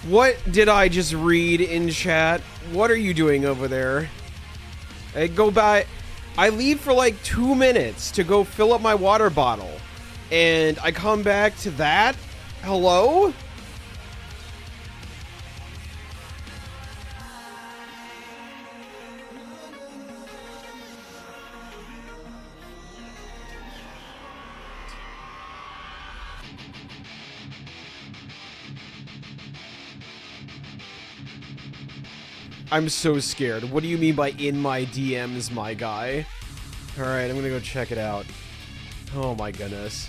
What did I just read in chat? What are you doing over there? I go by. I leave for like 2 minutes to go fill up my water bottle. And I come back to that? Hello? I'm so scared. What do you mean by in my DMs, my guy? Alright, I'm gonna go check it out. Oh my goodness.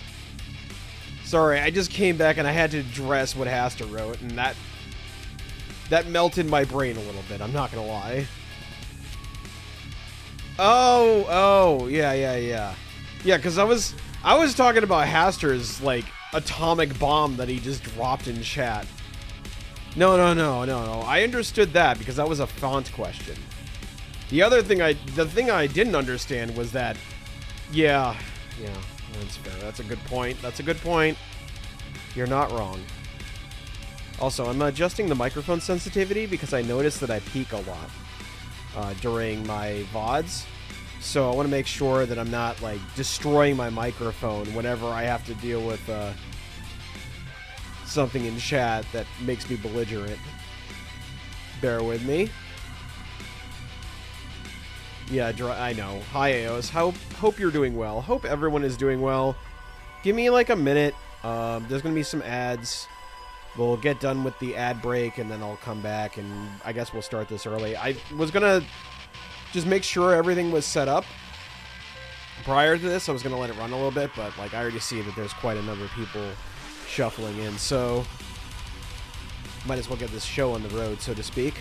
Sorry, I just came back and I had to address what Hasta wrote, and that melted my brain a little bit, I'm not gonna lie. Oh, yeah. Yeah, because I was talking about Haster's, like, atomic bomb that he just dropped in chat. No. I understood that because that was a font question. The thing I didn't understand was that, yeah, that's fair. That's a good point. You're not wrong. Also, I'm adjusting the microphone sensitivity because I noticed that I peak a lot during my VODs. So I want to make sure that I'm not, like, destroying my microphone whenever I have to deal with something in chat that makes me belligerent. Bear with me. Yeah, I know. Hi, Aos. Hope you're doing well. Hope everyone is doing well. Give me like a minute. There's going to be some ads. We'll get done with the ad break, and then I'll come back, and I guess we'll start this early. I was going to just make sure everything was set up. Prior to this, I was going to let it run a little bit, but like I already see that there's quite a number of people shuffling in, so might as well get this show on the road, so to speak.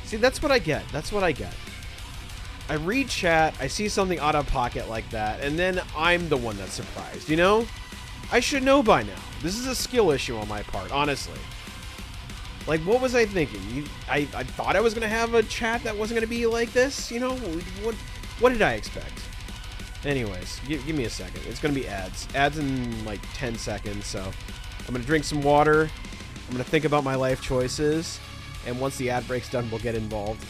See, that's what I get. I read chat, I see something out of pocket like that, and then I'm the one that's surprised, you know? I should know by now. This is a skill issue on my part, honestly. Like, what was I thinking? I thought I was going to have a chat that wasn't going to be like this, you know? What did I expect? Anyways, give me a second. It's going to be ads. Ads in, like, 10 seconds, so I'm going to drink some water. I'm going to think about my life choices. And once the ad break's done, we'll get involved.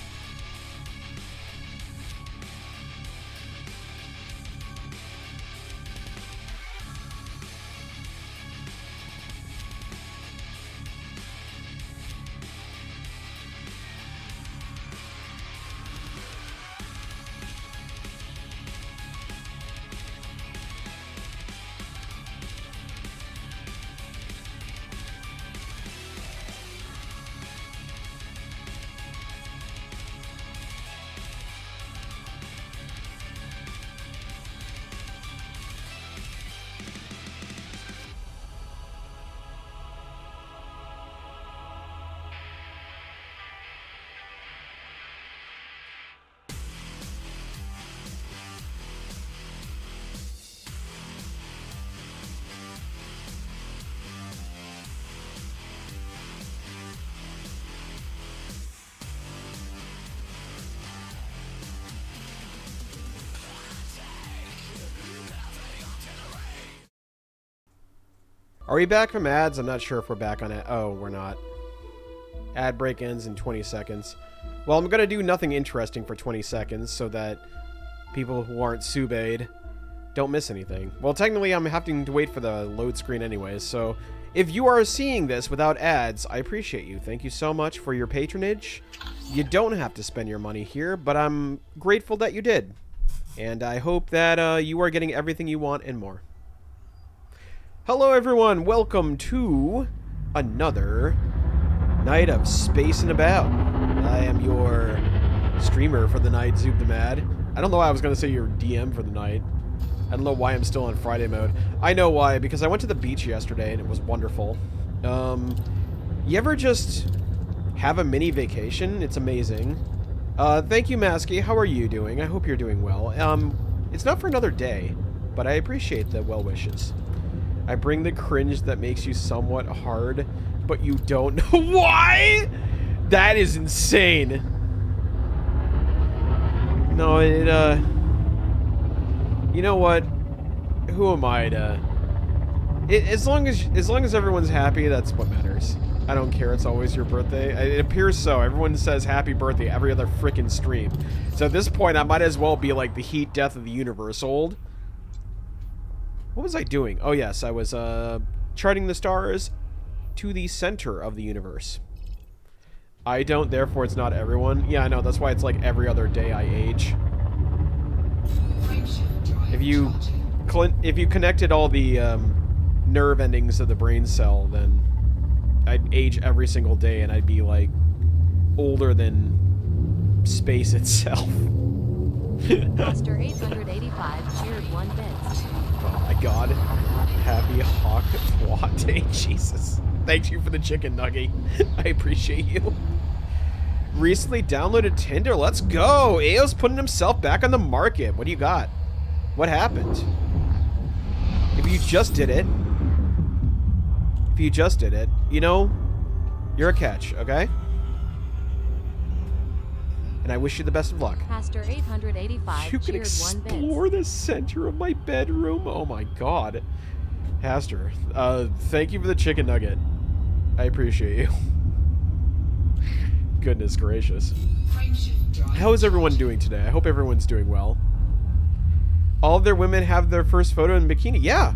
Are we back from ads? I'm not sure if we're back on it. Oh, we're not. Ad break ends in 20 seconds. Well, I'm going to do nothing interesting for 20 seconds so that people who aren't Subade don't miss anything. Well, technically, I'm having to wait for the load screen anyways, so if you are seeing this without ads, I appreciate you. Thank you so much for your patronage. You don't have to spend your money here, but I'm grateful that you did. And I hope that you are getting everything you want and more. Hello everyone, welcome to another night of Space and About. I am your streamer for the night, Zoob the Mad. I don't know why I was going to say your DM for the night. I don't know why I'm still on Friday mode. I know why, because I went to the beach yesterday and it was wonderful. You ever just have a mini vacation? It's amazing. Thank you, Masky. How are you doing? I hope you're doing well. It's not for another day, but I appreciate the well wishes. I bring the cringe that makes you somewhat hard, but you don't know why? That is insane. No, You know what? Who am I to... as long as everyone's happy, that's what matters. I don't care. It's always your birthday. It appears so. Everyone says happy birthday every other freaking stream. So at this point, I might as well be like the heat death of the universe old. What was I doing? Oh yes, I was charting the stars to the center of the universe. I don't, therefore it's not everyone. Yeah, I know. That's why it's like every other day I age. If you connected all the nerve endings of the brain cell, then I'd age every single day, and I'd be like older than space itself. Master 885 cheered 1 bit. Oh my god. Happy Hawk Twat Day, Jesus. Thank you for the chicken nugget. I appreciate you. Recently downloaded Tinder. Let's go. Ao's putting himself back on the market. What do you got? What happened? If you just did it, you know, you're a catch, okay? And I wish you the best of luck. Pastor 885 you can explore the center of my bedroom. Oh my god. Pastor, thank you for the chicken nugget. I appreciate you. Goodness gracious. How is everyone doing today? I hope everyone's doing well. All of their women have their first photo in bikini. Yeah.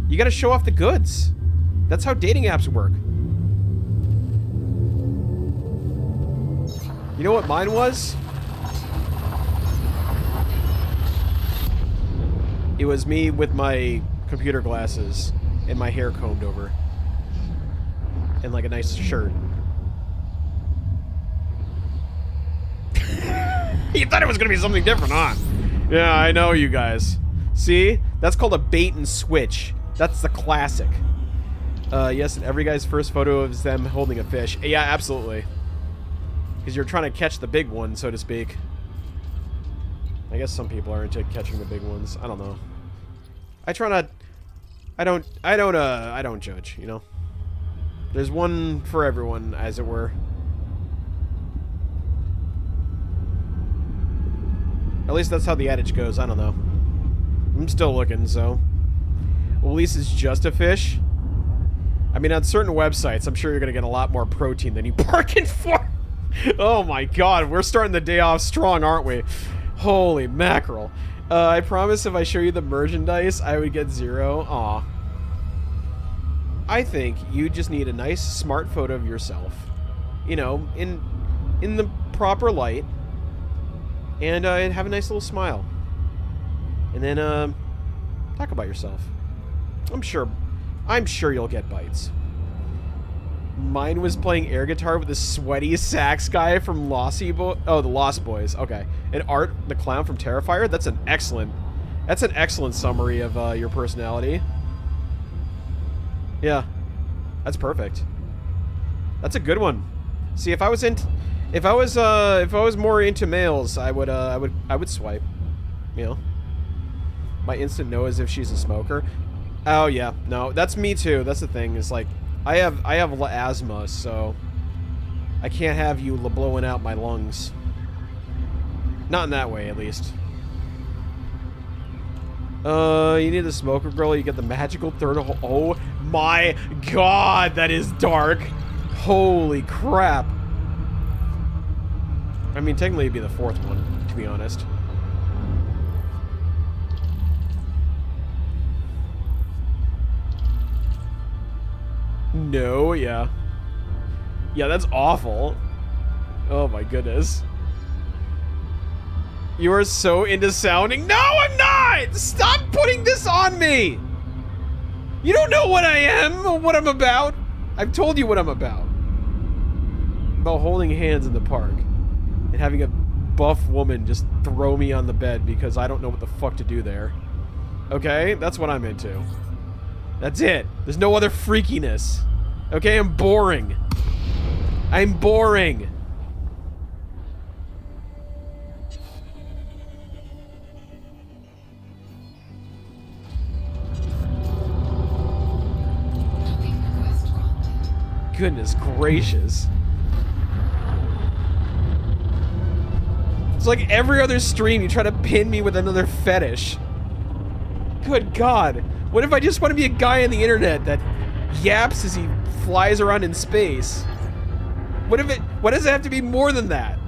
You gotta show off the goods. That's how dating apps work. You know what mine was? It was me with my computer glasses and my hair combed over. And like a nice shirt. You thought it was gonna be something different, huh? Yeah, I know you guys. See? That's called a bait and switch. That's the classic. Yes, and every guy's first photo is them holding a fish. Yeah, absolutely. Because you're trying to catch the big one, so to speak. I guess some people are into catching the big ones. I don't know. I try not... I don't judge, you know? There's one for everyone, as it were. At least that's how the adage goes. I don't know. I'm still looking, so... Well, at least it's just a fish. I mean, on certain websites, I'm sure you're going to get a lot more protein than you bargained for. Oh my god, we're starting the day off strong, aren't we? Holy mackerel. I promise if I show you the merchandise, I would get 0. Aw. I think you just need a nice, smart photo of yourself. You know, in the proper light. And have a nice little smile. And then, talk about yourself. I'm sure you'll get bites. Mine was playing air guitar with the sweaty sax guy from the Lost Boys. Okay. And Art, the clown from Terrifier. That's an excellent summary of your personality. Yeah. That's perfect. That's a good one. See, if I was more into males, I would swipe. You know. My instant no is if she's a smoker. Oh yeah, no, that's me too. That's the thing. It's like I have asthma, so I can't have you blowing out my lungs. Not in that way, at least. You need the smoker girl. You get the magical third. Oh my god, that is dark. Holy crap. I mean, technically it'd be the 4th one, to be honest. No, yeah. Yeah, that's awful. Oh my goodness. You are so into sounding. No, I'm not! Stop putting this on me! You don't know what I am or what I'm about. I've told you what I'm about. About holding hands in the park. And having a buff woman just throw me on the bed because I don't know what the fuck to do there. Okay? That's what I'm into. That's it. There's no other freakiness. Okay, I'm boring. I'm boring. Goodness gracious. It's like every other stream you try to pin me with another fetish. Good God. What if I just want to be a guy on the internet that yaps as he flies around in space? What does it have to be more than that?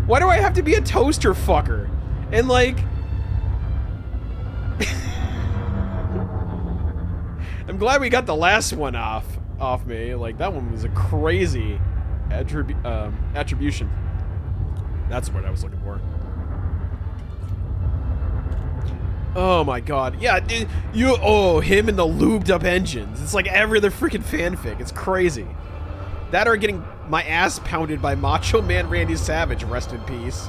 Why do I have to be a toaster fucker? And like... I'm glad we got the last one off me. Like, that one was a crazy attribution. That's what I was looking for. Oh my God. Yeah, dude, him and the lubed up engines. It's like every other freaking fanfic. It's crazy. That or getting my ass pounded by Macho Man Randy Savage, rest in peace.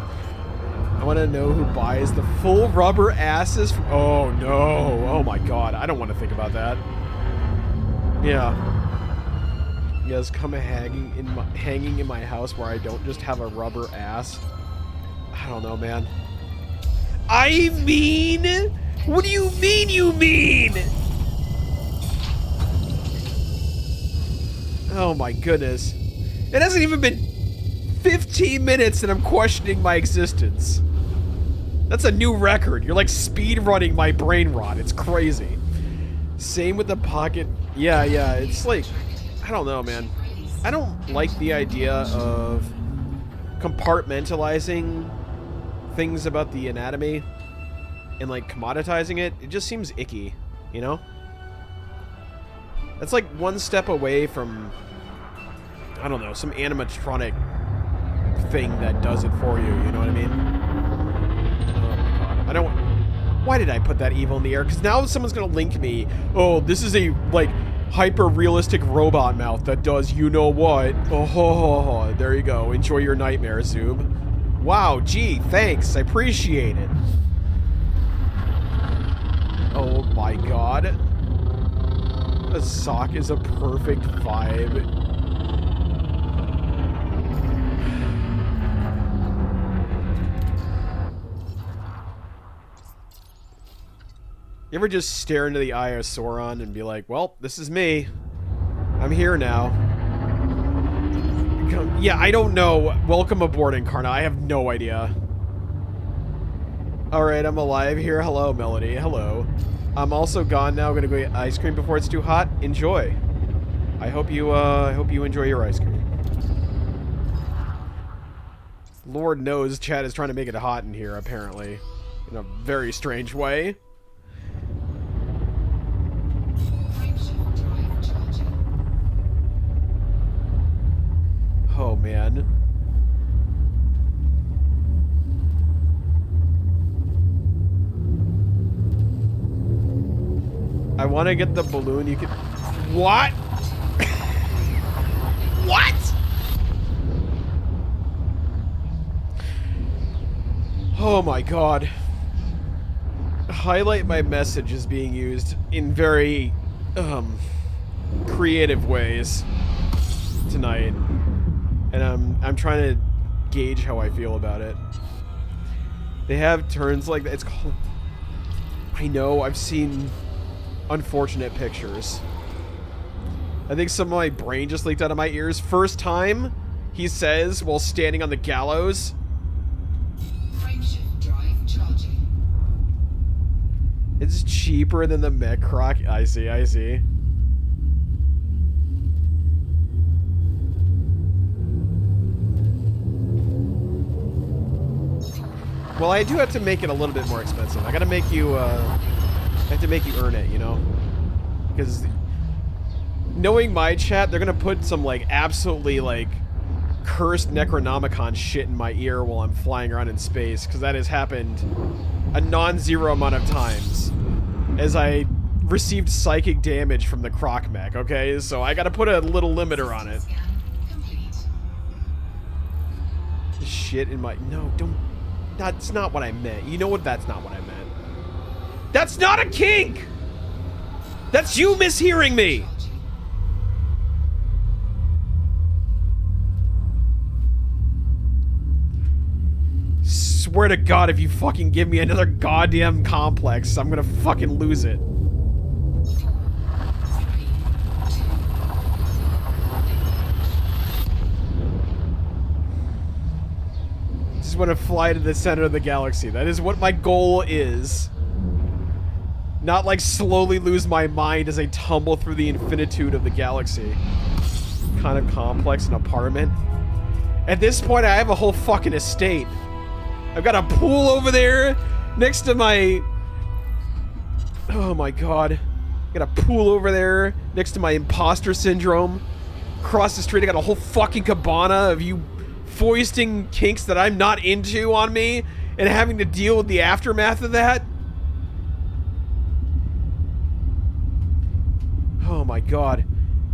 I want to know who buys the full rubber asses from... Oh no. Oh my God. I don't want to think about that. Yeah. You guys come hanging in my house where I don't just have a rubber ass. I don't know, man. I mean, what do you mean you mean? Oh my goodness. It hasn't even been 15 minutes and I'm questioning my existence. That's a new record. You're like speed running my brain rot. It's crazy. Same with the pocket. Yeah, it's like, I don't know, man. I don't like the idea of compartmentalizing things about the anatomy and like commoditizing it. It just seems icky, you know? That's like one step away from, I don't know, some animatronic thing that does it for you, you know what I mean? Oh my God. I don't... Why did I put that evil in the air? Because now someone's gonna link me, oh, this is a, like, hyper-realistic robot mouth that does you know what. Oh, there you go. Enjoy your nightmare, Zoob. Wow, gee, thanks. I appreciate it. Oh my God. A sock is a perfect vibe. You ever just stare into the eye of Sauron and be like, well, this is me. I'm here now. Yeah, I don't know. Welcome aboard, Incarna. I have no idea. Alright, I'm alive here. Hello, Melody. Hello. I'm also gone now. I'm gonna go get ice cream before it's too hot. Enjoy. I hope you enjoy your ice cream. Lord knows Chad is trying to make it hot in here, apparently. In a very strange way. Oh, man. I want to get the balloon. You can... What? What? Oh, my God. Highlight my message is being used in very, creative ways tonight. And I'm trying to gauge how I feel about it. They have turns like that. It's called... I know, I've seen unfortunate pictures. I think some of my brain just leaked out of my ears. First time, he says, while standing on the gallows. Frameshift drive charging. It's cheaper than the mech croc. I see, I see. Well, I do have to make it a little bit more expensive. I gotta make you, I have to make you earn it, you know? Because knowing my chat, they're gonna put some, like, absolutely, like, cursed Necronomicon shit in my ear while I'm flying around in space, because that has happened a non-zero amount of times as I received psychic damage from the croc mech, okay? So I gotta put a little limiter on it. Shit in my... No, don't... That's not what I meant. You know what? That's not what I meant. That's not a kink! That's you mishearing me! Swear to God, if you fucking give me another goddamn complex, I'm gonna fucking lose it. just want to fly to the center of the galaxy. That is what my goal is. Not like slowly lose my mind as I tumble through the infinitude of the galaxy. Kind of complex an apartment. At this point, I have a whole fucking estate. I've got a pool over there next to my... Oh my god. I got a pool over there next to my imposter syndrome. Across the street, I got a whole fucking cabana of you foisting kinks that I'm not into on me and having to deal with the aftermath of that. Oh my god.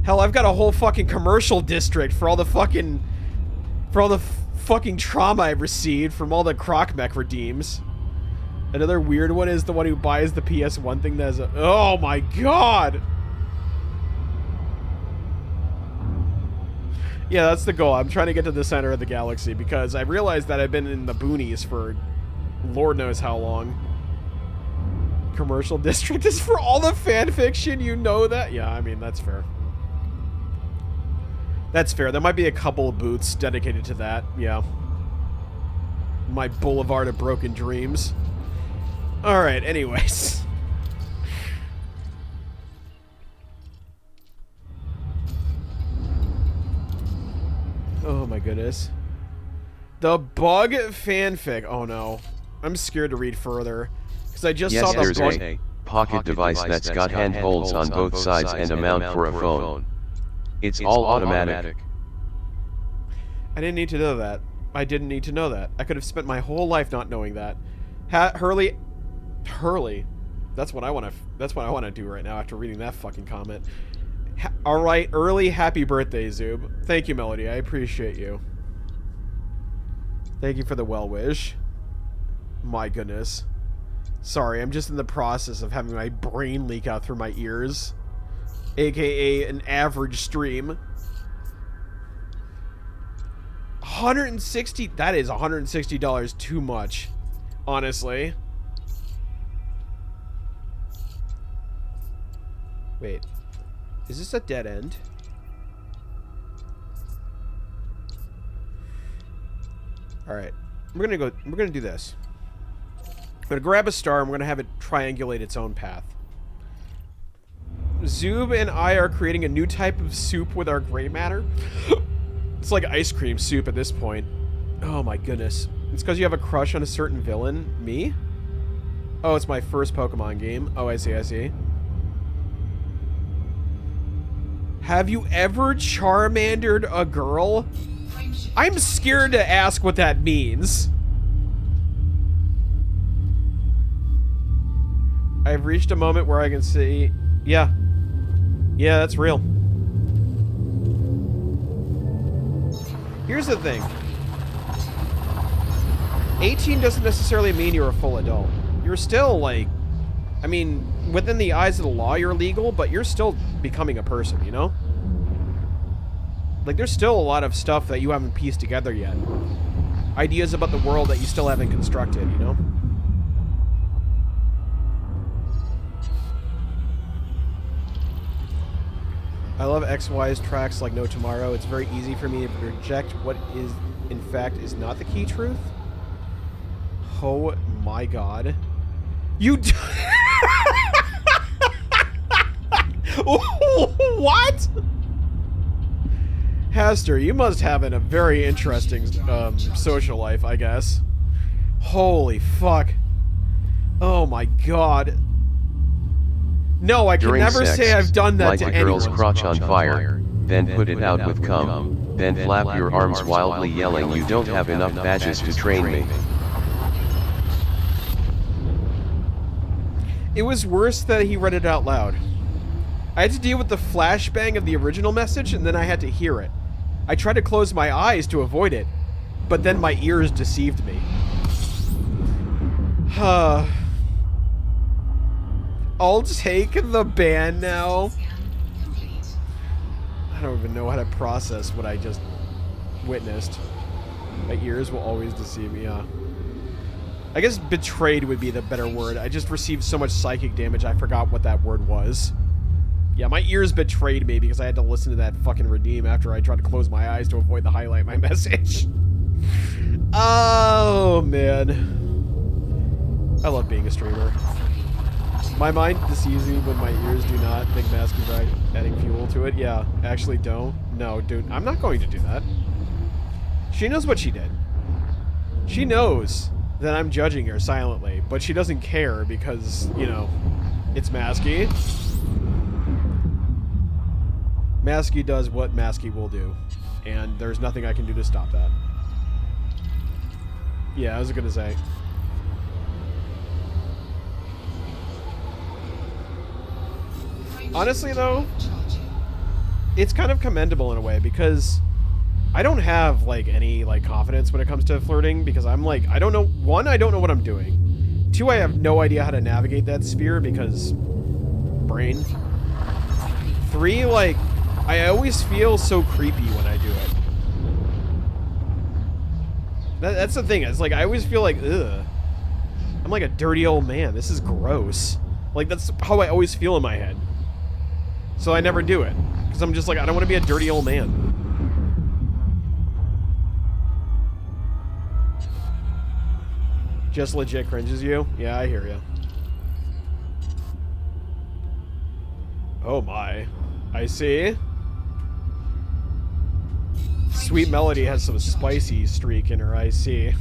Hell, I've got a whole fucking commercial district for all the fucking... fucking trauma I've received from all the croc mech redeems. Another weird one is the one who buys the PS1 thing that has a... Oh my god! Yeah, that's the goal. I'm trying to get to the center of the galaxy because I realized that I've been in the boonies for Lord knows how long. Commercial district is for all the fan fiction, you know that? Yeah, I mean, that's fair. That's fair. There might be a couple of booths dedicated to that, yeah. My Boulevard of Broken Dreams. Alright, anyways. Oh my goodness. The bug fanfic. Oh no. I'm scared to read further. Because I just saw the there's bug. a pocket device that's got handholds on both sides and a mount for a phone. It's all automatic. I didn't need to know that. I didn't need to know that. I could have spent my whole life not knowing that. Hurley. That's what I want to. That's what I want to do right now after reading that fucking comment. All right, early happy birthday, Zoob. Thank you, Melody. I appreciate you. Thank you for the well wish. My goodness. Sorry, I'm just in the process of having my brain leak out through my ears, aka an average stream. 160. That is $160 too much, honestly. Wait, is this a dead end? All right, we're gonna do this. I'm gonna grab a star and we're gonna have it triangulate its own path. Zoob and I are creating a new type of soup with our gray matter. It's like ice cream soup at this point. Oh my goodness. It's because you have a crush on a certain villain. Me? Oh, it's my first Pokemon game. Oh, I see, I see. Have you ever Charmandered a girl? I'm scared to ask what that means. I've reached a moment where I can see... Yeah. Yeah, that's real. Here's the thing. 18 doesn't necessarily mean you're a full adult. You're still, like... I mean, within the eyes of the law, you're legal, but you're still becoming a person, you know? Like, there's still a lot of stuff that you haven't pieced together yet. Ideas about the world that you still haven't constructed, you know? I love XY's tracks like no tomorrow. It's very easy for me to reject what is, in fact, is not the key truth. Oh my god. You d- What? Haster, you must have a very interesting social life, I guess. Holy fuck. Oh my god. No, I can never say I've done that to anyone. Light a girl's crotch on fire, then put it out with cum, then flap your arms wildly yelling, "You don't have enough badges to train me." It was worse that he read it out loud. I had to deal with the flashbang of the original message, and then I had to hear it. I tried to close my eyes to avoid it, but then my ears deceived me. I'll take the ban now. I don't even know how to process what I just witnessed. My ears will always deceive me, I guess betrayed would be the better word. I just received so much psychic damage I forgot what that word was. Yeah, my ears betrayed me because I had to listen to that fucking redeem after I tried to close my eyes to avoid the highlight my message. Oh Oh, man. I love being a streamer. My mind deceives me when my ears do not. Big mask is adding fuel to it. Yeah, actually don't. No, dude, I'm not going to do that. She knows what she did. She knows that I'm judging her silently, but she doesn't care because, you know, it's Masky. Masky does what Masky will do, and there's nothing I can do to stop that. Yeah, I was gonna say. Honestly, though, it's kind of commendable in a way because I don't have, like, any, like, confidence when it comes to flirting because I'm, like, I don't know. One, I don't know what I'm doing. Two, I have no idea how to navigate that sphere because brain. Three, like, I always feel so creepy when I do it. That's the thing. It's like, I always feel like, ugh. I'm like a dirty old man. This is gross. Like, that's how I always feel in my head. So I never do it. Because I'm just like, I don't want to be a dirty old man. Just legit cringes you? Yeah, I hear you. Oh my. I see. Sweet Melody has some spicy streak in her, I see.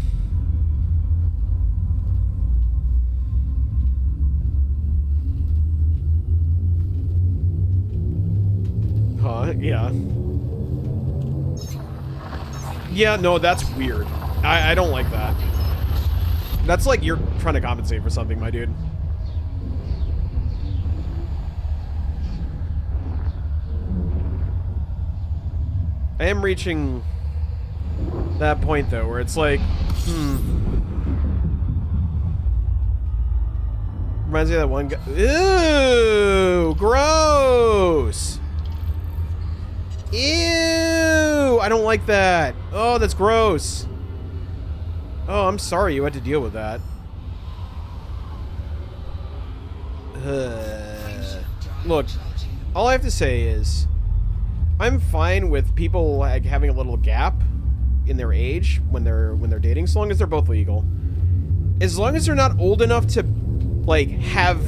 Huh? Yeah. Yeah, no, that's weird. I don't like that. That's like you're trying to compensate for something, my dude. I am reaching that point, though, where it's like, Reminds me of that one guy. Ew! Gross! Ew! I don't like that. Oh, that's gross. Oh, I'm sorry you had to deal with that. Look, all I have to say is, I'm fine with people like having a little gap in their age when they're dating, so long as they're both legal. As long as they're not old enough to like have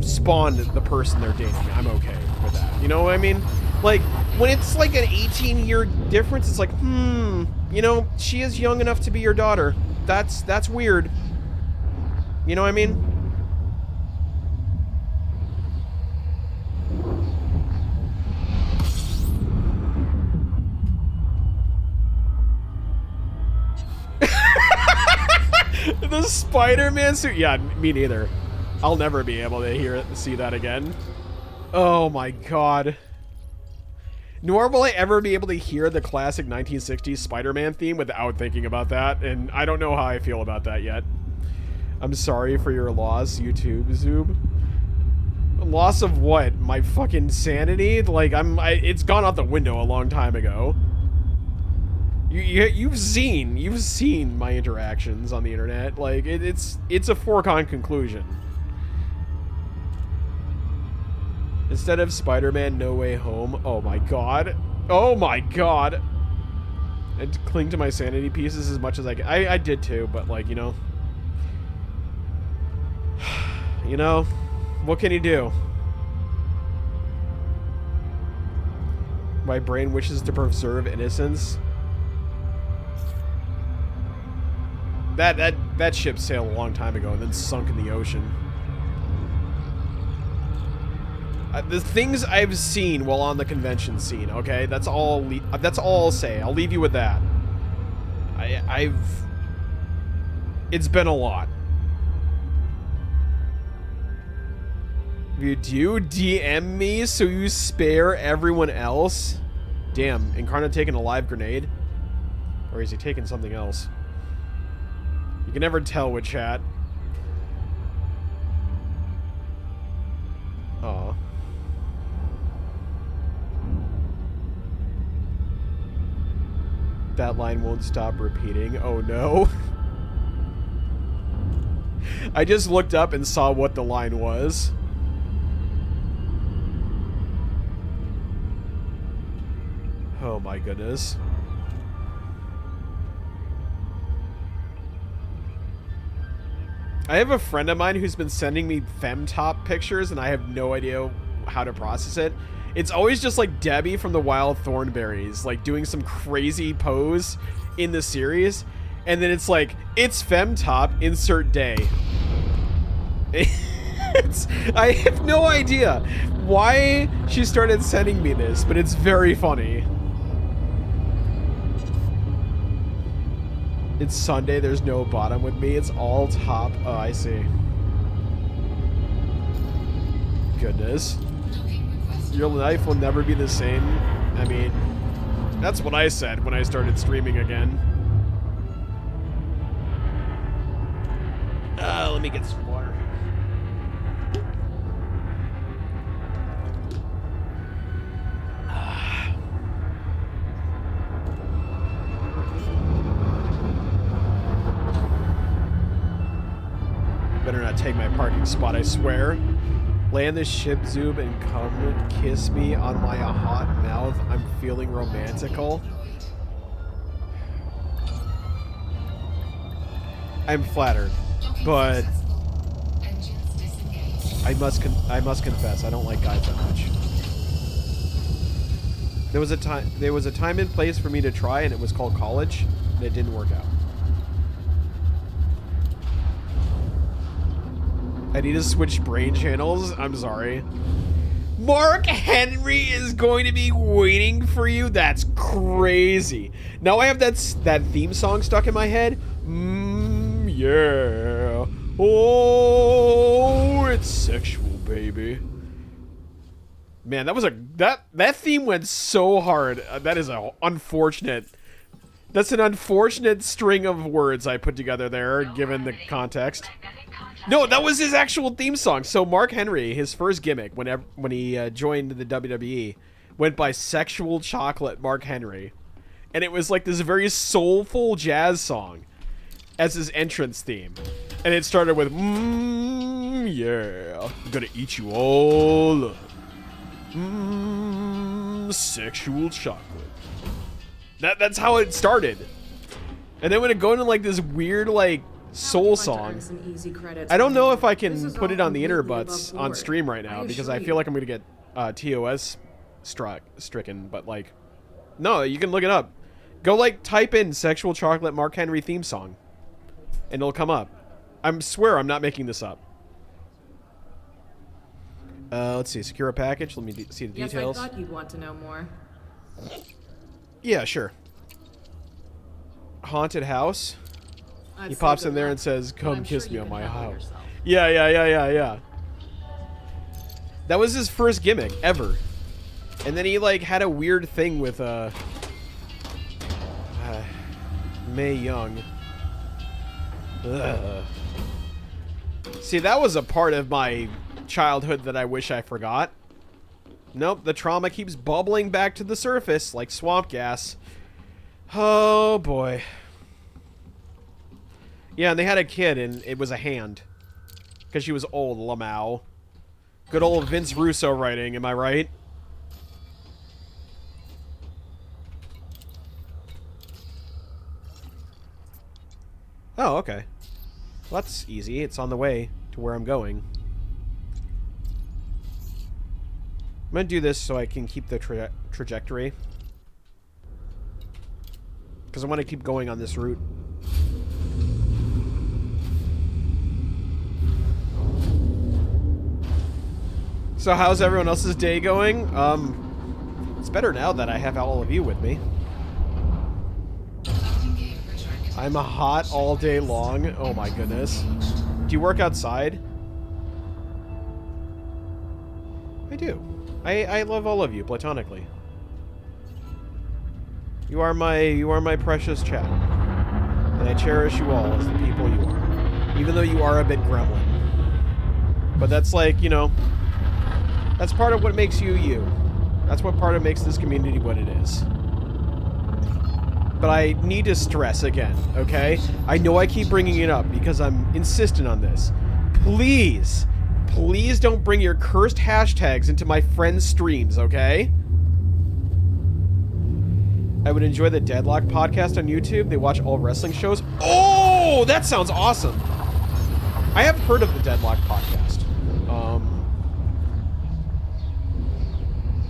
spawned the person they're dating, I'm okay with that. You know what I mean? Like when it's like an 18-year difference, it's like, you know, she is young enough to be your daughter. That's weird. You know what I mean? The Spider-Man suit? Yeah, me neither. I'll never be able to see that again. Oh my god. Nor will I ever be able to hear the classic 1960s Spider-Man theme without thinking about that, and I don't know how I feel about that yet. I'm sorry for your loss, YouTube Zoob. Loss of what? My fucking sanity? Like, it's gone out the window a long time ago. You've seen my interactions on the internet. Like, it's a foregone conclusion. Instead of Spider-Man No Way Home, oh my god. Oh my god. I'd cling to my sanity pieces as much as I can. I did too, but like, you know. You know, what can you do? My brain wishes to preserve innocence. That ship sailed a long time ago and then sunk in the ocean. The things I've seen while on the convention scene, okay? That's all I'll say. I'll leave you with that. It's been a lot. You do DM me so you spare everyone else? Damn, Incarnate taking a live grenade? Or is he taking something else? You can never tell with chat. Aw. That line won't stop repeating. Oh no. I just looked up and saw what the line was. Oh my goodness. I have a friend of mine who's been sending me femtop pictures, and I have no idea how to process it. It's always just like Debbie from the Wild Thornberries, like doing some crazy pose in the series, and then it's like, it's femtop, insert day. I have no idea why she started sending me this, but it's very funny. It's Sunday, there's no bottom with me, it's all top. Oh, I see. Goodness. Your life will never be the same. I mean, that's what I said when I started streaming again. Let me get some water. Better not take my parking spot, I swear. Land the ship, Zoob, and come kiss me on my hot mouth. I'm feeling romantical. I'm flattered, but I must confess, I don't like guys that much. There was a time and place for me to try, and it was called college, and it didn't work out. I need to switch brain channels. I'm sorry. Mark Henry is going to be waiting for you. That's crazy. Now I have that theme song stuck in my head. Yeah. Oh, it's sexual, baby. Man, that theme went so hard. That is unfortunate. That's an unfortunate string of words I put together there, given the context. No, that was his actual theme song. So Mark Henry, his first gimmick when he joined the WWE, went by Sexual Chocolate Mark Henry. And it was like this very soulful jazz song as his entrance theme. And it started with, yeah, I'm gonna eat you all up. Sexual chocolate. That's how it started. And then when it go into like this weird like soul song. I don't know if I can put it on the interbuts on stream right now because I feel like I'm gonna get TOS stricken, but like, no, you can look it up. Go like type in Sexual Chocolate Mark Henry theme song and it'll come up. I swear I'm not making this up. Let's see, secure a package. Let me see the details. Yes, I thought you'd want to know more. Yeah, sure. Haunted house. He pops in there and says, "Come kiss me on my house." Yeah. That was his first gimmick ever. And then he like had a weird thing with Mae Young. See, that was a part of my childhood that I wish I forgot. Nope, the trauma keeps bubbling back to the surface like swamp gas. Oh boy. Yeah, and they had a kid, and it was a hand. Because she was old, Lamau. Good old Vince Russo writing, am I right? Oh, okay. Well, that's easy. It's on the way to where I'm going. I'm going to do this so I can keep the trajectory. Because I want to keep going on this route. So how's everyone else's day going? It's better now that I have all of you with me. I'm hot all day long. Oh my goodness. Do you work outside? I do. I love all of you platonically. You are my precious chat. And I cherish you all as the people you are. Even though you are a bit gremlin. But that's like, you know, that's part of what makes you you. That's what part of makes this community what it is. But I need to stress again, okay? I know I keep bringing it up because I'm insistent on this. Please, please don't bring your cursed hashtags into my friends' streams, okay? I would enjoy the Deadlock podcast on YouTube. They watch all wrestling shows. Oh, that sounds awesome. I have heard of the Deadlock podcast.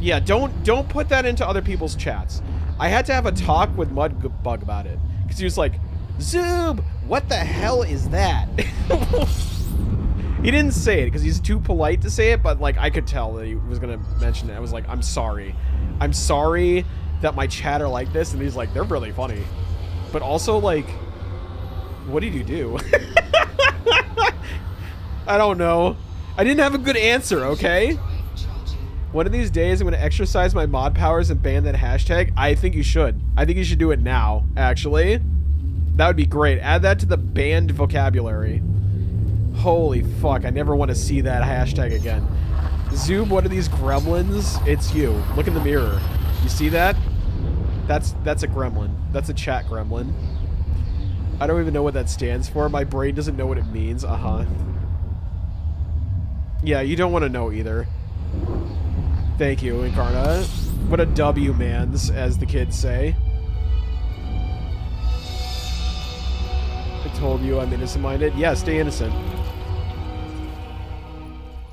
Yeah, don't put that into other people's chats. I had to have a talk with Mudbug about it because he was like, "Zoob, what the hell is that?" He didn't say it because he's too polite to say it, but like I could tell that he was gonna mention it. I was like, "I'm sorry that my chat are like this," and he's like, "They're really funny," but also like, what did you do? I don't know. I didn't have a good answer. Okay. One of these days, I'm going to exercise my mod powers and ban that hashtag. I think you should. I think you should do it now, actually. That would be great. Add that to the banned vocabulary. Holy fuck, I never want to see that hashtag again. Zoom, what are these gremlins? It's you. Look in the mirror. You see that? That's a gremlin. That's a chat gremlin. I don't even know what that stands for. My brain doesn't know what it means. Uh-huh. Yeah, you don't want to know either. Thank you, Incarna. What a W, mans, as the kids say. I told you I'm innocent-minded. Yeah, stay innocent.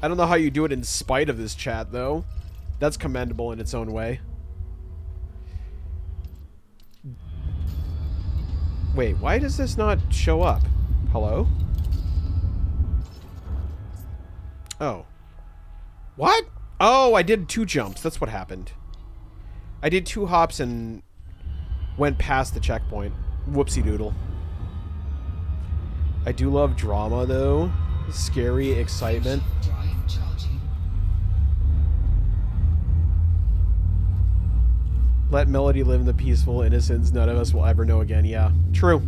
I don't know how you do it in spite of this chat, though. That's commendable in its own way. Wait, why does this not show up? Hello? Oh. What? Oh, I did 2 jumps. That's what happened. I did 2 hops and went past the checkpoint. Whoopsie doodle. I do love drama, though. Scary excitement. Let Melody live in the peaceful innocence none of us will ever know again. Yeah, true.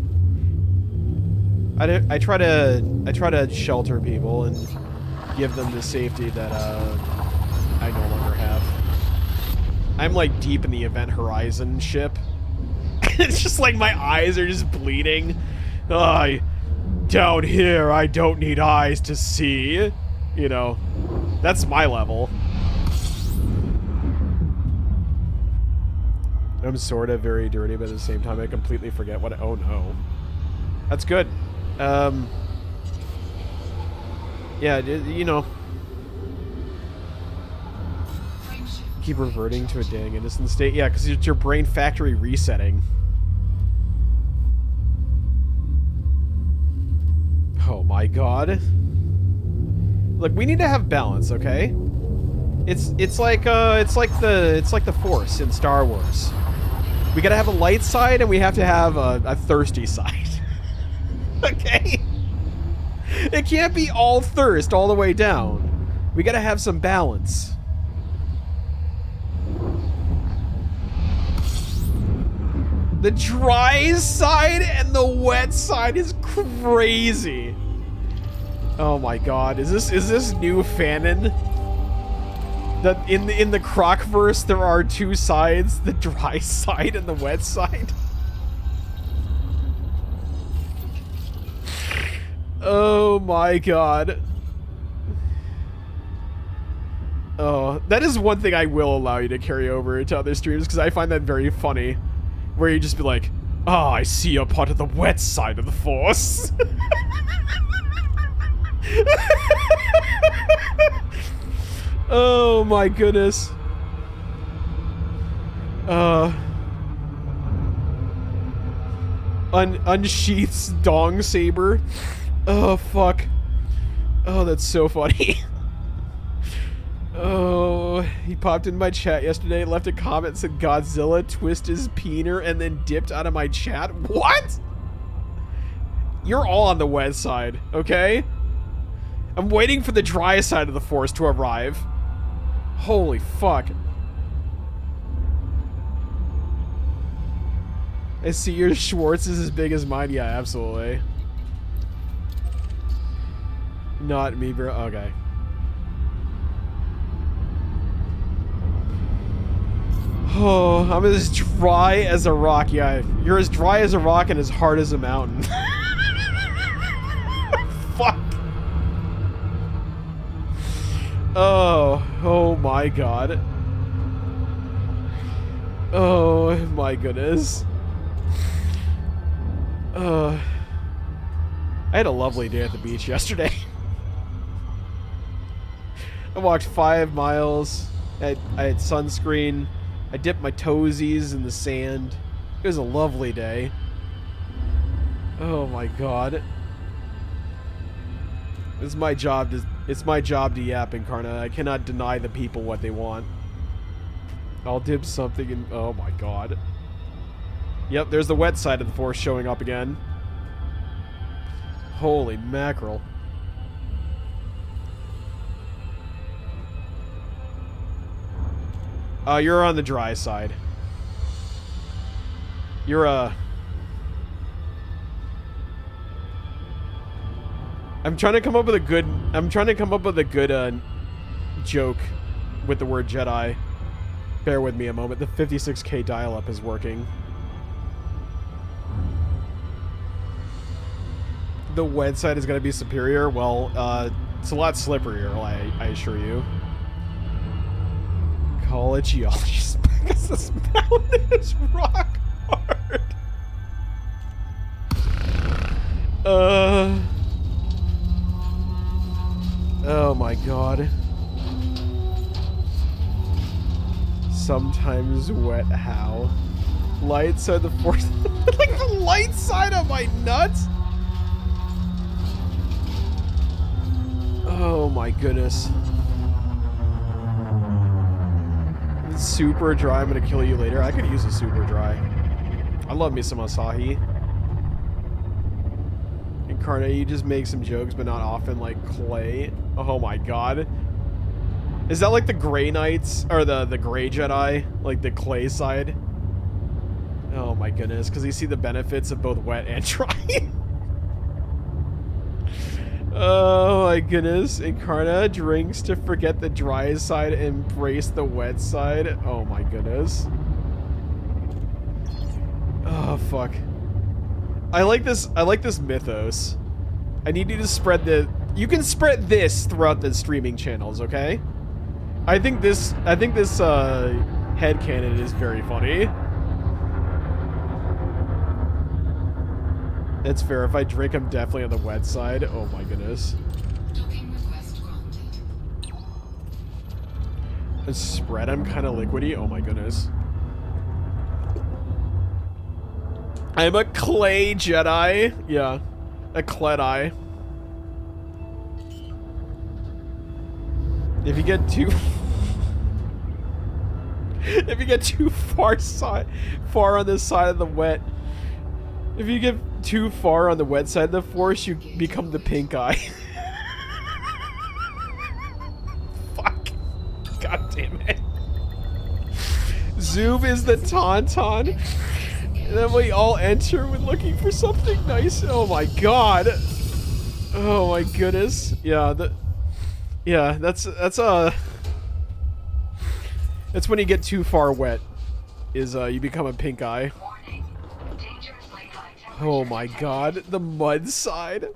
I try to shelter people and give them the safety that I no longer have. I'm like deep in the Event Horizon ship. It's just like my eyes are just bleeding. Down here, I don't need eyes to see. You know, that's my level. I'm sort of very dirty, but at the same time, I completely forget what. Oh no, that's good. Yeah, you know, keep reverting to a dang innocent state. Yeah, because it's your brain factory resetting. Oh my god. Look, we need to have balance, okay? It's like the Force in Star Wars. We gotta have a light side and we have to have a thirsty side. Okay? It can't be all thirst all the way down. We gotta have some balance. The dry side and the wet side is crazy. Oh my god, is this new fanon? That in the Crocverse there are 2 sides, the dry side and the wet side? Oh my god. Oh, that is one thing I will allow you to carry over to other streams because I find that very funny. Where you just be like, "Oh, I see you're part of the wet side of the Force." Oh my goodness. Unsheaths dong saber. Oh fuck. Oh, that's so funny. Oh, he popped in my chat yesterday, left a comment, said Godzilla twist his peener, and then dipped out of my chat. What? You're all on the wet side, okay? I'm waiting for the dry side of the Force to arrive. Holy fuck. I see your Schwartz is as big as mine. Yeah, absolutely. Not me, bro. Okay. Oh, I'm as dry as a rock. Yeah, you're as dry as a rock and as hard as a mountain. Fuck. Oh my god. Oh my goodness. I had a lovely day at the beach yesterday. I walked 5 miles. I had sunscreen. I dipped my toesies in the sand. It was a lovely day. Oh my god. It's my job to yap, Incarna. I cannot deny the people what they want. I'll dip something in. Oh my god. Yep, there's the wet side of the force showing up again. Holy mackerel. You're on the dry side. You're I'm trying to come up with a good joke with the word Jedi. Bear with me a moment. The 56K dial-up is working. The wet side is going to be superior. Well, it's a lot slipperier, I assure you. Call a geologist because this mountain is rock hard. Oh my god. Sometimes wet how? Light side of the force. Like the light side of my nuts? Oh my goodness. It's super dry. I'm gonna kill you later. I could use a super dry. I love me some Asahi. Incarnate, you just make some jokes, but not often, like Clay. Oh my god. Is that like the Grey Knights, or the Grey Jedi? Like the Clay side? Oh my goodness, because you see the benefits of both wet and dry. Oh my goodness. Incarna drinks to forget the dry side and embrace the wet side. Oh my goodness. Oh fuck. I like this mythos. I need you to spread you can spread this throughout the streaming channels, okay? I think this headcanon is very funny. That's fair. If I drink, I'm definitely on the wet side. Oh my goodness. And spread, I'm kind of liquidy. Oh my goodness. I'm a clay Jedi. Yeah. A Cledi. If you get too... if you get too far on this side of the wet... If you get too far on the wet side of the force, you become the pink eye. Fuck. God damn it. Zoom is the tauntaun. And then we all enter when looking for something nice. Oh my god. Oh my goodness. Yeah, that's when you get too far wet. Is you become a pink eye. Oh my god, the mud side.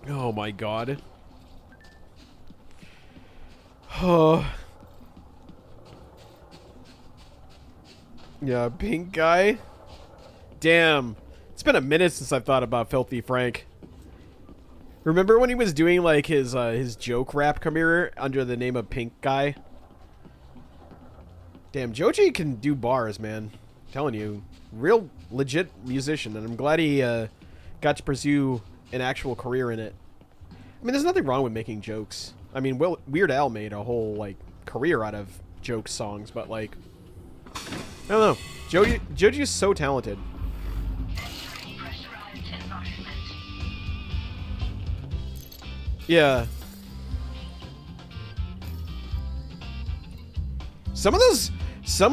Oh my god. Oh. Yeah, pink guy. Damn. It's been a minute since I've thought about Filthy Frank. Remember when he was doing like his joke rap career under the name of Pink Guy? Damn, Joji can do bars, man. I'm telling you. Real legit musician, and I'm glad he got to pursue an actual career in it. I mean, there's nothing wrong with making jokes. I mean, Weird Al made a whole like career out of joke songs, but like, I don't know. Joji is so talented. Yeah. Some of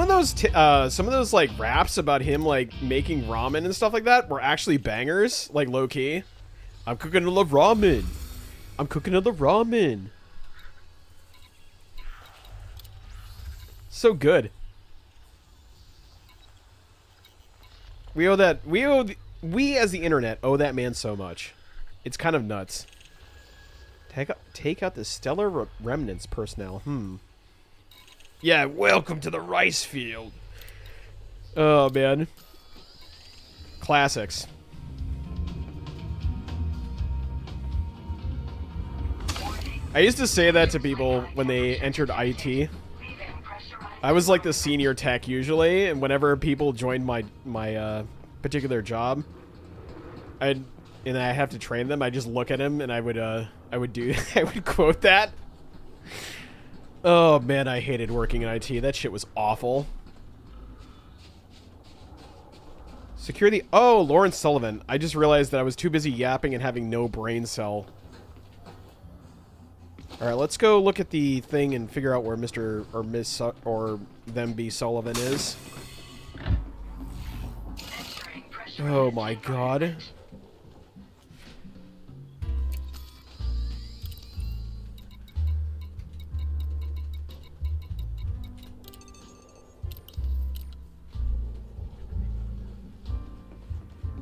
those like raps about him like making ramen and stuff like that were actually bangers, like low key. I'm cooking another ramen. I'm cooking another ramen. So good. We as the internet owe that man so much. It's kind of nuts. Take out the stellar remnants personnel. Yeah, welcome to the rice field. Oh, man. Classics. I used to say that to people when they entered IT. I was like the senior tech usually, and whenever people joined my particular job, I have to train them. I just look at them and I would I would quote that. Oh man, I hated working in IT. That shit was awful. Secure the... Oh, Lawrence Sullivan. I just realized that I was too busy yapping and having no brain cell. Alright, let's go look at the thing and figure out where Mr. or Miss or them B. Sullivan is. Oh my god.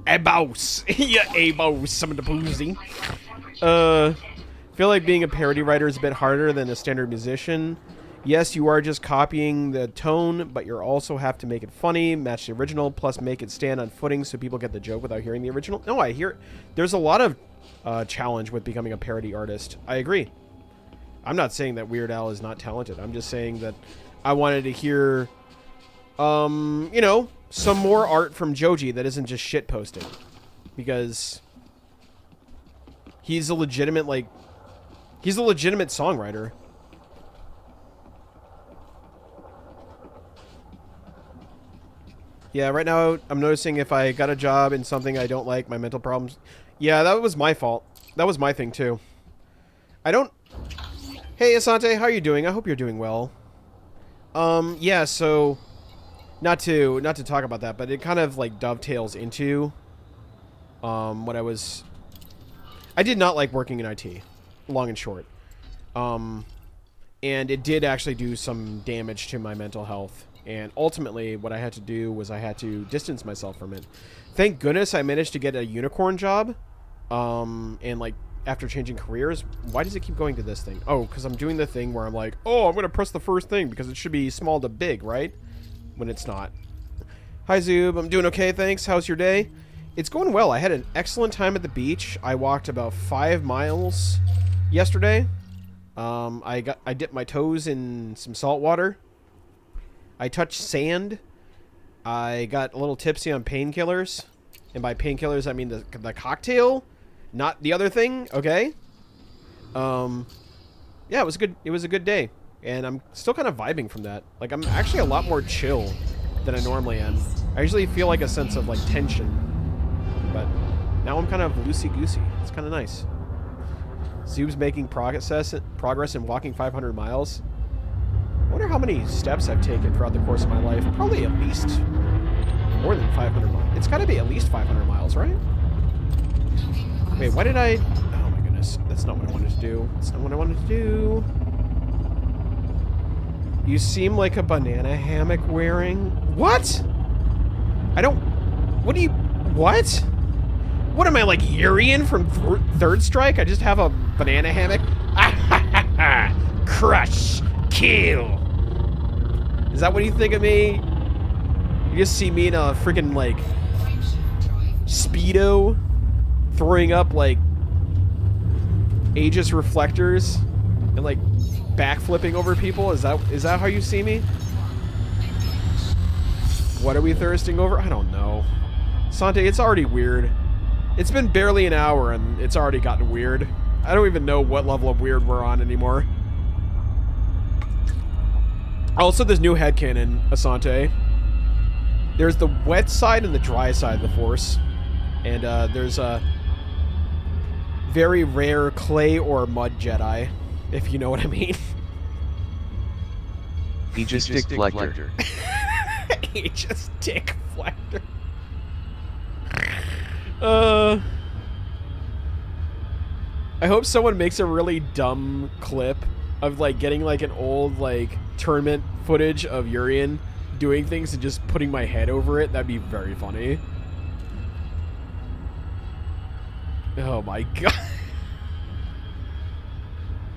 A boss. Yeah, a boss. Some of the boozy. Feel like being a parody writer is a bit harder than a standard musician. Yes, you are just copying the tone, but you also have to make it funny, match the original, plus make it stand on footing so people get the joke without hearing the original. No, I hear... There's a lot of challenge with becoming a parody artist. I agree. I'm not saying that Weird Al is not talented. I'm just saying that I wanted to hear, you know, some more art from Joji that isn't just shit posting. Because he's a legitimate, like... He's a legitimate songwriter. Yeah, right now I'm noticing if I got a job in something I don't like, my mental problems... Yeah, that was my fault. That was my thing, too. I don't... Hey, Asante, how are you doing? I hope you're doing well. Yeah, so... Not to talk about that, but it kind of, like, dovetails into... what I was... I did not like working in IT. Long and short. And it did actually do some damage to my mental health. And ultimately, what I had to do was I had to distance myself from it. Thank goodness I managed to get a unicorn job. And, like, after changing careers... Why does it keep going to this thing? Oh, because I'm doing the thing where I'm like, oh, I'm going to press the first thing because it should be small to big, right? When it's not. Hi, Zoob. I'm doing okay, thanks. How's your day? It's going well. I had an excellent time at the beach. I walked about 5 miles yesterday. I dipped my toes in some salt water. I touched sand. I got a little tipsy on painkillers. And by painkillers, I mean the cocktail, not the other thing, okay? Yeah, it was good. It was a good day. And I'm still kind of vibing from that. Like, I'm actually a lot more chill than I normally am. I usually feel like a sense of, like, tension. But now I'm kind of loosey-goosey. It's kind of nice. Zoob's making progress in walking 500 miles. I wonder how many steps I've taken throughout the course of my life. Probably at least more than 500 miles. It's got to be at least 500 miles, right? Wait, why did I... Oh my goodness. That's not what I wanted to do. That's not what I wanted to do. You seem like a banana hammock wearing... What? I don't... What do you... What? What am I, like Urian from Third Strike? I just have a banana hammock? Crush! Kill! Is that what you think of me? You just see me in a freaking, like, Speedo throwing up, like, Aegis reflectors and, like, backflipping over people? Is that how you see me? What are we thirsting over? I don't know. Sante, it's already weird. It's been barely an hour and it's already gotten weird. I don't even know what level of weird we're on anymore. Also, there's new headcanon, Asante. There's the wet side and the dry side of the Force. And there's a very rare clay or mud Jedi, if you know what I mean. Aegis Deflector. Aegis Deflector. I hope someone makes a really dumb clip of, like, getting, like, an old, like, tournament footage of Urian doing things and just putting my head over it. That'd be very funny. Oh my god.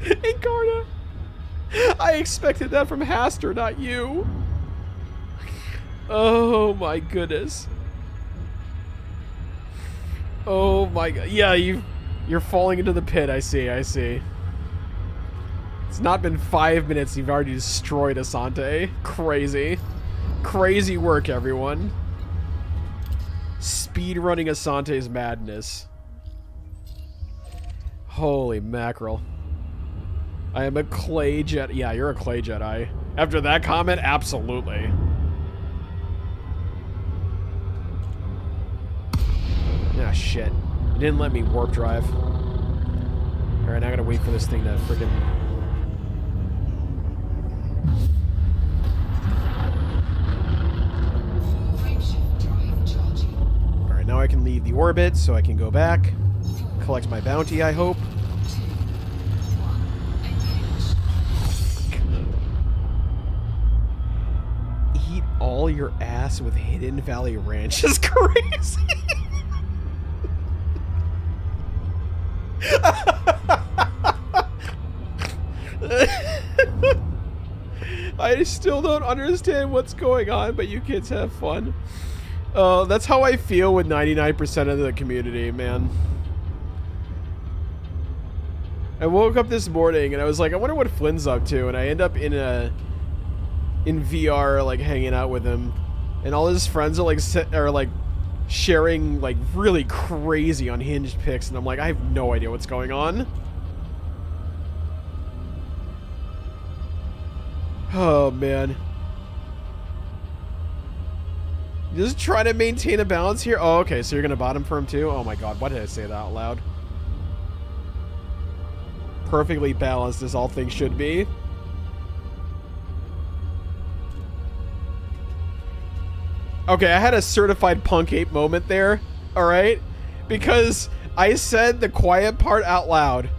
Incarna! I expected that from Haster, not you. Oh my goodness. Oh my god. Yeah, you're falling into the pit, I see. It's not been 5 minutes, you've already destroyed Asante. Crazy. Crazy work, everyone. Speedrunning Asante's madness. Holy mackerel. I am a clay Jedi. Yeah, you're a clay Jedi. After that comment, absolutely. Ah, shit. It didn't let me warp drive. Alright, now I gotta wait for this thing to freaking... Alright, now I can leave the orbit so I can go back. Collect my bounty, I hope. Eat all your ass with Hidden Valley Ranch is crazy. I still don't understand what's going on, but you kids have fun. That's how I feel with 99% of the community, man. I woke up this morning and I was like, I wonder what Flynn's up to, and I end up in VR, like hanging out with him, and all his friends are like sharing like really crazy unhinged pics, and I'm like, I have no idea what's going on. Oh man. Just try to maintain a balance here. Oh, okay, so you're gonna bottom for him too? Oh my god, why did I say that out loud? Perfectly balanced as all things should be. Okay, I had a certified punk ape moment there, alright? Because I said the quiet part out loud.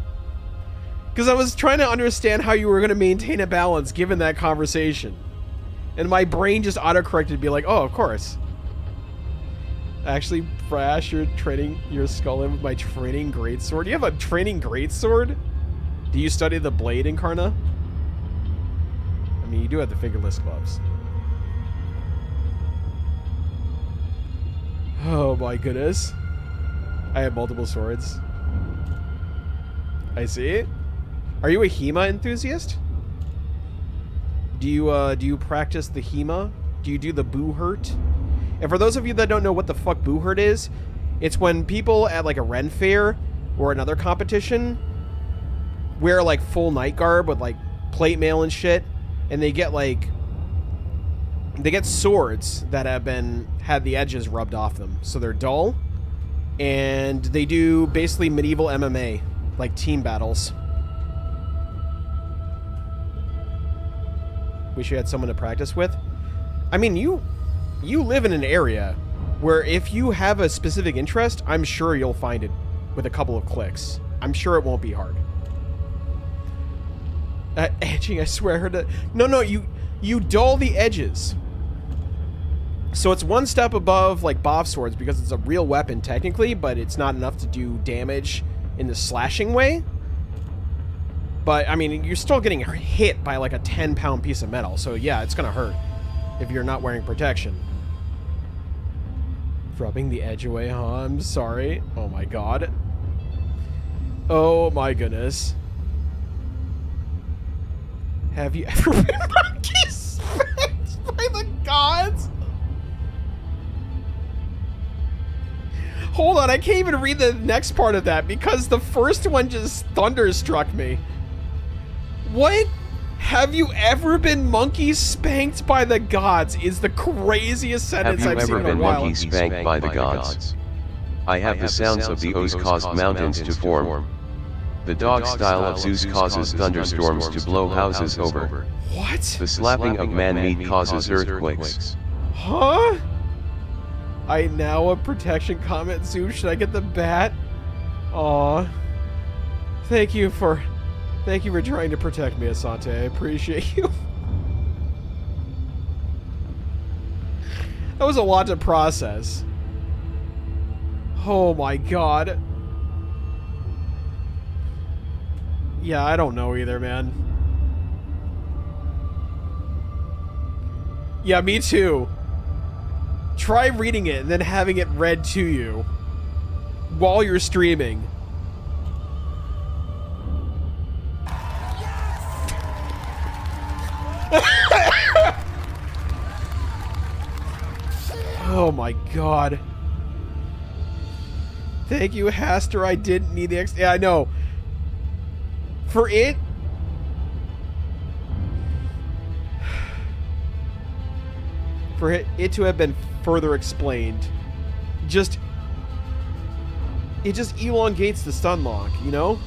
Because I was trying to understand how you were going to maintain a balance given that conversation. And my brain just autocorrected to be like, oh, of course. Actually, Brash, you're training your skull in with my training greatsword. Do you have a training greatsword? Do you study the blade, Incarna? I mean, you do have the fingerless gloves. Oh my goodness. I have multiple swords. I see. Are you a HEMA enthusiast? Do you practice the HEMA? Do you do the boo hurt? And for those of you that don't know what the fuck boo hurt is, it's when people at like a Ren fair or another competition wear like full night garb with like plate mail and shit, and they get swords that have had the edges rubbed off them, so they're dull, and they do basically medieval MMA, like team battles. Wish you had someone to practice with. I mean, you live in an area where if you have a specific interest, I'm sure you'll find it with a couple of clicks. I'm sure it won't be hard. Edging, I swear I heard it. No, you dull the edges. So it's one step above like Boff swords because it's a real weapon technically, but it's not enough to do damage in the slashing way. But, I mean, you're still getting hit by, like, a 10-pound piece of metal. So, yeah, it's gonna hurt if you're not wearing protection. Rubbing the edge away, huh? I'm sorry. Oh, my God. Oh, my goodness. Have you ever been monkey spanked by the gods? Hold on, I can't even read the next part of that because the first one just thunderstruck me. What? Have you ever been monkey spanked by the gods is the craziest sentence I've seen in a while. Have you ever been monkey spanked by the gods? I have the sounds of the Oz caused mountains to form. The dog style of Zeus causes thunderstorms to blow houses over. What? The slapping of man-meat causes earthquakes. Huh? I now a protection comment, Zeus. Should I get the bat? Aw. Thank you for trying to protect me, Asante. I appreciate you. That was a lot to process. Oh my god. Yeah, I don't know either, man. Yeah, me too. Try reading it and then having it read to you while you're streaming. Yes! Oh my god. Thank you, Haster. I didn't need the Yeah, I know. For it... For it to have been further explained, it just elongates the stun lock, you know?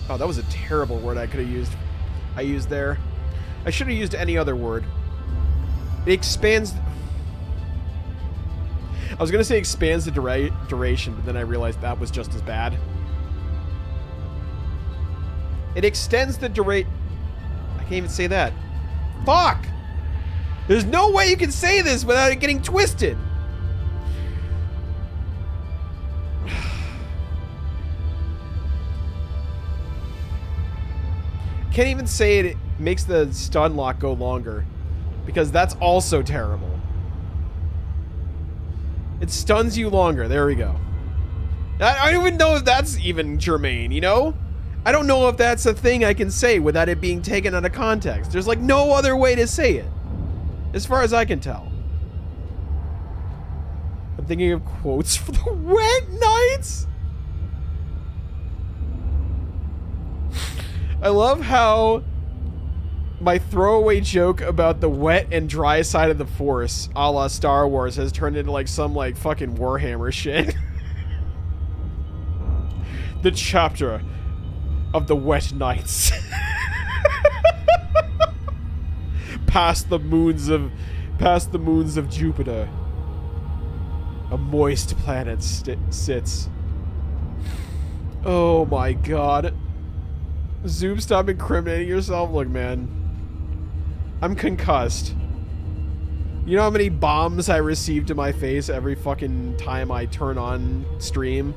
Oh, that was a terrible word I could have used. I used there. I should have used any other word. It expands... I was going to say expands the duration, but then I realized that was just as bad. It extends the duration... I can't even say that. Fuck! There's no way you can say this without it getting twisted! Can't even say it makes the stun lock go longer, because that's also terrible. It stuns you longer. There we go. I don't even know if that's even germane, you know? I don't know if that's a thing I can say without it being taken out of context. There's like no other way to say it, as far as I can tell. I'm thinking of quotes for the wet nights. I love how my throwaway joke about the wet and dry side of the Force, a la Star Wars, has turned into like some like fucking Warhammer shit. The chapter of the wet nights. past the moons of Jupiter, a moist planet sits. Oh my god. Zoom, stop incriminating yourself. Look, man. I'm concussed. You know how many bombs I receive to my face every fucking time I turn on stream?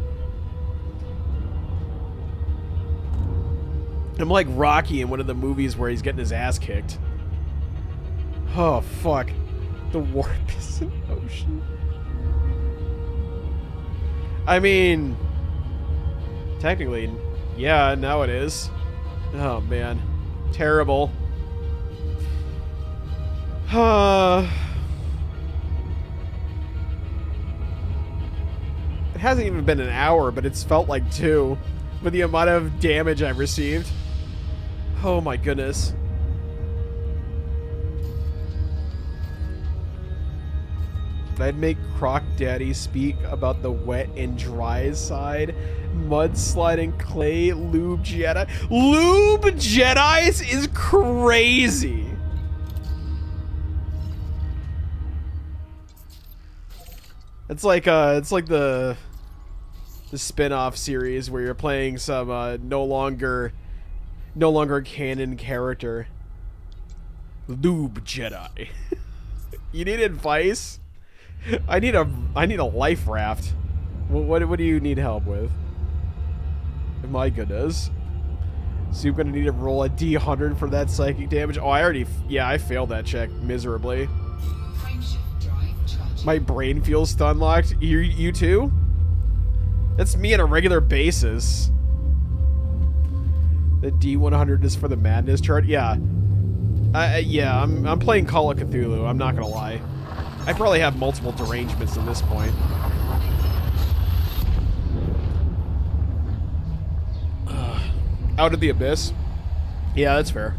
I'm like Rocky in one of the movies where he's getting his ass kicked. Oh, fuck. The warp is an ocean. I mean... technically, yeah, now it is. Oh, man. Terrible. It hasn't even been an hour, but it's felt like 2 with the amount of damage I've received. Oh my goodness. I'd make Croc Daddy speak about the wet and dry side. Mudsliding clay, lube Jedi. Lube Jedis is crazy. It's like the spin-off series where you're playing some no longer canon character. Lube Jedi. You need advice? I need a life raft. What do you need help with? My goodness. So you're gonna need to roll a D100 for that psychic damage. Oh, I failed that check miserably. My brain feels stun locked. You too? That's me on a regular basis. The D100 is for the madness chart. Yeah. Yeah. I'm playing Call of Cthulhu. I'm not gonna lie. I probably have multiple derangements at this point. Out of the abyss. Yeah, that's fair.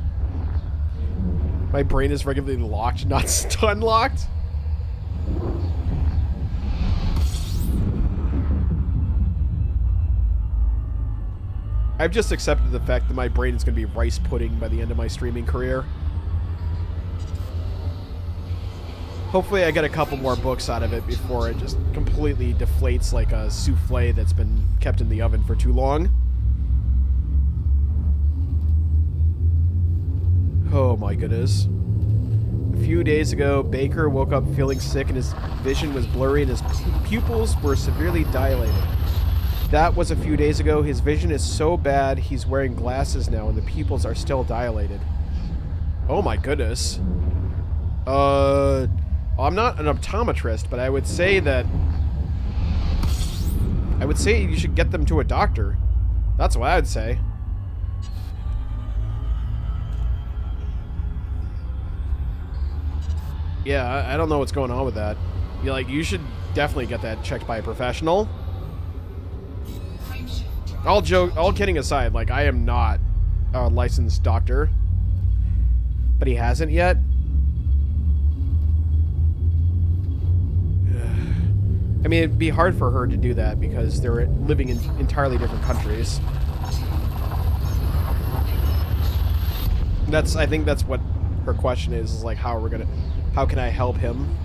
My brain is regularly locked, not stun locked. I've just accepted the fact that my brain is going to be rice pudding by the end of my streaming career. Hopefully I get a couple more books out of it before it just completely deflates like a souffle that's been kept in the oven for too long. Oh my goodness. A few days ago, Baker woke up feeling sick and his vision was blurry and his pupils were severely dilated. That was a few days ago. His vision is so bad he's wearing glasses now and the pupils are still dilated. Oh my goodness. I'm not an optometrist, but I would say you should get them to a doctor. That's what I would say. Yeah, I don't know what's going on with that. You should definitely get that checked by a professional. All kidding aside, like, I am not a licensed doctor. But he hasn't yet. I mean, it'd be hard for her to do that because they're living in entirely different countries. I think that's what her question is like, how can I help him?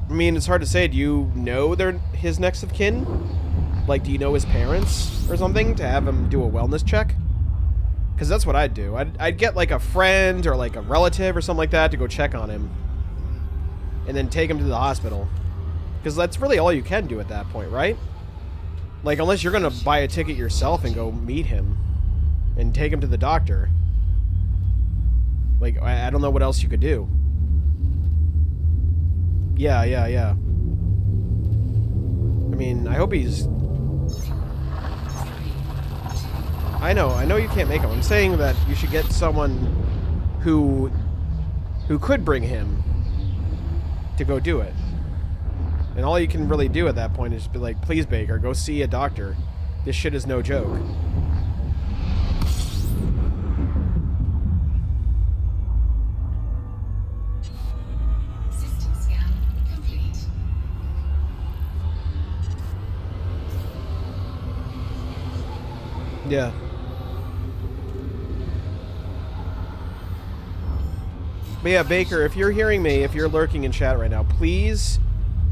I mean, it's hard to say. Do you know his next of kin? Like, do you know his parents or something to have him do a wellness check? Because that's what I'd do. I'd get, like, a friend or, like, a relative or something like that to go check on him. And then take him to the hospital. Because that's really all you can do at that point, right? Like, unless you're going to buy a ticket yourself and go meet him. And take him to the doctor. Like, I don't know what else you could do. Yeah. I mean, I hope he's... I know you can't make him. I'm saying that you should get someone who could bring him to go do it. And all you can really do at that point is be like, please, Baker, go see a doctor. This shit is no joke. System scan complete. Yeah. But yeah, Baker, if you're hearing me, if you're lurking in chat right now, please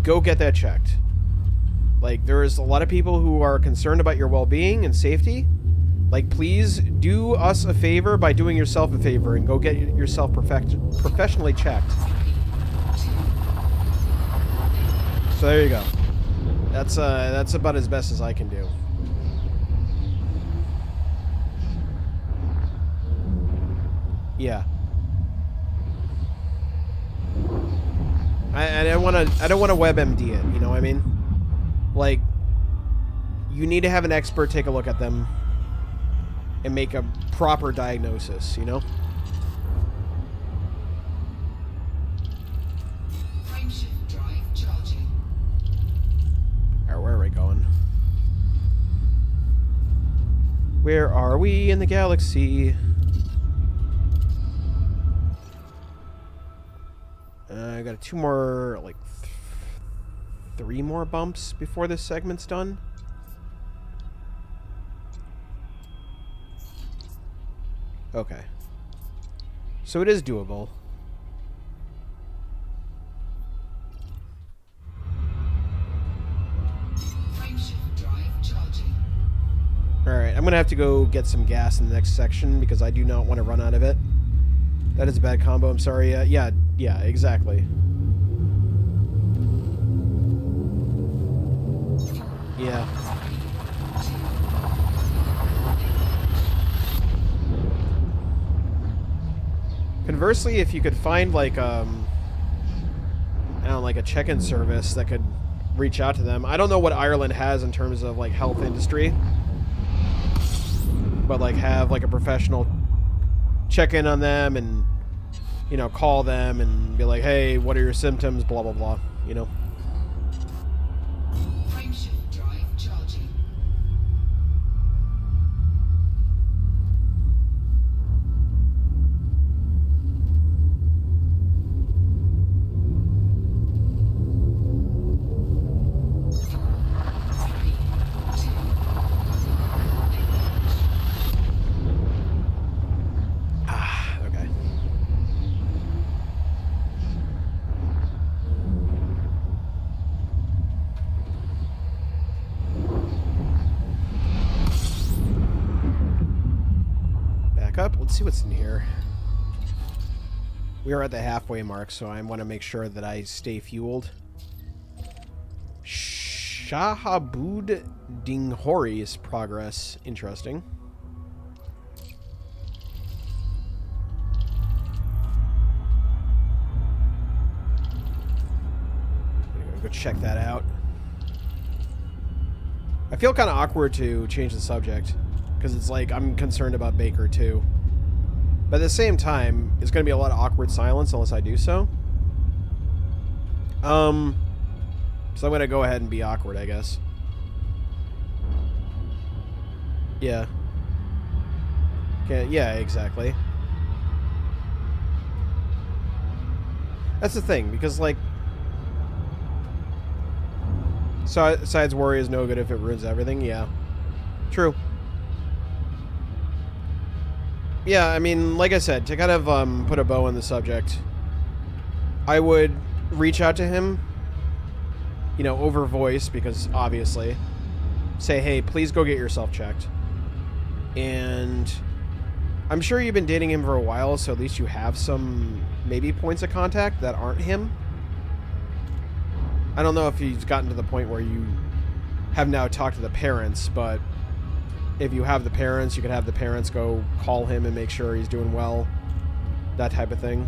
go get that checked. Like, there's a lot of people who are concerned about your well-being and safety. Like, please do us a favor by doing yourself a favor and go get yourself professionally checked. So there you go. That's about as best as I can do. Yeah. I don't want to WebMD it, you know what I mean? Like, you need to have an expert take a look at them and make a proper diagnosis, you know? Frameshift drive charging. Alright, where are we going? Where are we in the galaxy? I got two more, like, three more bumps before this segment's done. Okay. So it is doable. Frameshift drive charging. Alright, I'm gonna have to go get some gas in the next section because I do not want to run out of it. That is a bad combo, I'm sorry. Yeah, exactly. Yeah. Conversely, if you could find, like, I don't know, like a check-in service that could reach out to them. I don't know what Ireland has in terms of, like, health industry. But, like, have, like, a professional check in on them and, you know, call them and be like, hey, what are your symptoms, blah, blah, blah, you know? Frameshift drive charging. Okay. Back up. Let's see what's in here. We are at the halfway mark, so I want to make sure that I stay fueled. Shahabud Dinghori's progress. Interesting. Go check that out. I feel kind of awkward to change the subject because it's like I'm concerned about Baker too. But at the same time, it's going to be a lot of awkward silence unless I do so. So I'm going to go ahead and be awkward, I guess. Yeah. Okay, yeah, exactly. That's the thing, because, like... Side's worry is no good if it ruins everything, yeah. True. Yeah, I mean, like I said, to kind of put a bow on the subject, I would reach out to him, you know, over voice, because obviously, say, hey, please go get yourself checked. And I'm sure you've been dating him for a while, so at least you have some maybe points of contact that aren't him. I don't know if he's gotten to the point where you have now talked to the parents, but if you have the parents, you could have the parents go call him and make sure he's doing well. That type of thing.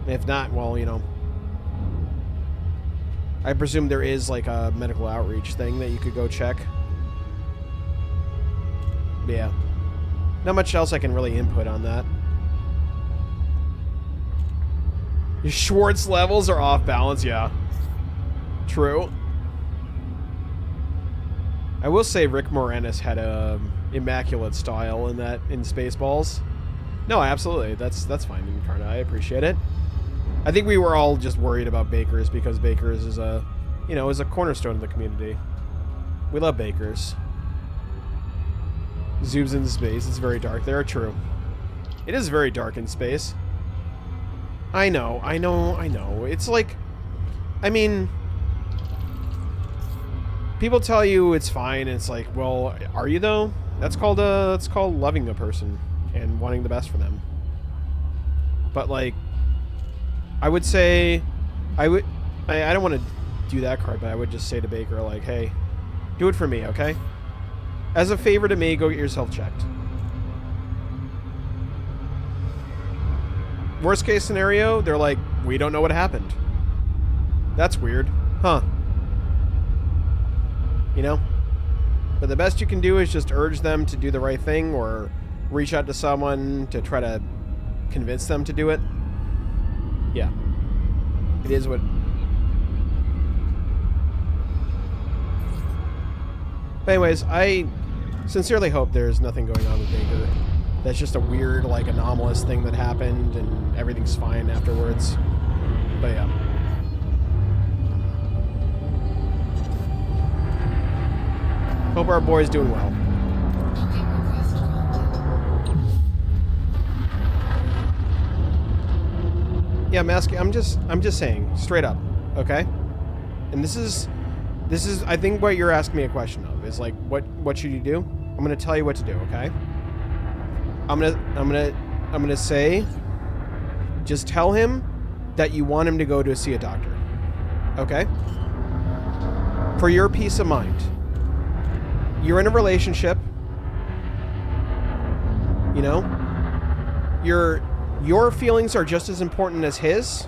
And if not, well, you know. I presume there is like a medical outreach thing that you could go check. Yeah. Not much else I can really input on that. Your Schwartz levels are off balance, yeah. True. I will say Rick Moranis had a immaculate style in Spaceballs. No, absolutely. That's fine, Incarna. I appreciate it. I think we were all just worried about Bakers because Bakers is a, you know, is a cornerstone of the community. We love Bakers. Zooms into space. It's very dark there. True. It is very dark in space. I know. It's like, I mean, people tell you it's fine, and it's like, well, are you though? That's called loving a person and wanting the best for them. But like, I would say, I don't want to do that card, but I would just say to Baker, like, hey, do it for me, okay? As a favor to me, go get yourself checked. Worst case scenario, they're like, we don't know what happened. That's weird. Huh. You know? But the best you can do is just urge them to do the right thing or reach out to someone to try to convince them to do it. Yeah. It is what... But anyways, I sincerely hope there's nothing going on with Baker. That's just a weird, like, anomalous thing that happened and everything's fine afterwards. But yeah. Hope our boy's doing well. Yeah, Masky, I'm just saying, straight up, okay? And this is I think what you're asking me a question of is like, what should you do? I'm gonna tell you what to do, okay? I'm gonna say, just tell him that you want him to go to see a doctor, okay? For your peace of mind. You're in a relationship, you know? Your feelings are just as important as his,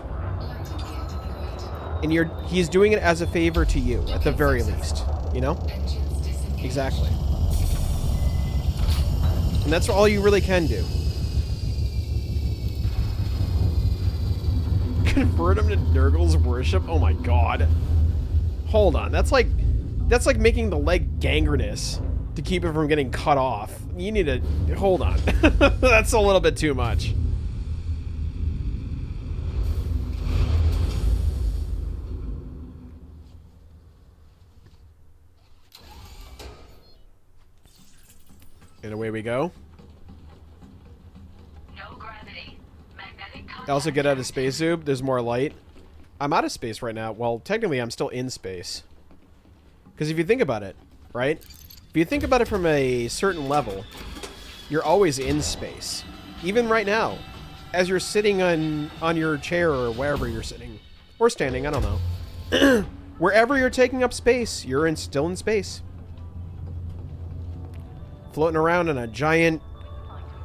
and he's doing it as a favor to you, at the very least, you know? Exactly. And that's all you really can do. Convert him to Nurgle's worship? Oh my god. Hold on, that's like making the leg gangrenous to keep it from getting cut off. You need to... Hold on. That's a little bit too much. And away we go. No gravity. Magnetic I also get out of space zoom. There's more light. I'm out of space right now. Well, technically I'm still in space. Because if you think about it, right? If you think about it from a certain level, you're always in space. Even right now. As you're sitting on your chair or wherever you're sitting. Or standing, I don't know. Wherever you're taking up space, you're still in space. Floating around on a giant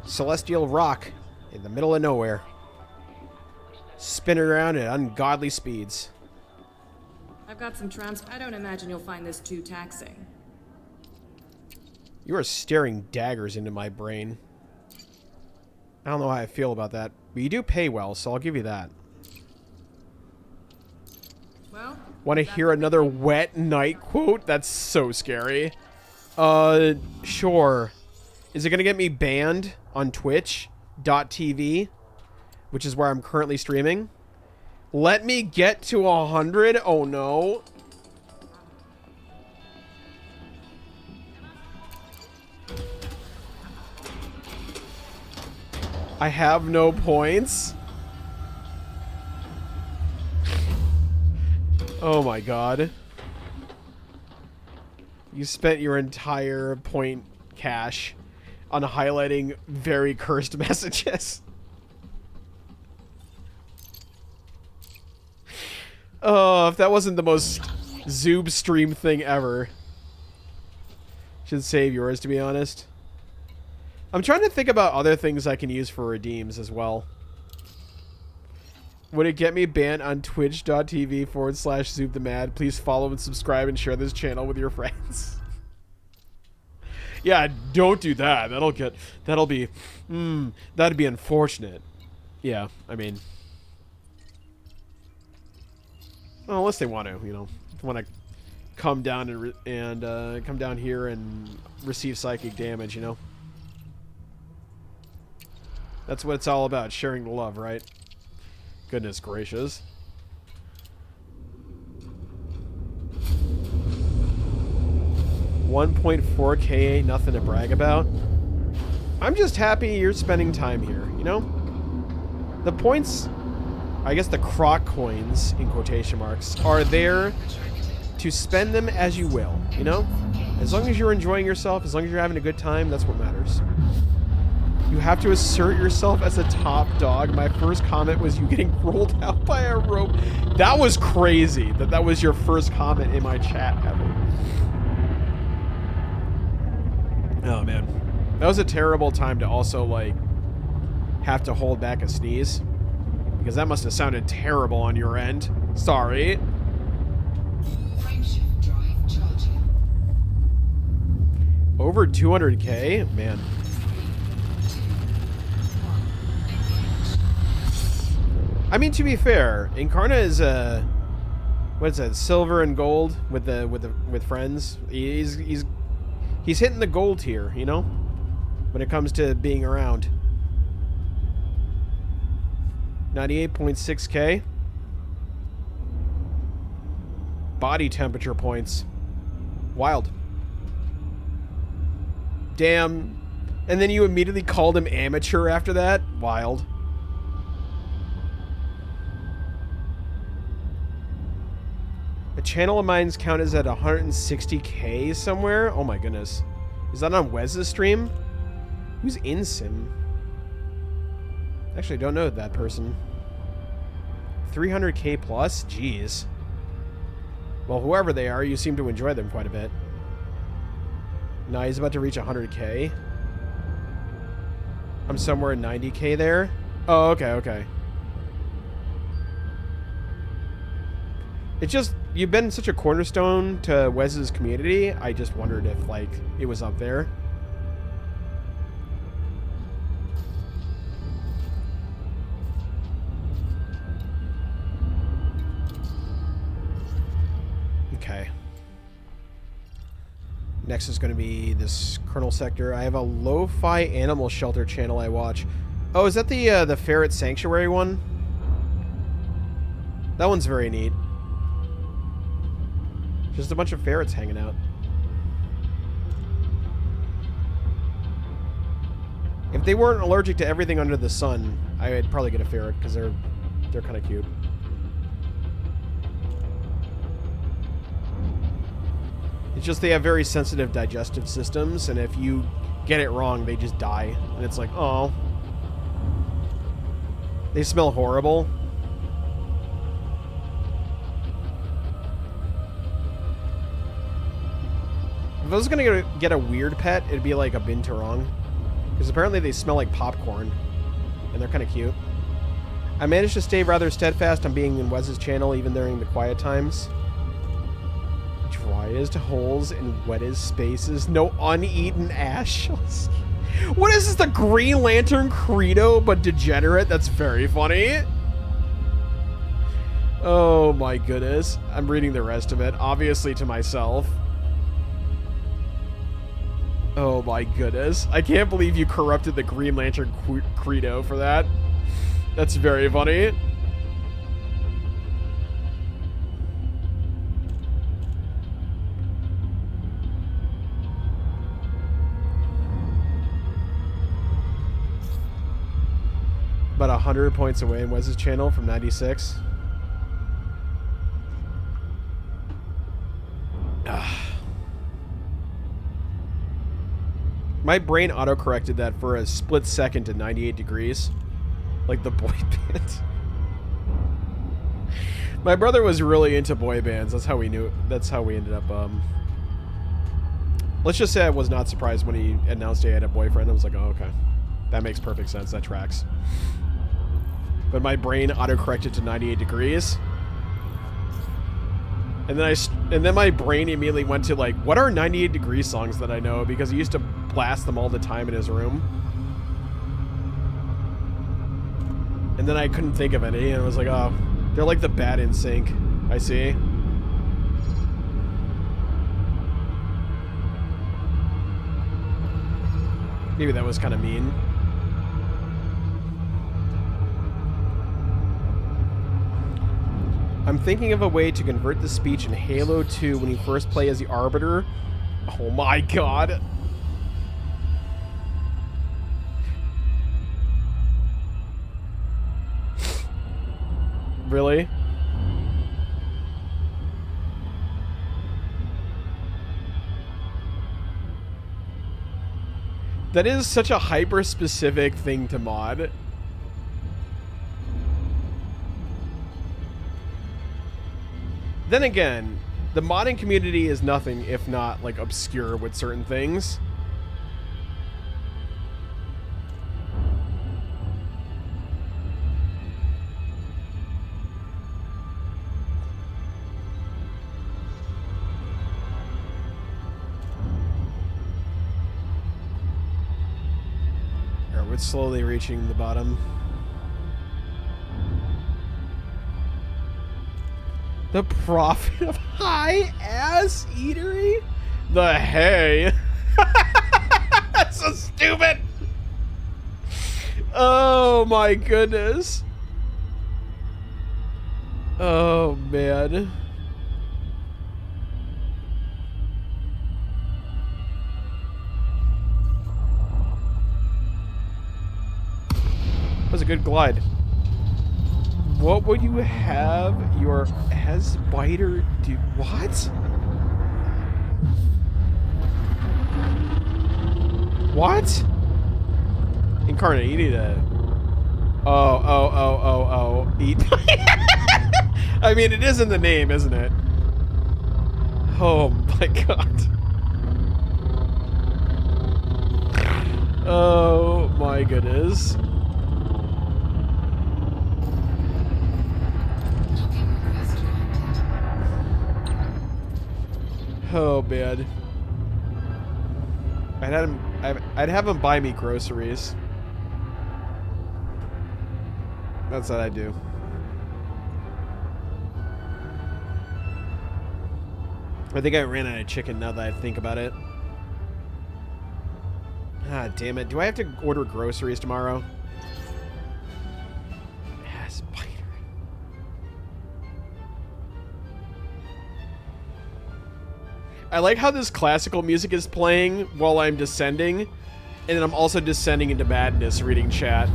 celestial rock in the middle of nowhere. Spinning around at ungodly speeds. I've got some I don't imagine you'll find this too taxing. You are staring daggers into my brain. I don't know how I feel about that. But you do pay well, so I'll give you that. Well, Want to hear another wet night quote? That's so scary. Sure. Is it going to get me banned on Twitch.tv, which is where I'm currently streaming? Let me get to 100? Oh, no. I have no points. Oh my god. You spent your entire point cash on highlighting very cursed messages. Oh, if that wasn't the most Zoob stream thing ever. Should save yours, to be honest. I'm trying to think about other things I can use for redeems as well. Would it get me banned on twitch.tv/ZoobTheMad? Please follow and subscribe and share this channel with your friends. Yeah, don't do that. That'd be unfortunate. Yeah, I mean, well, unless they want to, you know, want to come down and come down here and receive psychic damage, you know. That's what it's all about, sharing the love, right? Goodness gracious. $1.4K ain't nothing to brag about. I'm just happy you're spending time here, you know? The points, I guess the croc coins, in quotation marks, are there to spend them as you will, you know? As long as you're enjoying yourself, as long as you're having a good time, that's what matters. You have to assert yourself as a top dog. My first comment was you getting rolled out by a rope. That was crazy that was your first comment in my chat ever. Oh, man. That was a terrible time to also, like, have to hold back a sneeze. Because that must have sounded terrible on your end. Sorry. Over 200K? Man. I mean, to be fair, Incarna is what is that? Silver and gold with friends. He's hitting the gold tier, you know, when it comes to being around. 98.6K. Body temperature points. Wild. Damn. And then you immediately called him amateur after that? Wild. A channel of mine's count is at 160K somewhere. Oh my goodness. Is that on Wes's stream? Who's in Sim? Actually, I don't know that person. 300K plus? Jeez. Well, whoever they are, you seem to enjoy them quite a bit. Now he's about to reach 100K. I'm somewhere at 90K there. Oh, okay, okay. It's just, you've been such a cornerstone to Wes's community, I just wondered if, like, it was up there. Okay. Next is going to be this Kernel Sector. I have a lo-fi animal shelter channel I watch. Oh, is that the Ferret Sanctuary one? That one's very neat. Just a bunch of ferrets hanging out. If they weren't allergic to everything under the sun, I'd probably get a ferret because they're kind of cute. It's just they have very sensitive digestive systems, and if you get it wrong, they just die. And it's like, oh. They smell horrible. If I was gonna get a weird pet, it'd be like a binturong. Because apparently they smell like popcorn. And they're kind of cute. I managed to stay rather steadfast on being in Wes's channel even during the quiet times. Driest holes and wettest spaces. No uneaten ash. What is this, the Green Lantern Credo, but degenerate? That's very funny. Oh my goodness. I'm reading the rest of it, obviously to myself. Oh my goodness. I can't believe you corrupted the Green Lantern Credo for that. That's very funny. About 100 points away in Wes's channel from 96. My brain auto-corrected that for a split second to 98 degrees. Like the boy band. My brother was really into boy bands. That's how we knew. That's how we ended up, let's just say I was not surprised when he announced he had a boyfriend. I was like, oh, okay. That makes perfect sense. That tracks. But my brain auto-corrected to 98 degrees. And then my brain immediately went to, like, what are 98 degree songs that I know? Because he used to blast them all the time in his room. And then I couldn't think of any, and I was like, oh, they're like the Bad in Sync. I see. Maybe that was kind of mean. I'm thinking of a way to convert the speech in Halo 2 when you first play as the Arbiter. Oh my god. Really? That is such a hyper-specific thing to mod. Then again, the modding community is nothing if not, like, obscure with certain things. We're slowly reaching the bottom. The Prophet of High-Ass Eatery? The hay. That's so stupid. Oh my goodness. Oh man. That was a good glide. What would you have your S-Biter do? What? What? Incarnate, you need to... Oh. Eat. I mean, it is in the name, isn't it? Oh my god. Oh my goodness. Oh man. I'd have him buy me groceries. That's what I do. I think I ran out of chicken now that I think about it. Ah, damn it. Do I have to order groceries tomorrow? Spider. I like how this classical music is playing while I'm descending, and then I'm also descending into madness reading chat.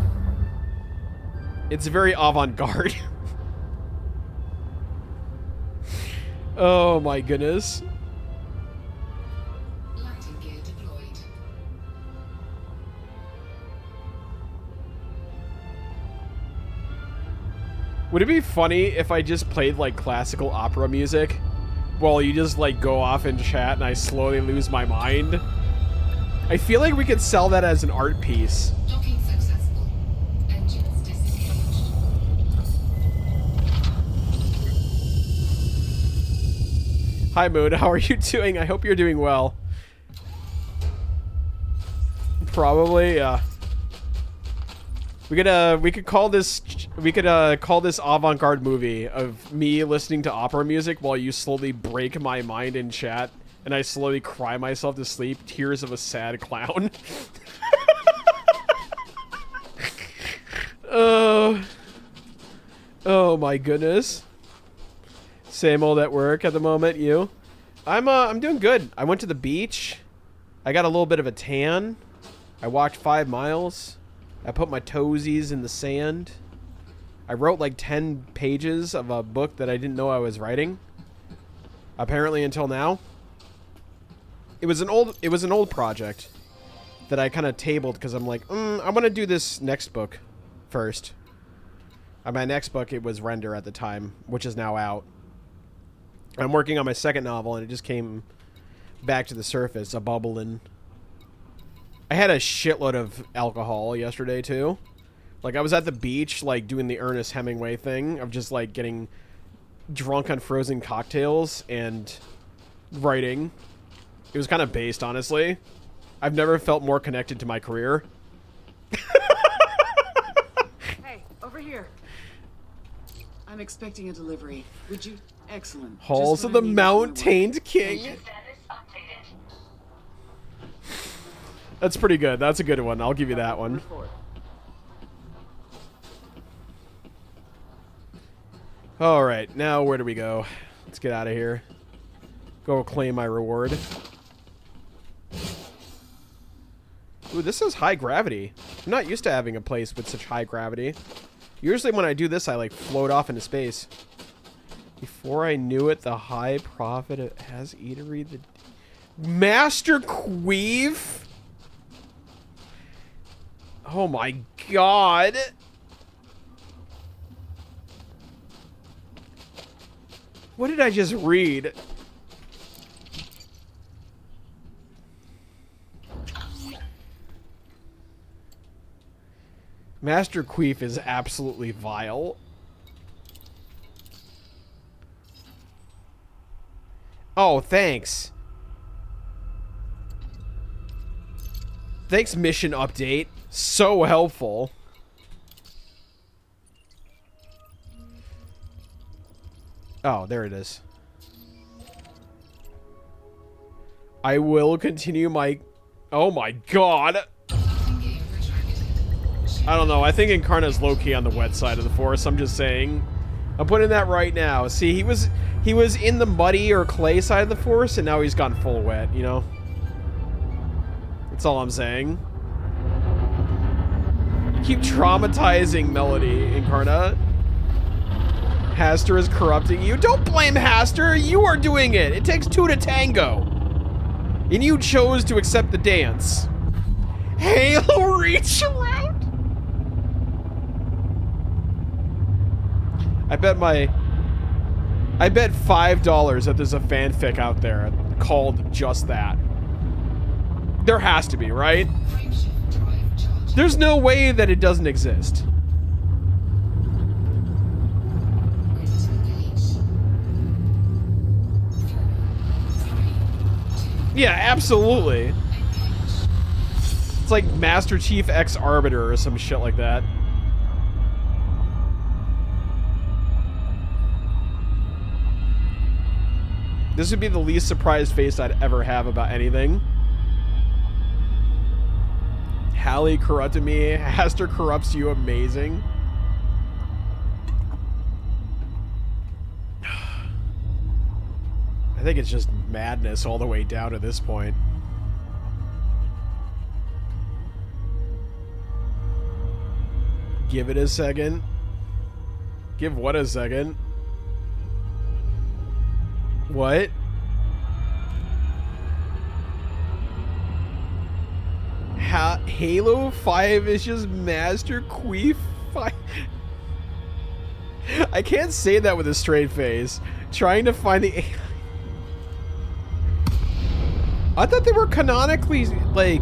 It's very avant-garde. Oh my goodness. Lighting gear deployed. Would it be funny if I just played like classical opera music while you just like go off in chat and I slowly lose my mind? I feel like we could sell that as an art piece. Docking successful. Engines disengaged. Hi Moon, how are you doing? I hope you're doing well. Probably, yeah. We could call this avant-garde movie of me listening to opera music while you slowly break my mind in chat and I slowly cry myself to sleep. Tears of a sad clown. Oh my goodness. Same old at work at the moment. You? I'm doing good. I went to the beach. I got a little bit of a tan. I walked 5 miles. I put my toesies in the sand. I wrote like 10 pages of a book that I didn't know I was writing. Apparently until now. It was an old project that I kind of tabled because I'm like, I want to do this next book first. My next book, it was Render at the time, which is now out. I'm working on my second novel, and it just came back to the surface, a bubbling. I had a shitload of alcohol yesterday, too. Like, I was at the beach, like, doing the Ernest Hemingway thing of just, like, getting drunk on frozen cocktails and writing. It was kind of based, honestly. I've never felt more connected to my career. Hey, over here. I'm expecting a delivery. Would you? Excellent. Halls Just of what the I needed for my work. Mount-Tained King. That's pretty good. That's a good one. I'll give you that one. Alright, now where do we go? Let's get out of here. Go claim my reward. Ooh, this is high gravity. I'm not used to having a place with such high gravity. Usually when I do this, I like float off into space. Before I knew it, the high prophet has eatery. The Master Queeve? Oh my god. What did I just read? Master Queef is absolutely vile. Oh, thanks. Thanks, mission update. So helpful. Oh, there it is. I will continue my... Oh my god. I don't know. I think Incarna's low-key on the wet side of the force. I'm just saying. I'm putting that right now. See, he was in the muddy or clay side of the force, and now he's gone full wet, you know? That's all I'm saying. You keep traumatizing Melody, Incarna. Haster is corrupting you. Don't blame Haster. You are doing it. It takes two to tango. And you chose to accept the dance. Halo reach around? I bet $5 that there's a fanfic out there called just that. There has to be, right? There's no way that it doesn't exist. Yeah, absolutely. It's like Master Chief X Arbiter or some shit like that. This would be the least surprised face I'd ever have about anything. Hallie corrupted me. Haster corrupts you. Amazing. I think it's just madness all the way down to this point. Give it a second. Give what a second? What? Halo 5 is just Master Queef 5. I can't say that with a straight face. Trying to find the... I thought they were canonically, like,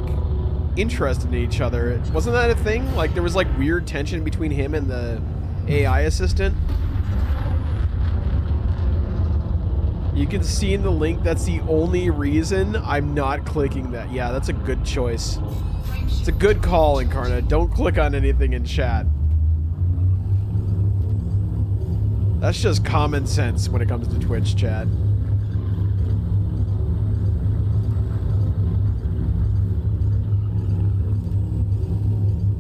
interested in each other. Wasn't that a thing? Like, there was, like, weird tension between him and the AI assistant? You can see in the link, that's the only reason I'm not clicking that. Yeah, that's a good choice. It's a good call, Incarna. Don't click on anything in chat. That's just common sense when it comes to Twitch chat.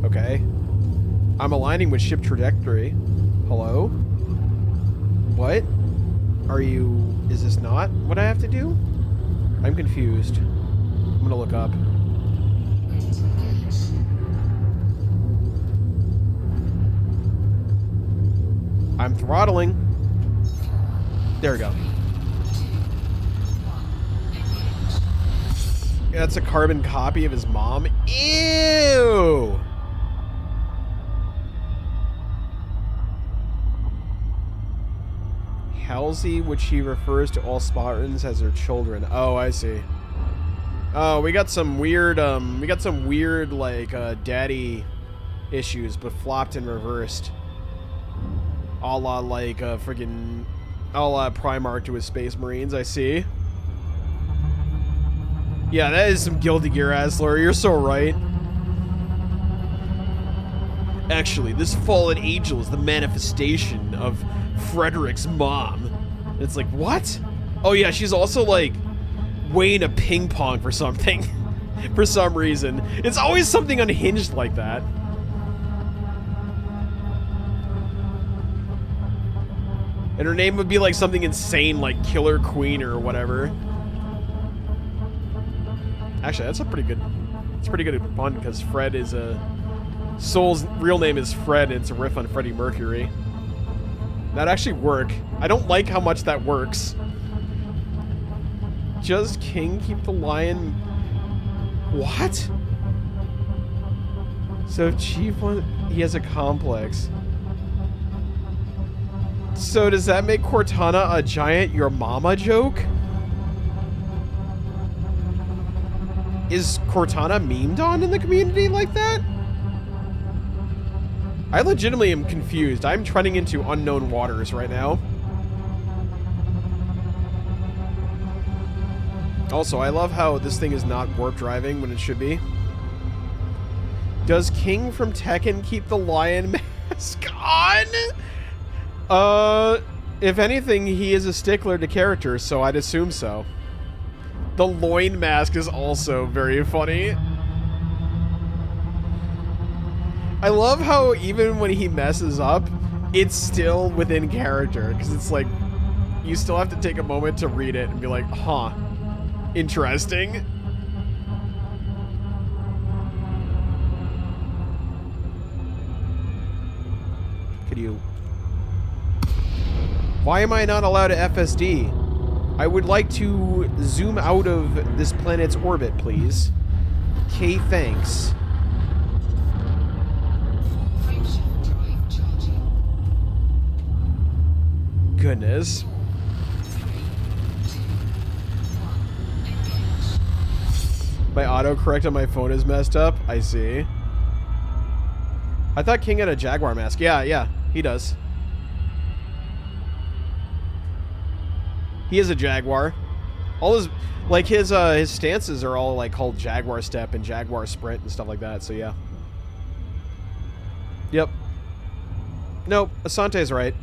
Okay. I'm aligning with ship trajectory. Hello? What? Are you... Is this not what I have to do? I'm confused. I'm gonna look up. I'm throttling. There we go. That's a carbon copy of his mom. Ew! Halsey, which he refers to all Spartans as their children. Oh, I see. Oh, we got some weird, like, daddy issues, but flopped and reversed. A la, like, friggin', a la Primarch to his Space Marines, I see. Yeah, that is some Guilty Gear, Asler. You're so right. Actually, this fallen angel is the manifestation of Frederick's mom. It's like, what? Oh yeah, she's also like weighing a ping pong for something. For some reason. It's always something unhinged like that. And her name would be like something insane like Killer Queen or whatever. Actually, that's a pretty good pun because Fred is a... Soul's real name is Fred, and it's a riff on Freddie Mercury. That'd actually work. I don't like how much that works. Does King keep the lion? What? So if Chief wants... He has a complex. So does that make Cortana a giant your mama joke? Is Cortana memed on in the community like that? I legitimately am confused. I'm treading into unknown waters right now. Also, I love how this thing is not warp driving when it should be. Does King from Tekken keep the lion mask on? If anything, he is a stickler to characters, so I'd assume so. The loin mask is also very funny. I love how even when he messes up, it's still within character, because it's like, you still have to take a moment to read it and be like, huh, interesting. Could you... Why am I not allowed to FSD? I would like to zoom out of this planet's orbit, please. Okay, thanks. Goodness. My autocorrect on my phone is messed up. I see. I thought King had a Jaguar mask. Yeah, he does. He is a Jaguar. All his, like, his stances are all, like, called Jaguar Step and Jaguar Sprint and stuff like that, so yeah. Yep. Nope, Asante's right.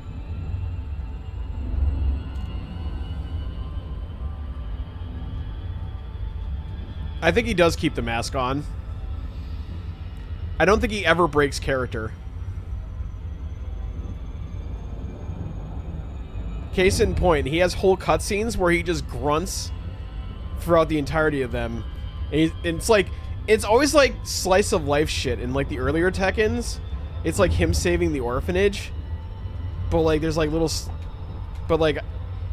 I think he does keep the mask on. I don't think he ever breaks character. Case in point, he has whole cutscenes where he just grunts throughout the entirety of them. And it's like, it's always like slice of life shit in like the earlier Tekkens. It's like him saving the orphanage. But like there's like little, but like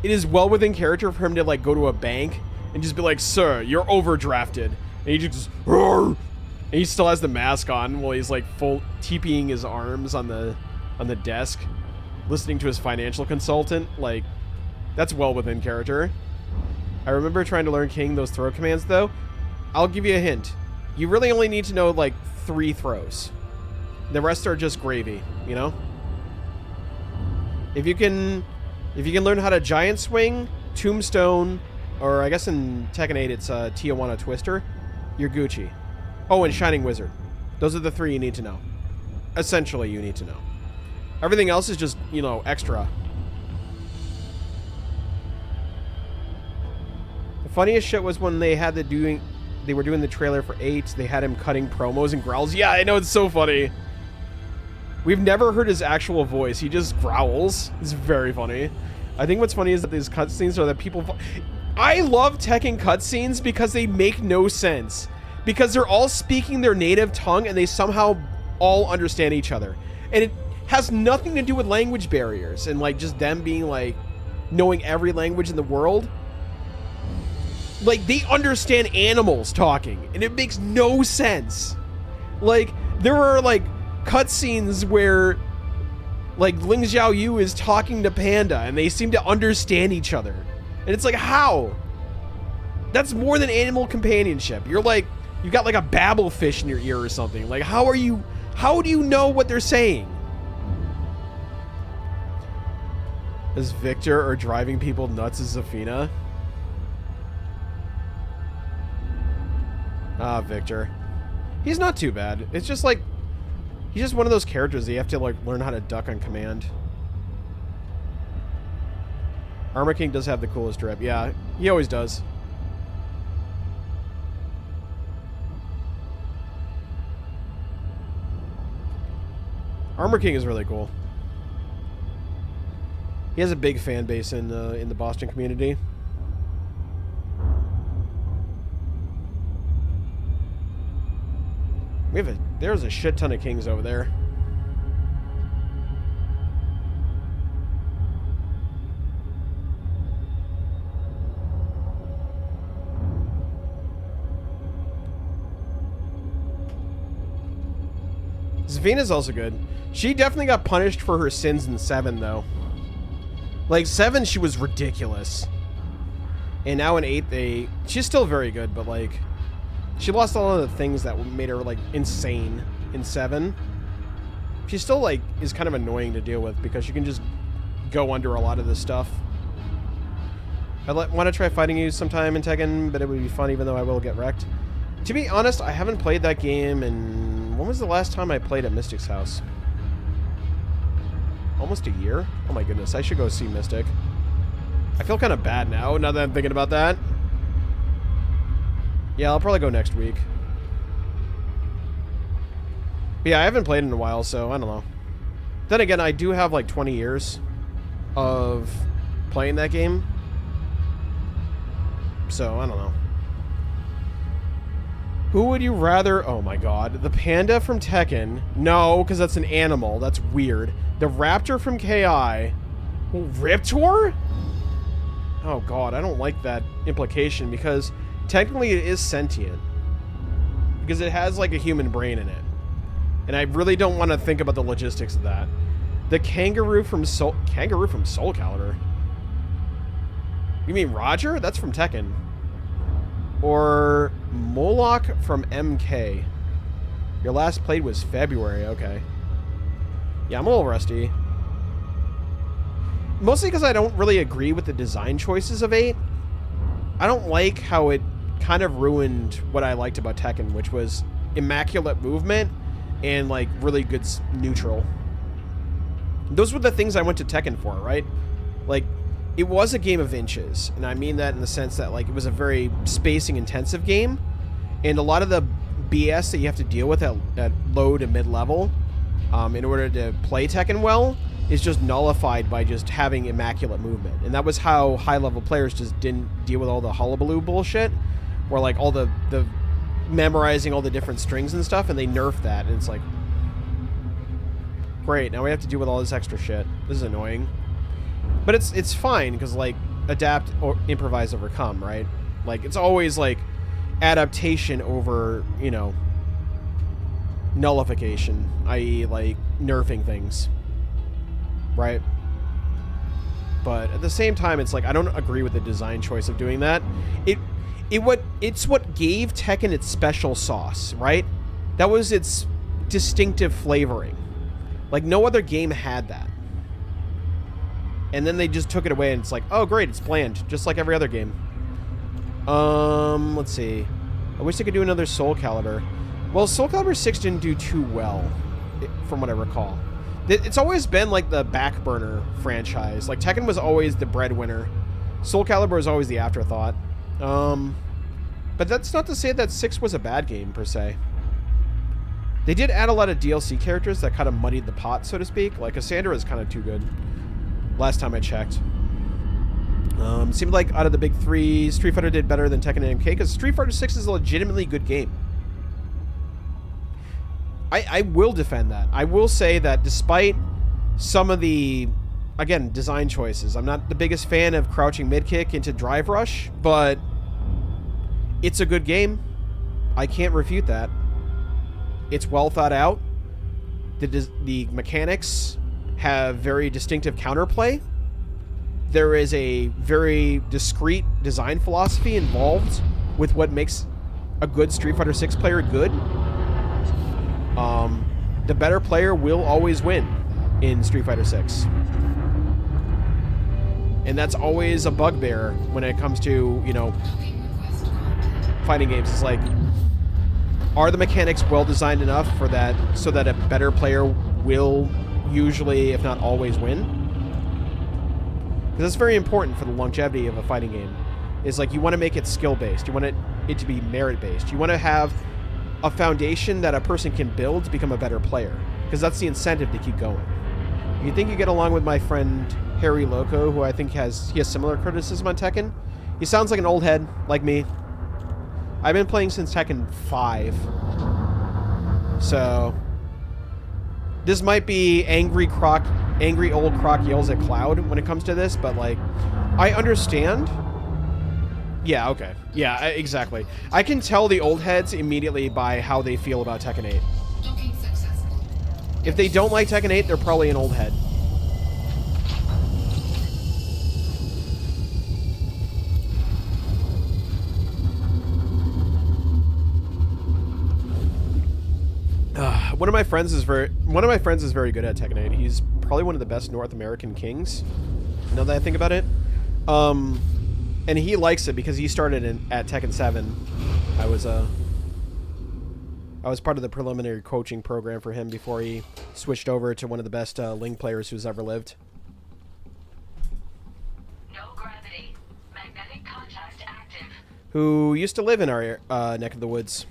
it is well within character for him to like go to a bank and just be like, sir, you're overdrafted. And he just, roar! And he still has the mask on while he's like full TPing his arms on the desk, listening to his financial consultant. Like, that's well within character. I remember trying to learn King those throw commands though. I'll give you a hint. You really only need to know like 3 throws. The rest are just gravy, you know? If you can learn how to giant swing, Tombstone, or I guess in Tekken 8 it's Tijuana Twister, you're Gucci. Oh, and Shining Wizard. Those are the 3 you need to know. Essentially, you need to know. Everything else is just, you know, extra. The funniest shit was when they had they were doing the trailer for 8, they had him cutting promos and growls. Yeah, I know, it's so funny. We've never heard his actual voice. He just growls. It's very funny. I think what's funny is that these cutscenes are that people... I love Tekken cutscenes because they make no sense. Because they're all speaking their native tongue and they somehow all understand each other. And it has nothing to do with language barriers and like just them being like knowing every language in the world. Like they understand animals talking and it makes no sense. Like there are like cutscenes where like Ling Xiaoyu is talking to Panda and they seem to understand each other. And it's like, how? That's more than animal companionship. You're like, you got like a babble fish in your ear or something. Like, how do you know what they're saying? Is Victor or driving people nuts as Zafina? Ah, Victor. He's not too bad. It's just like, he's just one of those characters that you have to like learn how to duck on command. Armor King does have the coolest drip. Yeah, he always does. Armor King is really cool. He has a big fan base in the Boston community. There's a shit ton of kings over there. Zafina's also good. She definitely got punished for her sins in 7, though. Like, 7, she was ridiculous. And now in 8, she's still very good, but, like... She lost all of the things that made her, like, insane in 7. She still, like, is kind of annoying to deal with because you can just go under a lot of this stuff. I want to try fighting you sometime in Tekken, but it would be fun even though I will get wrecked. To be honest, I haven't played that game in... When was the last time I played at Mystic's house? Almost a year? Oh my goodness, I should go see Mystic. I feel kind of bad now that I'm thinking about that. Yeah, I'll probably go next week. But yeah, I haven't played in a while, so I don't know. Then again, I do have like 20 years of playing that game. So, I don't know. Who would you rather... Oh my god. The panda from Tekken. No, because that's an animal. That's weird. The raptor from KI. Well, Riptor? Oh god, I don't like that implication because technically it is sentient. Because it has like a human brain in it. And I really don't want to think about the logistics of that. The kangaroo from Soul Calibur? You mean Roger? That's from Tekken. Or Moloch from MK. Your last played was February, okay. Yeah, I'm a little rusty. Mostly because I don't really agree with the design choices of 8. I don't like how it kind of ruined what I liked about Tekken, which was immaculate movement and, like, really good neutral. Those were the things I went to Tekken for, right? Like, it was a game of inches, and I mean that in the sense that, like, it was a very spacing-intensive game, and a lot of the BS that you have to deal with at low to mid-level in order to play Tekken well is just nullified by just having immaculate movement. And that was how high-level players just didn't deal with all the hullabaloo bullshit, where, like, all the memorizing all the different strings and stuff, and they nerfed that, and it's like, great, now we have to deal with all this extra shit. This is annoying. But it's fine, because, like, adapt, or improvise, overcome, right? Like, it's always, like, adaptation over, you know, nullification, i.e., like, nerfing things. Right? But at the same time, it's like, I don't agree with the design choice of doing that. It's what gave Tekken its special sauce, right? That was its distinctive flavoring. Like, no other game had that. And then they just took it away, and it's like, oh, great, it's bland, just like every other game. Let's see. I wish they could do another Soul Calibur. Well, Soul Calibur 6 didn't do too well, from what I recall. It's always been like the back burner franchise. Like, Tekken was always the breadwinner. Soul Calibur was always the afterthought. But that's not to say that 6 was a bad game, per se. They did add a lot of DLC characters that kind of muddied the pot, so to speak. Like, Cassandra is kind of too good. Last time I checked. Seemed like out of the big three, Street Fighter did better than Tekken and MK, because Street Fighter 6 is a legitimately good game. I will defend that. I will say that despite some of the, again, design choices, I'm not the biggest fan of crouching mid-kick into drive rush, but it's a good game. I can't refute that. It's well thought out. The mechanics have very distinctive counterplay. There is a very discrete design philosophy involved with what makes a good Street Fighter 6 player good. The better player will always win in Street Fighter 6. And that's always a bugbear when it comes to, you know, fighting games. It's like, are the mechanics well designed enough for that, so that a better player will usually, if not always, win? Because that's very important for the longevity of a fighting game. Is like, you want to make it skill-based. You want it to be merit-based. You want to have a foundation that a person can build to become a better player. Because that's the incentive to keep going. You think you get along with my friend Harry Loco, who I think he has similar criticism on Tekken? He sounds like an old head, like me. I've been playing since Tekken 5. So this might be angry old Croc yells at Cloud when it comes to this, but like, I understand. Yeah, okay. Yeah, exactly. I can tell the old heads immediately by how they feel about Tekken 8. Docking successful. If they don't like Tekken 8, they're probably an old head. One of my friends is very good at Tekken 8. He's probably one of the best North American kings. Now that I think about it. And he likes it because he started at Tekken 7. I was part of the preliminary coaching program for him before he switched over to one of the best Ling players who's ever lived. No gravity. Magnetic contact active. Who used to live in our neck of the woods.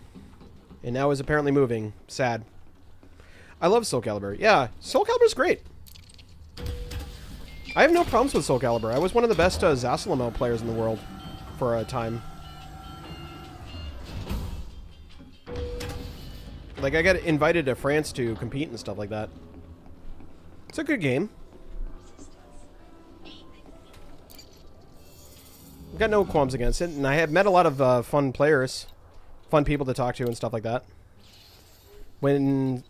And now is apparently moving. Sad. I love Soul Calibur. Yeah, Soul Calibur's great. I have no problems with Soul Calibur. I was one of the best Zasalamel players in the world for a time. Like, I got invited to France to compete and stuff like that. It's a good game. Got no qualms against it, and I have met a lot of fun players. Fun people to talk to and stuff like that. When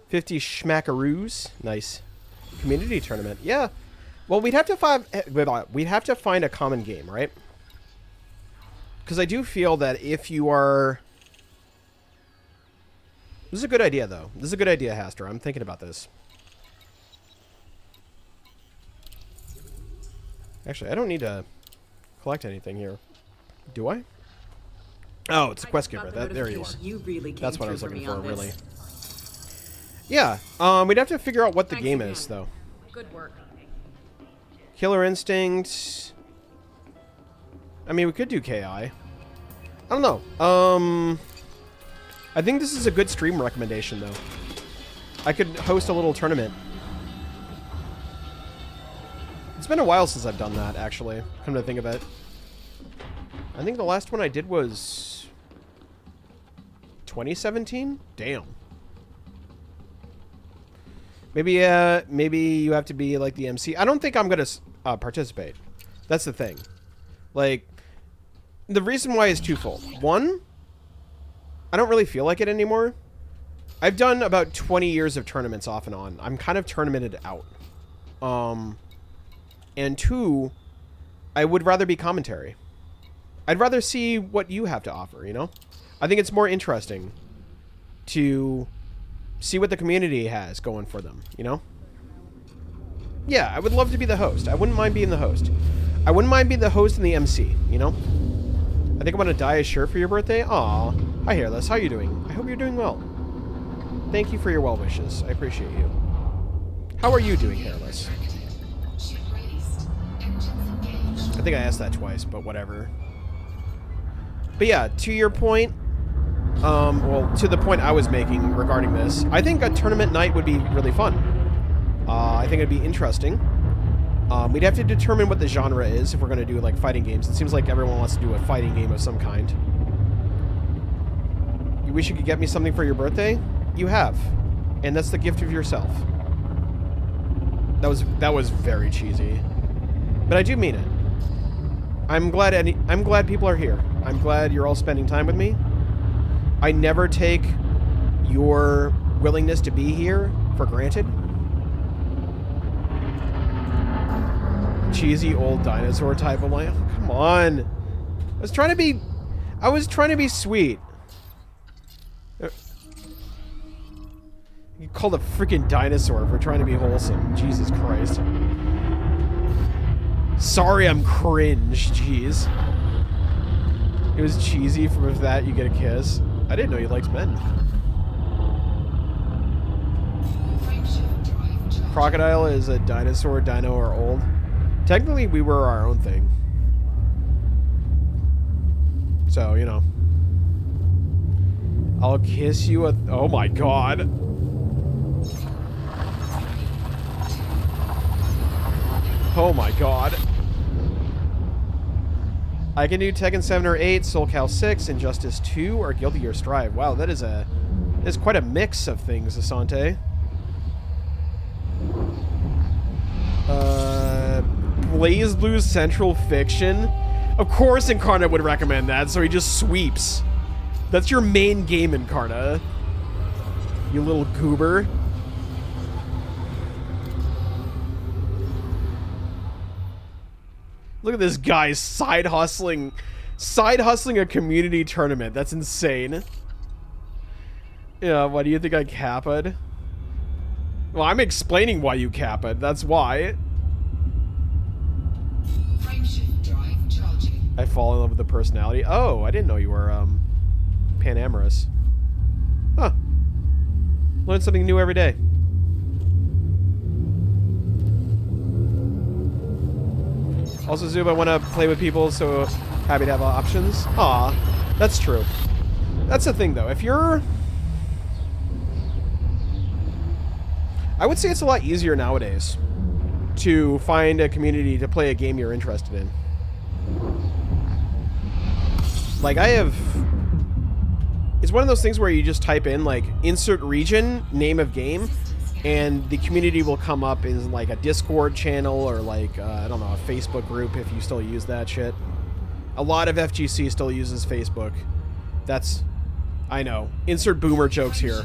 50 schmackaroos. Nice. Community tournament. Yeah. Well, we'd have to find a common game, right? Because I do feel that if you are... This is a good idea, though. This is a good idea, Haster. I'm thinking about this. Actually, I don't need to collect anything here. Do I? Oh, it's a quest giver. There you are. That's what I was looking for, really. Yeah. We'd have to figure out what the game is, though. Good work. Killer Instinct. I mean, we could do KI. I don't know. I think this is a good stream recommendation, though. I could host a little tournament. It's been a while since I've done that, actually. Come to think of it. I think the last one I did was 2017? Damn. Maybe you have to be like the MC. I don't think I'm gonna participate. That's the thing. Like, the reason why is twofold. One, I don't really feel like it anymore. I've done about 20 years of tournaments off and on. I'm kind of tournamented out. And two, I would rather be commentary. I'd rather see what you have to offer, you know? I think it's more interesting to see what the community has going for them, you know? Yeah, I would love to be the host. I wouldn't mind being the host. I wouldn't mind being the host and the MC, you know? I think I'm gonna dye a shirt for your birthday. Aw. Hi, Hairless. How you doing? I hope you're doing well. Thank you for your well wishes. I appreciate you. How are you doing, Hairless? I think I asked that twice, but whatever. But yeah, to your point, well, to the point I was making regarding this, I think a tournament night would be really fun. I think it'd be interesting. We'd have to determine what the genre is if we're going to do, like, fighting games. It seems like everyone wants to do a fighting game of some kind. You wish you could get me something for your birthday? You have. And that's the gift of yourself. That was very cheesy. But I do mean it. I'm glad people are here. I'm glad you're all spending time with me. I never take your willingness to be here for granted. Cheesy old dinosaur type of line. Oh, come on. I was trying to be sweet. You called a freaking dinosaur for trying to be wholesome. Jesus Christ. Sorry, I'm cringe. Jeez. It was cheesy from if that you get a kiss. I didn't know you liked men. Crocodile is a dinosaur, dino, or old. Technically, we were our own thing. So, you know. I'll kiss you a... Oh my god. Oh my god. I can do Tekken 7 or 8, Soul Cal 6, Injustice 2, or Guilty Gear Strive. Wow, that is quite a mix of things, Asante. Blaze Blue's Central Fiction. Of course Incarna would recommend that, so he just sweeps. That's your main game, Incarna. You little goober. Look at this guy side hustling a community tournament. That's insane. Yeah, why do you think I capped? Well, I'm explaining why you capped. That's why. I fall in love with the personality. Oh, I didn't know you were panamorous. Huh. Learn something new every day. Also, Zoob, I want to play with people, so happy to have options. Aw, that's true. That's the thing, though. If you're... I would say it's a lot easier nowadays to find a community to play a game you're interested in. Like, I have... It's one of those things where you just type in, like, insert region, name of game, and the community will come up in, like, a Discord channel or, like, I don't know, a Facebook group if you still use that shit. A lot of FGC still uses Facebook. That's... I know. Insert boomer jokes here.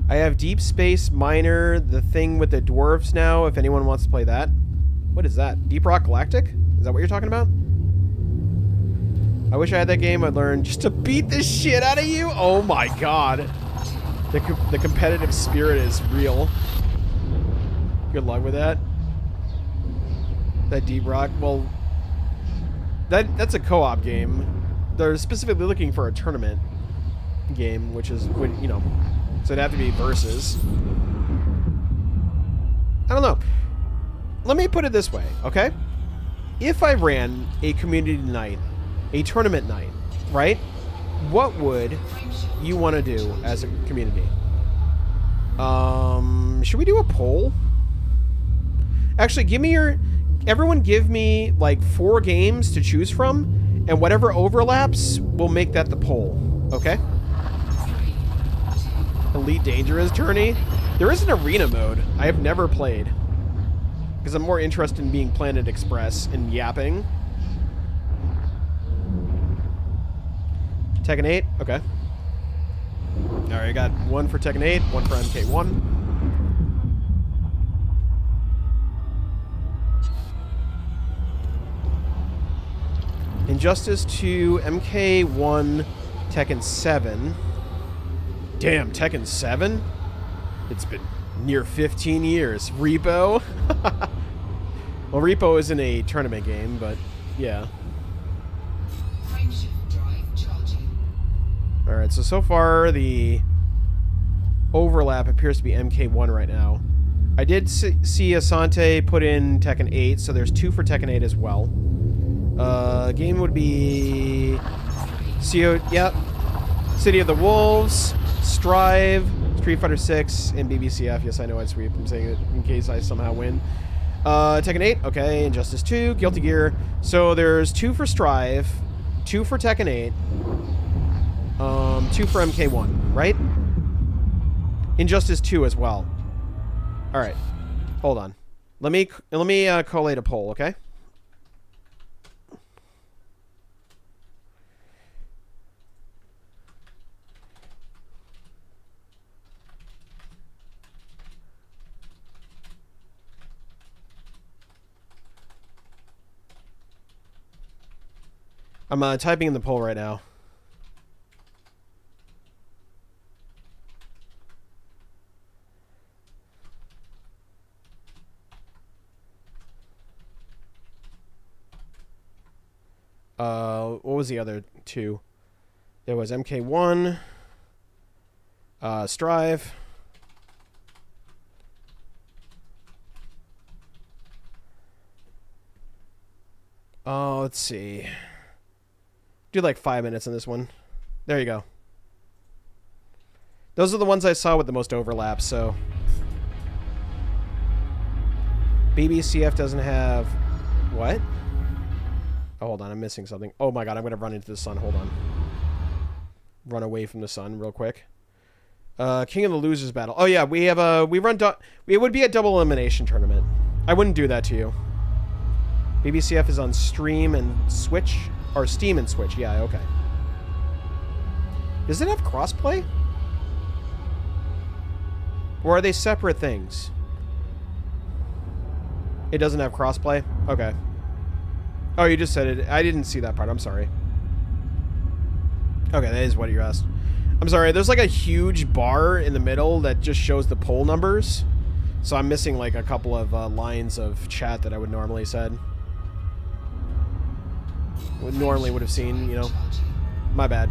I have Deep Space Miner, the thing with the dwarves now, if anyone wants to play that. What is that? Deep Rock Galactic? Is that what you're talking about? I wish I had that game. I'd learn just to beat the shit out of you. Oh my god. The competitive spirit is real. Good luck with that. That Deep Rock, well, that's a co-op game. They're specifically looking for a tournament game, which is, you know, so it'd have to be versus. I don't know. Let me put it this way, okay? If I ran a community night, a tournament night, right? What would you want to do as a community? Should we do a poll? Actually, everyone give me like 4 games to choose from, and whatever overlaps, we'll make that the poll, okay? Elite Dangerous Journey? There is an arena mode I have never played, because I'm more interested in being Planet Express and yapping. Tekken 8? Okay. Alright, I got 1 for Tekken 8, 1 for MK1. Injustice 2, MK1, Tekken 7. Damn, Tekken 7? Near 15 years. Repo? Well, Repo isn't a tournament game, but yeah. Frameshift drive charging. Alright, so far the overlap appears to be MK1 right now. I did see Asante put in Tekken 8, so there's 2 for Tekken 8 as well. Game would be... Yep. City of the Wolves, Strive, Street Fighter 6, and BBCF. Yes, I know I sweep. I'm saying it in case I somehow win. Tekken 8, okay. Injustice 2, Guilty Gear. So there's 2 for Strive, 2 for Tekken 8, 2 for MK1, right? Injustice 2 as well. All right, hold on. Let me collate a poll, okay? I'm typing in the poll right now. What was the other 2? There was MK1, Strive. Oh, let's see. Do like 5 minutes on this one. There you go. Those are the ones I saw with the most overlap, so. BBCF doesn't have... What? Oh, hold on, I'm missing something. Oh my god, I'm gonna run into the sun. Hold on. Run away from the sun real quick. King of the Losers battle. Oh yeah, we have a... It would be a double elimination tournament. I wouldn't do that to you. BBCF is on Stream and Switch. Or Steam and Switch. Yeah, okay. Does it have crossplay? Or are they separate things? It doesn't have crossplay? Okay. Oh, you just said it. I didn't see that part. I'm sorry. Okay, that is what you asked. I'm sorry. There's like a huge bar in the middle that just shows the poll numbers. So I'm missing like a couple of lines of chat that I would normally said. Normally would have seen, you know. My bad.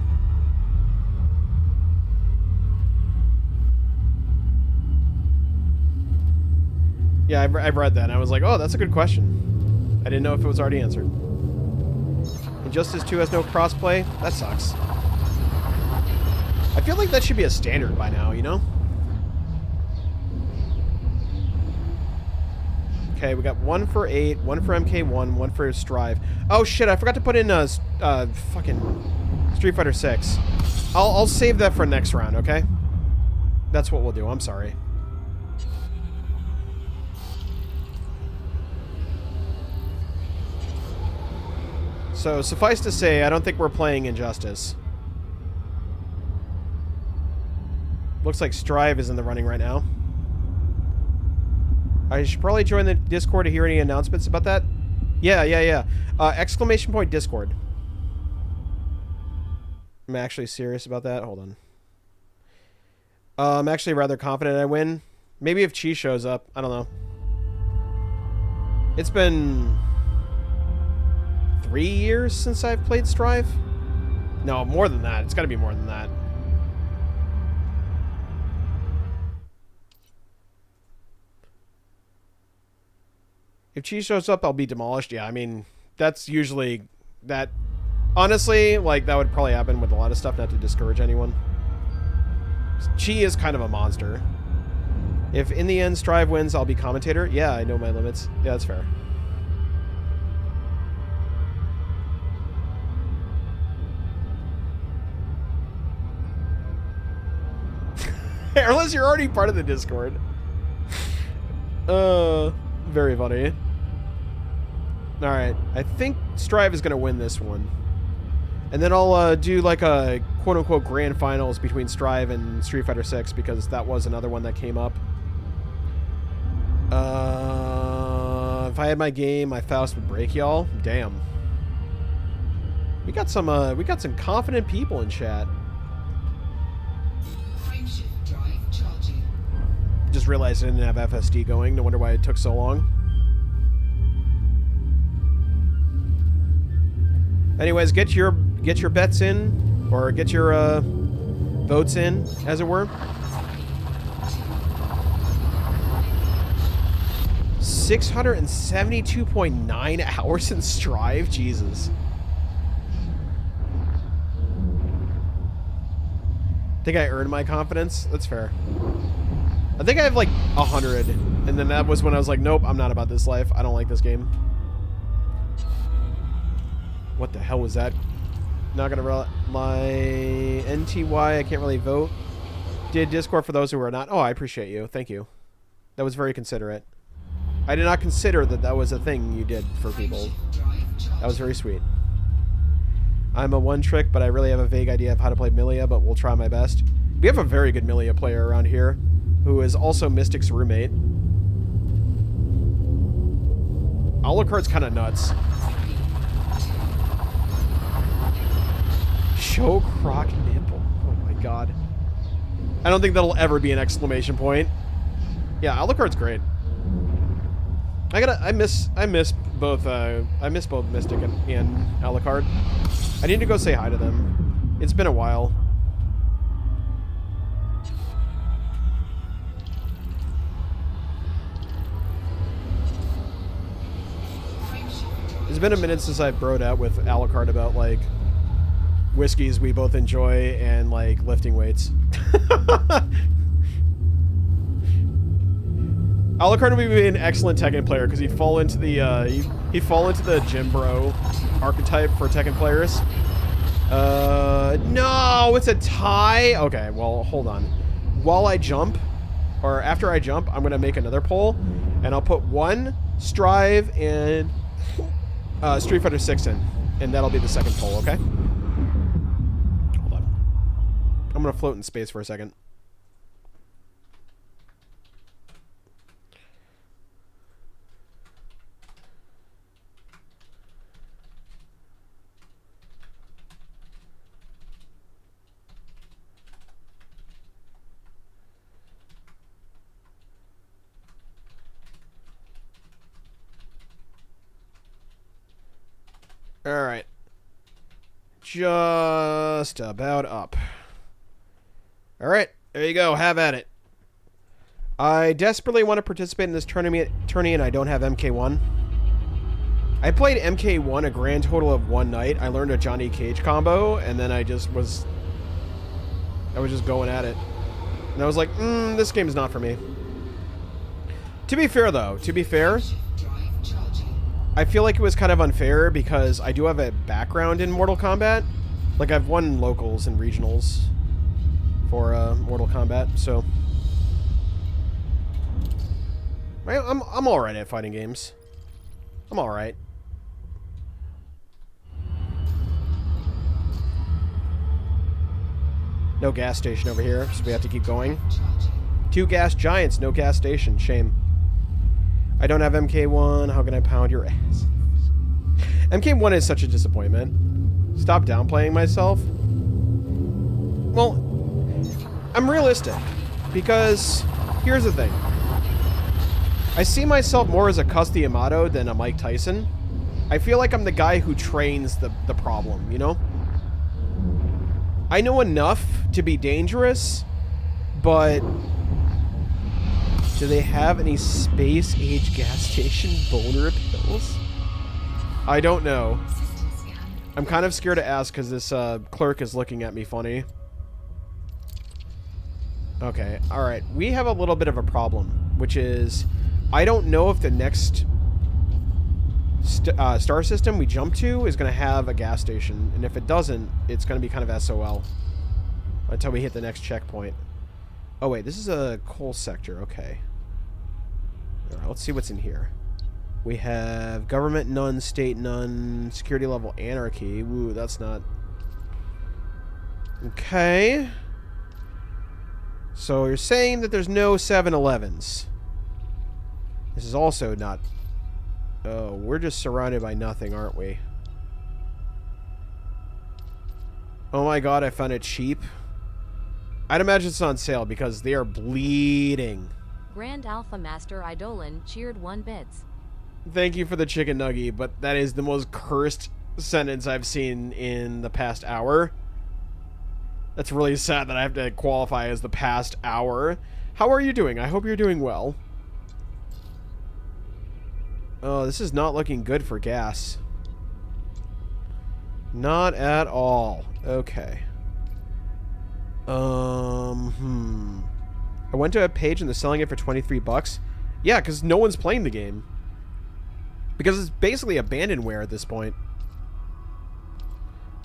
Yeah, I've read that, and I was like, oh, that's a good question. I didn't know if it was already answered. Injustice 2 has no crossplay? That sucks. I feel like that should be a standard by now, you know? Okay, we got 1 for 8, 1 for MK1, 1 for Strive. Oh shit, I forgot to put in fucking Street Fighter 6. I'll save that for next round, okay? That's what we'll do. I'm sorry. So, suffice to say, I don't think we're playing Injustice. Looks like Strive is in the running right now. I should probably join the Discord to hear any announcements about that. Yeah. Exclamation point Discord. I'm actually serious about that. Hold on. I'm actually rather confident I win. Maybe if Chi shows up. I don't know. It's been 3 years since I've played Strive. No, more than that. It's got to be more than that. If Chi shows up, I'll be demolished. Yeah, I mean, that's usually... that. Honestly, like, that would probably happen with a lot of stuff, not to discourage anyone. Chi is kind of a monster. If in the end Strive wins, I'll be commentator. Yeah, I know my limits. Yeah, that's fair. Unless you're already part of the Discord. Very funny. Alright, I think Strive is going to win this one. And then I'll do like a quote-unquote grand finals between Strive and Street Fighter 6 because that was another one that came up. If I had my game, my Faust would break y'all. Damn. We got some confident people in chat. Just realized I didn't have FSD going. No wonder why it took so long. Anyways, get your bets in, or get your votes in, as it were. 672.9 hours in Strive? Jesus. Think I earned my confidence? That's fair. I think I have like 100, and then that was when I was like, nope, I'm not about this life. I don't like this game. What the hell was that? Not gonna lie. NTY, I can't really vote. Did Discord for those who are not. Oh, I appreciate you. Thank you. That was very considerate. I did not consider that that was a thing you did for people. That was very sweet. I'm a one trick, but I really have a vague idea of how to play Milia, but we'll try my best. We have a very good Milia player around here, who is also Mystic's roommate. Alucard's kind of nuts. Show Croc nipple. Oh my god. I don't think that'll ever be an exclamation point. Yeah, Alucard's great. I miss both Mystic and Alucard. I need to go say hi to them. It's been a while. It's been a minute since I broed out with Alucard about like whiskeys we both enjoy and like lifting weights. Alucard would be an excellent Tekken player because he'd fall into the he'd fall into the gym bro archetype for Tekken players. No, it's a tie. Okay, well, hold on. While I jump, or after I jump, I'm gonna make another poll, and I'll put one Strive and Street Fighter 6 in, and that'll be the second poll. Okay. Hold on. I'm gonna float in space for a second. Alright. Just about up. Alright, there you go. Have at it. I desperately want to participate in this tourney and I don't have MK1. I played MK1 a grand total of one night. I learned a Johnny Cage combo, and then I was just going at it. And I was like, this game's not for me. To be fair, though, I feel like it was kind of unfair because I do have a background in Mortal Kombat. Like, I've won locals and regionals for Mortal Kombat, so I'm all right at fighting games. I'm all right. No gas station over here, so we have to keep going. 2 gas giants, no gas station. Shame. I don't have MK1. How can I pound your ass? MK1 is such a disappointment. Stop downplaying myself. Well, I'm realistic. Because, here's the thing. I see myself more as a Cus Yamato than a Mike Tyson. I feel like I'm the guy who trains the problem, you know? I know enough to be dangerous, but do they have any space-age gas station boner pills? I don't know. I'm kind of scared to ask because this clerk is looking at me funny. Okay, alright. We have a little bit of a problem, which is I don't know if the next star system we jump to is going to have a gas station. And if it doesn't, it's going to be kind of SOL until we hit the next checkpoint. Oh, wait. This is a coal sector. Okay. All right, let's see what's in here. We have government none, state none, security level anarchy. Woo, that's not... Okay. So you're saying that there's no 7-Elevens. This is also not... Oh, we're just surrounded by nothing, aren't we? Oh my god, I found it cheap. I'd imagine it's on sale because they are bleeding. Grand Alpha Master Eidolon cheered 1 bits. Thank you for the chicken nugget, but that is the most cursed sentence I've seen in the past hour. That's really sad that I have to qualify as the past hour. How are you doing? I hope you're doing well. Oh, this is not looking good for gas. Not at all. Okay. I went to a page and they're selling it for 23 bucks. Yeah, because no one's playing the game. Because it's basically abandonware at this point.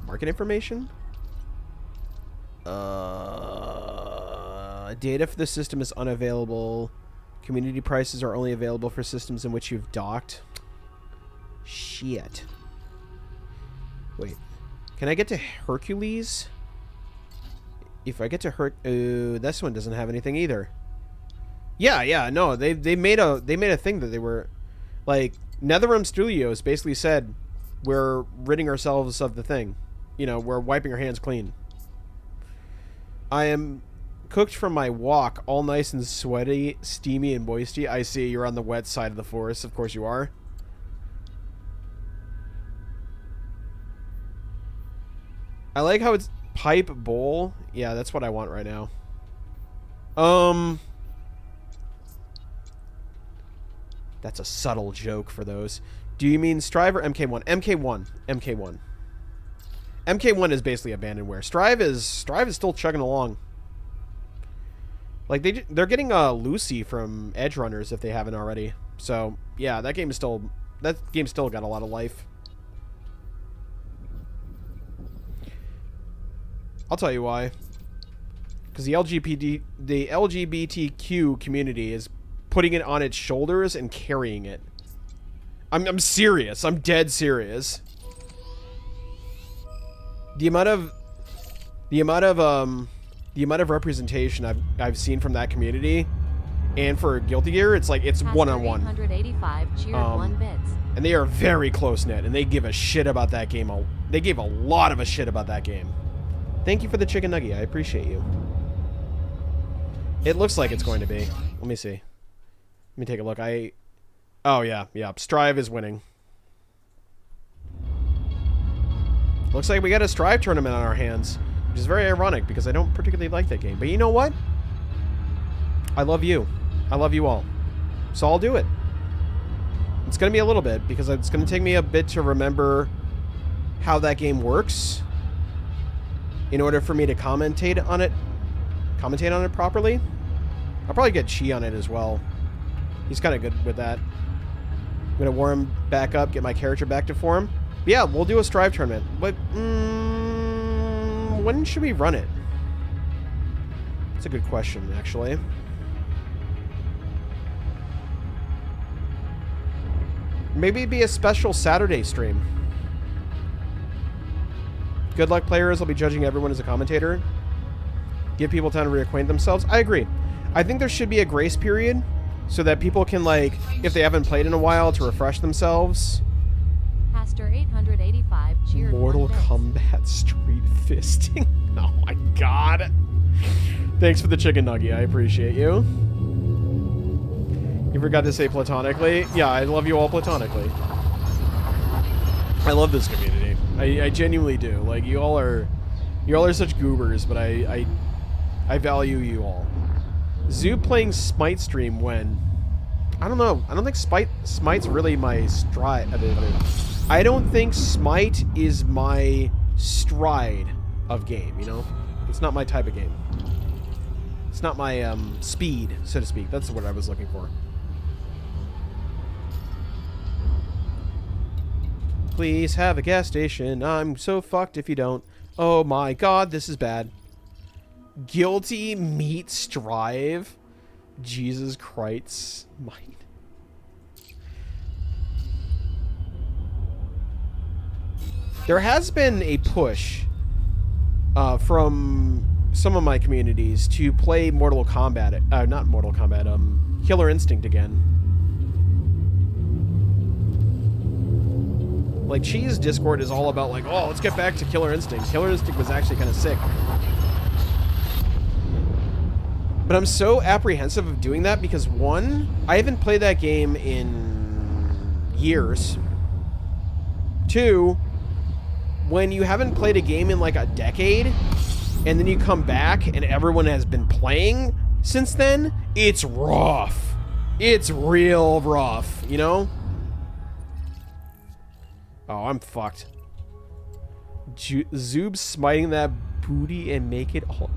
Market information? Data for the system is unavailable. Community prices are only available for systems in which you've docked. Shit. Wait. Can I get to Hercules? If I get to this one doesn't have anything either. Yeah, no, they made a thing that they were like NetherRealm Studios basically said we're ridding ourselves of the thing. You know, we're wiping our hands clean. I am cooked from my walk, all nice and sweaty, steamy and moisty. I see you're on the wet side of the forest. Of course you are. I like how it's pipe bowl. Yeah, that's what I want right now. That's a subtle joke for those. Do you mean Strive or MK1? MK1. MK1 is basically abandonware. Strive is still chugging along. Like they're getting Lucy from Edge Runners if they haven't already. So yeah, that game's still got a lot of life. I'll tell you why. Because the LGBTQ community is putting it on its shoulders and carrying it. I'm serious. I'm dead serious. The amount of representation I've seen from that community, and for Guilty Gear, it's like it's one-on-one. 885 cheered 1 bits. And they are very close knit, and they give a shit about that game. They gave a lot of a shit about that game. Thank you for the chicken nugget. I appreciate you. It looks like it's going to be. Let me see. Let me take a look. Oh yeah. Strive is winning. Looks like we got a Strive tournament on our hands, which is very ironic because I don't particularly like that game. But you know what? I love you. I love you all. So I'll do it. It's going to be a little bit because it's going to take me a bit to remember how that game works in order for me to commentate on it properly. I'll probably get Chi on it as well. He's kind of good with that. I'm going to warm him back up, get my character back to form. But yeah, we'll do a Strive tournament. But when should we run it? That's a good question, actually. Maybe it'd be a special Saturday stream. Good luck, players. I'll be judging everyone as a commentator. Give people time to reacquaint themselves. I agree. I think there should be a grace period so that people can, like, if they haven't played in a while, to refresh themselves. Pastor 885 cheered Mortal 1 bits. Kombat Street Fisting. Oh my god. Thanks for the chicken nugget. I appreciate you. You forgot to say platonically? Yeah, I love you all platonically. I love this community. I genuinely do. Like, you all are such goobers, but I value you all. Zoo playing Smite stream when? I don't know. I don't think Smite's really my stride. I don't think Smite is my stride of game, you know? It's not my type of game. It's not my speed, so to speak. That's what I was looking for. Please have a gas station. I'm so fucked if you don't. Oh my god, this is bad. Guilty meet Strive. Jesus Christ. Mine. There has been a push from some of my communities to play Mortal Kombat. Not Mortal Kombat. Killer Instinct again. Like, Chi's Discord is all about, like, oh, let's get back to Killer Instinct. Killer Instinct was actually kind of sick. But I'm so apprehensive of doing that because, one, I haven't played that game in years. Two, when you haven't played a game in like a decade, and then you come back and everyone has been playing since then, it's rough. It's real rough, you know? Oh, I'm fucked. Zoob smiting that booty and make it all...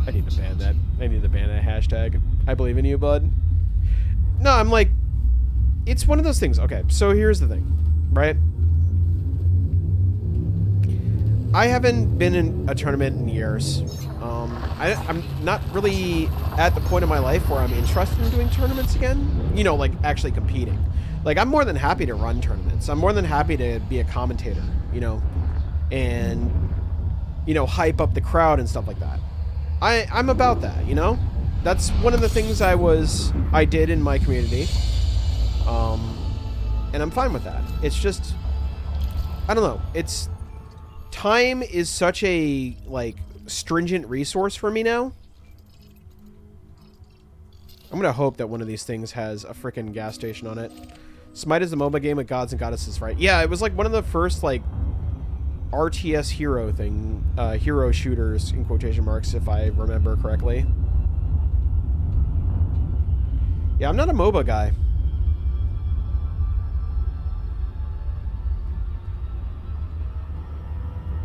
I need to ban that. I need to ban that hashtag. I believe in you, bud. No, I'm like... It's one of those things. Okay, so here's the thing, right? I haven't been in a tournament in years. I'm not really at the point in my life where I'm interested in doing tournaments again. You know, like actually competing. Like, I'm more than happy to run tournaments. I'm more than happy to be a commentator, you know, and, you know, hype up the crowd and stuff like that. I'm about that, you know? That's one of the things I did in my community. And I'm fine with that. It's just, I don't know. It's, time is such a, like, stringent resource for me now. I'm gonna hope that one of these things has a frickin' gas station on it. Smite is a MOBA game with gods and goddesses, right? Yeah, it was like one of the first, like, RTS hero thing, hero shooters, in quotation marks, if I remember correctly. Yeah, I'm not a MOBA guy.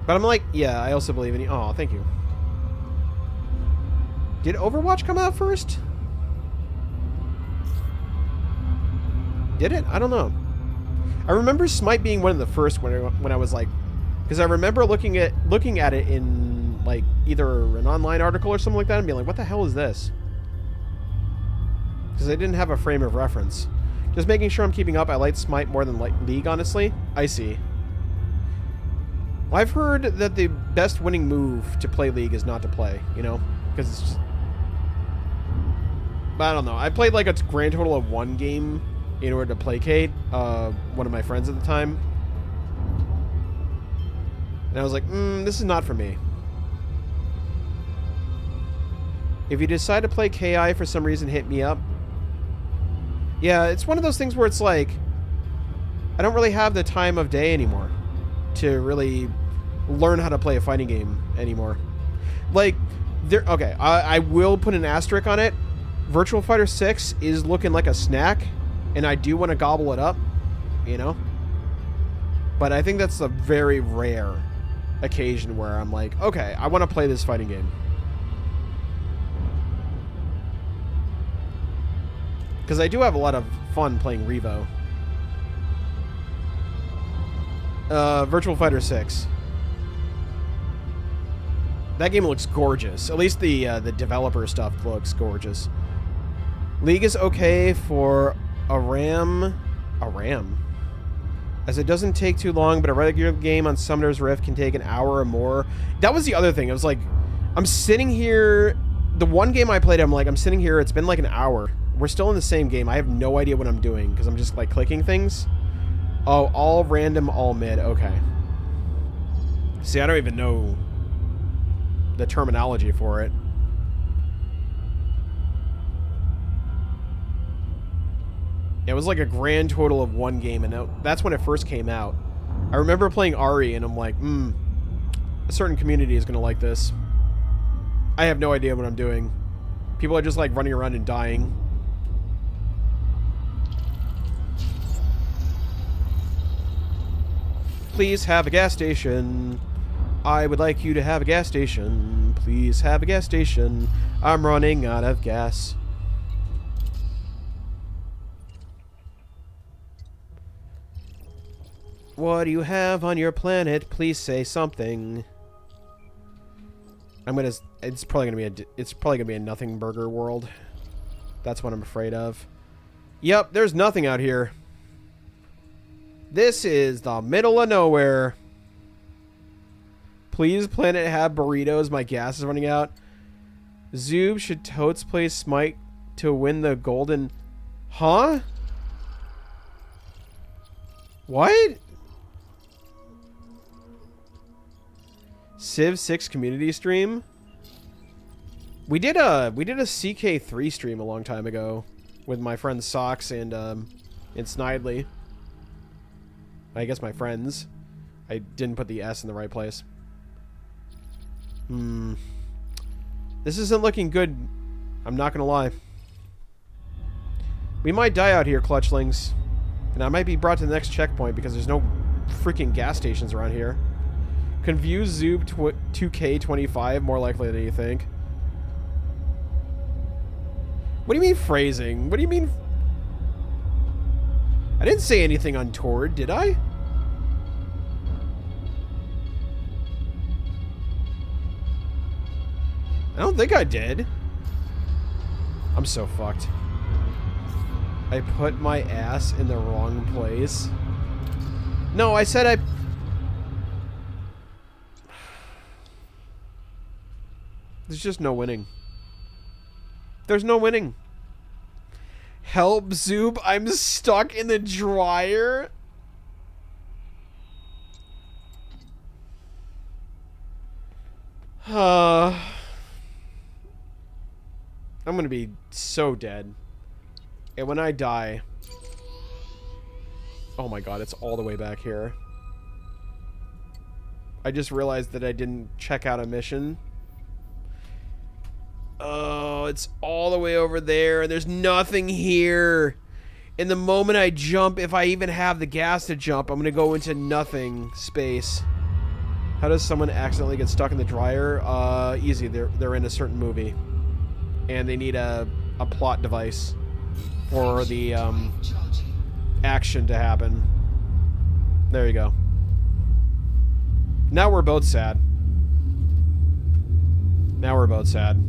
But I'm like, yeah, I also believe in you. Oh, thank you. Did Overwatch come out first? Did it? I don't know. I remember Smite being one of the first when I was like, because I remember looking at it in like either an online article or something like that and being like, what the hell is this? Because I didn't have a frame of reference. Just making sure I'm keeping up. I like Smite more than League, honestly. I see. I've heard that the best winning move to play League is not to play, you know? Because it's just... But I don't know. I played like a grand total of 1 game in order to placate one of my friends at the time. And I was like, this is not for me. If you decide to play KI for some reason, hit me up. Yeah, it's one of those things where it's like, I don't really have the time of day anymore to really learn how to play a fighting game anymore. Like, okay, I will put an asterisk on it. Virtual Fighter 6 is looking like a snack, and I do want to gobble it up, you know? But I think that's a very rare occasion where I'm like, okay, I want to play this fighting game. Because I do have a lot of fun playing Revo. Virtual Fighter 6. That game looks gorgeous. At least the developer stuff looks gorgeous. League is okay for a RAM, as it doesn't take too long, but a regular game on Summoner's Rift can take an hour or more. That was the other thing. It was like, I'm sitting here, the one game I played, I'm like, I'm sitting here, it's been like an hour. We're still in the same game. I have no idea what I'm doing, because I'm just like clicking things. Oh, all random, all mid. Okay. See, I don't even know the terminology for it. It was like a grand total of 1 game, and that's when it first came out. I remember playing Ari, and I'm like, a certain community is going to like this. I have no idea what I'm doing. People are just like running around and dying. Please have a gas station. I would like you to have a gas station. Please have a gas station. I'm running out of gas. What do you have on your planet? Please say something. It's probably gonna be a nothing burger world. That's what I'm afraid of. Yep, there's nothing out here. This is the middle of nowhere. Please, planet, have burritos. My gas is running out. Zoob should totes play Smite to win the golden... Huh? What? Civ 6 community stream? We did a CK3 stream a long time ago with my friends Socks and Snidely. I guess my friends. I didn't put the S in the right place. This isn't looking good. I'm not gonna lie. We might die out here, Clutchlings. And I might be brought to the next checkpoint because there's no freaking gas stations around here. Confused Zoob 2K25, more likely than you think. What do you mean phrasing? What do you mean? I didn't say anything untoward, did I? I don't think I did. I'm so fucked. I put my ass in the wrong place. No, I said I... There's just no winning. There's no winning. Help, Zoob. I'm stuck in the dryer. I'm gonna be so dead. And when I die... Oh my god, it's all the way back here. I just realized that I didn't check out a mission. Oh, it's all the way over there, and there's nothing here. In the moment I jump, if I even have the gas to jump, I'm gonna go into nothing space. How does someone accidentally get stuck in the dryer? Easy. They're in a certain movie. And they need a plot device for the action to happen. There you go. Now we're both sad. Now we're both sad.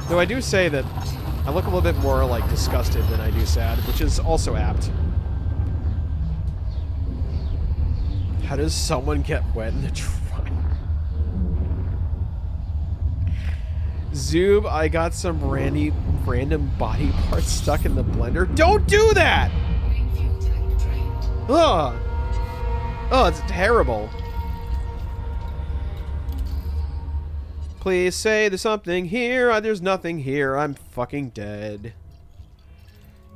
Though I do say that I look a little bit more like disgusted than I do sad, which is also apt. How does someone get wet in the dryer? Zoob, I got some random body parts stuck in the blender. Don't do that! Ugh. Oh, it's terrible. Please say there's something here. There's nothing here. I'm fucking dead.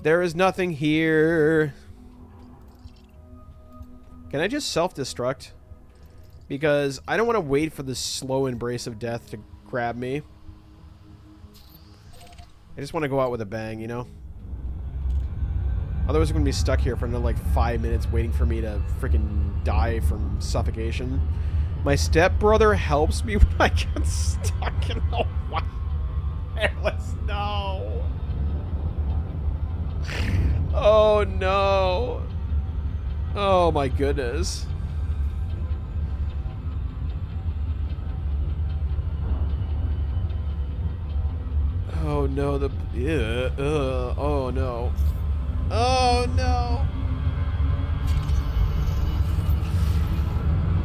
There is nothing here. Can I just self-destruct? Because I don't want to wait for the slow embrace of death to grab me. I just want to go out with a bang, you know? Otherwise, I'm going to be stuck here for another, like, 5 minutes waiting for me to freaking die from suffocation. My stepbrother helps me when I get stuck in the wireless. No. Oh, no. Oh, my goodness. Oh no, oh no. Oh no.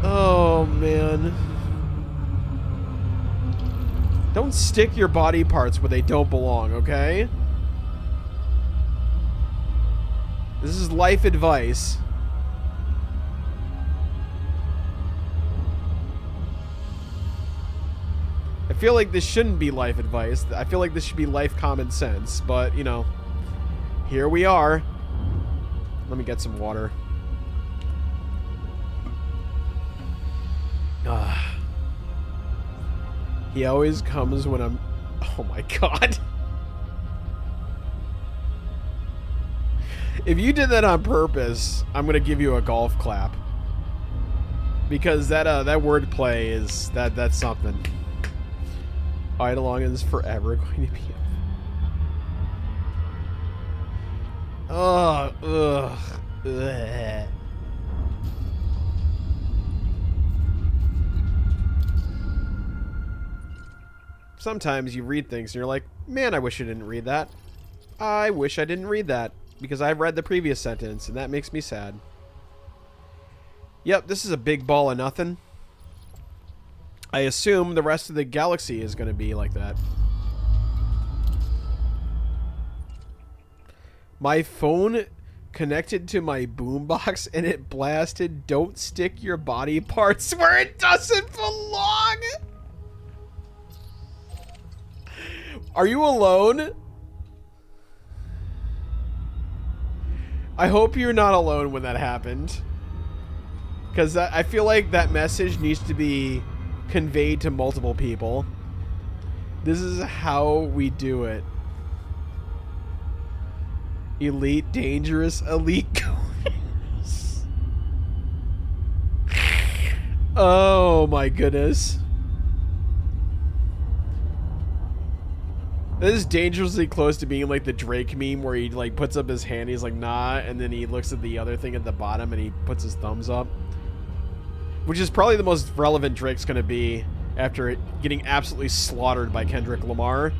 Oh man. Don't stick your body parts where they don't belong, okay? This is life advice. I feel like this shouldn't be life advice. I feel like this should be life common sense. But, you know, here we are. Let me get some water. He always comes when I'm... Oh my god. If you did that on purpose, I'm going to give you a golf clap. Because that wordplay is... That's something. Eidolon is forever going to be... Ugh. Sometimes you read things and you're like, man, I wish I didn't read that. I wish I didn't read that. Because I've read the previous sentence, and that makes me sad. Yep, this is a big ball of nothing. I assume the rest of the galaxy is going to be like that. My phone connected to my boombox and it blasted "Don't stick your body parts where it doesn't belong." Are you alone? I hope you're not alone when that happened. Because I feel like that message needs to be conveyed to multiple people. This is how we do it. Elite, dangerous, elite. Oh my goodness. This is dangerously close to being like the Drake meme where he like puts up his hand, he's like, nah, and then he looks at the other thing at the bottom and he puts his thumbs up. Which is probably the most relevant Drake's gonna be after getting absolutely slaughtered by Kendrick Lamar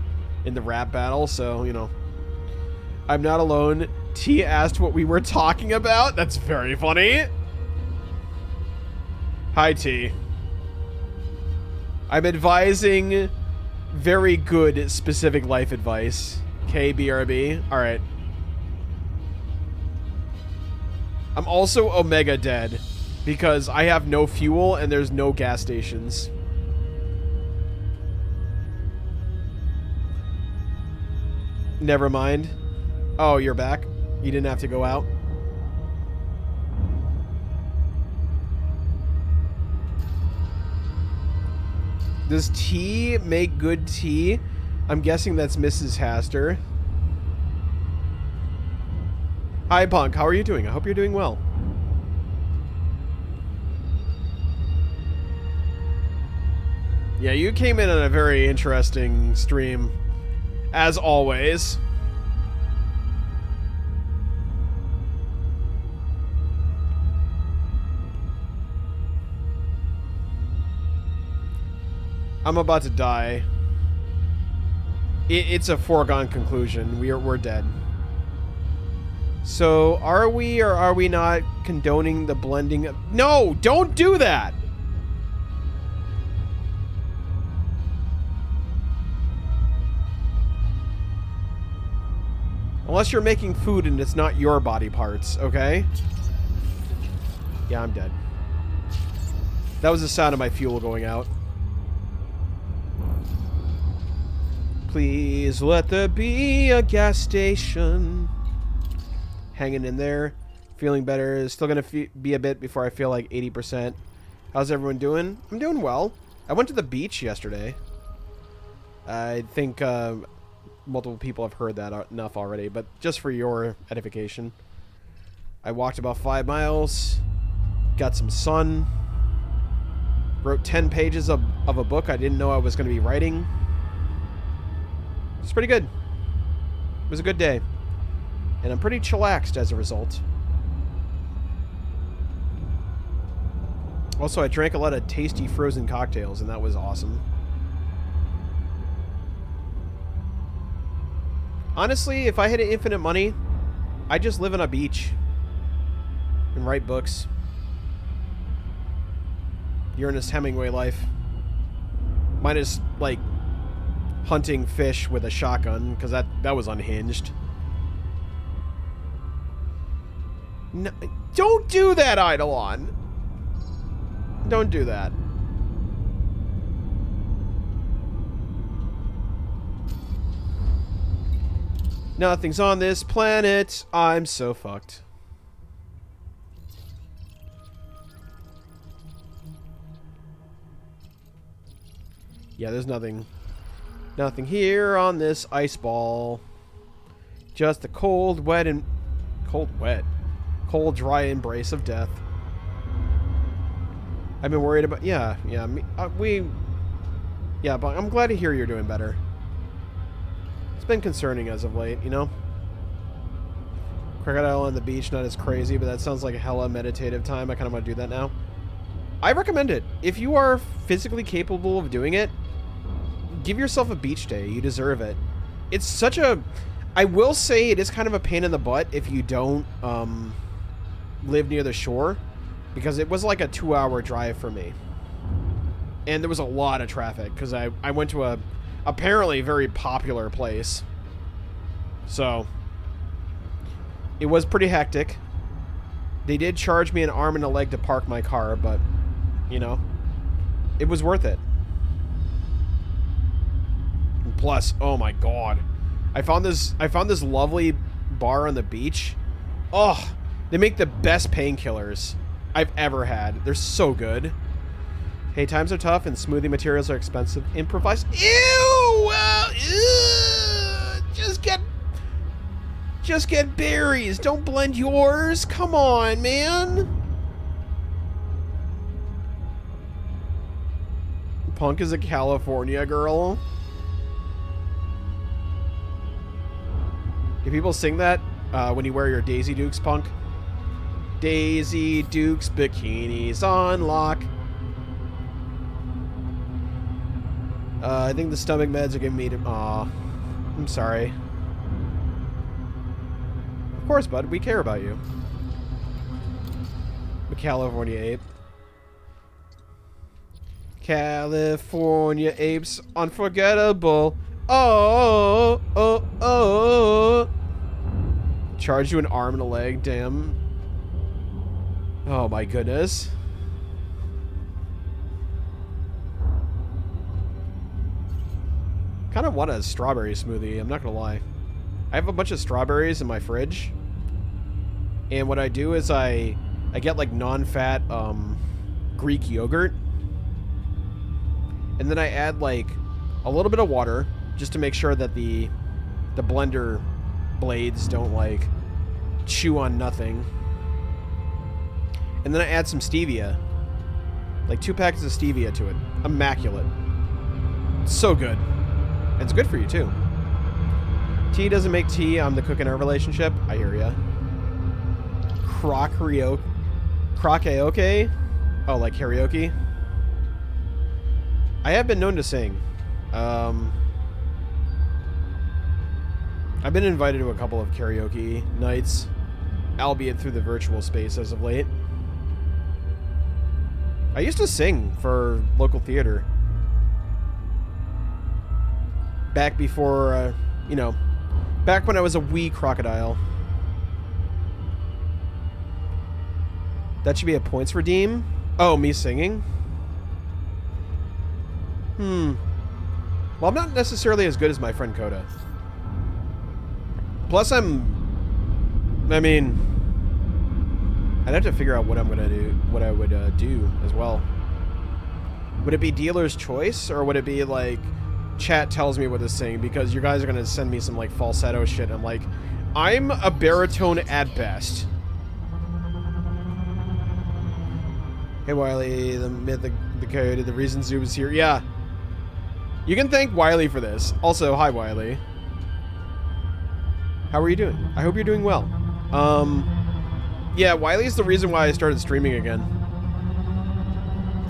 in the rap battle, so, you know. I'm not alone. T asked what we were talking about. That's very funny. Hi, T. I'm advising very good specific life advice. KBRB. Alright. I'm also Omega dead because I have no fuel and there's no gas stations. Never mind. Oh, you're back? You didn't have to go out? Does tea make good tea? I'm guessing that's Mrs. Haster. Hi, Punk. How are you doing? I hope you're doing well. Yeah, you came in on a very interesting stream, as always. I'm about to die. It's a foregone conclusion. We're dead. So, are we or are we not condoning the blending of... No! Don't do that! Unless you're making food and it's not your body parts, okay? Yeah, I'm dead. That was the sound of my fuel going out. Please let there be a gas station. Hanging in there. Feeling better. Still going to be a bit before I feel like 80%. How's everyone doing? I'm doing well. I went to the beach yesterday. I think multiple people have heard that enough already, but just for your edification. I walked about 5 miles. Got some sun. Wrote 10 pages of a book I didn't know I was going to be writing. It's pretty good. It was a good day. And I'm pretty chillaxed as a result. Also, I drank a lot of tasty frozen cocktails, and that was awesome. Honestly, if I had infinite money, I'd just live on a beach and write books. Ernest Hemingway life. Minus, like, hunting fish with a shotgun, because that was unhinged. No, don't do that, Eidolon! Don't do that. Nothing's on this planet. I'm so fucked. Yeah, there's nothing. Nothing here on this ice ball. Just a cold, wet, and... Cold, dry embrace of death. I've been worried about... Yeah, but I'm glad to hear you're doing better. It's been concerning as of late, you know? Crocodile on the beach, not as crazy, but that sounds like a hella meditative time. I kind of want to do that now. I recommend it. If you are physically capable of doing it, give yourself a beach day. You deserve it. It's such a... I will say it is kind of a pain in the butt if you don't live near the shore, because it was like a 2-hour drive for me. And there was a lot of traffic, because I went to a apparently very popular place. So, It was pretty hectic. They did charge me an arm and a leg to park my car, but, you know, it was worth it. And plus, oh my god. I found this lovely bar on the beach. Oh, they make the best painkillers I've ever had. They're so good. Hey, times are tough and smoothie materials are expensive. Improvise. Ew! Ew! Just get berries. Don't blend yours. Come on, man. Punk is a California girl. Do people sing that when you wear your Daisy Dukes, Punk? Daisy Dukes bikinis on lock. I think the stomach meds are giving me to... Aw. I'm sorry. Of course, bud. We care about you. The California ape. California apes unforgettable. Oh, oh, oh. Charge you an arm and a leg. Damn. Oh, my goodness. Kind of want a strawberry smoothie, I'm not gonna lie. I have a bunch of strawberries in my fridge, and what I do is I get like non-fat Greek yogurt, and then I add like a little bit of water just to make sure that the blender blades don't like chew on nothing, and then I add some stevia, like 2 packets of stevia to it. Immaculate. It's so good. And it's good for you, too. Tea doesn't make tea. I'm the cook in our relationship. I hear ya. Karaoke? Oh, like karaoke? I have been known to sing. I've been invited to a couple of karaoke nights, albeit through the virtual space as of late. I used to sing for local theater. Back before, you know, back when I was a wee crocodile. That should be a points redeem? Oh, me singing? Well, I'm not necessarily as good as my friend Coda. Plus, I mean, I'd have to figure out what I'm gonna do, what I would do as well. Would it be dealer's choice, or would it be like chat tells me what to sing, because you guys are gonna send me some like falsetto shit and I'm like, I'm a baritone at best. Hey Wiley, the myth, the code, the reason Zoob is here. Yeah, you can thank Wiley for this. Also, hi Wiley, how are you doing? I hope you're doing well. Yeah, Wiley's the reason why I started streaming again.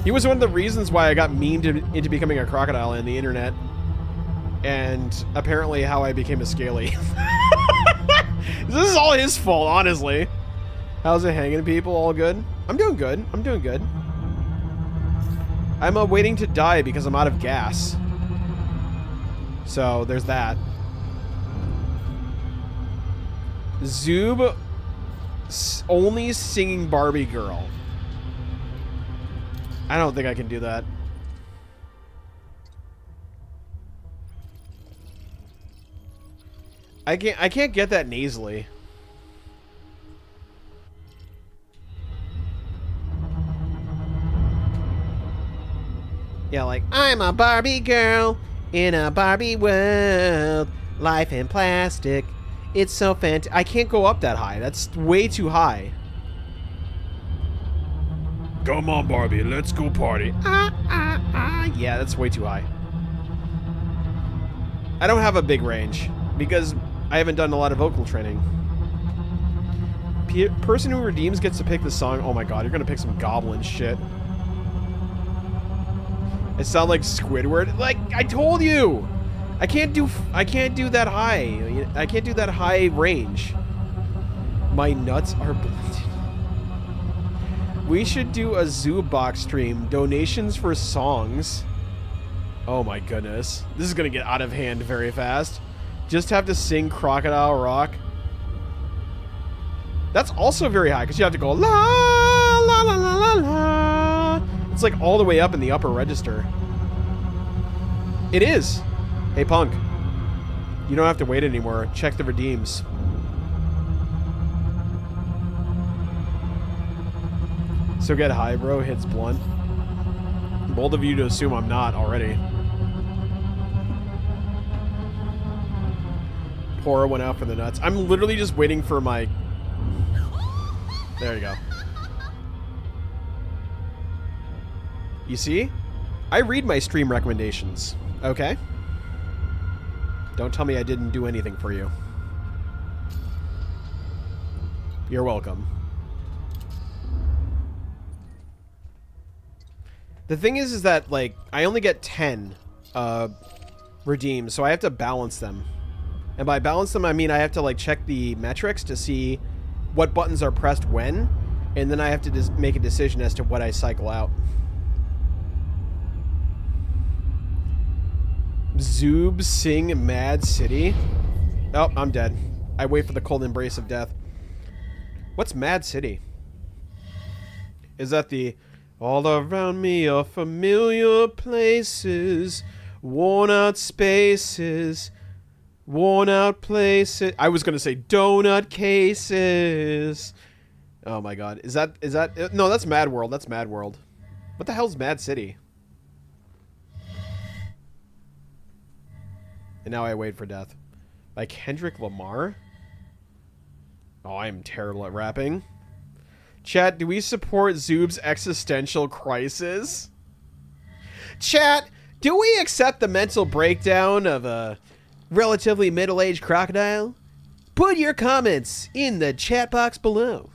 He was one of the reasons why I got memed into becoming a crocodile in the internet. And apparently how I became a scaly. This is all his fault, honestly. How's it hanging, people? All good? I'm doing good. I'm doing good. I'm waiting to die because I'm out of gas. So, there's that. Zoob only singing Barbie Girl. I don't think I can do that. I can't get that nasally. Yeah, like, I'm a Barbie girl in a Barbie world. Life in plastic. It's so fantastic. I can't go up that high. That's way too high. Come on, Barbie. Let's go party. Yeah, that's way too high. I don't have a big range because I haven't done a lot of vocal training. Person who redeems gets to pick the song. Oh my god, you're gonna pick some goblin shit. It sounds like Squidward. Like I told you, I can't do that high. I can't do that high range. My nuts are bleeding. We should do a Zoobox stream. Donations for songs. Oh my goodness, this is gonna get out of hand very fast. Just have to sing Crocodile Rock. That's also very high because you have to go la la la la la la. It's like all the way up in the upper register. It is. Hey, punk. You don't have to wait anymore. Check the redeems. So get high, bro. Hits blunt. Bold of you to assume I'm not already. Pora went out for the nuts. I'm literally just waiting for my... There you go. You see? I read my stream recommendations. Okay? Don't tell me I didn't do anything for you. You're welcome. The thing is that, like, I only get 10 redeems, so I have to balance them. And by balance them, I mean I have to, like, check the metrics to see what buttons are pressed when, and then I have to just make a decision as to what I cycle out. Zoob sing Mad City. Oh, I'm dead. I wait for the cold embrace of death. What's Mad City? Is that the... All around me are familiar places, worn out spaces, worn out places. I was gonna say donut cases. Oh my god. Is that no, that's Mad World. That's Mad World. What the hell's Mad City? And now I wait for death. By Kendrick Lamar? Oh, I'm terrible at rapping. Chat, do we support Zoob's existential crisis? Chat, do we accept the mental breakdown of a relatively middle-aged crocodile? Put your comments in the chat box below.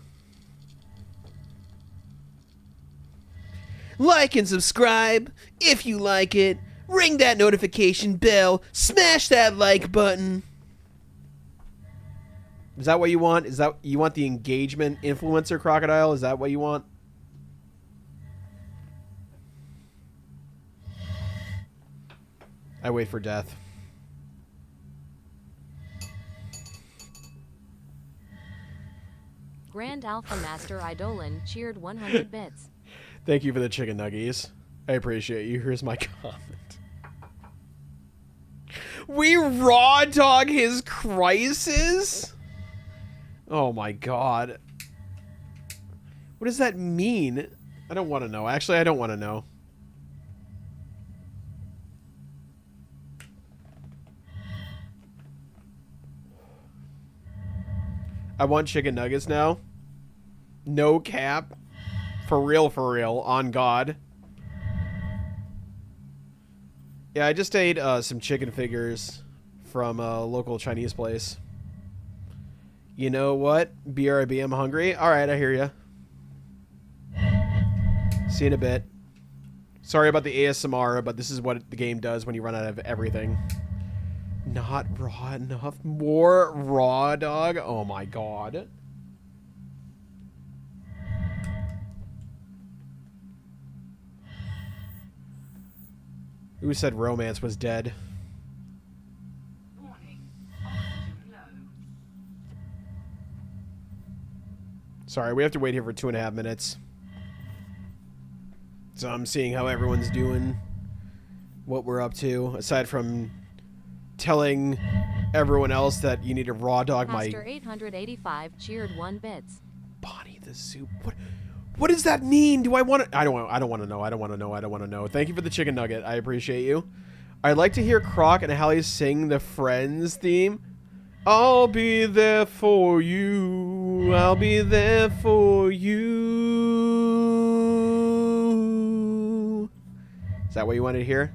Like and subscribe if you like it. Ring that notification bell. Smash that like button. Is that what you want? Is that you want the engagement influencer crocodile? Is that what you want? I wait for death. Grand Alpha Master Idolin cheered 100 bits. Thank you for the chicken nuggies. I appreciate you. Here's my comment. We raw dog his crisis? Oh my god. What does that mean? I don't want to know. Actually, I don't want to know. I want chicken nuggets now. No cap. For real, on God. Yeah, I just ate some chicken figures from a local Chinese place. You know what? BRB, I'm hungry. Alright, I hear ya. See you in a bit. Sorry about the ASMR, but this is what the game does when you run out of everything. Not raw enough. More raw dog? Oh my god. Who said romance was dead? Sorry, we have to wait here for 2.5 minutes. So I'm seeing how everyone's doing, what we're up to, aside from telling everyone else that you need to raw dog Pastor my... 885 cheered 1 bits. Bonnie the Soup. What does that mean? Do I want to... I don't want to know. I don't want to know. I don't want to know. Thank you for the chicken nugget. I appreciate you. I'd like to hear Croc and Hallie sing the Friends theme. I'll be there for you. I'll be there for you. Is that what you wanted to hear?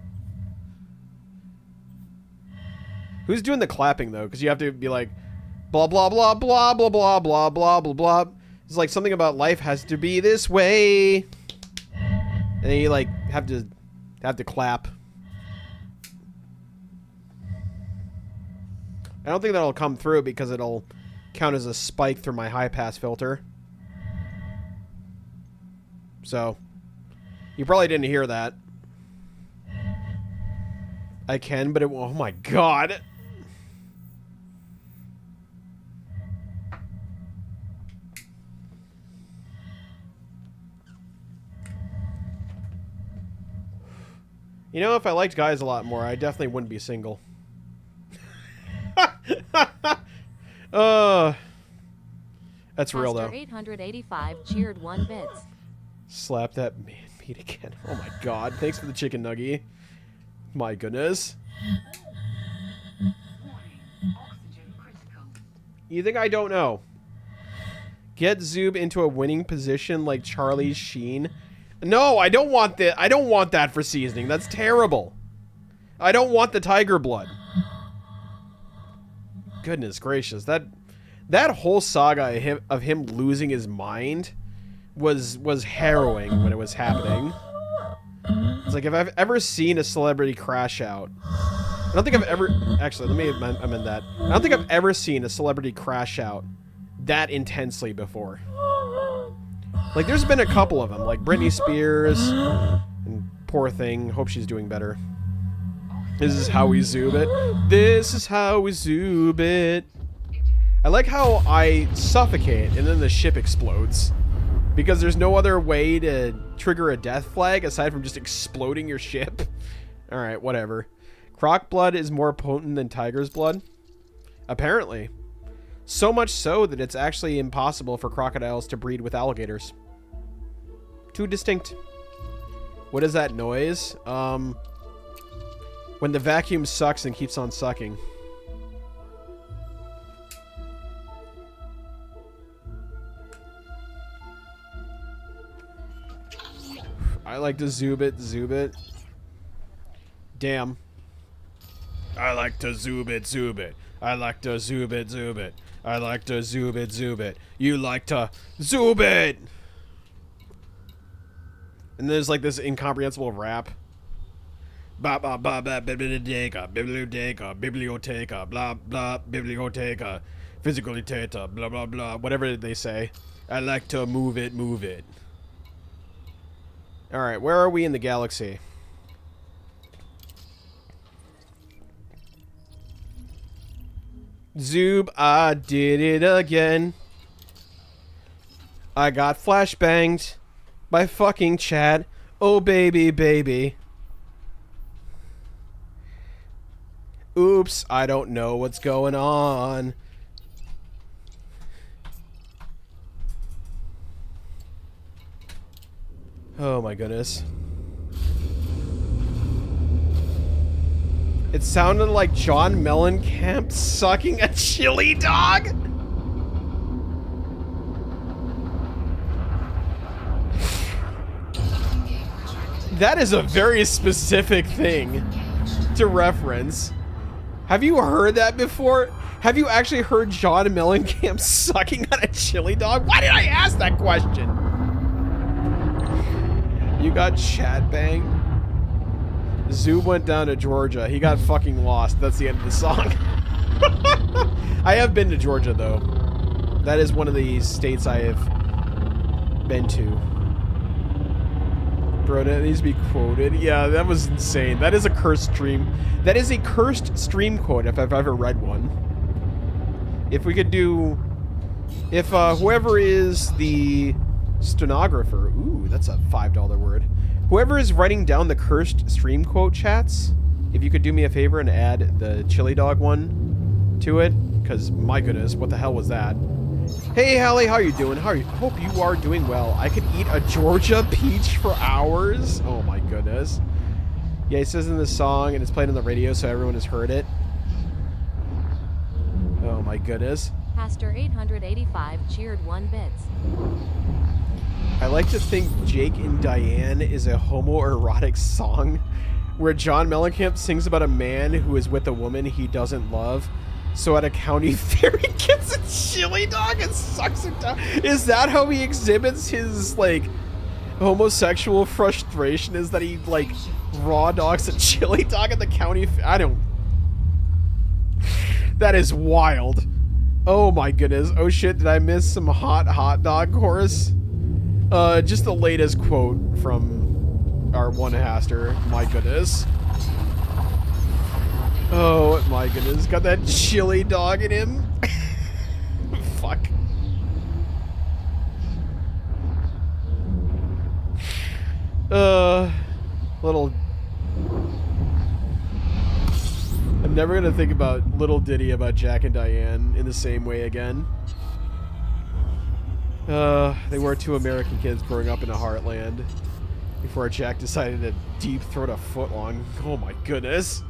Who's doing the clapping, though? Because you have to be like, blah, blah, blah, blah, blah, blah, blah, blah, blah, blah. It's like something about life has to be this way. And then you, like, have to clap. I don't think that'll come through because it'll count as a spike through my high pass filter. So, you probably didn't hear that. I can, but it won't. Oh my god. You know, if I liked guys a lot more, I definitely wouldn't be single. That's real though. Pastor 885 cheered 1 bits. Slap that man meat again. Oh my god. Thanks for the chicken nugget. My goodness. Oxygen critical. You think I don't know? Get Zoob into a winning position like Charlie Sheen. No, I don't want that. I don't want that for seasoning. That's terrible. I don't want the tiger blood. Goodness gracious. That whole saga of him losing his mind was harrowing when it was happening. It's like if I've ever seen a celebrity crash out. I don't think I've ever... Actually, let me amend that. I don't think I've ever seen a celebrity crash out that intensely before. Like, there's been a couple of them, like Britney Spears, and poor thing, hope she's doing better. This is how we zoom it. This is how we zoom it. I like how I suffocate and then the ship explodes. Because there's no other way to trigger a death flag aside from just exploding your ship. Alright, whatever. Croc blood is more potent than tiger's blood? Apparently. So much so that it's actually impossible for crocodiles to breed with alligators. Too distinct. What is that noise? When the vacuum sucks and keeps on sucking. I like to zoom it. Damn. I like to zoom it. I like to zoom it. I like to zoom it. You like to zoom it! And there's like this incomprehensible rap. Ba ba ba ba biblioteca, blah blah biblioteca, physically teta, blah blah blah, whatever they say. I like to move it. Alright, where are we in the galaxy? Zoob, I did it again. I got flashbanged by fucking Chad. Oh baby, baby. Oops, I don't know what's going on. Oh my goodness. It sounded like John Mellencamp sucking a chili dog? That is a very specific thing to reference. Have you heard that before? Have you actually heard John Mellencamp sucking on a chili dog? Why did I ask that question? You got chat banged? Zoo went down to Georgia. He got fucking lost. That's the end of the song. I have been to Georgia, though. That is one of the states I have been to. Bro, that needs to be quoted. Yeah, that was insane. That is a cursed stream. That is a cursed stream quote if I've ever read one. If we could do... If whoever is the stenographer... Ooh, that's a $5 word. Whoever is writing down the cursed stream quote chats, if you could do me a favor and add the chili dog one to it, because my goodness, what the hell was that? Hey Hallie, how you doing? Hope you are doing well. I could eat a Georgia peach for hours. Oh my goodness. Yeah, he says in the song, and it's played on the radio, so everyone has heard it. Oh my goodness. Pastor 885 cheered 1 bits. I like to think Jake and Diane is a homoerotic song where John Mellencamp sings about a man who is with a woman he doesn't love. So at a county fair, he gets a chili dog and sucks it down. Is that how he exhibits his, like, homosexual frustration? Is that he, like, raw dogs a chili dog at the county fair? I don't... That is wild. Oh my goodness. Oh shit, did I miss some hot dog chorus? Just the latest quote from our one haster. My goodness. Oh my goodness. Got that chili dog in him. Fuck. Little Never gonna think about little ditty about Jack and Diane in the same way again. They were two American kids growing up in a heartland before Jack decided to deep throat a footlong. Oh my goodness.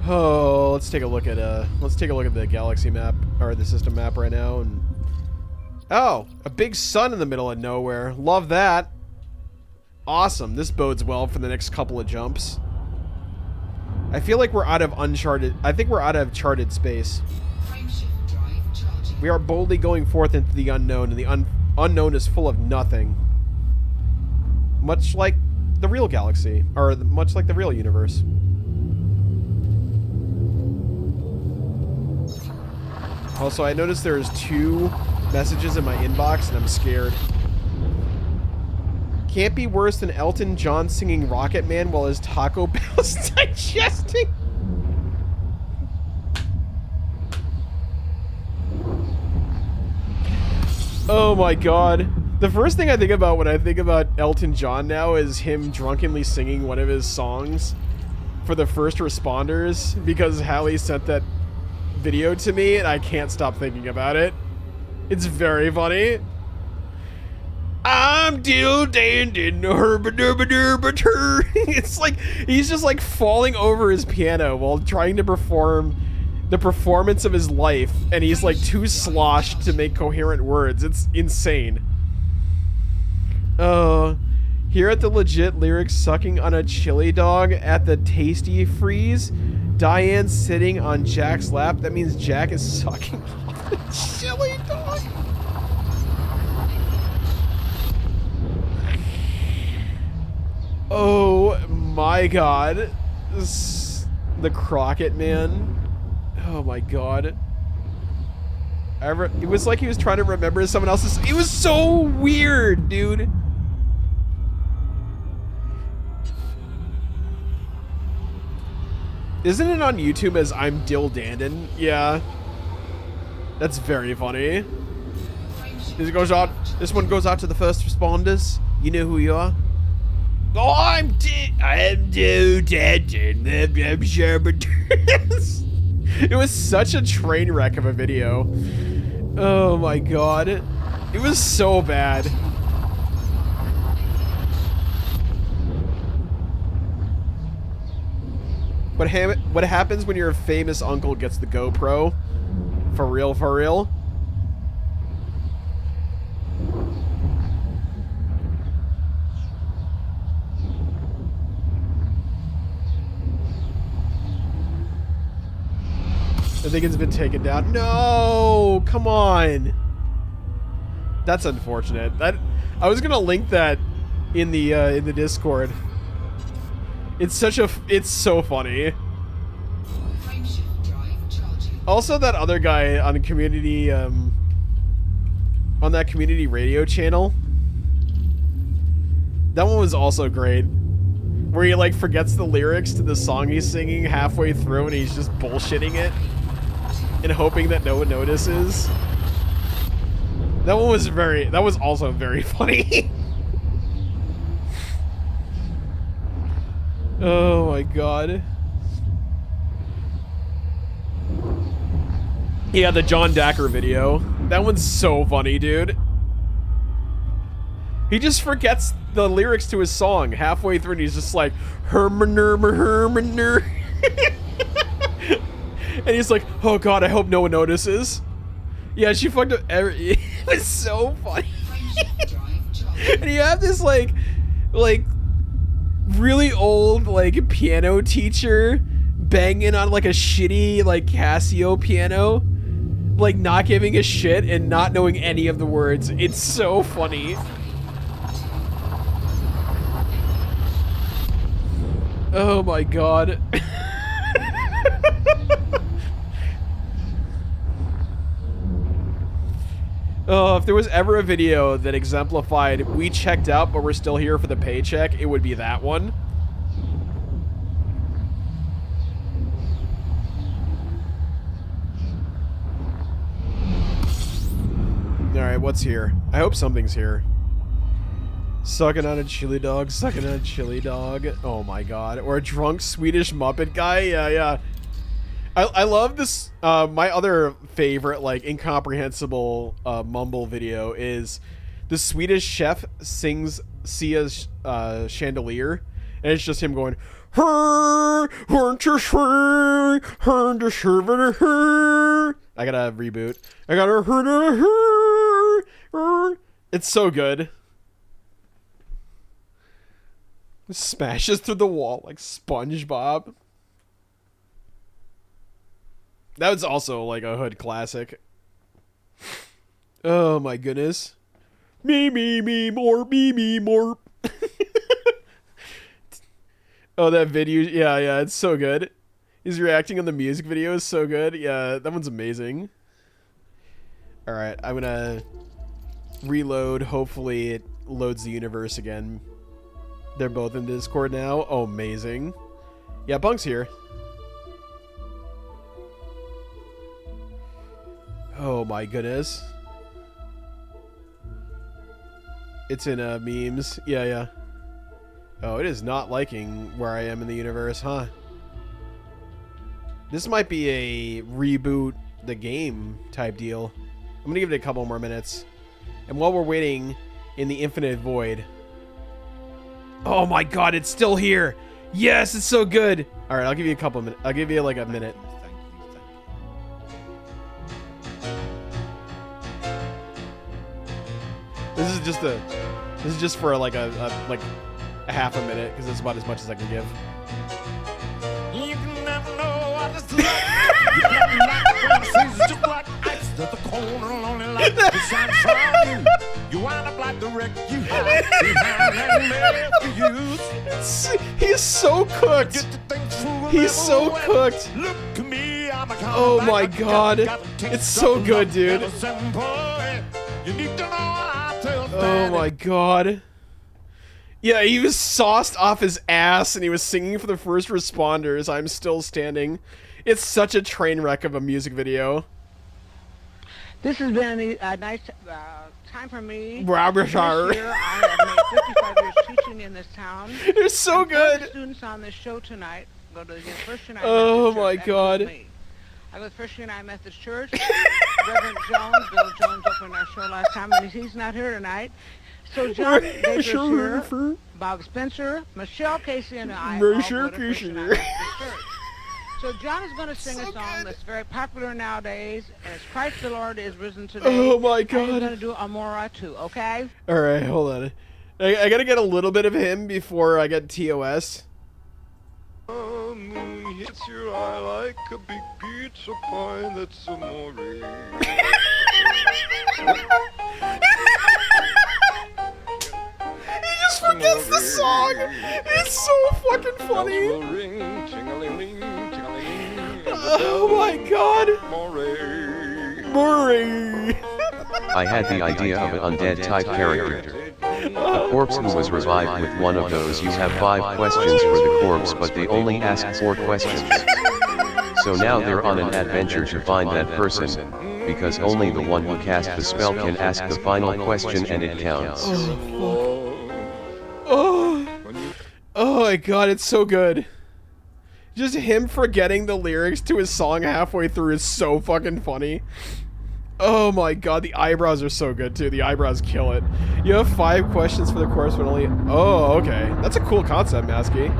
Oh, let's take a look at the galaxy map or the system map right now. And oh, a big sun in the middle of nowhere. Love that. Awesome. This bodes well for the next couple of jumps. I feel like we're out of uncharted. I think we're out of charted space. We are boldly going forth into the unknown, and the unknown is full of nothing. Much like the real galaxy, or much like the real universe. Also, I noticed there's 2 messages in my inbox, and I'm scared. Can't be worse than Elton John singing Rocket Man while his Taco Bell's digesting. Oh my god. The first thing I think about when I think about Elton John now is him drunkenly singing one of his songs for the first responders, because Hallie sent that video to me and I can't stop thinking about it. It's very funny. I'm still standing. It's like he's just like falling over his piano while trying to perform the performance of his life, and he's like too sloshed to make coherent words. It's insane. Here at the legit lyrics, sucking on a chili dog at the Tasty Freeze, Diane's sitting on Jack's lap. That means Jack is sucking on a chili dog. Oh my god. The Crockett Man. Oh my god. It was like he was trying to remember someone else's. It was so weird, dude. Isn't it on YouTube as I'm Dill Dandon? Yeah. That's very funny. This one goes out to the first responders. You know who you are. Oh, I'm Dill Dandon. I'm sure, but it was such a train wreck of a video. Oh my god. It was so bad. What happens when your famous uncle gets the GoPro? For real, for real? I think it's been taken down. No, come on. That's unfortunate. I was gonna link that in the Discord. It's so funny. Also, that other guy on the community on that community radio channel. That one was also great. Where he like forgets the lyrics to the song he's singing halfway through and he's just bullshitting it. And hoping that no one notices. That was also very funny. Oh my god. Yeah, the John Dacker video. That one's so funny, dude. He just forgets the lyrics to his song halfway through and he's just like, Hermaner. And he's like, oh god, I hope no one notices. Yeah, she fucked up it was so funny. And you have this like really old like piano teacher banging on like a shitty like Casio piano, like not giving a shit and not knowing any of the words. It's so funny. Oh my god. Oh, if there was ever a video that exemplified we checked out but we're still here for the paycheck, it would be that one. Alright, what's here? I hope something's here. Sucking on a chili dog, sucking on a chili dog. Oh my god. Or a drunk Swedish Muppet guy. Yeah, yeah. I love this. My other favorite, like, incomprehensible mumble video is the Swedish chef sings Sia's Chandelier, and it's just him going, I gotta reboot. It's so good. Smashes through the wall like SpongeBob. That was also like a hood classic. Oh my goodness. Me, more. Oh, that video. Yeah, yeah, it's so good. He's reacting on the music video is so good. Yeah, that one's amazing. All right, I'm gonna reload. Hopefully it loads the universe again. They're both in Discord now. Oh, amazing. Yeah, Bunk's here. Oh my goodness. It's in memes. Yeah, yeah. Oh, it is not liking where I am in the universe, huh? This might be a reboot the game type deal. I'm gonna give it a couple more minutes. And while we're waiting in the infinite void. Oh my god, it's still here! Yes, it's so good! Alright, I'll give you a couple minutes. I'll give you like a minute. This is just for like a half a minute because it's about as much as I can give. You can never know what it's like. You can never see just like ice to the cold and lonely light that shines from you. You wind up like the wreck you hide behind and left you. He's so cooked. He's so cooked. Look at me, I'm a oh my god, it's so good, dude. You need to know. Oh my god. Yeah, he was sauced off his ass and he was singing for the first responders. I'm still standing. It's such a train wreck of a music video. This has been a nice time for me. This year, I have made 55 years teaching in this town. They're so good. The students on this show tonight go to the First United Oh Methodist my Church. god. I go to First United Methodist Church. Reverend Jones, Bill Jones opened our show last time, and he's not here tonight. So John Baker's here, Bob Spencer, Michelle Casey, and I all go to First United Methodist Church. So John is going to sing a song that's very popular nowadays, as Christ the Lord is risen today. Oh my god. And he's going to do Amora too, okay? Alright, hold on. I gotta get a little bit of him before I get TOS. Moon hits your eye like a big pizza pie. That's amore. He just forgets the song. It's so fucking funny. Oh my god. Murray. I had the idea of an undead type character. A corpse who was revived with one of those. You have 5 questions for the corpse, but they only ask 4 questions. So now they're on an adventure to find that person, because only the one who cast the spell can ask the final question and it counts. Oh my god, it's so good. Just him forgetting the lyrics to his song halfway through is so fucking funny. Oh my god, the eyebrows are so good too. The eyebrows kill it. You have 5 questions for the course, but only... Oh, okay. That's a cool concept, Masky.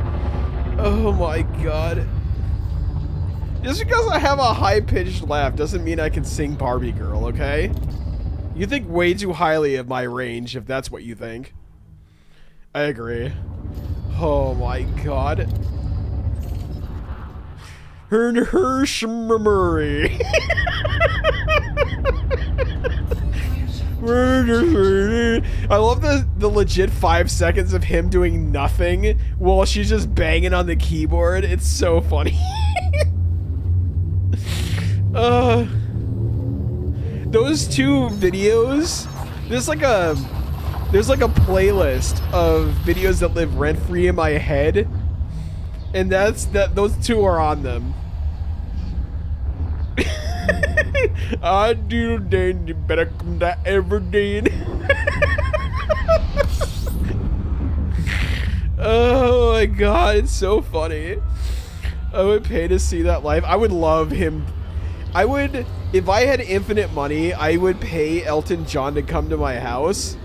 Oh my god. Just because I have a high-pitched laugh doesn't mean I can sing Barbie Girl, okay? You think way too highly of my range if that's what you think. I agree. Oh my god. Murray. I love the legit 5 seconds of him doing nothing while she's just banging on the keyboard. It's so funny. Those 2 videos, there's like a playlist of videos that live rent-free in my head, and those 2 are on them. I do, then you better come to Everdeen. Oh my god, it's so funny. I would pay to see that live. I would love him. I would, if I had infinite money, I would pay Elton John to come to my house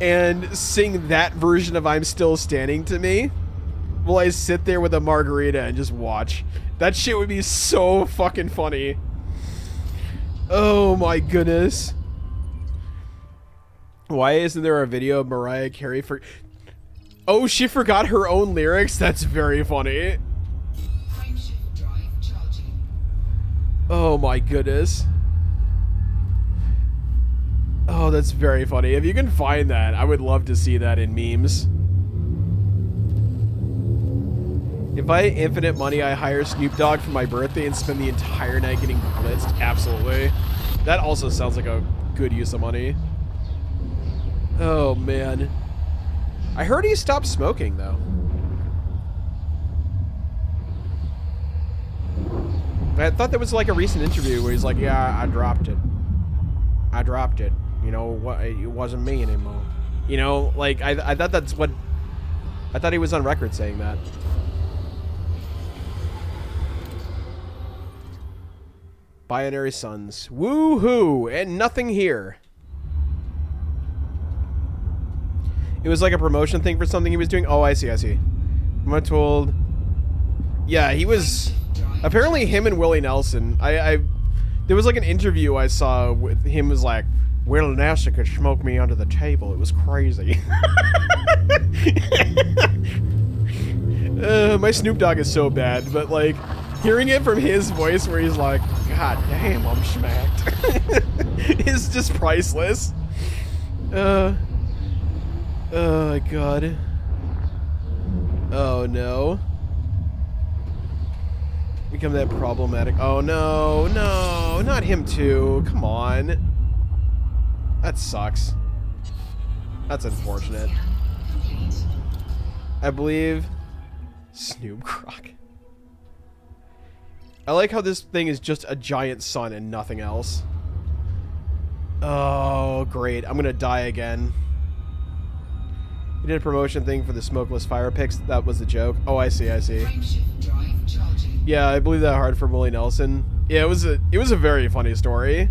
and sing that version of I'm Still Standing to me while I sit there with a margarita and just watch. That shit would be so fucking funny. Oh my goodness. Why isn't there a video of Mariah Carey for... Oh, she forgot her own lyrics? That's very funny. Oh my goodness. Oh, that's very funny. If you can find that, I would love to see that in memes. If I had infinite money, I hire Snoop Dogg for my birthday and spend the entire night getting blitzed. Absolutely. That also sounds like a good use of money. Oh, man. I heard he stopped smoking, though. I thought that was like a recent interview where he's like, yeah, I dropped it. I dropped it. You know, what? It wasn't me anymore. You know, like, I thought that's what... I thought he was on record saying that. Binary Suns. Woohoo! And nothing here. It was like a promotion thing for something he was doing. Oh, I see, I see. I'm told... Yeah, he was... Apparently him and Willie Nelson... There was like an interview I saw with him was like, Will Nelson could smoke me under the table. It was crazy. My Snoop Dogg is so bad, but like, hearing it from his voice where he's like, God damn, I'm smacked. It's just priceless. Oh my god. Oh no. Become that problematic. Oh no, no, not him too. Come on. That sucks. That's unfortunate. I believe Snoop Croc. I like how this thing is just a giant sun and nothing else. Oh, great. I'm gonna die again. You did a promotion thing for the smokeless fire picks. That was the joke. Oh, I see, I see. Yeah, I believe that hard for Willie Nelson. Yeah, it was a very funny story.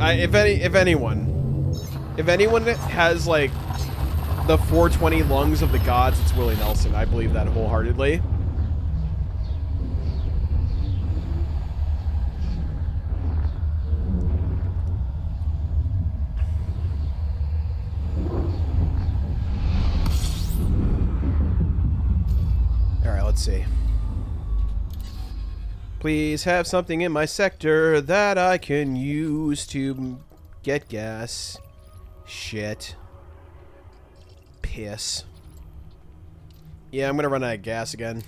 If anyone has like the 420 lungs of the gods, it's Willie Nelson. I believe that wholeheartedly. Alright, let's see. Please have something in my sector that I can use to get gas. Shit. Piss. Yeah, I'm gonna run out of gas again.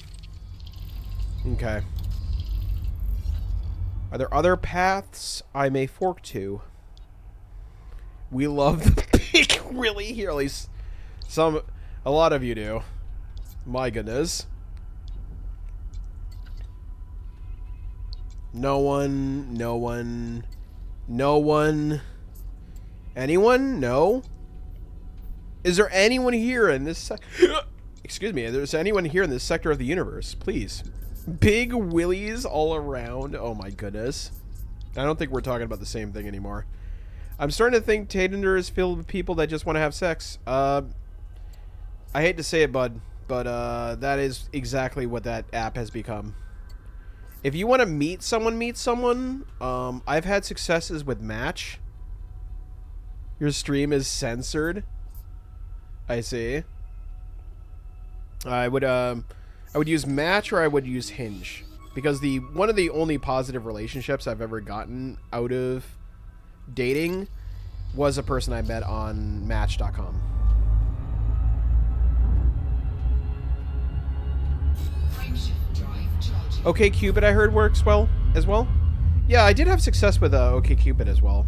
Okay. Are there other paths I may fork to? We love the big Willie here, at least a lot of you do. My goodness. No one. Anyone? No? Is there anyone here in this excuse me, is there anyone here in this sector of the universe? Please. Big willies all around. Oh my goodness. I don't think we're talking about the same thing anymore. I'm starting to think Tinder is filled with people that just want to have sex. I hate to say it, bud, but that is exactly what that app has become. If you want to meet someone. I've had successes with Match. Your stream is censored. I see. I would use Match or I would use Hinge, because one of the only positive relationships I've ever gotten out of dating was a person I met on Match.com. OkCupid, I heard, works well as well. Yeah, I did have success with OkCupid as well.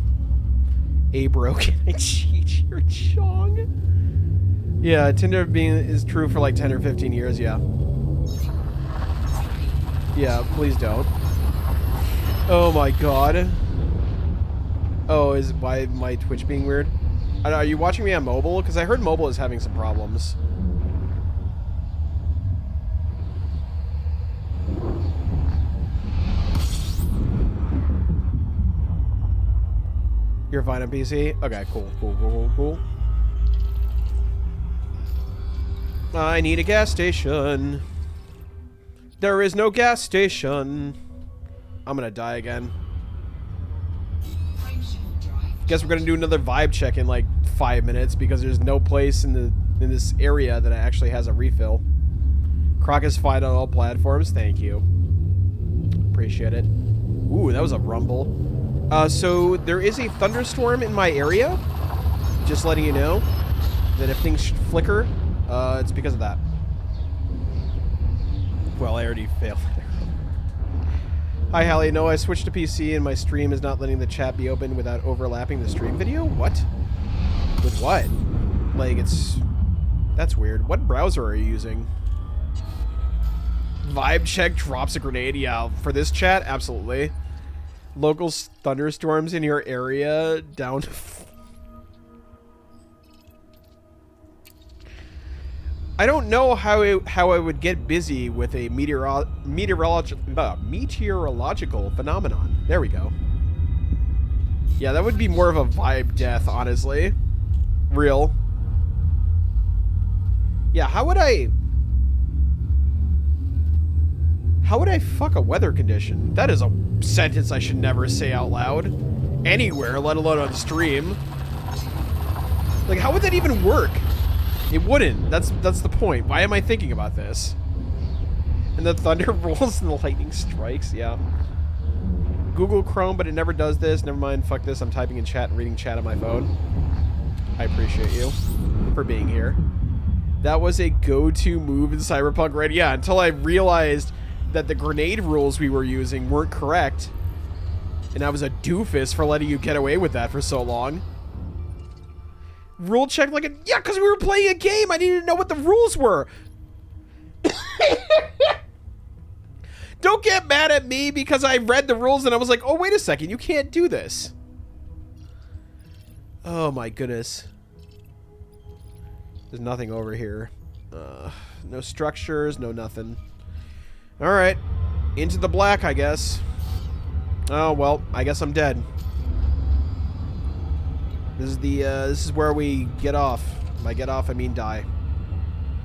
Bro, can I cheat your chong? Yeah, Tinder is true for like 10 or 15 years, yeah. Yeah, please don't. Oh my god. Oh, is why my Twitch being weird? Are you watching me on mobile? Because I heard mobile is having some problems. You're fine on PC? Okay, cool. I need a gas station. There is no gas station. I'm gonna die again. Guess we're gonna do another vibe check in like 5 minutes because there's no place in this area that actually has a refill. Croc is fine on all platforms. Thank you. Appreciate it. Ooh, that was a rumble. So there is a thunderstorm in my area. Just letting you know that if things flicker, it's because of that. Well, I already failed. Hi, Hallie. No, I switched to PC and my stream is not letting the chat be open without overlapping the stream video? What? With what? Like, that's weird. What browser are you using? Vibe check drops a grenade. Yeah, for this chat, absolutely. Local thunderstorms in your area down. I don't know how I would get busy with a meteorological phenomenon. There we go. Yeah, that would be more of a vibe death, honestly. Real. Yeah, how would I fuck a weather condition? That is a sentence I should never say out loud. Anywhere, let alone on stream. Like, how would that even work? It wouldn't. That's the point. Why am I thinking about this? And the thunder rolls and the lightning strikes. Yeah. Google Chrome, but it never does this. Never mind. Fuck this. I'm typing in chat and reading chat on my phone. I appreciate you for being here. That was a go-to move in Cyberpunk, right? Yeah, until I realized that the grenade rules we were using weren't correct. And I was a doofus for letting you get away with that for so long. Rule check like a... Yeah, because we were playing a game. I needed to know what the rules were. Don't get mad at me because I read the rules and I was like, oh, wait a second. You can't do this. Oh, my goodness. There's nothing over here. No structures, no nothing. All right. Into the black, I guess. Oh, well, I guess I'm dead. This is where we get off. By get off, I mean die.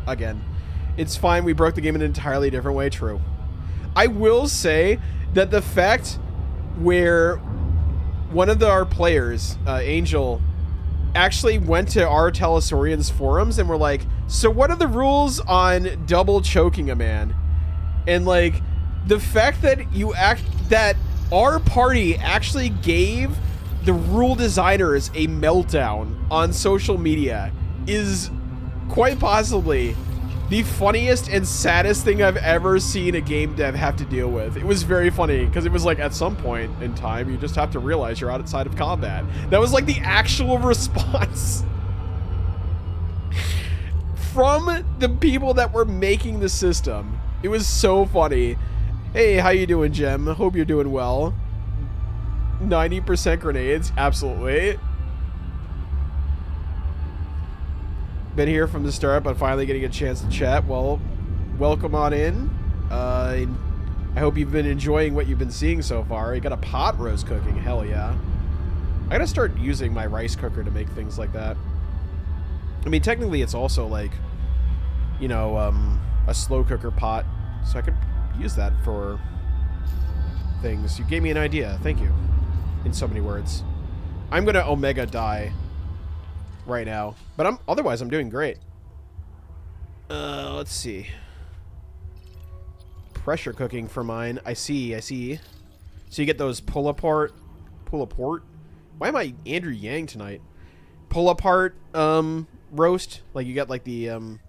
Again. It's fine, we broke the game in an entirely different way, true. I will say that the fact where one of our players, Angel, actually went to our Telesaurians forums and were like, so what are the rules on double choking a man? And like, the fact that that our party actually gave the rule designers a meltdown on social media is quite possibly the funniest and saddest thing I've ever seen a game dev have to deal with. It was very funny because it was like, at some point in time, you just have to realize you're outside of combat. That was like the actual response from the people that were making the system. It was so funny. Hey, how you doing, Jem? Hope you're doing well. 90% grenades, absolutely. Been here from the start, but finally getting a chance to chat. Well, welcome on in. I hope you've been enjoying what you've been seeing so far. You got a pot roast cooking, hell yeah. I gotta start using my rice cooker to make things like that. I mean, technically it's also like, you know, a slow cooker pot, so I could use that for things. You gave me an idea, thank you. In so many words. I'm gonna Omega die right now, but otherwise I'm doing great. Let's see. Pressure cooking for mine. I see. So you get those pull apart. Why am I Andrew Yang tonight? Pull apart roast. Like you get like the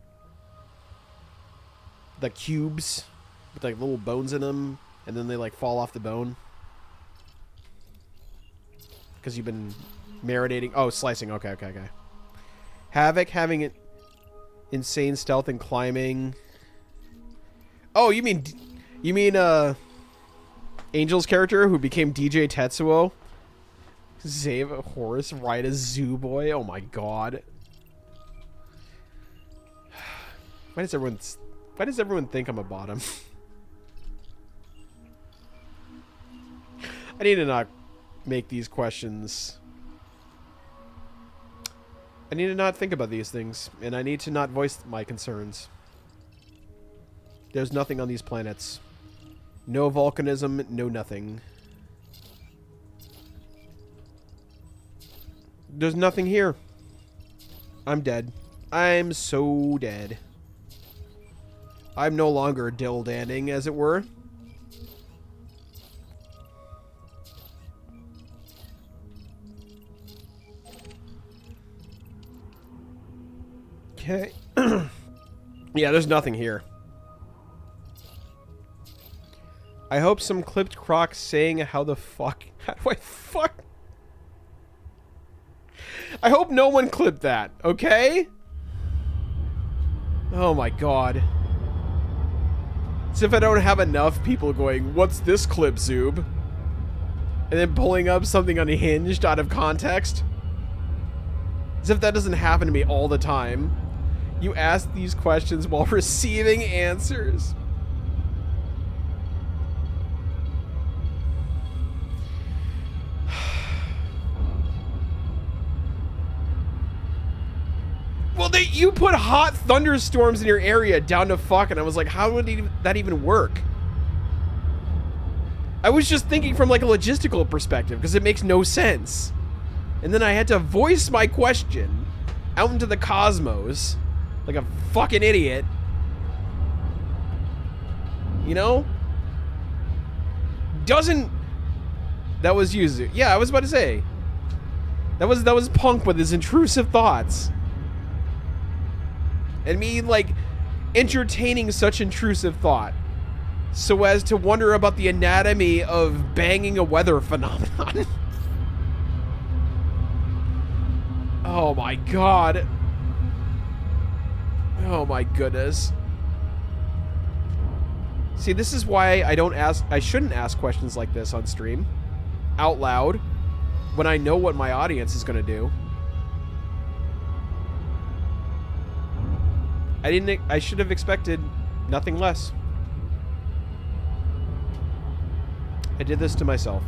cubes with like little bones in them, and then they like fall off the bone. Because you've been marinating. Oh, slicing. Okay. Havoc having it insane stealth and climbing. Oh, you mean Angel's character who became DJ Tetsuo Save a horse, ride a zoo boy. Oh my god. Why does everyone think I'm a bottom? I need to not make these questions. I need to not think about these things, and I need to not voice my concerns. There's nothing on these planets. No volcanism, no nothing. There's nothing here. I'm dead. I'm so dead. I'm no longer dildanning, as it were. Okay. Yeah, there's nothing here. I hope some clipped croc saying how the fuck... How do I fuck... I hope no one clipped that, okay? Oh my god. As if I don't have enough people going, what's this clip, Zoob? And then pulling up something unhinged out of context. As if that doesn't happen to me all the time. You ask these questions while receiving answers. Well, you put hot thunderstorms in your area down to fuck, and I was like, how would that even work? I was just thinking from like a logistical perspective, because it makes no sense. And then I had to voice my question out into the cosmos like a fucking idiot. You know? That was Yuzu. Yeah, I was about to say. That was Punk with his intrusive thoughts. And me, like, entertaining such intrusive thought so as to wonder about the anatomy of banging a weather phenomenon. Oh my god. Oh my goodness. See, this is why I shouldn't ask questions like this on stream out loud when I know what my audience is going to do. I should have expected nothing less. I did this to myself.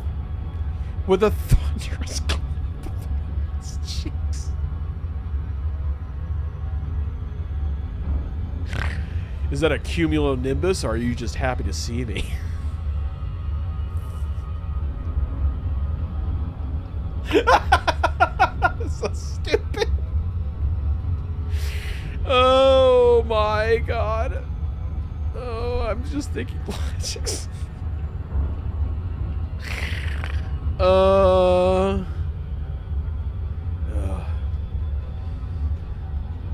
With a thunderous clap of his cheeks. Is that a cumulonimbus, or are you just happy to see me? So stupid. Oh my god. Oh, I'm just thinking logics.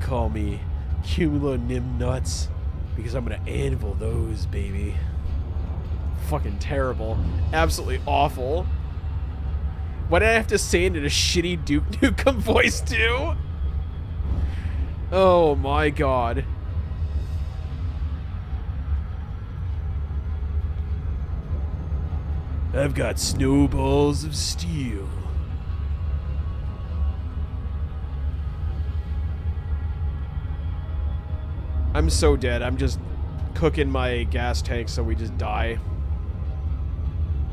Call me cumulonim nuts, because I'm gonna anvil those, baby. Fucking terrible. Absolutely awful. Why did I have to say it in a shitty Duke Nukem voice too? Oh my god. I've got snowballs of steel. I'm so dead. I'm just cooking my gas tank so we just die.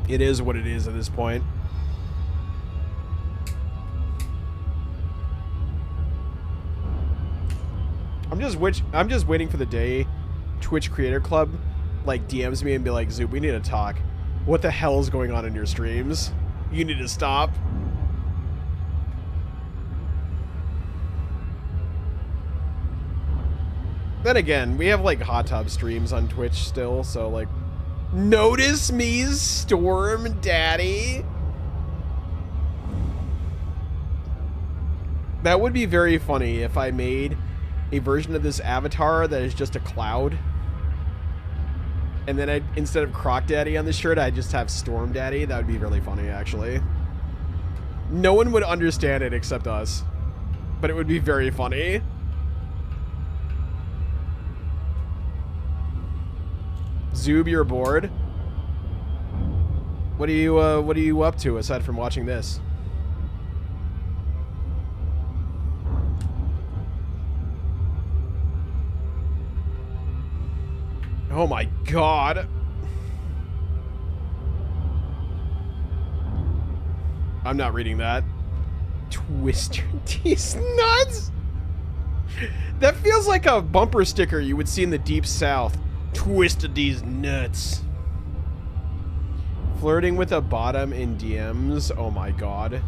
It is what it is at this point. I'm just waiting for the day Twitch Creator Club like DMs me and be like, Zoop, we need to talk. What the hell is going on in your streams? You need to stop. Then again, we have like hot tub streams on Twitch still, so like, notice me, Storm Daddy. That would be very funny if I made a version of this avatar that is just a cloud. And then instead of Croc Daddy on the shirt, I'd just have Storm Daddy. That would be really funny, actually. No one would understand it except us. But it would be very funny. Zoob, you're bored? What are you up to aside from watching this? Oh my god. I'm not reading that. Twister these nuts? That feels like a bumper sticker you would see in the Deep South. Twisted these nuts. Flirting with a bottom in DMs. Oh my god.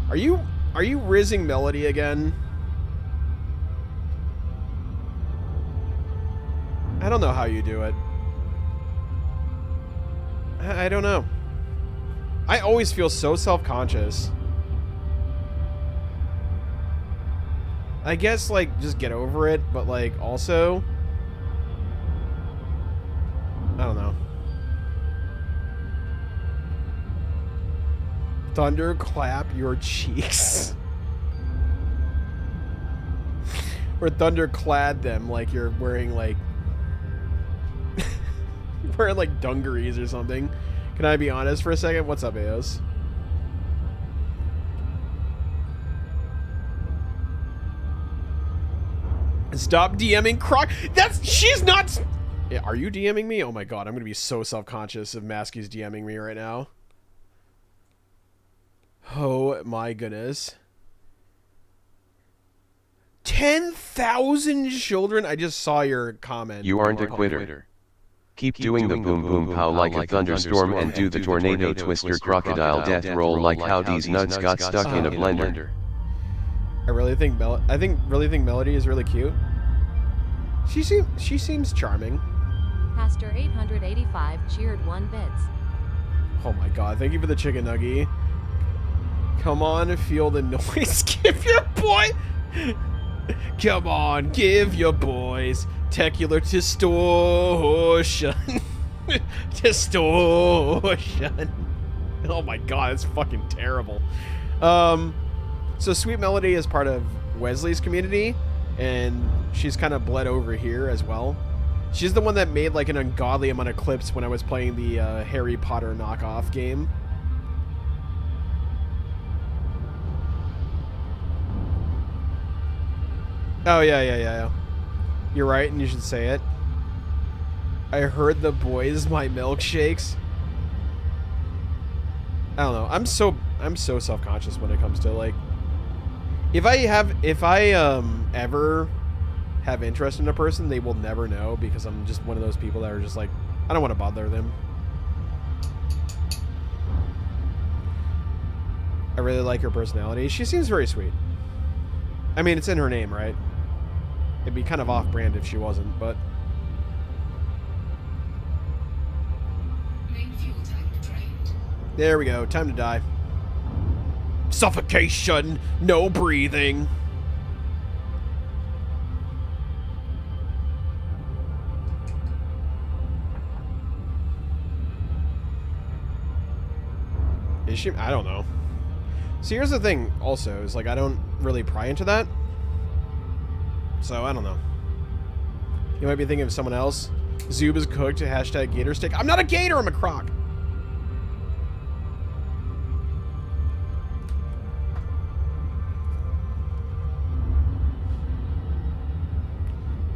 Are you rizzing Melody again? I don't know how you do it. I don't know. I always feel so self-conscious. I guess, like, just get over it, but, like, also... I don't know. Thunderclap your cheeks. Or thunderclad them like you're wearing, like... wearing, like, dungarees or something. Can I be honest for a second? What's up, Eos? Stop DMing Croc. She's not. Yeah, are you DMing me? Oh my god, I'm gonna be so self-conscious if Maskey's DMing me right now. Oh my goodness. 10,000 children. I just saw your comment. You aren't a quitter. Keep doing the boom boom pow like a thunderstorm and do the tornado twister crocodile death roll like how these nuts got stuck in a blender. I really think Melody is really cute. She seems charming. Pastor 885 cheered 1 bits. Oh my god, thank you for the chicken nugget. Come on, feel the noise. Give your boy. Come on, give your boys tecular distortion. Distortion. Oh my god, it's fucking terrible. So Sweet Melody is part of Wesley's community, and she's kind of bled over here as well. She's the one that made like an ungodly amount of clips when I was playing the Harry Potter knockoff game. Oh, yeah. You're right, and you should say it. I heard the boys, my milkshakes. I don't know. I'm so self-conscious when it comes to, like... If I ever have interest in a person, they will never know, because I'm just one of those people that are just like, I don't want to bother them. I really like her personality. She seems very sweet. I mean, it's in her name, right? It'd be kind of off-brand if she wasn't, but... Main fuel tank drained. There we go. Time to die. Suffocation. No breathing. Is she? I don't know. See, here's the thing also, is like I don't really pry into that. So, I don't know. You might be thinking of someone else. Zoob is cooked. Hashtag gator stick. I'm not a gator, I'm a croc.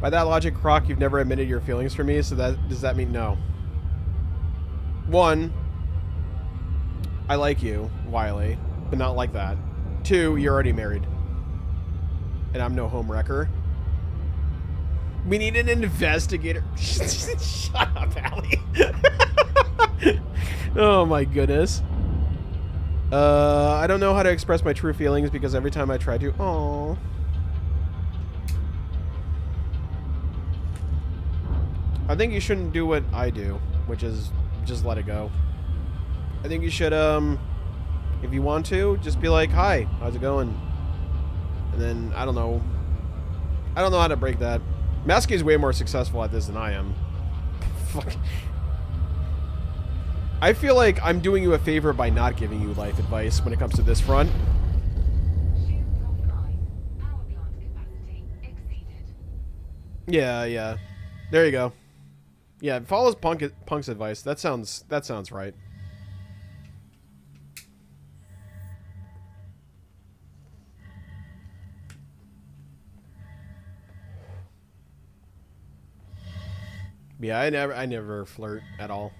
By that logic, Croc, you've never admitted your feelings for me, so does that mean no? One, I like you, Wiley, but not like that. Two, you're already married. And I'm no home wrecker. We need an investigator. Shut up, Allie. Oh my goodness. I don't know how to express my true feelings because every time I try to... Aww. I think you shouldn't do what I do, which is just let it go. I think you should, if you want to, just be like, hi, how's it going? And then, I don't know how to break that. Masky is way more successful at this than I am. Fuck. I feel like I'm doing you a favor by not giving you life advice when it comes to this front. Shields offline. Power plant capacity exceeded. Yeah. There you go. Yeah, follow Punk's advice. That sounds right. Yeah, I never flirt at all.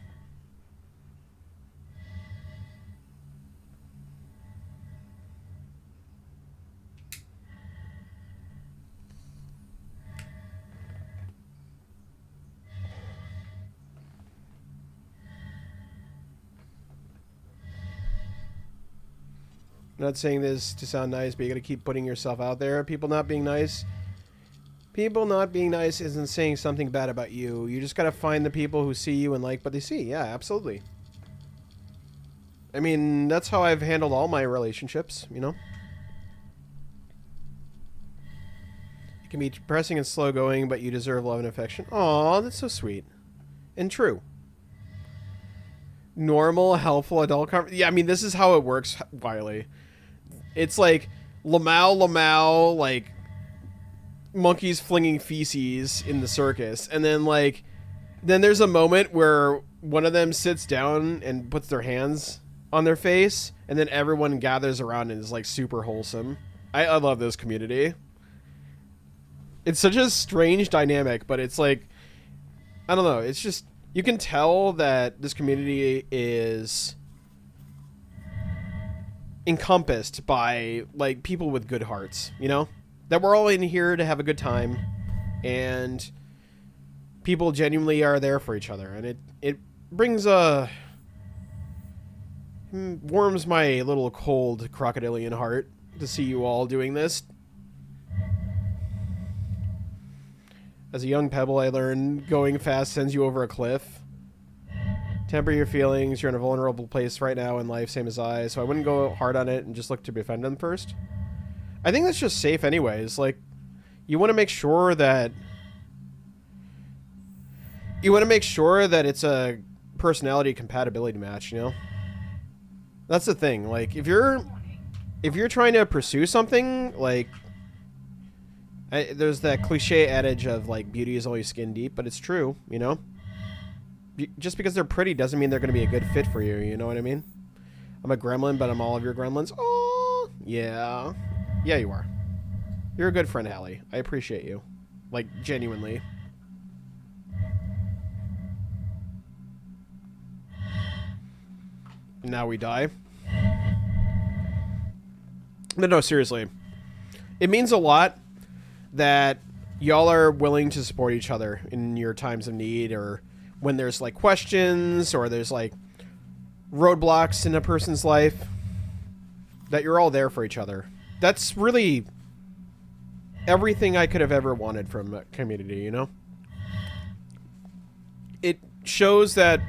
I'm not saying this to sound nice, but you gotta keep putting yourself out there. People not being nice. People not being nice isn't saying something bad about you. You just gotta find the people who see you and like what they see. Yeah, absolutely. I mean, that's how I've handled all my relationships, you know? It can be depressing and slow going, but you deserve love and affection. Aw, that's so sweet. And true. Normal, helpful adult conversation. Yeah, I mean, this is how it works, Wiley. It's like Lamau, like monkeys flinging feces in the circus, and then then there's a moment where one of them sits down and puts their hands on their face, and then everyone gathers around and is like super wholesome. I love this community. It's such a strange dynamic, but it's like, I don't know, it's just, you can tell that this community is encompassed by like people with good hearts, you know, that we're all in here to have a good time, and people genuinely are there for each other, and it brings warms my little cold crocodilian heart to see you all doing this. As a young pebble, I learned going fast sends you over a cliff. Temper your feelings. You're in a vulnerable place right now in life, same as I, so I wouldn't go hard on it and just look to befriend them first. I think that's just safe anyways. Like, you want to make sure that it's a personality compatibility match, you know? That's the thing. Like, if you're trying to pursue something, like, there's that cliche adage of like beauty is always skin deep, but it's true, you know? Just because they're pretty doesn't mean they're going to be a good fit for you, you know what I mean? I'm a gremlin, but I'm all of your gremlins. Oh, yeah. Yeah, you are. You're a good friend, Hallie. I appreciate you. Like, genuinely. Now we die. No, seriously. It means a lot that y'all are willing to support each other in your times of need, or when there's like questions or there's like roadblocks in a person's life, that you're all there for each other. That's really everything I could have ever wanted from a community, you know? It shows that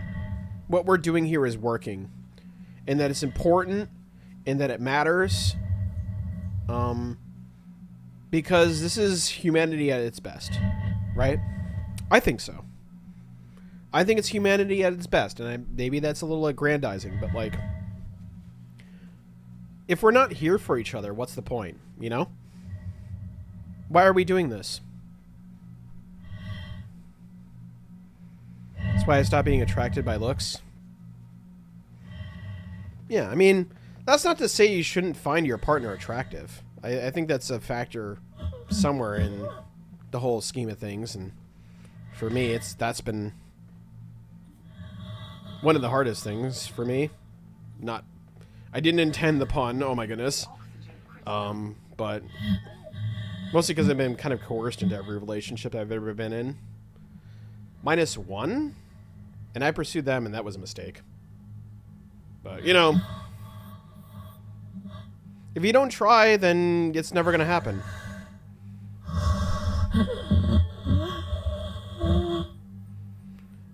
what we're doing here is working, and that it's important, and that it matters. Because this is humanity at its best, right? I think so. I think it's humanity at its best, and maybe that's a little aggrandizing, but like, if we're not here for each other, what's the point, you know? Why are we doing this? That's why I stopped being attracted by looks. Yeah, I mean, that's not to say you shouldn't find your partner attractive. I think that's a factor somewhere in the whole scheme of things, and for me, that's been one of the hardest things for me. I didn't intend the pun, oh my goodness. But mostly because I've been kind of coerced into every relationship I've ever been in. Minus one, and I pursued them, and that was a mistake. But, you know, if you don't try, then it's never going to happen.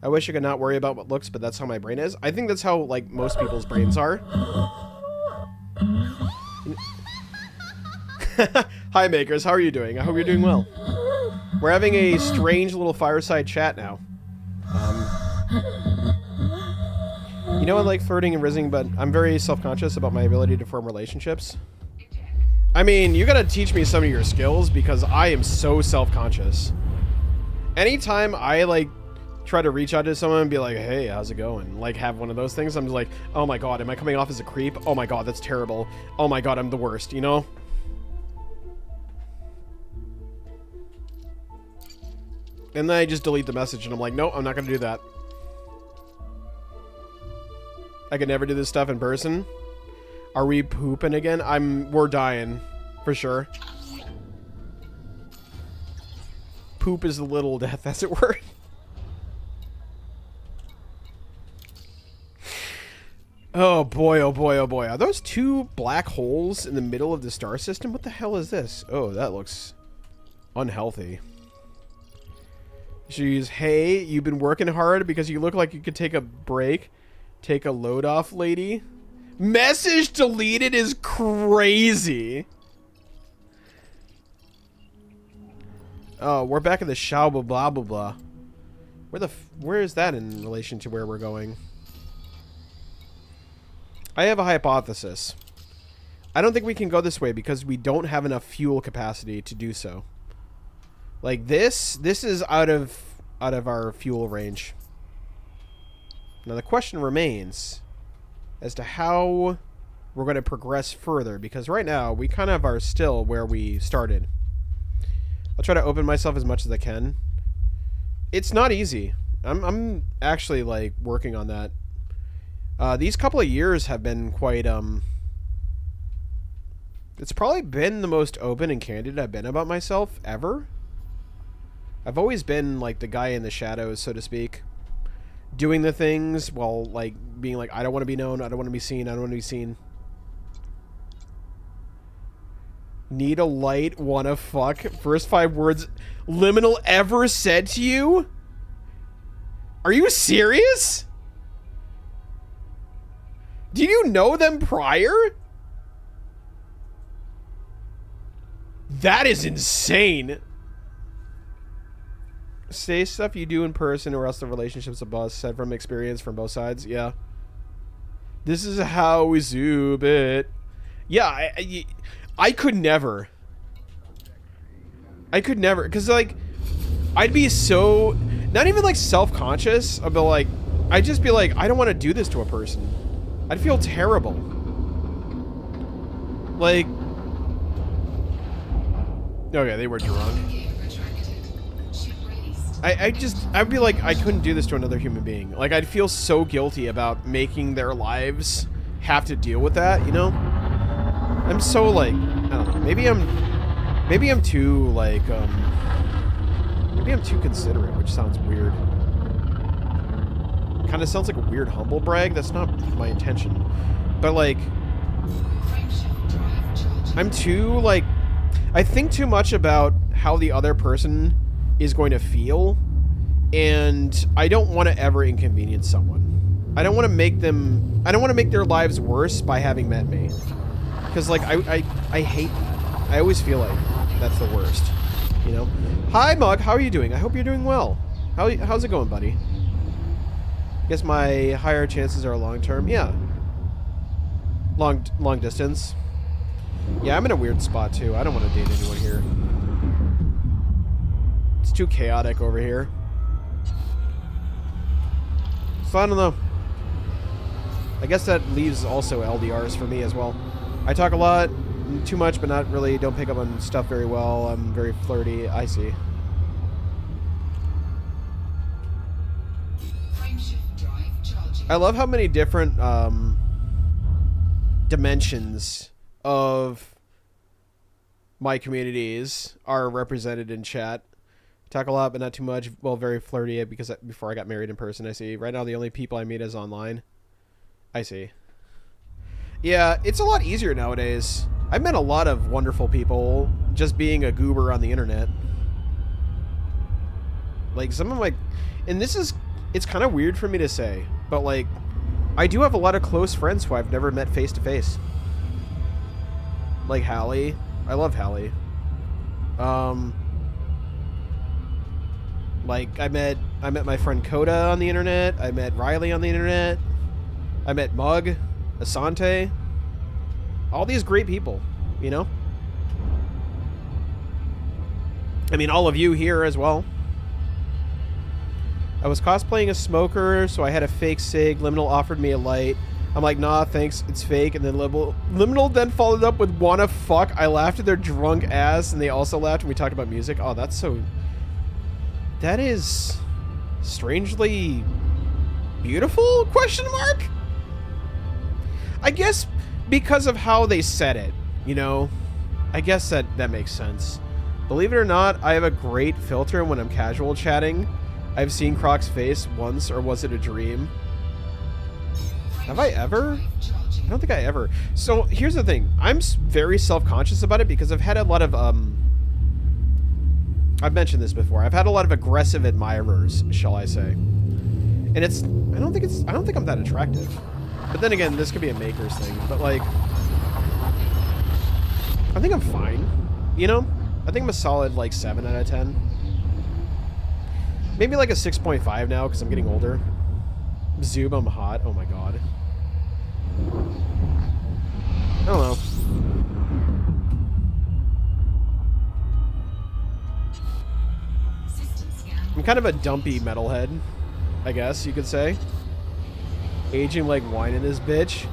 I wish I could not worry about what looks, but that's how my brain is. I think that's how, like, most people's brains are. Hi, Makers. How are you doing? I hope you're doing well. We're having a strange little fireside chat now. You know, I like flirting and rizzing, but I'm very self-conscious about my ability to form relationships. I mean, you gotta teach me some of your skills, because I am so self-conscious. Anytime I, like, try to reach out to someone and be like, hey, how's it going? Like, have one of those things, I'm just like, oh my god, am I coming off as a creep? Oh my god, that's terrible. Oh my god, I'm the worst, you know? And then I just delete the message, and I'm like, no, I'm not going to do that. I could never do this stuff in person. Are we pooping again? We're dying. For sure. Poop is the little death, as it were. Oh boy, oh boy, oh boy. Are those two black holes in the middle of the star system? What the hell is this? Oh, that looks unhealthy. She's, hey, you've been working hard because you look like you could take a break. Take a load off, lady. Message deleted is crazy. Oh, we're back in the shao blah blah blah blah. Where is that in relation to where we're going? I have a hypothesis. I don't think we can go this way because we don't have enough fuel capacity to do so. Like this is out of our fuel range. Now the question remains as to how we're going to progress further, because right now we kind of are still where we started. I'll try to open myself as much as I can. It's not easy. I'm actually like working on that. These couple of years have been quite it's probably been the most open and candid I've been about myself ever. I've always been like the guy in the shadows, so to speak, doing the things while like being like, I don't want to be known, I don't want to be seen, I don't want to be seen. Need a light, wanna fuck. First 5 words Liminal ever said to you? Are you serious? Do you know them prior? That is insane. Say stuff you do in person or else the relationship's a bust. Said from experience from both sides. Yeah. This is how we zoom it. Yeah, I could never. I could never. Because, like, I'd be so... Not even, like, self-conscious. I'd be like... I'd just be like, I don't want to do this to a person. I'd feel terrible. Like... Okay, they were drunk. I'd be like, I couldn't do this to another human being. Like, I'd feel so guilty about making their lives have to deal with that, you know? I'm so, like, I don't know. Maybe I'm too, like, maybe I'm too considerate, which sounds weird. Kind of sounds like a weird humble brag. That's not my intention. But, like, I'm too, like, I think too much about how the other person is going to feel, and I don't want to ever inconvenience someone. I don't want to make their lives worse by having met me. Because, like, I hate that. I always feel like that's the worst, you know? Hi, Mug. How are you doing? I hope you're doing well. How's it going, buddy? Guess my higher chances are long-term. Yeah. Long distance. Yeah, I'm in a weird spot, too. I don't want to date anyone here. It's too chaotic over here. So, I don't know. I guess that leaves also LDRs for me as well. I talk a lot, too much, but not really. Don't pick up on stuff very well. I'm very flirty. I see. I love how many different dimensions of my communities are represented in chat. Talk a lot, but not too much. Well, very flirty because before I got married in person, I see. Right now, the only people I meet is online. I see. Yeah, it's a lot easier nowadays. I've met a lot of wonderful people just being a goober on the internet. Like, some of my... And this is... It's kind of weird for me to say, but, like, I do have a lot of close friends who I've never met face-to-face. Like Hallie. I love Hallie. Like, I met my friend Coda on the internet. I met Riley on the internet. I met Mug, Asante. All these great people, you know? I mean, all of you here as well. I was cosplaying a smoker, so I had a fake cig. Liminal offered me a light. I'm like, nah, thanks, it's fake. And then Liminal then followed up with wanna fuck. I laughed at their drunk ass, and they also laughed when we talked about music. Oh, that's That is strangely beautiful? Question mark? I guess because of how they said it, you know? I guess that makes sense. Believe it or not, I have a great filter when I'm casual chatting. I've seen Croc's face once, or was it a dream? Have I ever? I don't think I ever. So here's the thing. I'm very self-conscious about it because I've had a lot of, I've mentioned this before. I've had a lot of aggressive admirers, shall I say. And I don't think I'm that attractive. But then again, this could be a maker's thing. But like, I think I'm fine. You know? I think I'm a solid, like, 7 out of 10. Maybe like a 6.5 now, because I'm getting older. Zoob, I'm hot. Oh my god. I don't know. I'm kind of a dumpy metalhead, I guess you could say. Aging like wine in this bitch.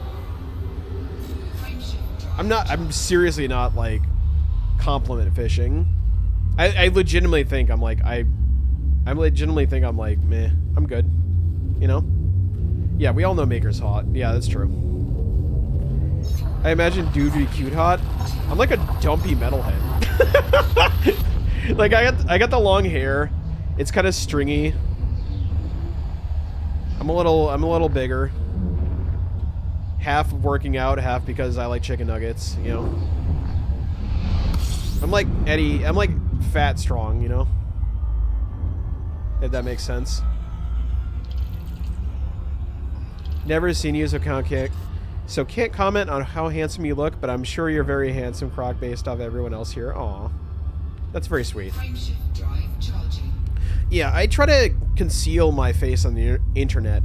I'm seriously not, like, compliment fishing. I legitimately think I'm like, I legitimately think I'm like, meh, I'm good. You know? Yeah, we all know Maker's hot. Yeah, that's true. I imagine dude be cute hot. I'm like a dumpy metalhead. Like, I got the long hair. It's kind of stringy. I'm a little bigger. Half working out, half because I like chicken nuggets, you know? I'm like Eddie, I'm like fat strong, you know? If that makes sense. Never seen you, so can't comment on how handsome you look, but I'm sure you're very handsome, Croc, based off everyone else here. Aw. That's very sweet. Yeah, I try to conceal my face on the internet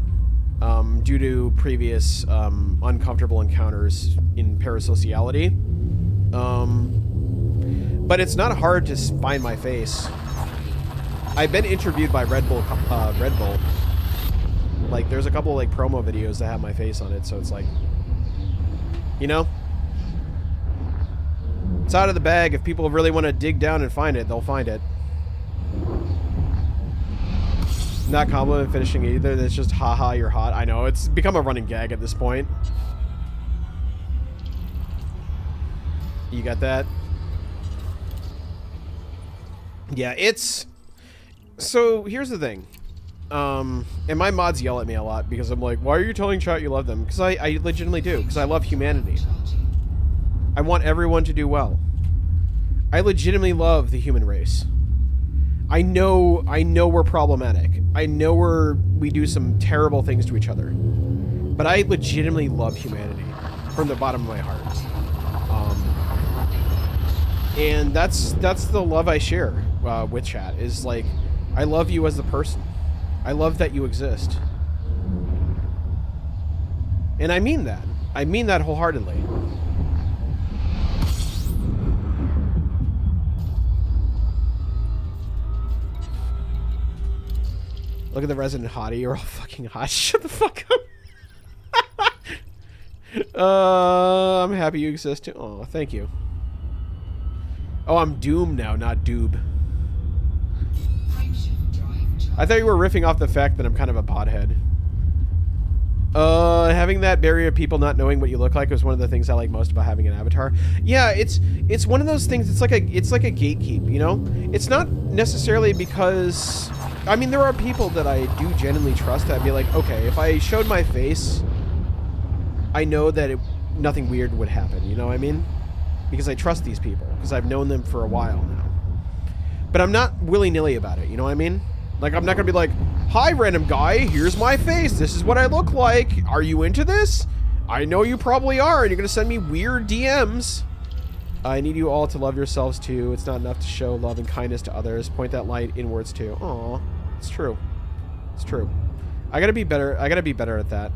due to previous uncomfortable encounters in parasociality. But it's not hard to find my face. I've been interviewed by Red Bull. Like, there's a couple of, like, promo videos that have my face on it, so it's like, you know? It's out of the bag. If people really want to dig down and find it, they'll find it. Not compliment finishing either. It's just, haha, you're hot. I know, it's become a running gag at this point. You got that? Yeah, it's... So, here's the thing. And my mods yell at me a lot because I'm like, why are you telling chat you love them? Because I legitimately do. Because I love humanity. I want everyone to do well. I legitimately love the human race. I know we're problematic. I know we do some terrible things to each other. But I legitimately love humanity from the bottom of my heart. And that's the love I share with chat, is like, I love you as a person. I love that you exist. And I mean that. I mean that wholeheartedly. Look at the resident hottie. You're all fucking hot. Shut the fuck up. I'm happy you exist too. Oh, thank you. Oh, I'm doomed now, not doob. I thought you were riffing off the fact that I'm kind of a pothead. Having that barrier of people not knowing what you look like was one of the things I like most about having an avatar. Yeah, it's one of those things. It's like a gatekeep, you know. It's not necessarily because, I mean, there are people that I do genuinely trust. That I'd be like, okay, if I showed my face, I know that nothing weird would happen. You know what I mean? Because I trust these people because I've known them for a while now. But I'm not willy-nilly about it. You know what I mean? Like, I'm not gonna be like, hi, random guy, here's my face, this is what I look like, are you into this? I know you probably are, and you're gonna send me weird DMs. I need you all to love yourselves too. It's not enough to show love and kindness to others. Point that light inwards too. Aw, it's true. It's true. I gotta be better. I gotta be better at that.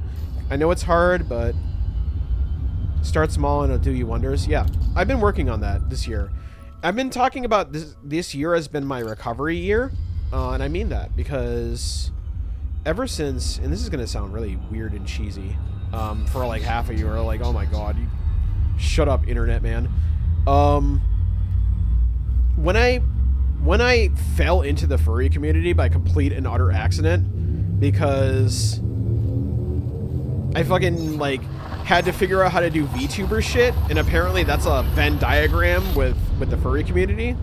I know it's hard, but start small and it'll do you wonders. Yeah, I've been working on that this year. I've been talking about this year has been my recovery year. And I mean that because ever since, and this is going to sound really weird and cheesy, for like half of you are like, oh my god, you shut up, internet man. When I when I fell into the furry community by complete and utter accident, because I fucking, like, had to figure out how to do VTuber shit, and apparently that's a Venn diagram with the furry community.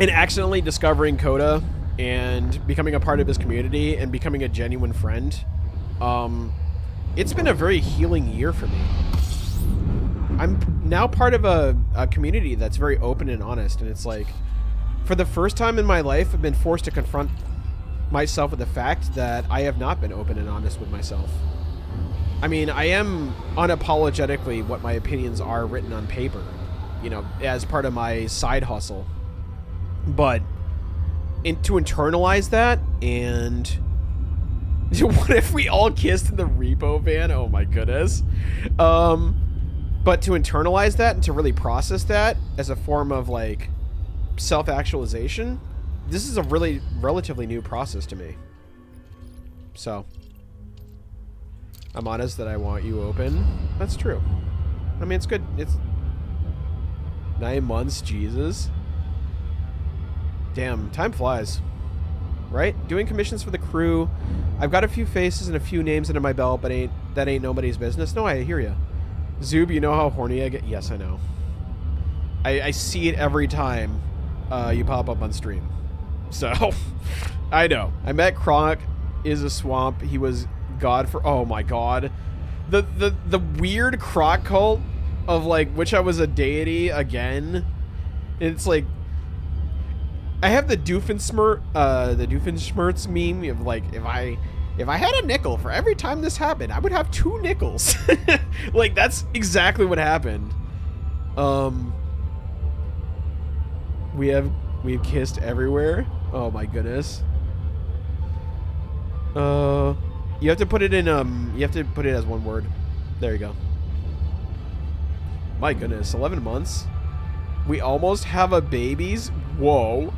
And accidentally discovering Coda and becoming a part of his community and becoming a genuine friend, it's been a very healing year for me. I'm now part of a community that's very open and honest, and it's like, for the first time in my life, I've been forced to confront myself with the fact that I have not been open and honest with myself. I mean, I am unapologetically what my opinions are written on paper, you know, as part of my side hustle. But to internalize that, and what if we all kissed in the repo van? Oh my goodness. But to internalize that and to really process that as a form of, like, self-actualization, this is a really relatively new process to me. So, I'm honest that I want you open. That's true. I mean, it's good. It's 9 months, Jesus. Damn, time flies. Right? Doing commissions for the crew. I've got a few faces and a few names under my belt, but that ain't nobody's business. No, I hear ya. Zoob, you know how horny I get? Yes, I know. I see it every time you pop up on stream. So, I know. I met Kronk is a swamp. He was God for... Oh my god. The weird Kronk cult of, like, which I was a deity again. It's like... I have the Doofenshmirtz meme of, like, if I had a nickel for every time this happened, I would have 2 nickels. Like, that's exactly what happened. We've kissed everywhere. Oh my goodness. You have to put it in, you have to put it as one word. There you go. My goodness, 11 months? We almost have a babies? Whoa.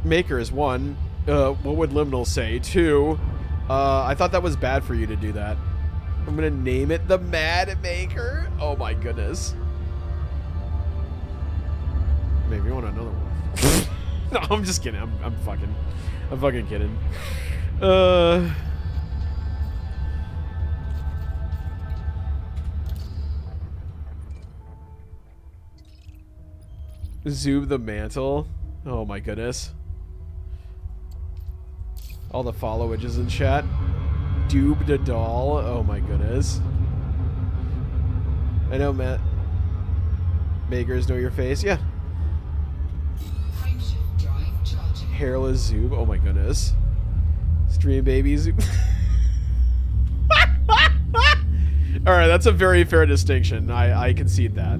Maker is 1. What would Liminal say? 2. I thought that was bad for you to do that. I'm gonna name it the Mad Maker. Oh my goodness. Maybe you want another one. No, I'm just kidding. I'm fucking kidding. Zoob the Mantle. Oh my goodness. All the followages in chat. Doob the Doll. Oh my goodness. I know, Matt. Makers know your face. Yeah. Hairless Zoob. Oh my goodness. Stream baby Zoob. Alright, that's a very fair distinction. I concede that.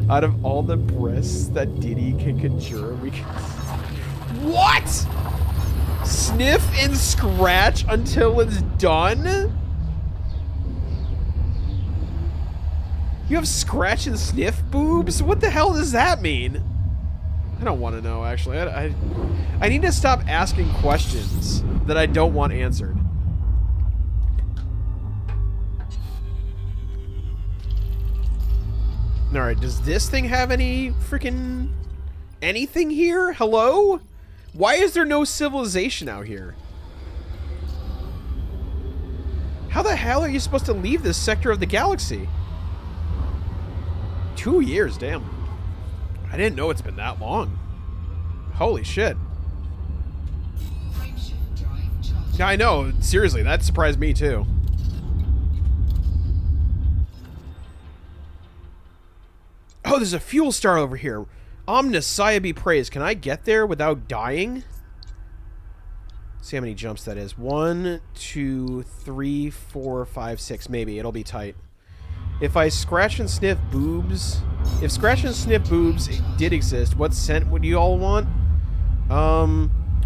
Out of all the breasts that Diddy can conjure, we can... What?! Sniff and scratch until it's done? You have scratch and sniff boobs? What the hell does that mean? I don't want to know, actually. I need to stop asking questions that I don't want answered. Alright, does this thing have any freaking... anything here? Hello? Why is there no civilization out here? How the hell are you supposed to leave this sector of the galaxy? 2 years, damn. I didn't know it's been that long. Holy shit. Yeah, I know. Seriously, that surprised me too. Oh, there's a fuel star over here. Omnissiah be praised. Can I get there without dying? See how many jumps that is. 1, 2, 3, 4, 5, 6. Maybe. It'll be tight. If I scratch and sniff boobs... If scratch and sniff boobs did exist, what scent would you all want?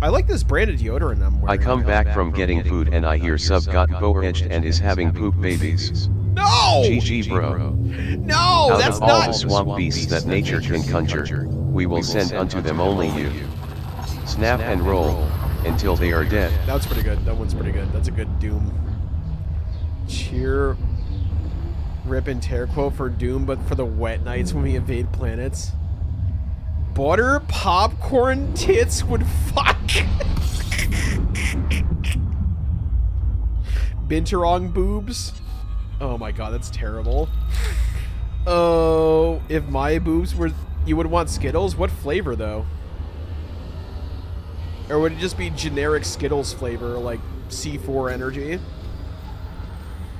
I like this brand of deodorant I'm wearing. I come back from getting food and I hear Sub got bow-edged and is having poop babies. No! GG bro. No, that's not... Out of all not... the swamp beasts that nature can conjure, we will send unto them only you. Snap and roll, until they are dead. That's pretty good. That one's pretty good. That's a good doom. Cheer... Rip and tear quote for Doom, but for the wet nights when we invade planets. Butter popcorn tits would fuck. Binturong boobs. Oh my god, that's terrible. Oh, if my boobs were... You would want Skittles? What flavor, though? Or would it just be generic Skittles flavor, like C4 energy?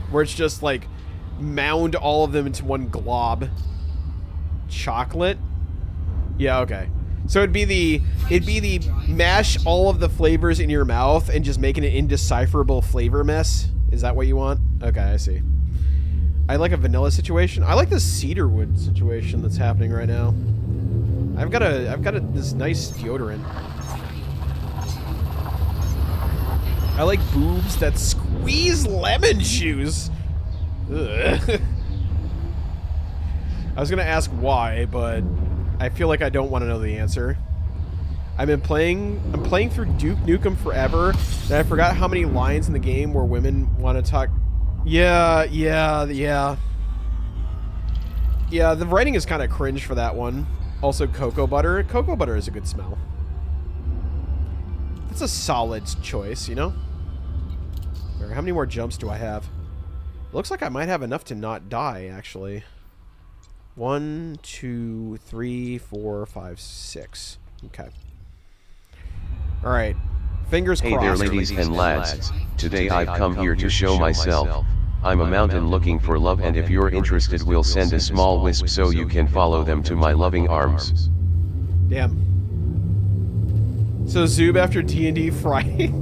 Where it's just, like, mound all of them into one glob. Chocolate? Yeah, okay. So it'd be the mash all of the flavors in your mouth and just make it an indecipherable flavor mess? Is that what you want? Okay, I see. I like a vanilla situation. I like the cedarwood situation that's happening right now. I've got this nice deodorant. I like boobs that squeeze lemon juice. Ugh. I was gonna ask why, but I feel like I don't want to know the answer. I'm playing through Duke Nukem Forever, and I forgot how many lines in the game where women want to talk. Yeah, the writing is kind of cringe for that one. Also, cocoa butter. Cocoa butter is a good smell. That's a solid choice, you know? All right, how many more jumps do I have? Looks like I might have enough to not die, actually. 1, 2, 3, 4, 5, 6. Okay. All right. Fingers crossed. Hey there, ladies and lads. Today I've come here to show myself. I'm a mountain looking for love, and if you're interested, we'll send a small wisp so you can follow them to my loving arms. Damn. So Zoob after D&D Friday.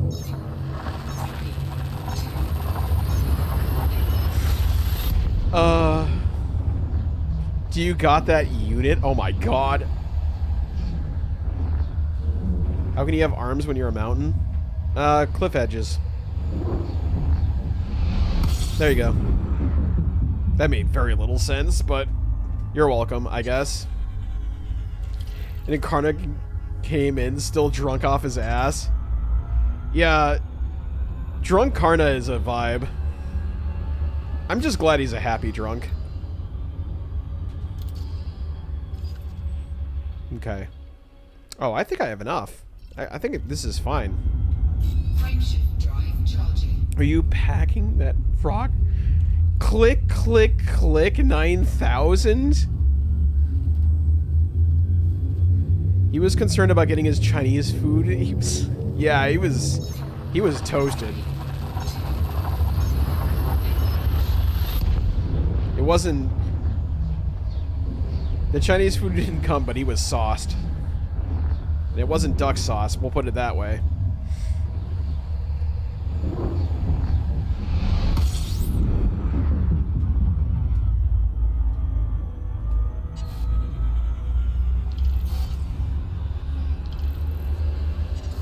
Do you got that unit? Oh my god. How can you have arms when you're a mountain? Cliff edges. There you go. That made very little sense, but you're welcome, I guess. And then Karna came in still drunk off his ass. Yeah, drunk Karna is a vibe. I'm just glad he's a happy drunk. Okay. Oh, I think I have enough. I think this is fine. Are you packing that frog? Click, click, click, 9,000? He was concerned about getting his Chinese food. He was toasted. It wasn't... The Chinese food didn't come, but he was sauced. And it wasn't duck sauce, we'll put it that way.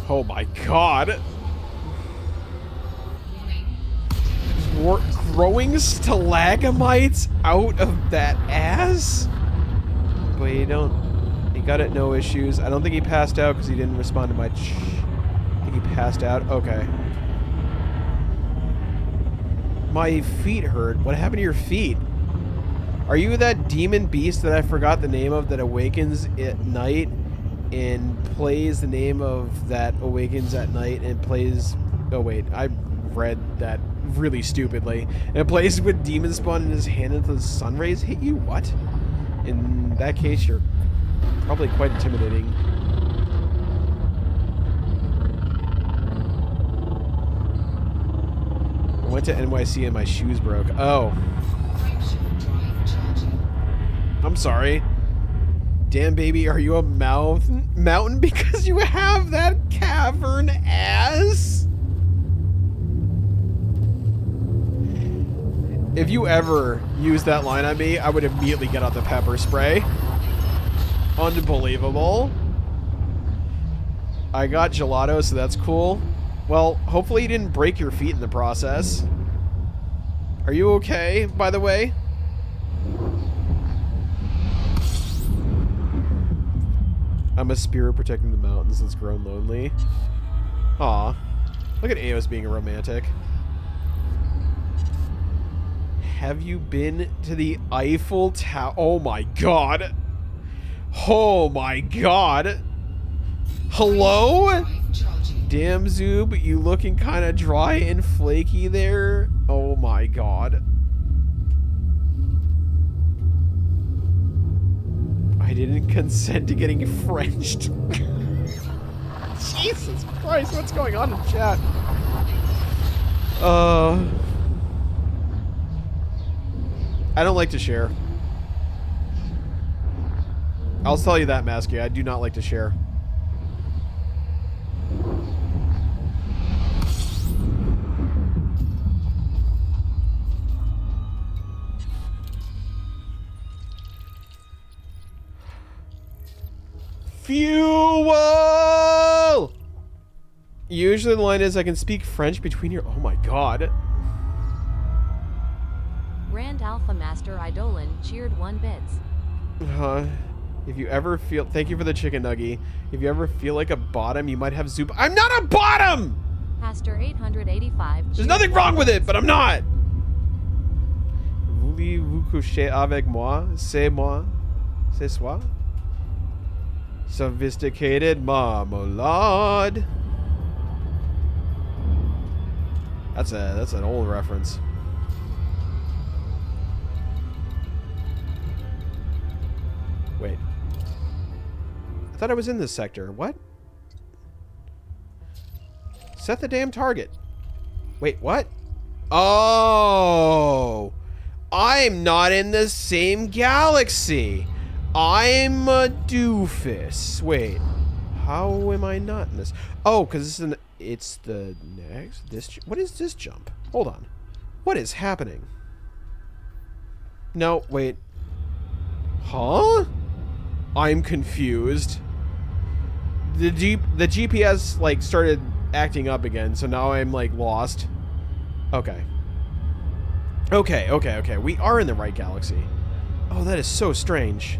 Oh my god. Growing stalagmites out of that ass? But he got it, no issues. I don't think he passed out because he didn't respond to my I think he passed out. Okay. My feet hurt. What happened to your feet? Are you that demon beast that I forgot the name of that awakens at night and plays the name of that awakens at night and plays... Oh wait, I read that really stupidly. And plays with demon spawn in his hand until the sun rays hit you? What? In that case, you're probably quite intimidating. I went to NYC and my shoes broke. Oh. I'm sorry. Damn, baby, are you a mountain because you have that cavern ass? If you ever use that line on me, I would immediately get out the pepper spray. Unbelievable. I got gelato, so that's cool. Well, hopefully you didn't break your feet in the process. Are you okay, by the way? I'm a spirit protecting the mountains that's grown lonely. Aw. Look at Eos being a romantic. Have you been to the Eiffel Tower? Oh my god. Oh my god. Hello? Damn, Zoob, you looking kind of dry and flaky there? Oh my god. I didn't consent to getting Frenched. Jesus Christ, what's going on in chat? I don't like to share. I'll tell you that, Masky. I do not like to share. Fuel! Usually the line is, I can speak French between your... Oh my god. Grand Alpha Master Idolin cheered 1 bits. If you ever feel... Thank you for the chicken nuggy. If you ever feel like a bottom, you might have Zoop... I'm not a bottom! Pastor 885. There's nothing wrong with it, but I'm not! Voulez-vous coucher avec moi? C'est moi? C'est soi? Sophisticated marmalade. That's an old reference. Wait. I thought I was in this sector. What? Set the damn target. Wait, what? Oh! I'm not in the same galaxy. I'm a doofus. Wait. How am I not in this? Oh, because it's the next... What is this jump? Hold on. What is happening? No, wait. Huh? I'm confused. The GPS, like, started acting up again, so now I'm, like, lost. Okay. Okay. We are in the right galaxy. Oh, that is so strange.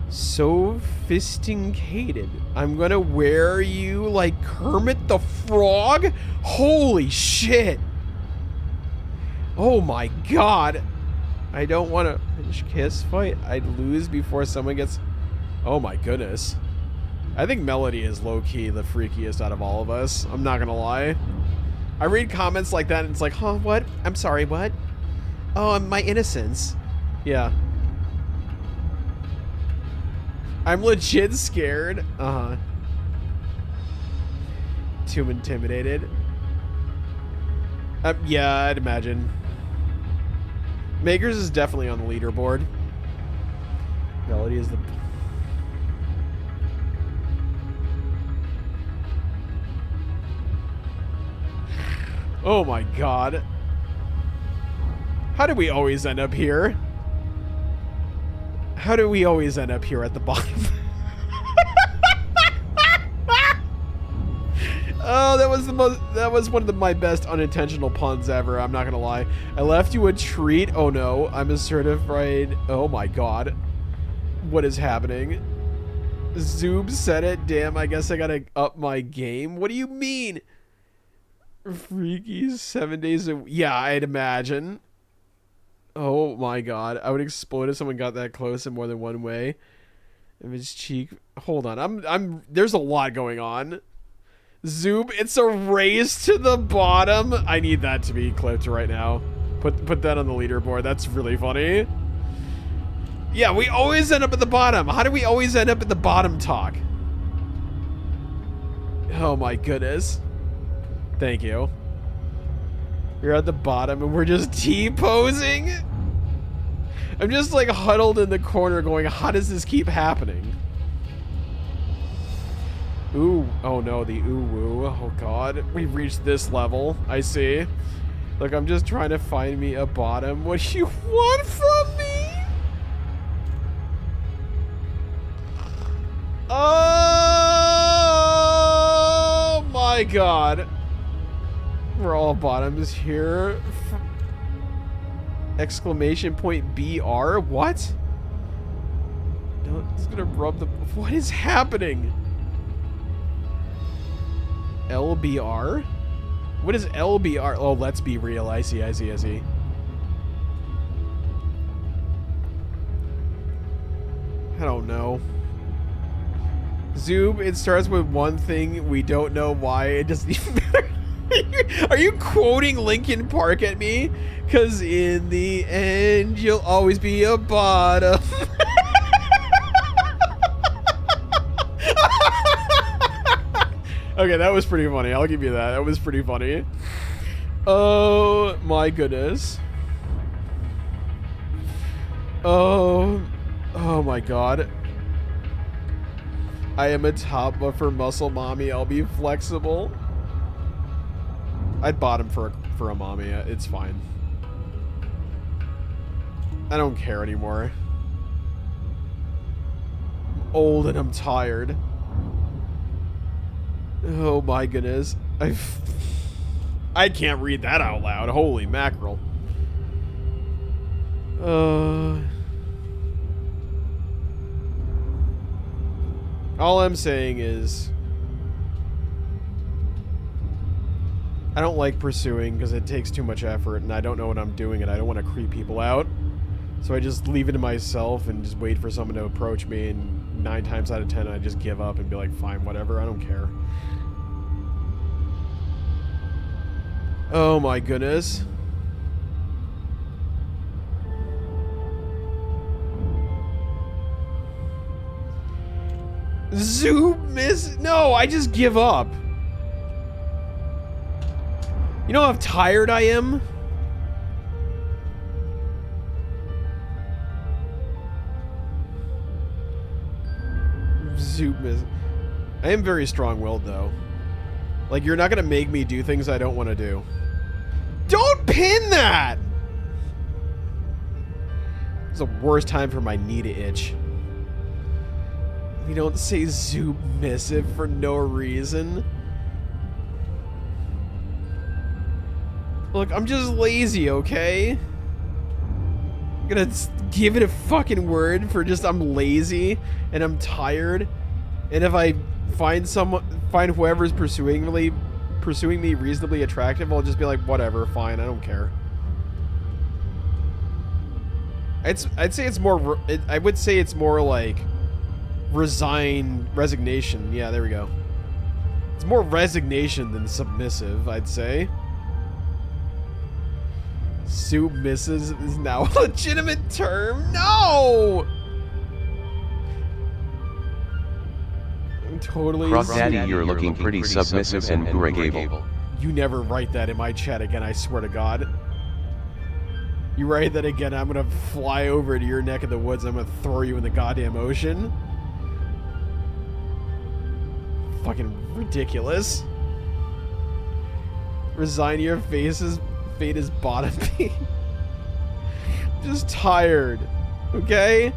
Sophisticated. I'm gonna wear you like Kermit the Frog? Holy shit. Oh my god. I don't want to kiss fight. I'd lose before someone gets... Oh my goodness. I think Melody is low-key the freakiest out of all of us. I'm not gonna lie. I read comments like that and it's like, huh, what? I'm sorry, what? Oh, my innocence. Yeah. I'm legit scared. Uh-huh. Too intimidated. Yeah, I'd imagine. Makers is definitely on the leaderboard. Melody is the... Oh my god. How do we always end up here? How do we always end up here at the bottom? Oh, that was one of my best unintentional puns ever, I'm not gonna lie. I left you a treat. Oh no, I'm a certified... Oh my god. What is happening? Zoob said it. Damn, I guess I gotta up my game. What do you mean? Freaky 7 days a... Yeah, I'd imagine. Oh my god, I would explode if someone got that close in more than one way. If his cheek... Hold on, there's a lot going on. Zoob, it's a race to the bottom. I need that to be clipped right now. Put that on the leaderboard. That's really funny. Yeah, we always end up at the bottom. How do we always end up at the bottom talk? Oh my goodness. Thank you. You're at the bottom and we're just T-posing? I'm just like huddled in the corner going, how does this keep happening? Ooh, oh no, the ooh-woo. Oh god, we've reached this level. I see. Look, I'm just trying to find me a bottom. What do you want from me? Oh my god. We're all bottoms here. Exclamation point BR? What? No, it's gonna rub the... What is happening? LBR? What is LBR? Oh, let's be real. I see. I don't know. Zoob, it starts with one thing. We don't know why. It doesn't even matter. Are you quoting Linkin Park at me? Because in the end, you'll always be a bottom. Okay, that was pretty funny. I'll give you that. That was pretty funny. Oh, my goodness. Oh my god. I am a top, but for muscle mommy, I'll be flexible. I'd bottom for a mommy. It's fine. I don't care anymore. I'm old and I'm tired. Oh my goodness. I can't read that out loud. Holy mackerel. All I'm saying is I don't like pursuing because it takes too much effort and I don't know what I'm doing and I don't want to creep people out. So I just leave it to myself and just wait for someone to approach me, and 9 times out of 10 I just give up and be like, fine, whatever, I don't care. Oh my goodness. Zoom miss? No, I just give up. You know how tired I am? Zoom miss. I am very strong-willed though. Like, you're not gonna make me do things I don't want to do. Don't pin that! It's the worst time for my knee to itch. We don't say submissive for no reason. Look, I'm just lazy, okay? I'm gonna give it a fucking word for just I'm lazy and I'm tired. And if I find whoever's pursuing me reasonably attractive, I'll just be like, whatever, fine, I don't care. I'd say it's more. I would say it's more like resignation. Yeah, there we go. It's more resignation than submissive, I'd say. Submissive is now a legitimate term. No. I'm totally. Croc Daddy, you're looking pretty submissive and gregable. You never write that in my chat again, I swear to God. You write that again, I'm gonna fly over to your neck of the woods, I'm gonna throw you in the goddamn ocean. Fucking ridiculous. Resign your faces, fate is bottom me. Just tired, okay?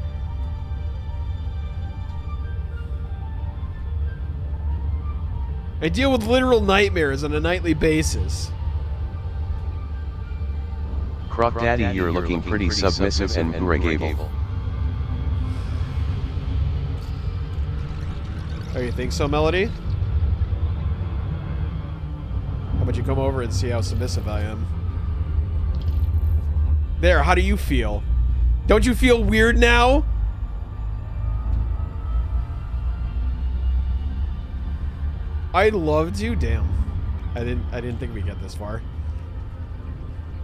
I deal with literal nightmares on a nightly basis. Croc Daddy, you're looking pretty submissive and gregable. Oh, you think so, Melody? How about you come over and see how submissive I am? There, how do you feel? Don't you feel weird now? I loved you? Damn. I didn't think we'd get this far.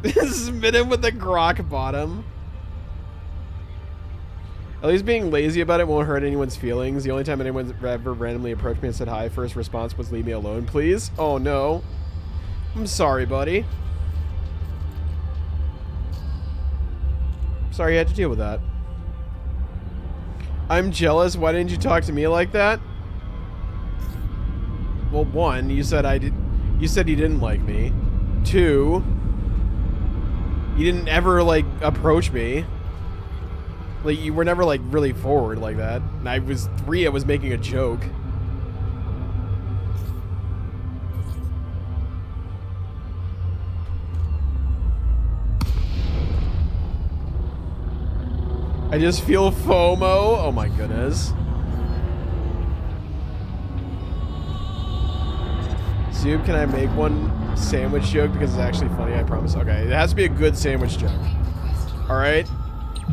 Smit him with the grok bottom. At least being lazy about it won't hurt anyone's feelings. The only time anyone's ever randomly approached me and said hi, first response was leave me alone, please. Oh no. I'm sorry, buddy. Sorry you had to deal with that. I'm jealous. Why didn't you talk to me like that? Well, 1, you said you said you didn't like me. 2, you didn't ever, like, approach me. Like, you were never, like, really forward like that. And 3, I was making a joke. I just feel FOMO. Oh my goodness. Zoom, can I make one sandwich joke because it's actually funny, I promise. Okay, it has to be a good sandwich joke. Alright?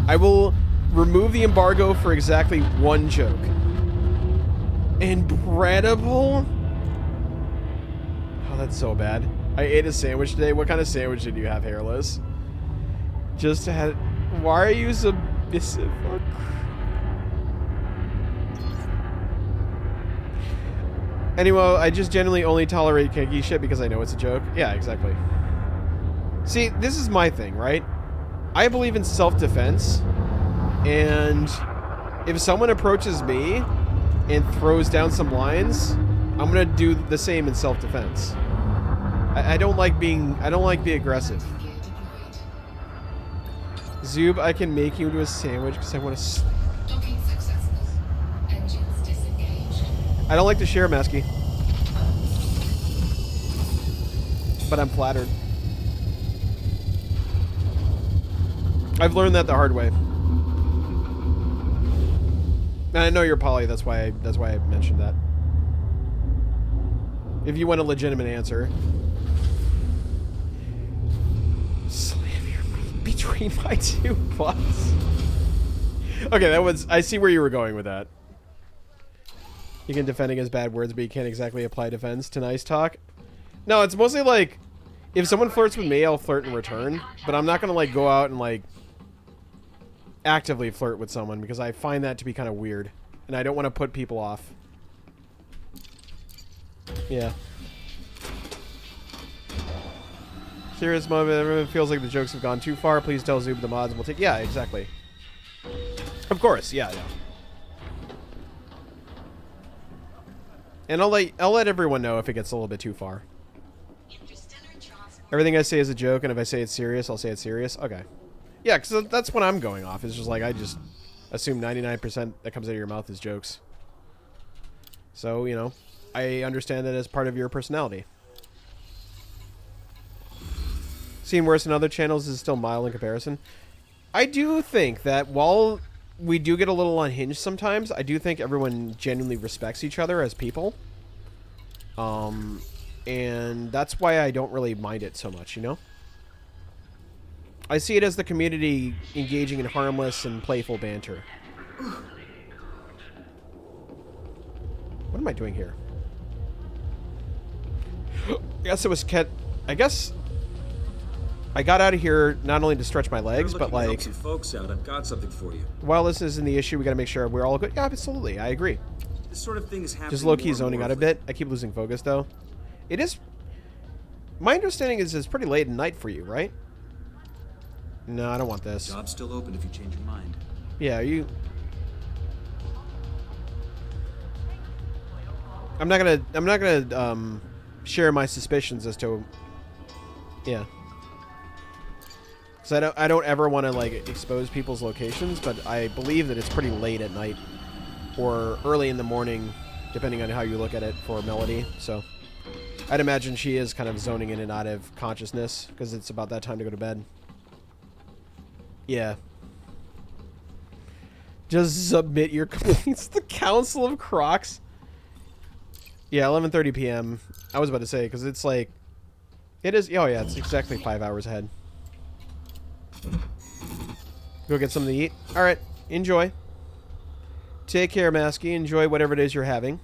I will remove the embargo for exactly one joke. Incredible? Oh, that's so bad. I ate a sandwich today. What kind of sandwich did you have, Hairless? Just had... Why are you submissive? Anyway, I just generally only tolerate kinky shit because I know it's a joke. Yeah, exactly. See, this is my thing, right? I believe in self-defense, and if someone approaches me and throws down some lines, I'm gonna do the same in self-defense. I don't like being aggressive. Zoob, I can make you into a sandwich because I want to sleep. I don't like to share, Masky. But I'm flattered. I've learned that the hard way. And I know you're poly, that's why I mentioned that. If you want a legitimate answer. Slam your meat between my two butts. Okay, that was... I see where you were going with that. You can defend against bad words, but you can't exactly apply defense to nice talk. No, it's mostly like... If someone flirts with me, I'll flirt in return. But I'm not gonna, like, go out and, like... actively flirt with someone, because I find that to be kind of weird. And I don't want to put people off. Yeah. Serious moment. Everyone feels like the jokes have gone too far. Please tell Zoob the mods will take... Yeah, exactly. Of course, yeah. And I'll let everyone know if it gets a little bit too far. Everything I say is a joke, and if I say it's serious, I'll say it's serious. Okay. Yeah, because that's what I'm going off. It's just like, I just assume 99% that comes out of your mouth is jokes. So, you know, I understand that as part of your personality. Seeing worse in other channels is still mild in comparison. I do think that while we do get a little unhinged sometimes, I do think everyone genuinely respects each other as people. And that's why I don't really mind it so much, you know? I see it as the community engaging in harmless and playful banter. What am I doing here? I guess it was I guess I got out of here not only to stretch my legs, but like... some folks out. I've got something for you. While this isn't the issue, we gotta make sure we're all good. Yeah, absolutely. I agree. This sort of thing is happening. Just low-key zoning out a bit. I keep losing focus, though. It is... My understanding is it's pretty late at night for you, right? No, I don't want this. Job's still open if you change your mind. Yeah, you... I'm not gonna share my suspicions as to... Yeah. Because I don't ever want to, like, expose people's locations, but I believe that it's pretty late at night. Or early in the morning, depending on how you look at it for Melody, so... I'd imagine she is kind of zoning in and out of consciousness, because it's about that time to go to bed. Yeah. Just submit your complaints to the Council of Crocs. Yeah, 11:30 p.m. I was about to say, because it's like... It is... Oh, yeah, it's exactly 5 hours ahead. Go get something to eat. Alright, enjoy. Take care, Masky. Enjoy whatever it is you're having.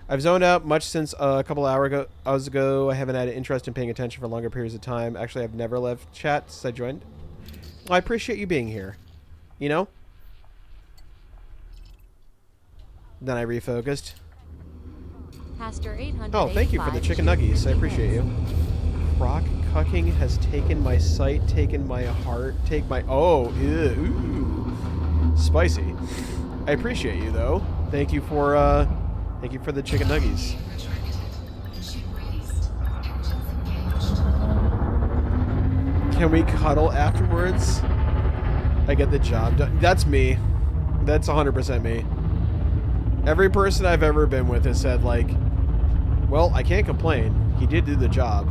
I've zoned out much since a couple hours ago. I haven't had an interest in paying attention for longer periods of time. Actually, I've never left chat since I joined. Well, I appreciate you being here. You know? Then I refocused. Pastor 800. Oh, thank you for the chicken nuggies. I appreciate you. Croc cucking has taken my sight, taken my heart, take my... Oh, ew, ooh. Spicy. I appreciate you, though. Thank you for the chicken nuggies. Can we cuddle afterwards? I get the job done. That's me. That's 100% me. Every person I've ever been with has said, like, well, I can't complain. He did do the job.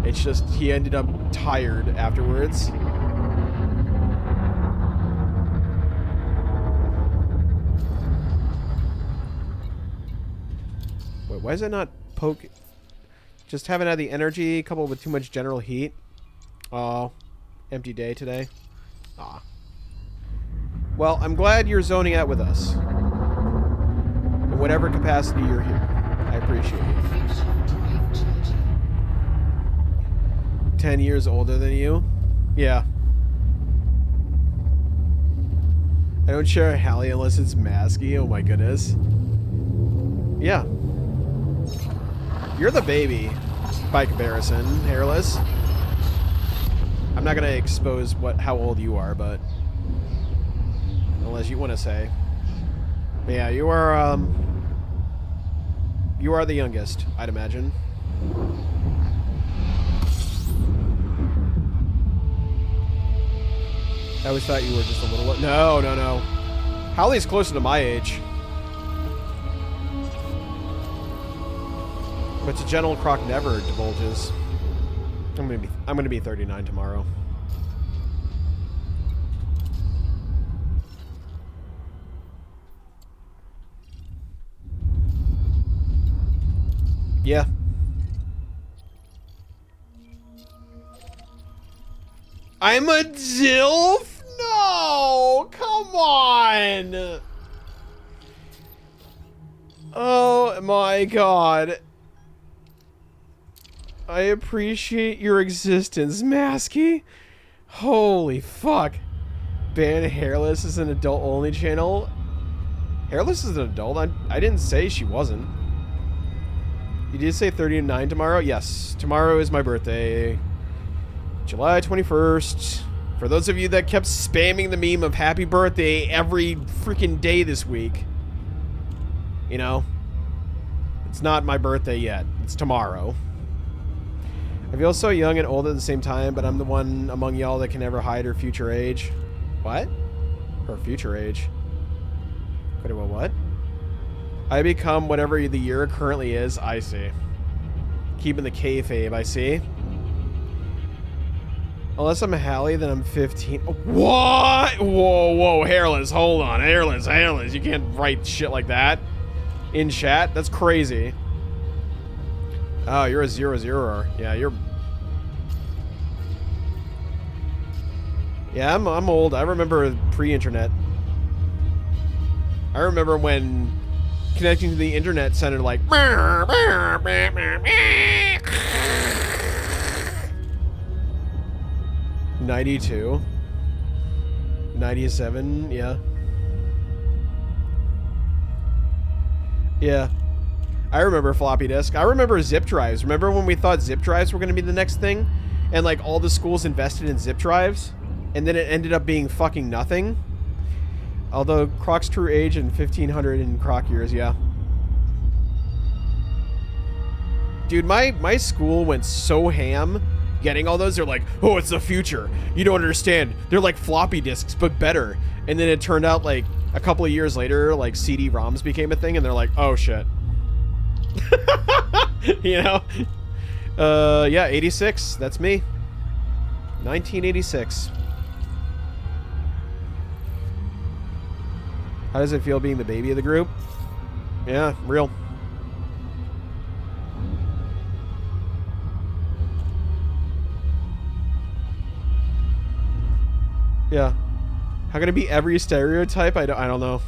It's just he ended up tired afterwards. Wait, why is it not poke? Just haven't had the energy, coupled with too much general heat. Oh, empty day today. Aw. Well, I'm glad you're zoning out with us. In whatever capacity you're here. I appreciate it. 10 years older than you? Yeah. I don't share a Hallie unless it's masky. Oh my goodness. Yeah. You're the baby, by comparison, hairless. I'm not gonna expose how old you are, but unless you want to say. But yeah, you are the youngest, I'd imagine. I always thought you were just a little... No, no, no. Hallie's closer to my age. But to General Croc never divulges. I'm gonna be 39 tomorrow. Yeah. I'm a DILF? No! Come on! Oh my god. I appreciate your existence, Masky. Holy fuck. Ban Hairless is an adult-only channel? Hairless is an adult? I didn't say she wasn't. You did say 39 tomorrow? Yes. Tomorrow is my birthday. July 21st. For those of you that kept spamming the meme of happy birthday every freaking day this week. You know? It's not my birthday yet. It's tomorrow. I feel so young and old at the same time, but I'm the one among y'all that can never hide her future age. What? Her future age? What? I become whatever the year currently is. I see. Keeping the kayfabe, I see. Unless I'm Hallie, then I'm 15. What? Whoa, whoa, hairless. Hold on. Hairless. You can't write shit like that in chat. That's crazy. Oh, you're a 0-0-er. Yeah, you're... Yeah, I'm old. I remember pre-internet. I remember when connecting to the internet sounded like... 92. 97, yeah. Yeah. I remember floppy disk. I remember zip drives. Remember when we thought zip drives were going to be the next thing? And like all the schools invested in zip drives? And then it ended up being fucking nothing? Although Croc's true age in 1500 in Croc years, yeah. Dude, my school went so ham getting all those. They're like, oh, it's the future. You don't understand. They're like floppy disks, but better. And then it turned out like a couple of years later, like CD-ROMs became a thing, and they're like, oh shit. You know? Yeah, 86. That's me. 1986. How does it feel being the baby of the group? Yeah, real. Yeah. How can it be every stereotype? I don't know.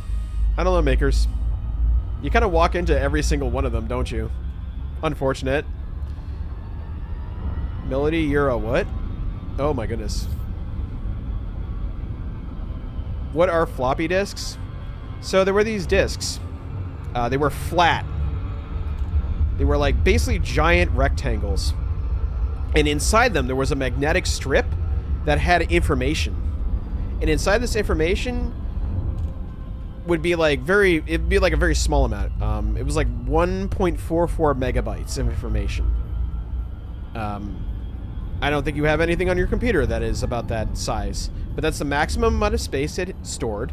I don't know, makers. You kind of walk into every single one of them, don't you? Unfortunate. Melody, you're a what? Oh my goodness. What are floppy disks? So there were these disks. They were flat. They were like basically giant rectangles. And inside them there was a magnetic strip that had information. And inside this information would be like it'd be like a very small amount. It was like 1.44 megabytes of information. I don't think you have anything on your computer that is about that size, but that's the maximum amount of space it stored.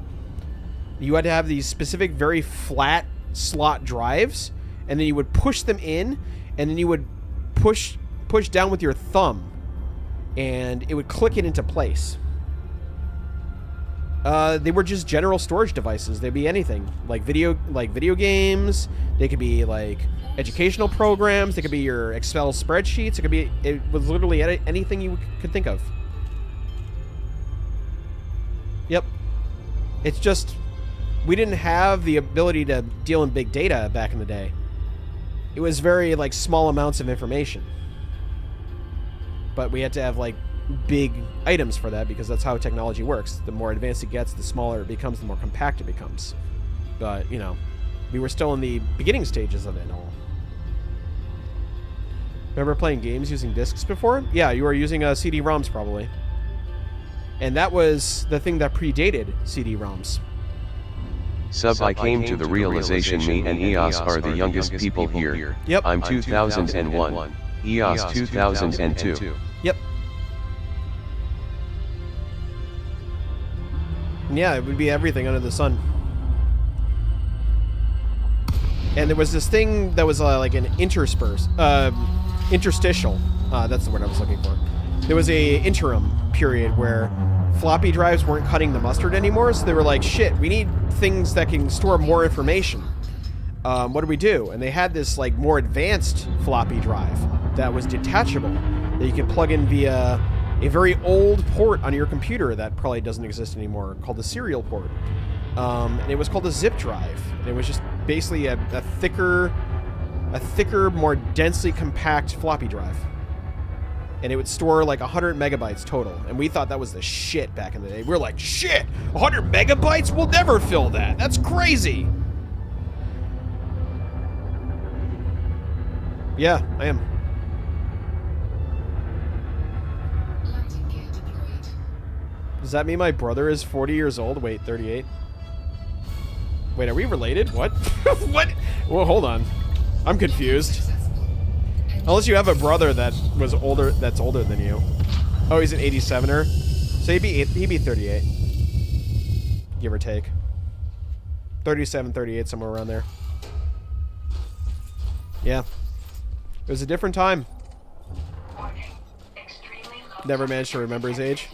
You had to have these specific, very flat slot drives, and then you would push them in, and then you would push down with your thumb, and it would click it into place. They were just general storage devices. They'd be anything, like video games. They could be like educational programs. It could be your Excel spreadsheets. It was literally anything you could think of. Yep. It's just, we didn't have the ability to deal in big data back in the day. It was very, like, small amounts of information. But we had to have, like, big items for that because that's how technology works. The more advanced it gets, the smaller it becomes, the more compact it becomes. But, you know, we were still in the beginning stages of it all. Remember playing games using discs before? Yeah, you were using CD-ROMs probably. And that was the thing that predated CD-ROMs. Sub, I came to the realization me and EOS are the youngest people here. Yep. I'm 2001. EOS 2002. Yep. Yeah, it would be everything under the sun. And there was this thing that was like an interstitial. That's the word I was looking for. There was a interim period where floppy drives weren't cutting the mustard anymore, so they were like, shit, we need things that can store more information. What do we do? And they had this like more advanced floppy drive that was detachable, that you could plug in via a very old port on your computer that probably doesn't exist anymore, called the serial port. And it was called a zip drive. And it was just basically a thicker, more densely compact floppy drive. And it would store like 100 megabytes total. And we thought that was the shit back in the day. We were like, shit, 100 megabytes? We'll never fill that. That's crazy. Yeah, I am. Does that mean my brother is 40 years old? Wait, 38? Wait, are we related? What? What? Well, hold on. I'm confused. Unless you have a brother that was older, that's older than you. Oh, he's an 87er. So he'd be 38. Give or take. 37, 38, somewhere around there. Yeah. It was a different time. Never managed to remember his age.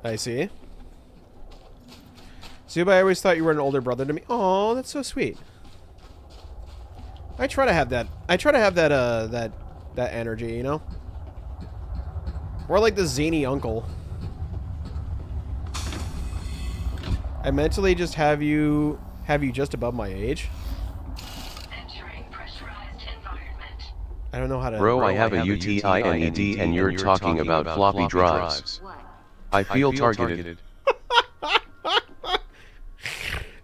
I see. Zuba, I always thought you were an older brother to me. Oh, that's so sweet. I try to have that. I try to have that that energy, you know? More like the zany uncle. I mentally just have you just above my age. Entering pressurized environment. I don't know how to. Bro, I have a UTINED and you're talking about floppy drives. I feel targeted.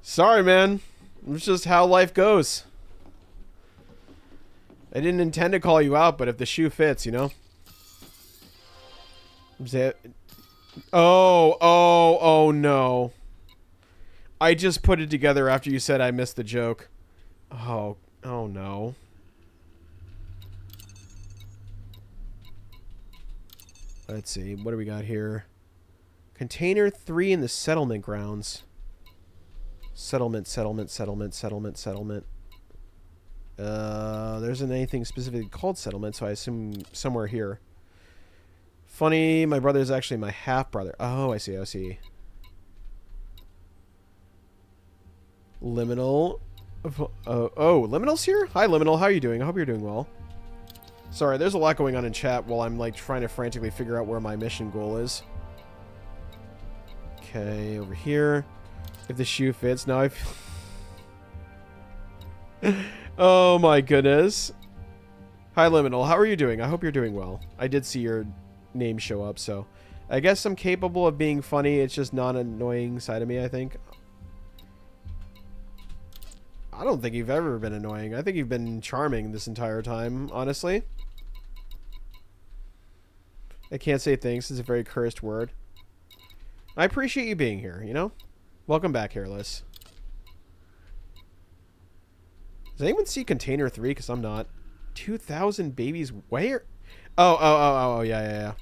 Sorry, man. It's just how life goes. I didn't intend to call you out, but if the shoe fits, you know? Oh no. I just put it together after you said I missed the joke. Oh no. Let's see, what do we got here? Container 3 in the settlement grounds. Settlement. There isn't anything specifically called settlement, so I assume somewhere here. Funny, my brother is actually my half-brother. Oh, I see. Liminal. Oh, Liminal's here? Hi, Liminal. How are you doing? I hope you're doing well. Sorry, there's a lot going on in chat while I'm, like, trying to frantically figure out where my mission goal is. Okay, over here. If the shoe fits. Now I feel... Oh my goodness. Hi, Liminal. How are you doing? I hope you're doing well. I did see your name show up, so... I guess I'm capable of being funny. It's just not an annoying side of me, I think. I don't think you've ever been annoying. I think you've been charming this entire time, honestly. I can't say thanks. It's a very cursed word. I appreciate you being here, you know? Welcome back, Hairless. Does anyone see Container 3? Because I'm not. 2,000 babies where? Oh, yeah.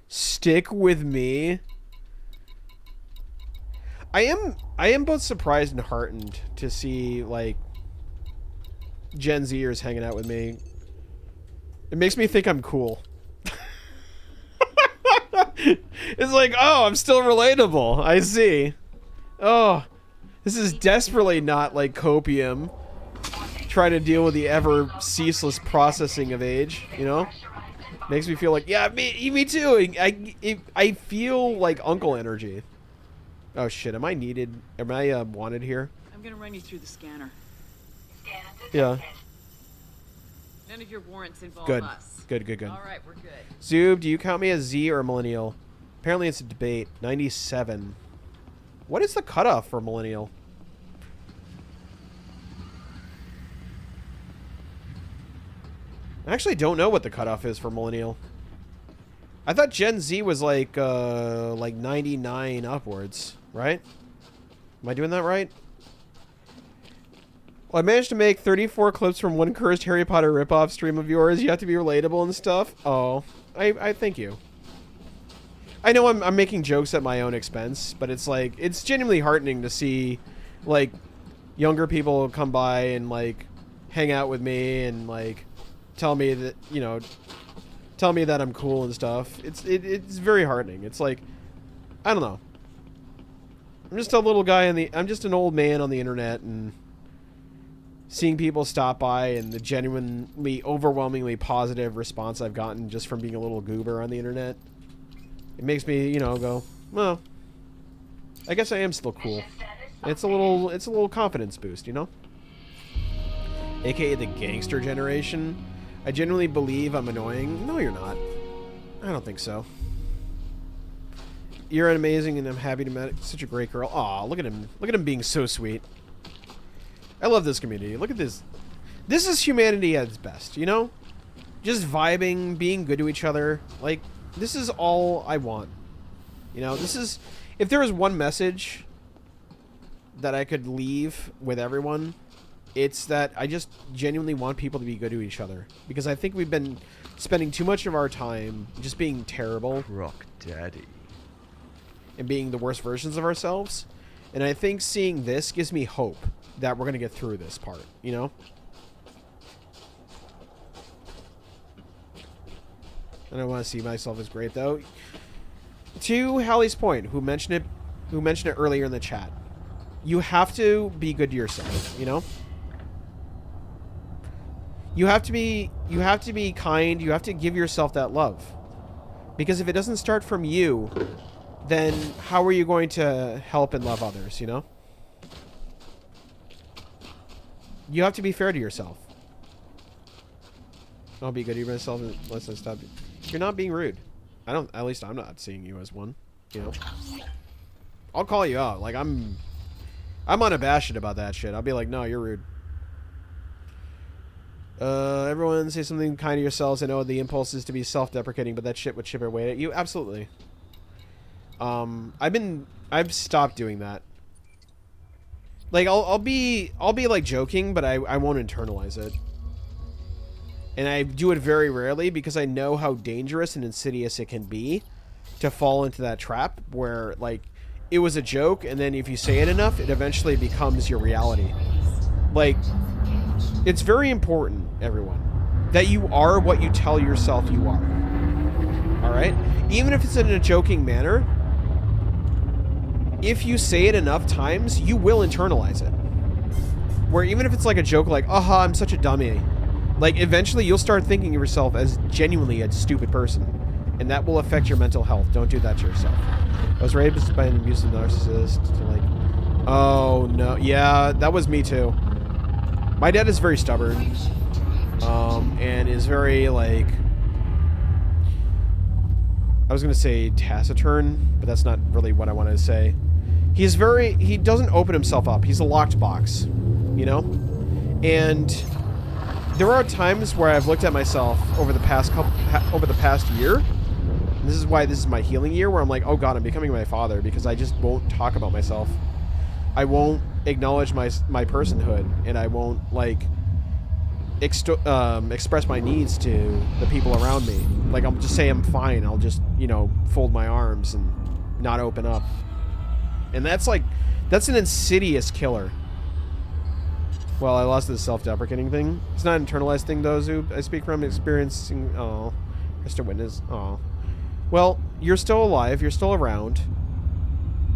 Stick with me. I am both surprised and heartened to see, like, Gen Zers hanging out with me. It makes me think I'm cool. It's like, oh, I'm still relatable. I see. Oh, this is desperately not like copium. Trying to deal with the ever ceaseless processing of age, you know? Makes me feel like, yeah, me too. I feel like uncle energy. Oh shit, am I needed? Am I wanted here? I'm gonna run you through the scanner. Yeah. None of your warrants involve Good. us. Good. All right, we're good. Zoob, do you count me as Z or millennial? Apparently it's a debate. 97. What is the cutoff for millennial? I actually don't know what the cutoff is for millennial. I thought Gen Z was like 99 upwards, right? Am I doing that right? Well, I managed to make 34 clips from one cursed Harry Potter ripoff stream of yours. You have to be relatable and stuff. Oh, I thank you. I know I'm making jokes at my own expense, but it's like, it's genuinely heartening to see like younger people come by and like hang out with me and like tell me that, you know, tell me that I'm cool and stuff. It's very heartening. It's like, I don't know. I'm just a little guy I'm just an old man on the internet, and seeing people stop by and the genuinely overwhelmingly positive response I've gotten just from being a little goober on the internet, it makes me, you know, go, well, I guess I am still cool. It's a little confidence boost, you know? AKA the gangster generation. I genuinely believe I'm annoying. No, you're not. I don't think so. You're amazing, and I'm happy to meet such a great girl. Aw, look at him. Look at him being so sweet. I love this community. Look at this. This is humanity at its best, you know? Just vibing, being good to each other. Like, this is all I want. You know, this is... If there was one message that I could leave with everyone, it's that I just genuinely want people to be good to each other. Because I think we've been spending too much of our time just being terrible. Rock Daddy. And being the worst versions of ourselves. And I think seeing this gives me hope that we're going to get through this part, you know? I don't want to see myself as great, though. To Hallie's point, who mentioned it earlier in the chat, you have to be good to yourself, you know? You have to be kind, you have to give yourself that love. Because if it doesn't start from you, then how are you going to help and love others, you know? You have to be fair to yourself. I'll be good to myself unless I stop. You're not being rude. At least I'm not seeing you as one, you know? I'll call you out. Like, I'm unabashed about that shit. I'll be like, no, you're rude. Everyone say something kind to yourselves. I know the impulse is to be self-deprecating, but that shit would chip away at you. Absolutely. I've stopped doing that. Like, I'll be like joking, but I won't internalize it. And I do it very rarely because I know how dangerous and insidious it can be to fall into that trap where, like, it was a joke, and then if you say it enough, it eventually becomes your reality. Like, it's very important, everyone, that you are what you tell yourself you are. Alright? Even if it's in a joking manner, if you say it enough times, you will internalize it. Where even if it's like a joke like, aha, I'm such a dummy. Like, eventually you'll start thinking of yourself as genuinely a stupid person. And that will affect your mental health. Don't do that to yourself. I was raised by an abusive narcissist to like... Oh, no. Yeah, that was me too. My dad is very stubborn. And is very, like... I was going to say taciturn, but that's not really what I wanted to say. He's very... He doesn't open himself up. He's a locked box. You know? And... There are times where I've looked at myself over the past year. And this is why this is my healing year, where I'm like, oh god, I'm becoming my father because I just won't talk about myself. I won't acknowledge my personhood, and I won't like express my needs to the people around me. Like, I'll just say I'm fine. I'll just, you know, fold my arms and not open up. And that's an insidious killer. Well, I lost the self-deprecating thing. It's not an internalized thing, though, Zoob. I speak from experiencing... Oh. Mr. Witness. Oh. Well, you're still alive. You're still around.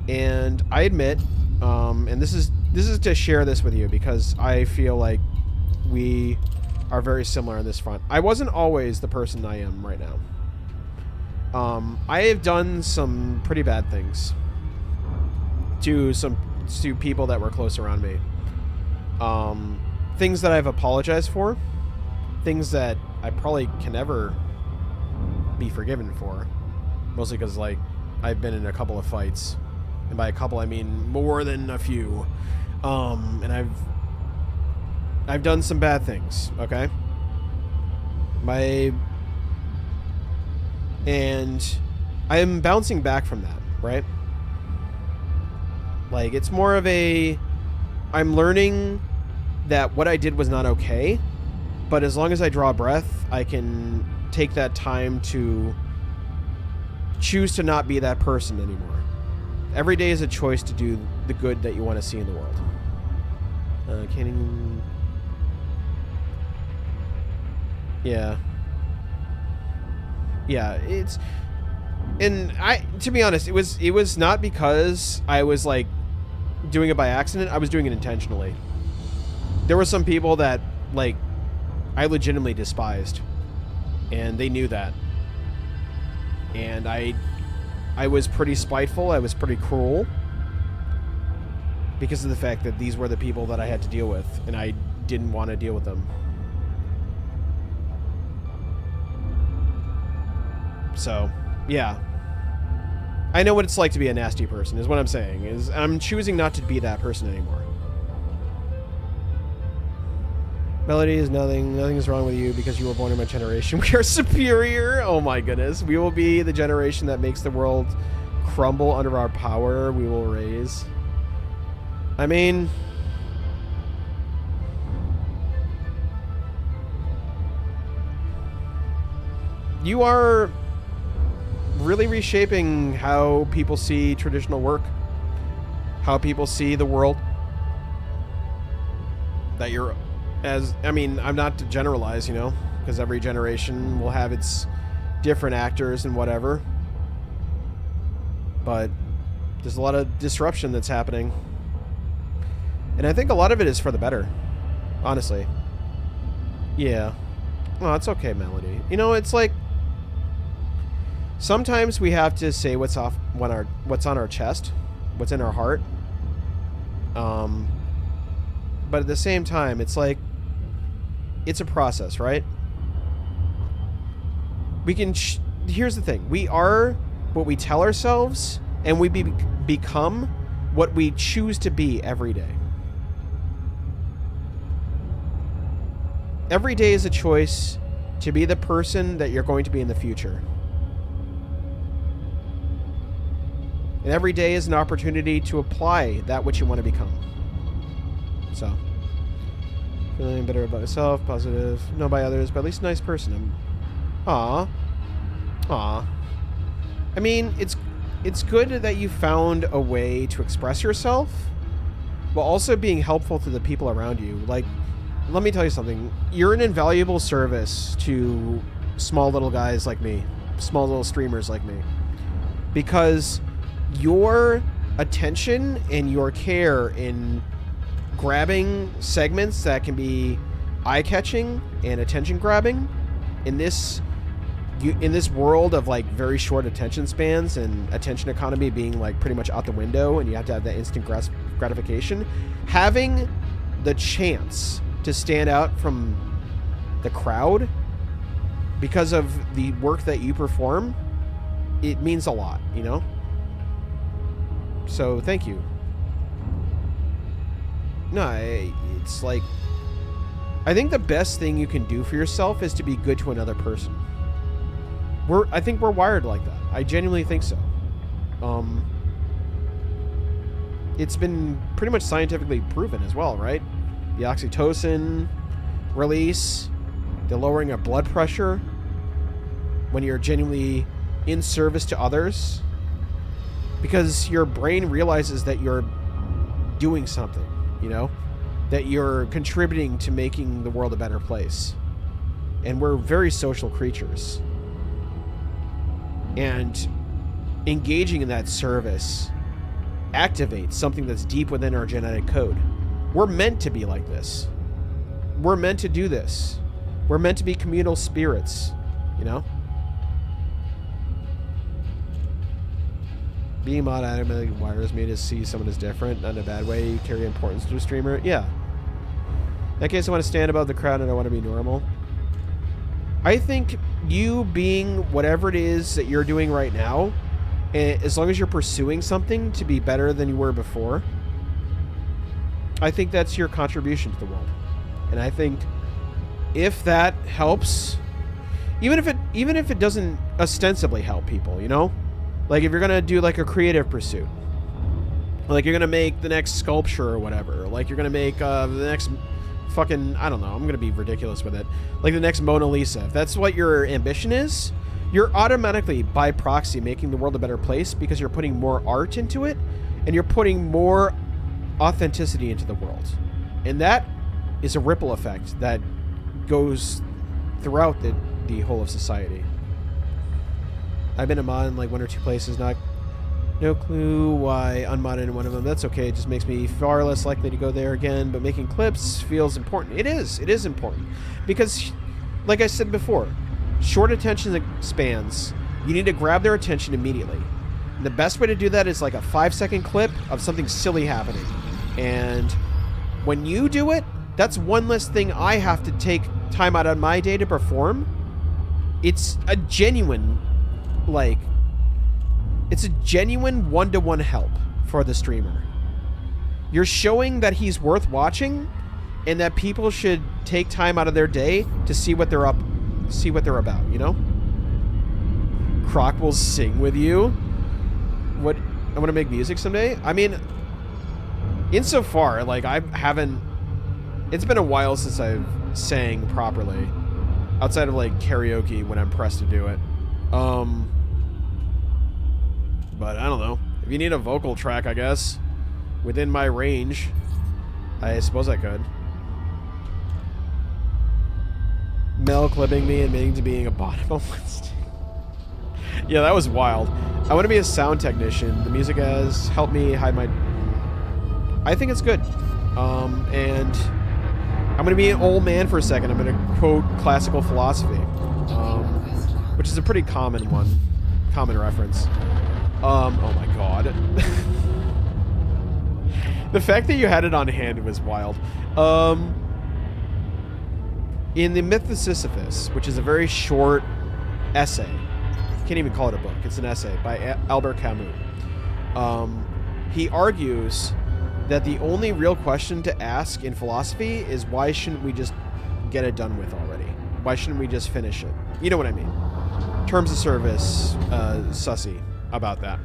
And I admit and this is to share this with you because I feel like we are very similar on this front. I wasn't always the person I am right now. I have done some pretty bad things to people that were close around me. Things that I've apologized for, things that I probably can never be forgiven for, mostly because like I've been in a couple of fights, and by a couple I mean more than a few, and I've done some bad things, okay? And I am bouncing back from that, right? Like, it's more of I'm learning that what I did was not okay, but as long as I draw a breath, I can take that time to choose to not be that person anymore. Every day is a choice to do the good that you want to see in the world. Can't even... Yeah. Yeah, it's... And to be honest, it was not because I was, like, doing it by accident. I was doing it intentionally. There were some people that, like, I legitimately despised. And they knew that. And I was pretty spiteful. I was pretty cruel. Because of the fact that these were the people that I had to deal with. And I didn't want to deal with them. So, yeah. I know what it's like to be a nasty person, is what I'm saying. I'm choosing not to be that person anymore. Melody is nothing. Nothing is wrong with you because you were born in my generation. We are superior. Oh my goodness. We will be the generation that makes the world crumble under our power. We will raise. I mean... You are really reshaping how people see traditional work. How people see the world. That you're... I mean, I'm not to generalize, you know, because every generation will have its different actors and whatever. But there's a lot of disruption that's happening. And I think a lot of it is for the better, honestly. Yeah. Oh, it's okay, Melody. You know, it's like... Sometimes we have to say what's on our chest, what's in our heart. But at the same time, it's like, it's a process, right? We can... Here's the thing. We are what we tell ourselves, and we become what we choose to be every day. Every day is a choice to be the person that you're going to be in the future. And every day is an opportunity to apply that which you want to become. So... Feeling better about myself, positive, known by others, but at least a nice person. Aw. I mean, it's good that you found a way to express yourself, while also being helpful to the people around you. Like, let me tell you something. You're an invaluable service to small little guys like me, small little streamers like me, because your attention and your care in grabbing segments that can be eye-catching and attention-grabbing in this world of like very short attention spans and attention economy being like pretty much out the window, and you have to have that instant gratification, having the chance to stand out from the crowd because of the work that you perform, it means a lot, you know? So thank you. No, it's like... I think the best thing you can do for yourself is to be good to another person. I think we're wired like that. I genuinely think so. It's been pretty much scientifically proven as well, right? The oxytocin release, the lowering of blood pressure, when you're genuinely in service to others, because your brain realizes that you're doing something. You know, that you're contributing to making the world a better place. And we're very social creatures. And engaging in that service activate something that's deep within our genetic code. We're meant to be like this. We're meant to do this. We're meant to be communal spirits, you know? Being mod automatically wires me to see someone as different, not in a bad way. You carry importance to a streamer. Yeah. In that case, I want to stand above the crowd and I want to be normal. I think you being whatever it is that you're doing right now, as long as you're pursuing something to be better than you were before, I think that's your contribution to the world. And I think if that helps, even if it doesn't ostensibly help people, you know? Like if you're going to do like a creative pursuit, like you're going to make the next sculpture or whatever, like you're going to make the next fucking, I don't know, I'm going to be ridiculous with it, like the next Mona Lisa. If that's what your ambition is, you're automatically, by proxy, making the world a better place because you're putting more art into it and you're putting more authenticity into the world. And that is a ripple effect that goes throughout the whole of society. I've been a mod in like 1 or 2 places, no clue why unmodded in one of them. That's okay, it just makes me far less likely to go there again, but making clips feels important. It is important. Because, like I said before, short attention spans, you need to grab their attention immediately. And the best way to do that is like a 5-second clip of something silly happening. And when you do it, that's one less thing I have to take time out of my day to perform. It's a genuine, like, it's a genuine one-to-one help for the streamer. You're showing that he's worth watching and that people should take time out of their day to see what they're about, you know? Croc will sing with you. What, I want to make music someday? I mean, insofar, like, I haven't, it's been a while since I've sang properly. Outside of, like, karaoke when I'm pressed to do it. But I don't know. If you need a vocal track, I guess, within my range, I suppose I could. Mel clipping me and admitting to being a bot. Yeah, that was wild. I want to be a sound technician. The music has helped me hide my... I think it's good. And I'm going to be an old man for a second. I'm going to quote classical philosophy, which is a pretty common one. Common reference. Oh my god. The fact that you had it on hand was wild. In The Myth of Sisyphus, which is a very short essay, can't even call it a book, it's an essay by Albert Camus, he argues that the only real question to ask in philosophy is why shouldn't we just get it done with already? Why shouldn't we just finish it? You know what I mean. Terms of service, sussy about that.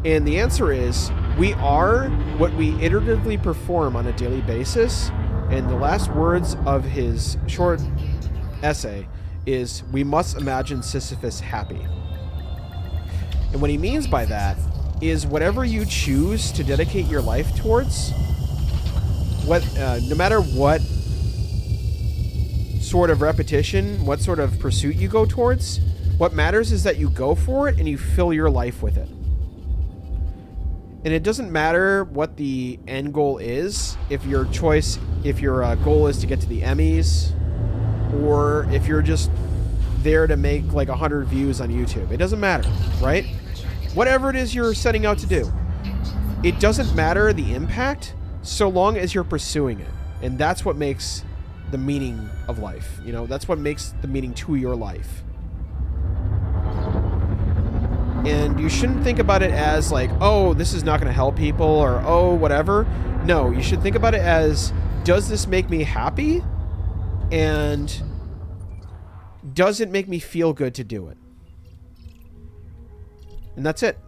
And the answer is, we are what we iteratively perform on a daily basis. And the last words of his short essay is, we must imagine Sisyphus happy. And what he means by that is whatever you choose to dedicate your life towards, no matter what sort of repetition, what sort of pursuit you go towards, what matters is that you go for it and you fill your life with it. And it doesn't matter what the end goal is, if your goal is to get to the Emmys, or if you're just there to make like 100 views on YouTube. It doesn't matter, right? Whatever it is you're setting out to do, it doesn't matter the impact so long as you're pursuing it. And that's what makes the meaning of life. You know, that's what makes the meaning to your life. And you shouldn't think about it as like, oh, this is not going to help people, or oh, whatever. No, you should think about it as, does this make me happy? And does it make me feel good to do it? And that's it.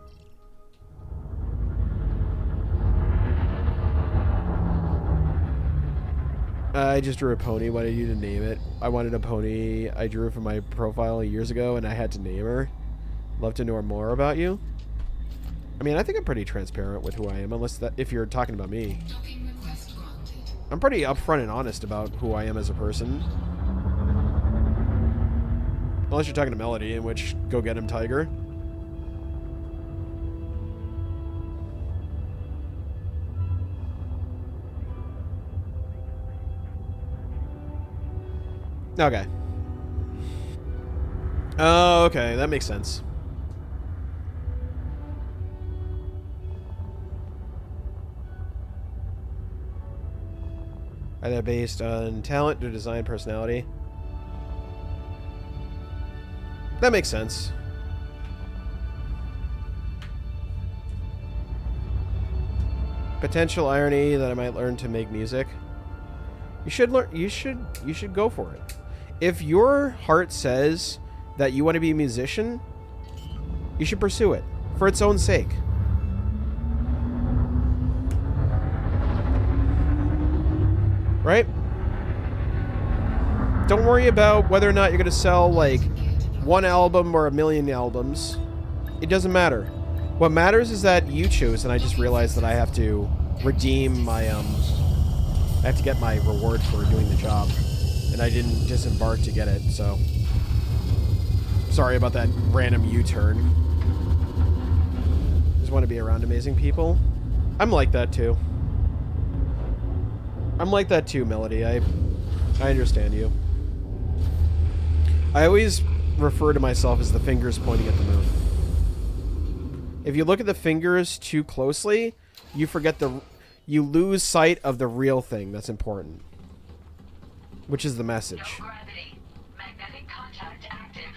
I just drew a pony. Wanted you to name it. I wanted a pony I drew for my profile years ago, and I had to name her. Love to know more about you. I mean, I think I'm pretty transparent with who I am, if you're talking about me. I'm pretty upfront and honest about who I am as a person. Unless you're talking to Melody, in which, go get him, Tiger. Okay. Oh, okay. That makes sense. Either based on talent or design personality. That makes sense. Potential irony that I might learn to make music. You should learn. You should go for it. If your heart says that you want to be a musician, you should pursue it for its own sake. Right? Don't worry about whether or not you're going to sell like one album or a million albums. It doesn't matter. What matters is that you choose, and I just realized that I have to redeem my I have to get my reward for doing the job, and I didn't disembark to get it, so sorry about that random U-turn. Just want to be around amazing people. I'm like that too. I'm like that too, Melody. I understand you. I always refer to myself as the fingers pointing at the moon. If you look at the fingers too closely, you lose sight of the real thing that's important, which is the message. No gravity. Magnetic contact active.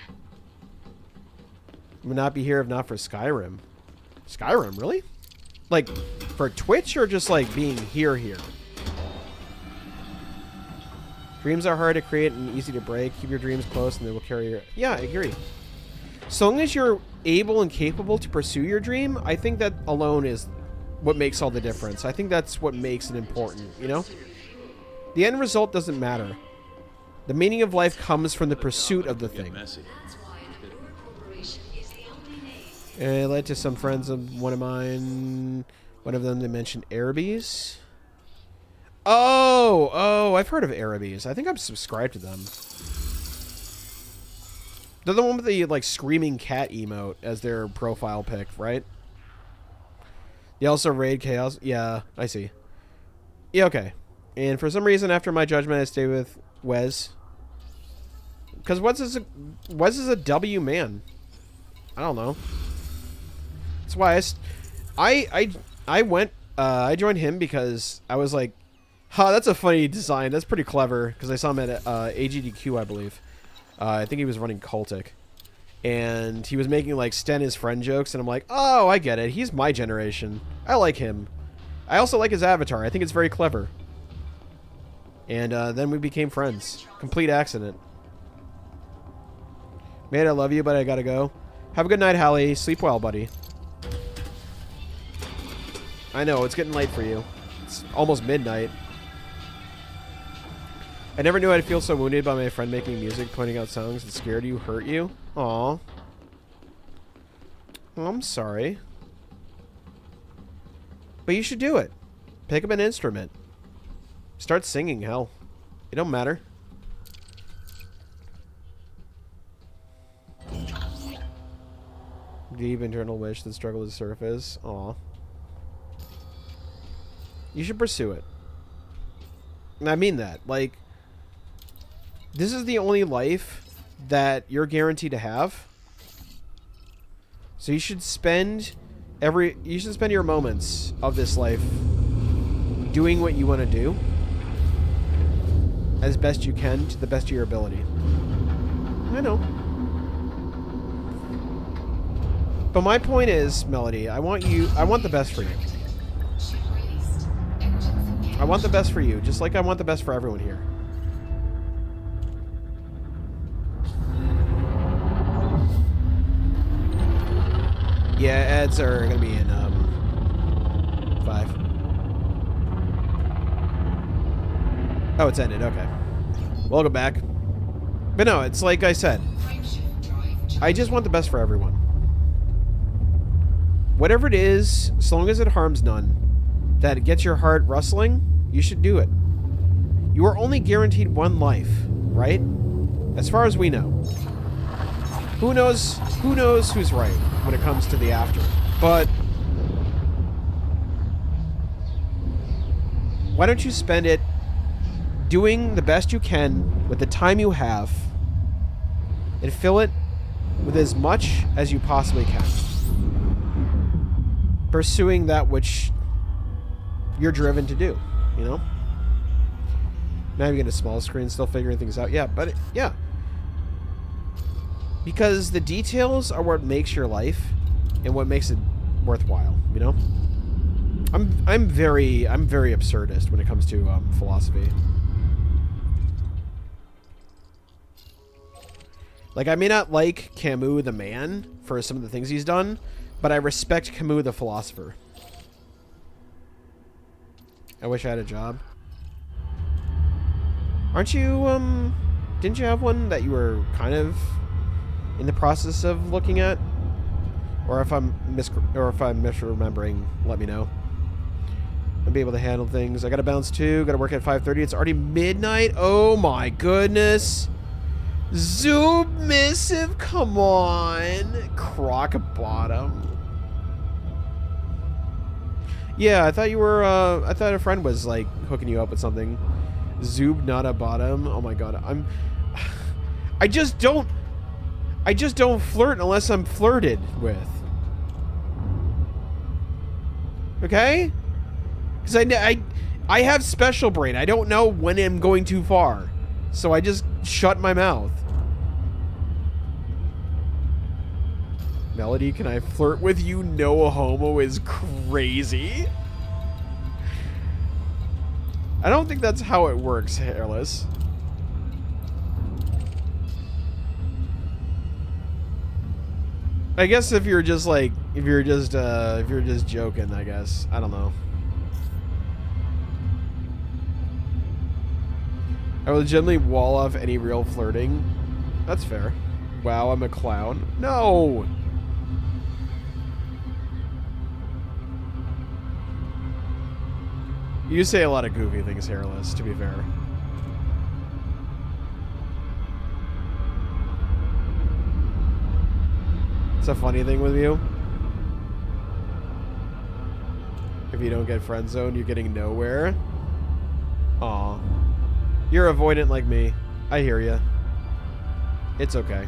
Would not be here if not for Skyrim. Skyrim, really? Like, for Twitch or just like being here? Dreams are hard to create and easy to break. Keep your dreams close and they will carry your... Yeah, I agree. So long as you're able and capable to pursue your dream, I think that alone is what makes all the difference. I think that's what makes it important, you know? The end result doesn't matter. The meaning of life comes from the pursuit of the thing. And it led to some friends of one of mine. One of them, they mentioned Arabies. Oh, I've heard of Arabies. I think I'm subscribed to them. They're the one with the, like, screaming cat emote as their profile pic, right? They also raid Chaos. Yeah, I see. Yeah, okay. And for some reason, after my judgment, I stay with Wes. Because Wes is a W man. I don't know. That's why I joined him because I was like, huh, that's a funny design. That's pretty clever. Because I saw him at AGDQ, I believe. I think he was running Cultic. And he was making, like, Sten his friend jokes. And I'm like, oh, I get it. He's my generation. I like him. I also like his avatar. I think it's very clever. And then we became friends. Complete accident. Man, I love you, but I gotta go. Have a good night, Hallie. Sleep well, buddy. I know, it's getting late for you. It's almost midnight. I never knew I'd feel so wounded by my friend making music, pointing out songs that scared you, hurt you. Aw. Well, I'm sorry. But you should do it. Pick up an instrument. Start singing, hell. It don't matter. Deep internal wish that struggle to surface. Aw. You should pursue it. And I mean that. Like, this is the only life that you're guaranteed to have. So you should spend your moments of this life doing what you want to do as best you can to the best of your ability. I know. But my point is, Melody, I want the best for you. I want the best for you, just like I want the best for everyone here. Yeah, ads are going to be in 5. Oh, it's ended. Okay. Welcome back. But no, it's like I said. I just want the best for everyone. Whatever it is, as long as it harms none, that gets your heart rustling, you should do it. You are only guaranteed one life, right? As far as we know. Who knows who's right when it comes to the after. But why don't you spend it doing the best you can with the time you have and fill it with as much as you possibly can. Pursuing that which you're driven to do, you know? Maybe get a small screen, still figuring things out. Yeah, but yeah. Because the details are what makes your life and what makes it worthwhile, you know? I'm very absurdist when it comes to philosophy. Like, I may not like Camus the man for some of the things he's done, but I respect Camus the philosopher. I wish I had a job. Aren't you, didn't you have one that you were kind of in the process of looking at? Or if I'm misremembering, let me know. I'll be able to handle things. I gotta bounce too, gotta work at 5:30. It's already midnight. Oh my goodness. Submissive, come on. Crock bottom. Yeah, I thought you were, I thought a friend was, like, hooking you up with something. Zoob, not a bottom. Oh my god, I just don't flirt unless I'm flirted with. Okay? Because I have special brain. I don't know when I'm going too far. So I just shut my mouth. Melody, can I flirt with you? No homo is crazy. I don't think that's how it works, Hairless. I guess if you're just like, if you're just joking, I guess. I don't know. I will legitimately wall off any real flirting. That's fair. Wow, I'm a clown. No! You say a lot of goofy things, Hairless, to be fair. It's a funny thing with you. If you don't get friend zoned, you're getting nowhere. Aw. You're avoidant like me. I hear ya. It's okay.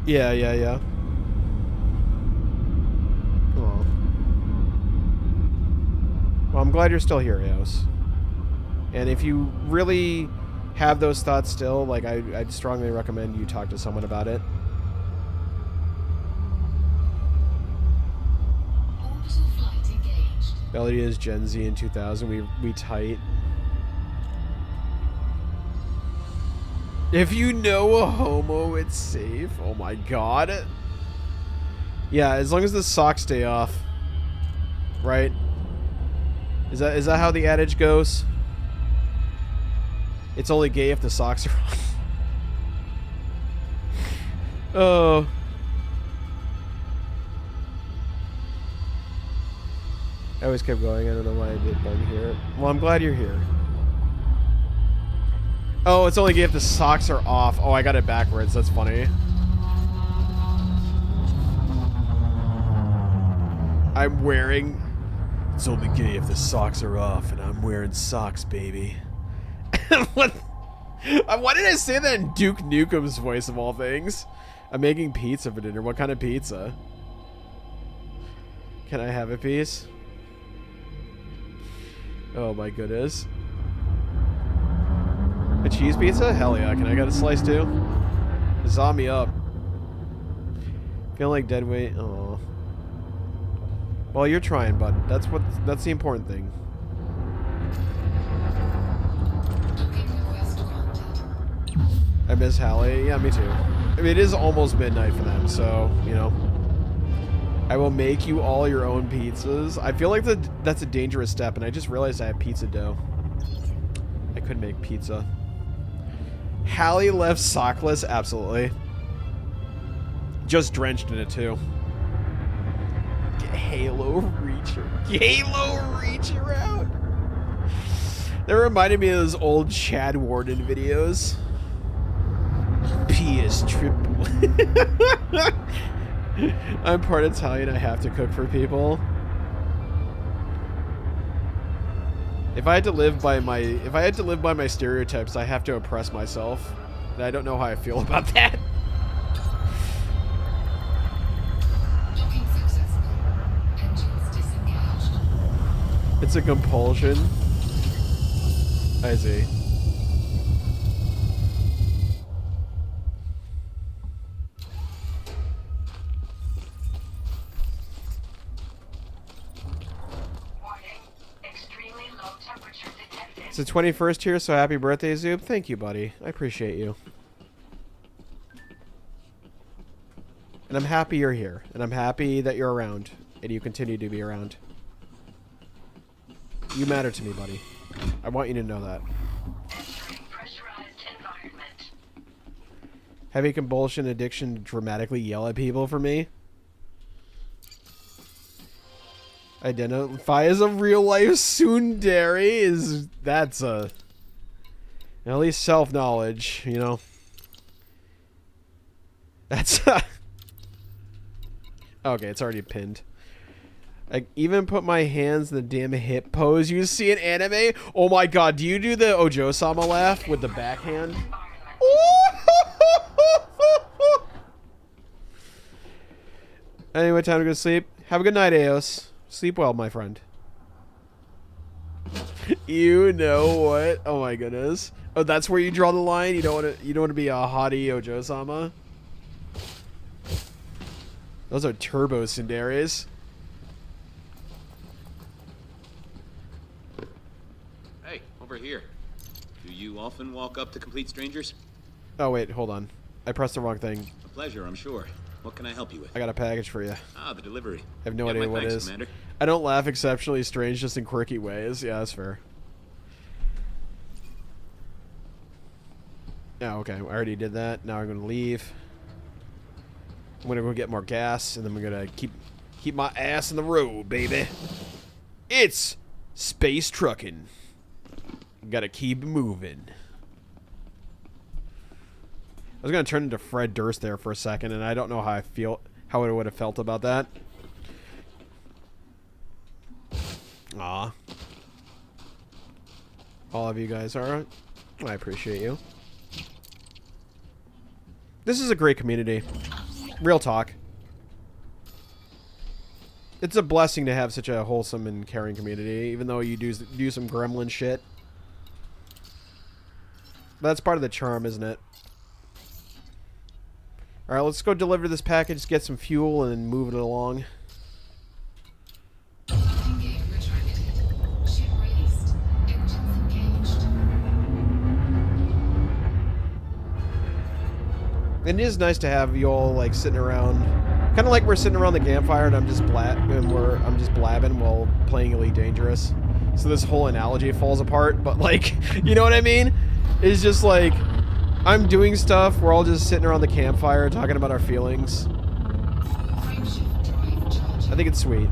Yeah. Aw. Well, I'm glad you're still here, Eos. And if you really have those thoughts still, like, I'd strongly recommend you talk to someone about it. Melody is Gen Z in 2000. We tight. If you know a homo, it's safe. Oh my god. Yeah, as long as the socks stay off. Right? Is that how the adage goes? It's only gay if the socks are off. Oh. I always kept going. I don't know why I did bug here. Well, I'm glad you're here. Oh, it's only gay if the socks are off. Oh, I got it backwards. That's funny. I'm wearing... It's only gay if the socks are off, and I'm wearing socks, baby. What? Why did I say that in Duke Nukem's voice, of all things? I'm making pizza for dinner. What kind of pizza? Can I have a piece? Oh my goodness. A cheese pizza? Hell yeah. Can I get a slice too? Zaw me up. Feel like dead weight. Oh. Well, you're trying, bud. That's the important thing. I miss Hallie. Yeah, me too. I mean, it is almost midnight for them, so, you know. I will make you all your own pizzas. I feel like that's a dangerous step, and I just realized I have pizza dough. I could make pizza. Hallie left sockless? Absolutely. Just drenched in it, too. Halo Reacher. Halo Reacher out! That reminded me of those old Chad Warden videos. PS triple. I'm part Italian. I have to cook for people. If I had to live by my stereotypes, I have to oppress myself. And I don't know how I feel about that. Docking successful. Engines disengaged. It's a compulsion. I see. It's the 21st here, so happy birthday, Zoob. Thank you, buddy. I appreciate you. And I'm happy you're here. And I'm happy that you're around. And you continue to be around. You matter to me, buddy. I want you to know that. Heavy compulsion addiction to dramatically yell at people for me. Identify as a real-life tsundere that's a... At least self-knowledge, you know. That's... Okay, it's already pinned. I even put my hands in the damn hip pose you see in anime. Oh my god, do you do the Ojo-sama laugh with the backhand? Anyway, time to go to sleep. Have a good night, Eos. Sleep well, my friend. You know what? Oh my goodness. Oh, that's where you draw the line. You don't want to be a haughty Ojo-sama. Those are turbo tsunderes. Hey, over here. Do you often walk up to complete strangers? Oh wait, hold on. I pressed the wrong thing. A pleasure, I'm sure. What can I help you with? I got a package for you. Ah, the delivery. I have no idea what it is. Commander. I don't laugh exceptionally strange, just in quirky ways. Yeah, that's fair. Oh, okay. I already did that. Now I'm going to leave. I'm going to go get more gas, and then we're going to keep my ass in the road, baby. It's space trucking. Gotta keep moving. I was going to turn into Fred Durst there for a second, and I don't know how how I would have felt about that. Aw. All of you guys are. I appreciate you. This is a great community. Real talk. It's a blessing to have such a wholesome and caring community, even though you do some gremlin shit. That's part of the charm, isn't it? Alright, let's go deliver this package, get some fuel, and move it along. It is nice to have you all like sitting around, kind of like we're sitting around the campfire, and I'm just blabbing while playing Elite Dangerous. So this whole analogy falls apart, but like, you know what I mean? It's just like I'm doing stuff. We're all just sitting around the campfire talking about our feelings. I think it's sweet.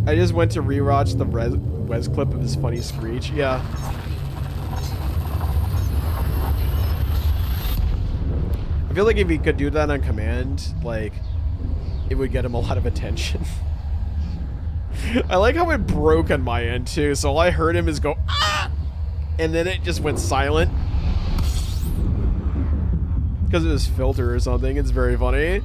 I just went to rewatch the Wes clip of his funny screech. Yeah. I feel like if he could do that on command, like, it would get him a lot of attention. I like how it broke on my end, too. So all I heard him is go, ah! And then it just went silent. Because of his filter or something. It's very funny.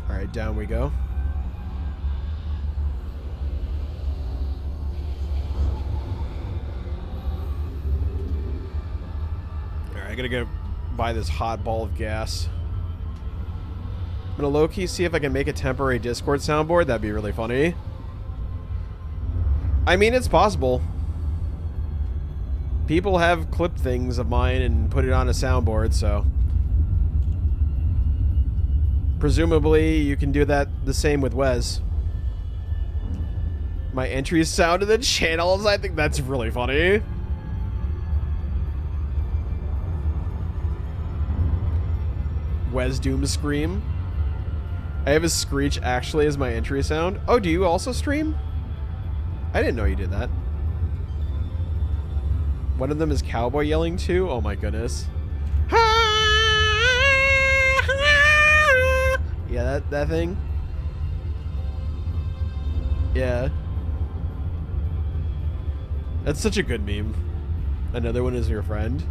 Alright, down we go. Alright, I gotta go buy this hot ball of gas. I'm gonna low-key see if I can make a temporary Discord soundboard. That'd be really funny. I mean, it's possible. People have clipped things of mine and put it on a soundboard, so... Presumably, you can do that the same with Wes. My entries sound in the channels, I think that's really funny. Wes Doom scream. I have a screech actually as my entry sound. Oh, do you also stream? I didn't know you did that. One of them is cowboy yelling too. Oh my goodness. Yeah, that thing. Yeah. That's such a good meme. Another one is your friend.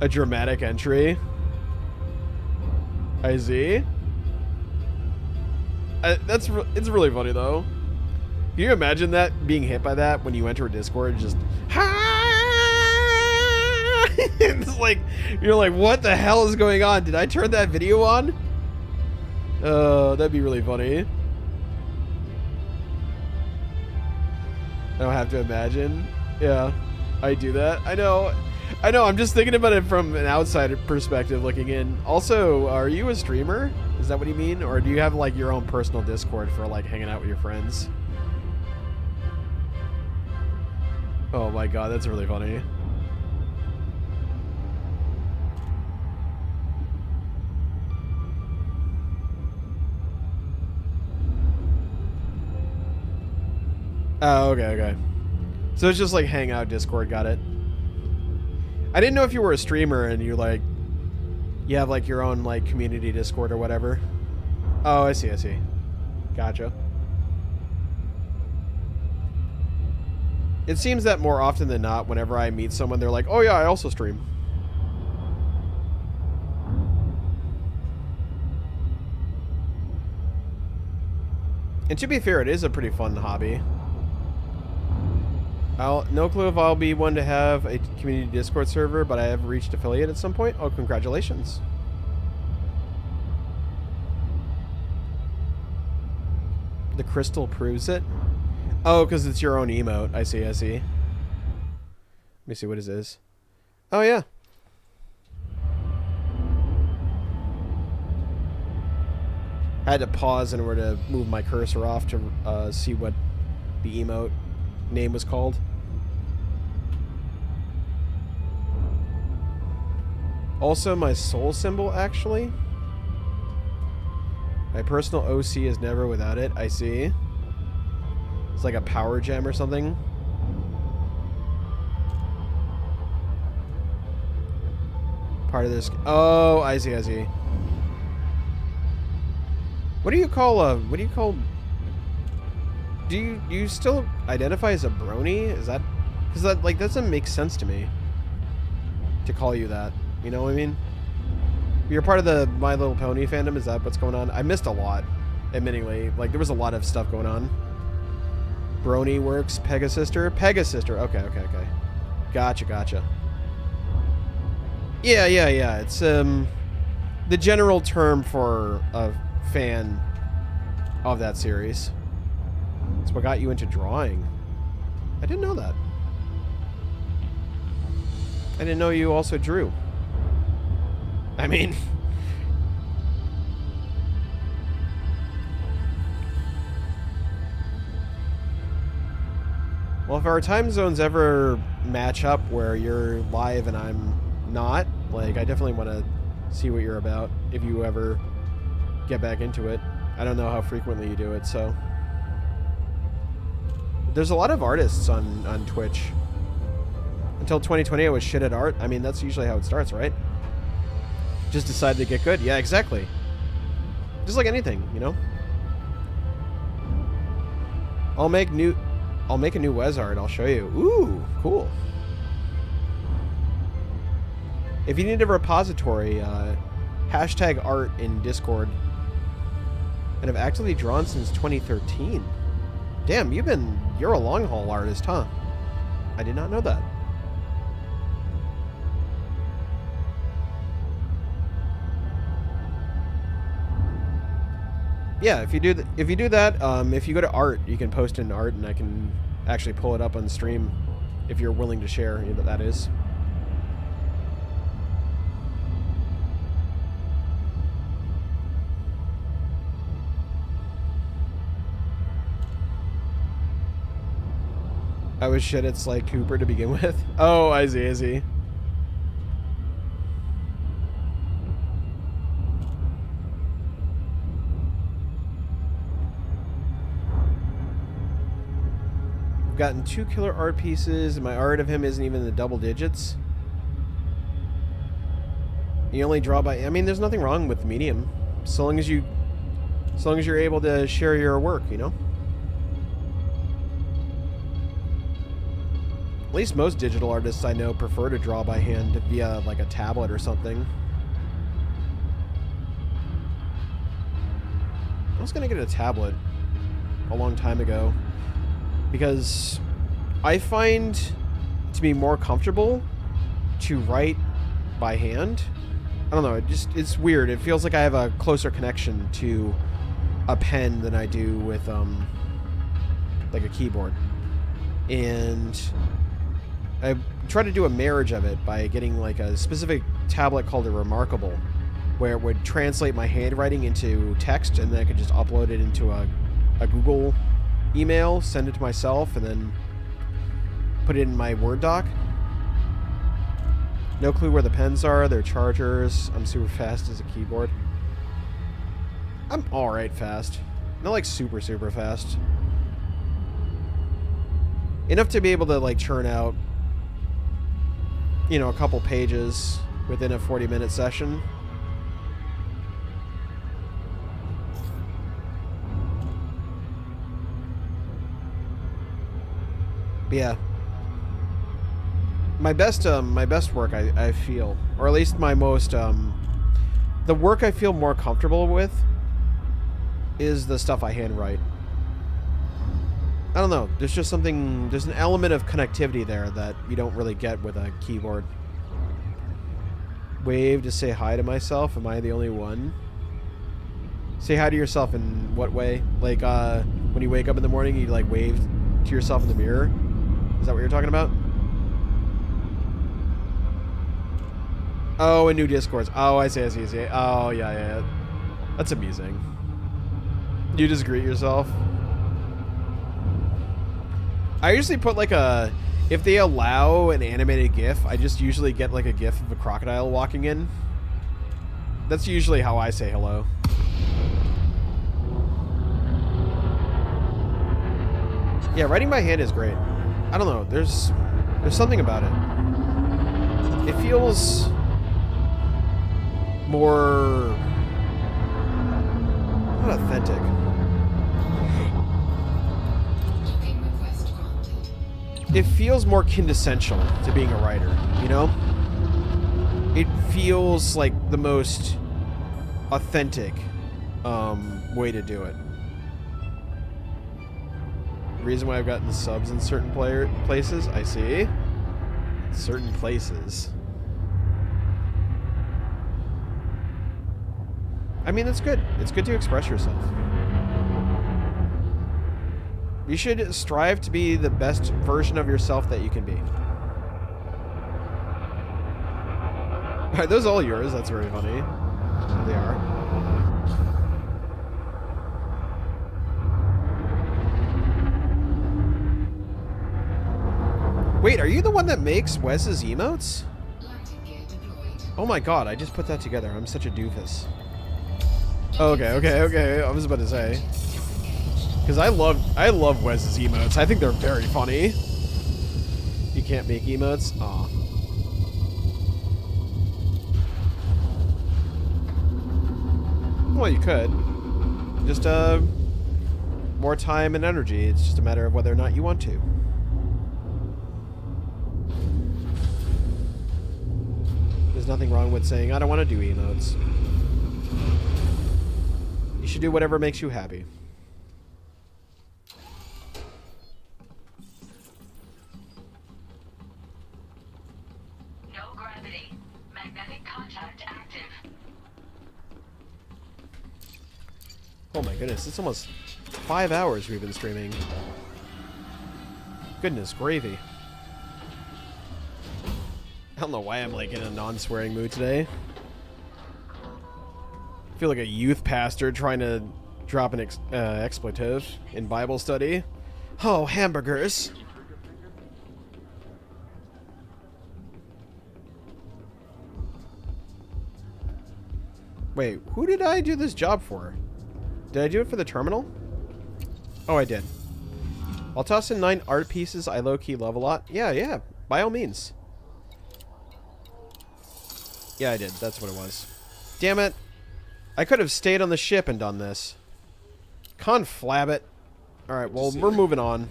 A dramatic entry. I see. It's really funny though. Can you imagine that, being hit by that when you enter a Discord? Just it's like you're like, what the hell is going on? Did I turn that video on? That'd be really funny. I don't have to imagine. Yeah, I do that. I know. I'm just thinking about it from an outsider perspective looking in. Also, are you a streamer? Is that what you mean? Or do you have like your own personal Discord for like hanging out with your friends? Oh my god, that's really funny. Oh, okay. So it's just like Hangout Discord, got it. I didn't know if you were a streamer and you have like your own like community Discord or whatever. Oh, I see. Gotcha. It seems that more often than not, whenever I meet someone, they're like, oh yeah, I also stream. And to be fair, it is a pretty fun hobby. No clue if I'll be one to have a community Discord server, but I have reached affiliate at some point. Oh, congratulations. The crystal proves it. Oh, because it's your own emote. I see. Let me see, what is this? Oh, yeah. I had to pause in order to move my cursor off to see what the emote name was called. Also, my soul symbol, actually. My personal OC is never without it. I see. It's like a power gem or something. Part of this. Oh, I see. What do you call do you still identify as a brony? Is that, because that like doesn't make sense to me to call you that. You know what I mean? You're part of the My Little Pony fandom. Is that what's going on? I missed a lot, admittingly. Like there was a lot of stuff going on. Brony works. Pegasister. Okay. Gotcha. Yeah. It's the general term for a fan of that series. It's what got you into drawing. I didn't know that. I didn't know you also drew. I mean... Well, if our time zones ever match up where you're live and I'm not, like, I definitely want to see what you're about if you ever get back into it. I don't know how frequently you do it, so... There's a lot of artists on Twitch. Until 2020, I was shit at art. I mean, that's usually how it starts, right? Just decided to get good. Yeah, exactly. Just like anything, you know? I'll make a new Wes art. I'll show you. Ooh, cool. If you need a repository, hashtag art in Discord. And I've actively drawn since 2013. Damn, you're a long haul artist, huh? I did not know that. Yeah, if you do that, if you go to art, you can post in art, and I can actually pull it up on stream if you're willing to share. You know, that is. I was shit at Sly Cooper to begin with. Oh, I see. I've gotten 2 killer art pieces, and my art of him isn't even in the double digits. You only draw by... I mean, there's nothing wrong with medium. So long as you're able to share your work, you know? At least most digital artists I know prefer to draw by hand via, like, a tablet or something. I was gonna get a tablet a long time ago because I find to be more comfortable to write by hand. I don't know, it's weird. It feels like I have a closer connection to a pen than I do with like a keyboard. And I tried to do a marriage of it by getting like a specific tablet called a Remarkable, where it would translate my handwriting into text, and then I could just upload it into a Google email, send it to myself, and then put it in my Word doc. No clue where the pens are, their chargers. I'm super fast as a keyboard. I'm alright fast. Not like super, super fast. Enough to be able to like churn out, you know, a couple pages within a 40-minute session. But yeah. My best work, I feel, or at least my most, the work I feel more comfortable with is the stuff I handwrite. I don't know, there's just something, there's an element of connectivity there that you don't really get with a keyboard. Wave to say hi to myself, am I the only one? Say hi to yourself in what way? Like, when you wake up in the morning, you like wave to yourself in the mirror? Is that what you're talking about? Oh, and new Discords. Oh, I see. Oh, yeah. That's amusing. You just greet yourself. I usually put like a... If they allow an animated GIF, I just usually get like a GIF of a crocodile walking in. That's usually how I say hello. Yeah, writing by hand is great. I don't know. There's something about it. It feels more... not authentic. It feels more quintessential to being a writer, you know? It feels like the most authentic way to do it. Reason why I've gotten subs in certain places, I see. Certain places. I mean, that's good. It's good to express yourself. You should strive to be the best version of yourself that you can be. Are those all yours? That's very funny. They are. Wait, are you the one that makes Wes's emotes? Oh my god, I just put that together. I'm such a doofus. Okay. I was about to say. Because I love Wes's emotes. I think they're very funny. You can't make emotes? Aw. Well, you could. Just, more time and energy. It's just a matter of whether or not you want to. There's nothing wrong with saying, I don't want to do emotes. You should do whatever makes you happy. No gravity. Magnetic contact active. Oh my goodness, it's almost 5 hours we've been streaming. Goodness gravy. I don't know why I'm like in a non-swearing mood today. I feel like a youth pastor trying to drop an expletive in Bible study. Oh, hamburgers. Wait, who did I do this job for? Did I do it for the terminal? Oh, I did. I'll toss in 9 art pieces I low-key love a lot. Yeah, yeah. By all means. Yeah, I did. That's what it was. Damn it. I could have stayed on the ship and done this. Conflab it. Alright, well, we're moving on.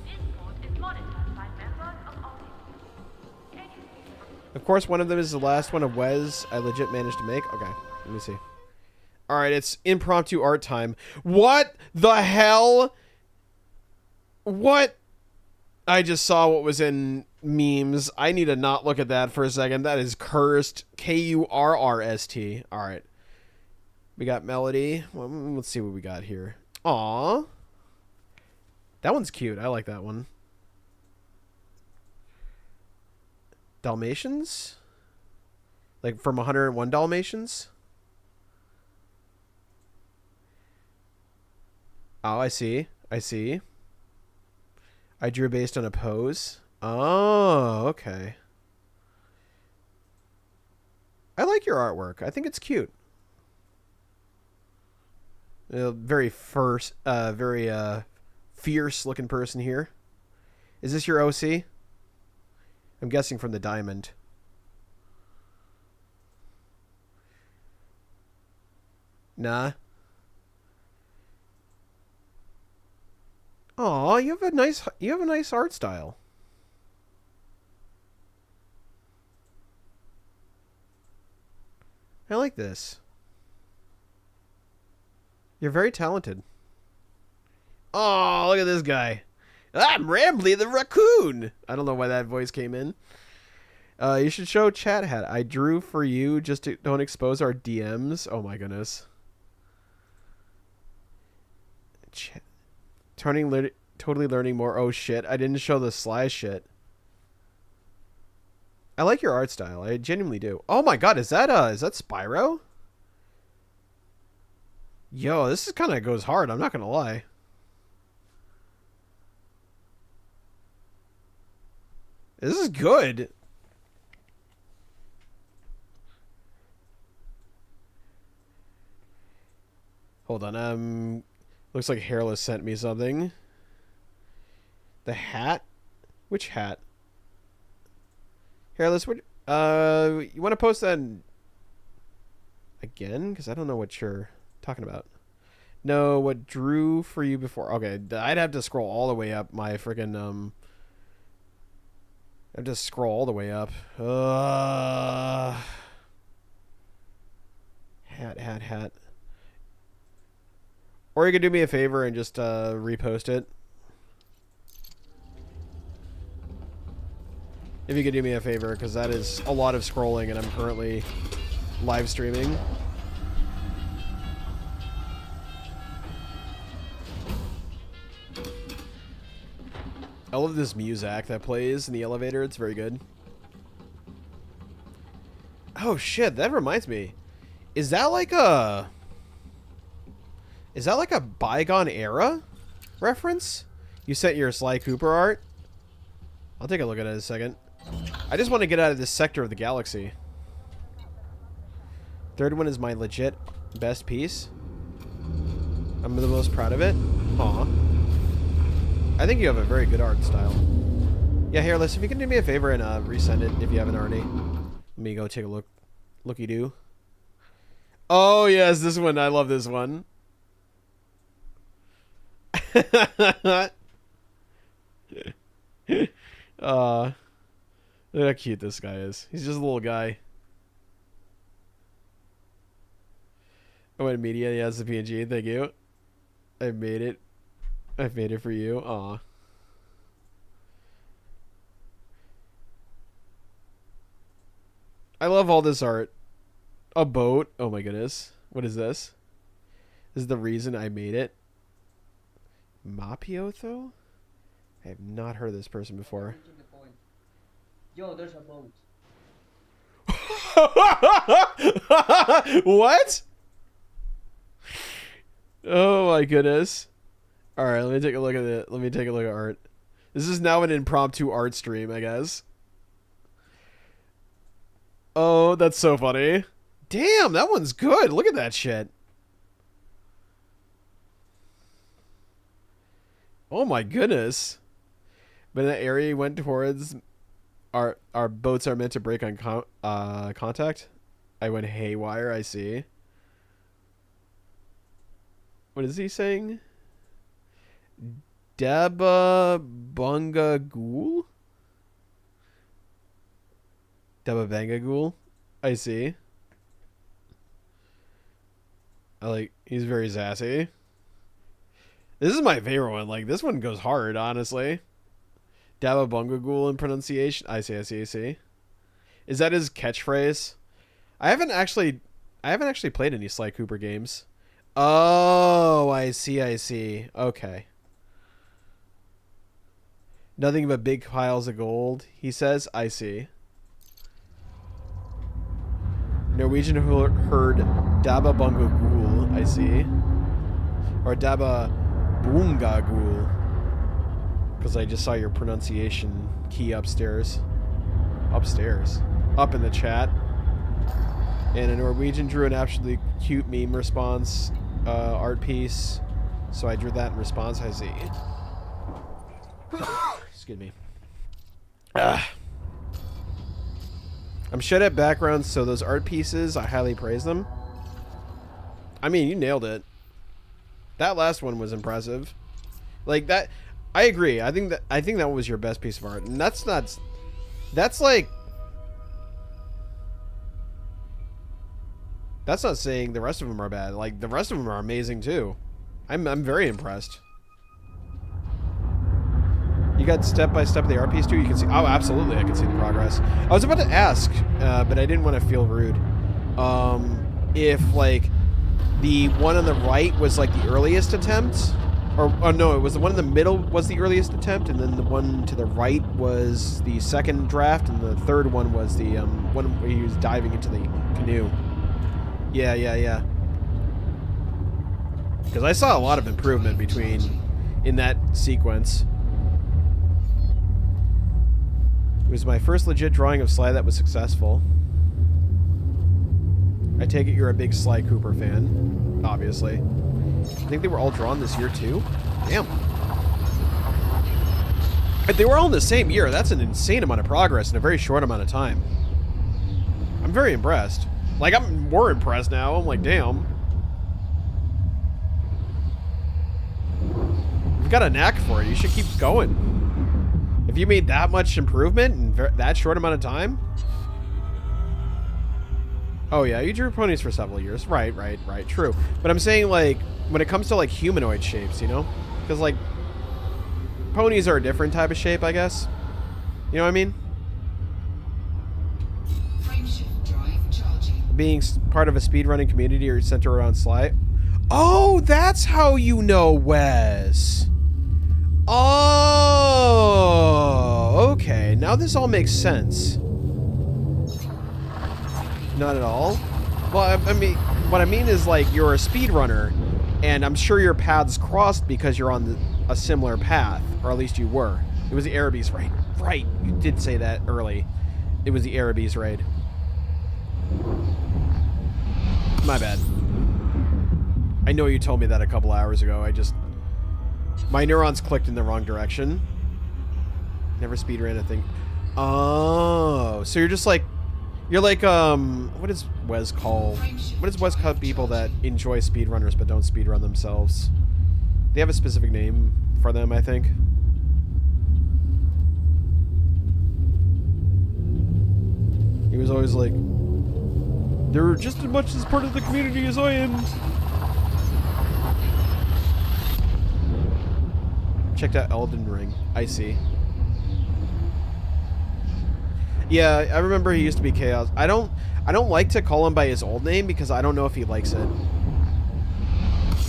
Of course, one of them is the last one of Wes I legit managed to make. Okay, let me see. Alright, it's impromptu art time. What the hell? What? I just saw what was in memes. I need to not look at that for a second. That is cursed. Kurrst. Alright. We got Melody. Well, let's see what we got here. Aww. That one's cute. I like that one. Dalmatians? Like from 101 Dalmatians? Oh, I see. I see. I drew based on a pose. Oh, okay. I like your artwork. I think it's cute. Very fierce looking person here. Is this your OC? I'm guessing from the diamond. Nah. Aw, you have a nice art style. I like this. You're very talented. Oh, look at this guy. I'm Rambly the raccoon. I don't know why that voice came in. You should show Chat Hat. I drew for you just to don't expose our DMs. Oh my goodness. Totally learning more. Oh shit. I didn't show the Sly shit. I like your art style. I genuinely do. Oh my god, is that Spyro? Yo, this is kind of goes hard. I'm not gonna lie. This is good. Hold on. Looks like Hairless sent me something. The hat? Which hat? Hairless, what? You want to post that again? Because I don't know what you're talking about. No, what drew for you before? Okay, I'd have to scroll all the way up my freaking I have to scroll all the way up. Hat. Or you could do me a favor and just repost it. If you could do me a favor, because that is a lot of scrolling and I'm currently live streaming. I love this music that plays in the elevator. It's very good. Oh shit, that reminds me. Is that like a bygone era reference? You sent your Sly Cooper art? I'll take a look at it in a second. I just want to get out of this sector of the galaxy. Third one is my legit best piece. I'm the most proud of it. Aw. I think you have a very good art style. Yeah, Hairless, if you can do me a favor and resend it if you haven't already. Let me go take a look. Looky-doo. Oh, yes, this one. I love this one. Look how cute this guy is. He's just a little guy. I went media. Yeah, it's the PNG. Thank you. I made it. I've made it for you. Aw. I love all this art. A boat. Oh my goodness. What is this? This is the reason I made it. Mapiotho? I have not heard of this person before. Yo, there's a boat. What? Oh my goodness. Alright, let me take a look at it. Let me take a look at art. This is now an impromptu art stream, I guess. Oh, that's so funny. Damn, that one's good. Look at that shit. Oh my goodness. When the area you went towards, our boats are meant to break on contact. I went haywire. I see. What is he saying? Daba Bunga Ghoul? Daba Banga Ghoul? I see. He's very sassy. This is my favorite one. Like, this one goes hard, honestly. Daba Bunga Ghoul in pronunciation. I see. Is that his catchphrase? I haven't actually played any Sly Cooper games. Oh, I see. Okay. Nothing but big piles of gold, he says. I see. Norwegian heard Daba Bunga Ghoul. I see. Or Daba Bunga Ghoul. Because I just saw your pronunciation key upstairs. Up in the chat. And a Norwegian drew an absolutely cute meme response art piece. So I drew that in response. I see. Excuse me. I'm shit at backgrounds, so those art pieces, I highly praise them. I mean, you nailed it. That last one was impressive. Like that, I agree. I think that was your best piece of art, and that's not saying the rest of them are bad. Like, the rest of them are amazing too. I'm very impressed. You got step by step of the art piece too. You can see. Oh, absolutely, I can see the progress. I was about to ask, but I didn't want to feel rude. If like the one on the right was like the earliest attempt, or no, it was the one in the middle was the earliest attempt, and then the one to the right was the second draft, and the third one was the one where he was diving into the canoe. Yeah. Because I saw a lot of improvement in that sequence. It was my first legit drawing of Sly that was successful. I take it you're a big Sly Cooper fan, obviously. I think they were all drawn this year too. Damn. If they were all in the same year, that's an insane amount of progress in a very short amount of time. I'm very impressed. Like, I'm more impressed now. I'm like, damn. You've got a knack for it. You should keep going. If you made that much improvement in that short amount of time? Oh yeah, you drew ponies for several years. Right, true. But I'm saying, like, when it comes to, like, humanoid shapes, you know? Because, like, ponies are a different type of shape, I guess. You know what I mean? Being part of a speedrunning community or centered around Sly. Oh, that's how you know Wes. Oh, okay. Now this all makes sense. Not at all. Well, I mean, what I mean is, like, you're a speedrunner, and I'm sure your paths crossed because you're on a similar path, or at least you were. It was the Arabies raid. Right, you did say that early. It was the Arabies raid. My bad. I know you told me that a couple hours ago. My neurons clicked in the wrong direction. Never speedran a thing. Oh, so you're just like, what does Wes call people that enjoy speedrunners but don't speedrun themselves? They have a specific name for them, I think. He was always like, they're just as much as part of the community as I am. Checked out Elden Ring. I see. Yeah, I remember he used to be Chaos. I don't like to call him by his old name because I don't know if he likes it.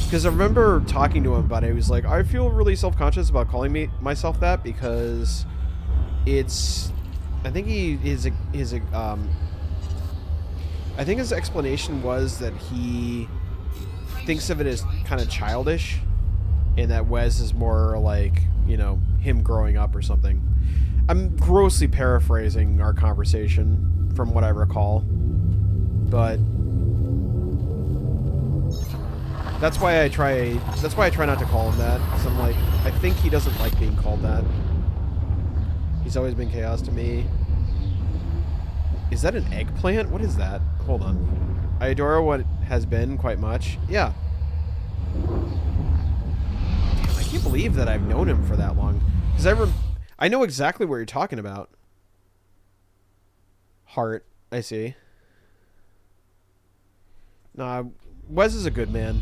Because I remember talking to him about it. He was like, I feel really self-conscious about calling myself that because it's... I think I think his explanation was that he thinks of it as kind of childish, and that Wes is more like, you know, him growing up or something. I'm grossly paraphrasing our conversation from what I recall, but that's why I try not to call him that, because I'm like, I think he doesn't like being called that. He's always been chaos to me. Is that an eggplant? What is that? Hold on. I adore what has been quite much. Yeah. Damn, I can't believe that I've known him for that long. Because I know exactly what you're talking about. Heart. I see. Nah, Wes is a good man.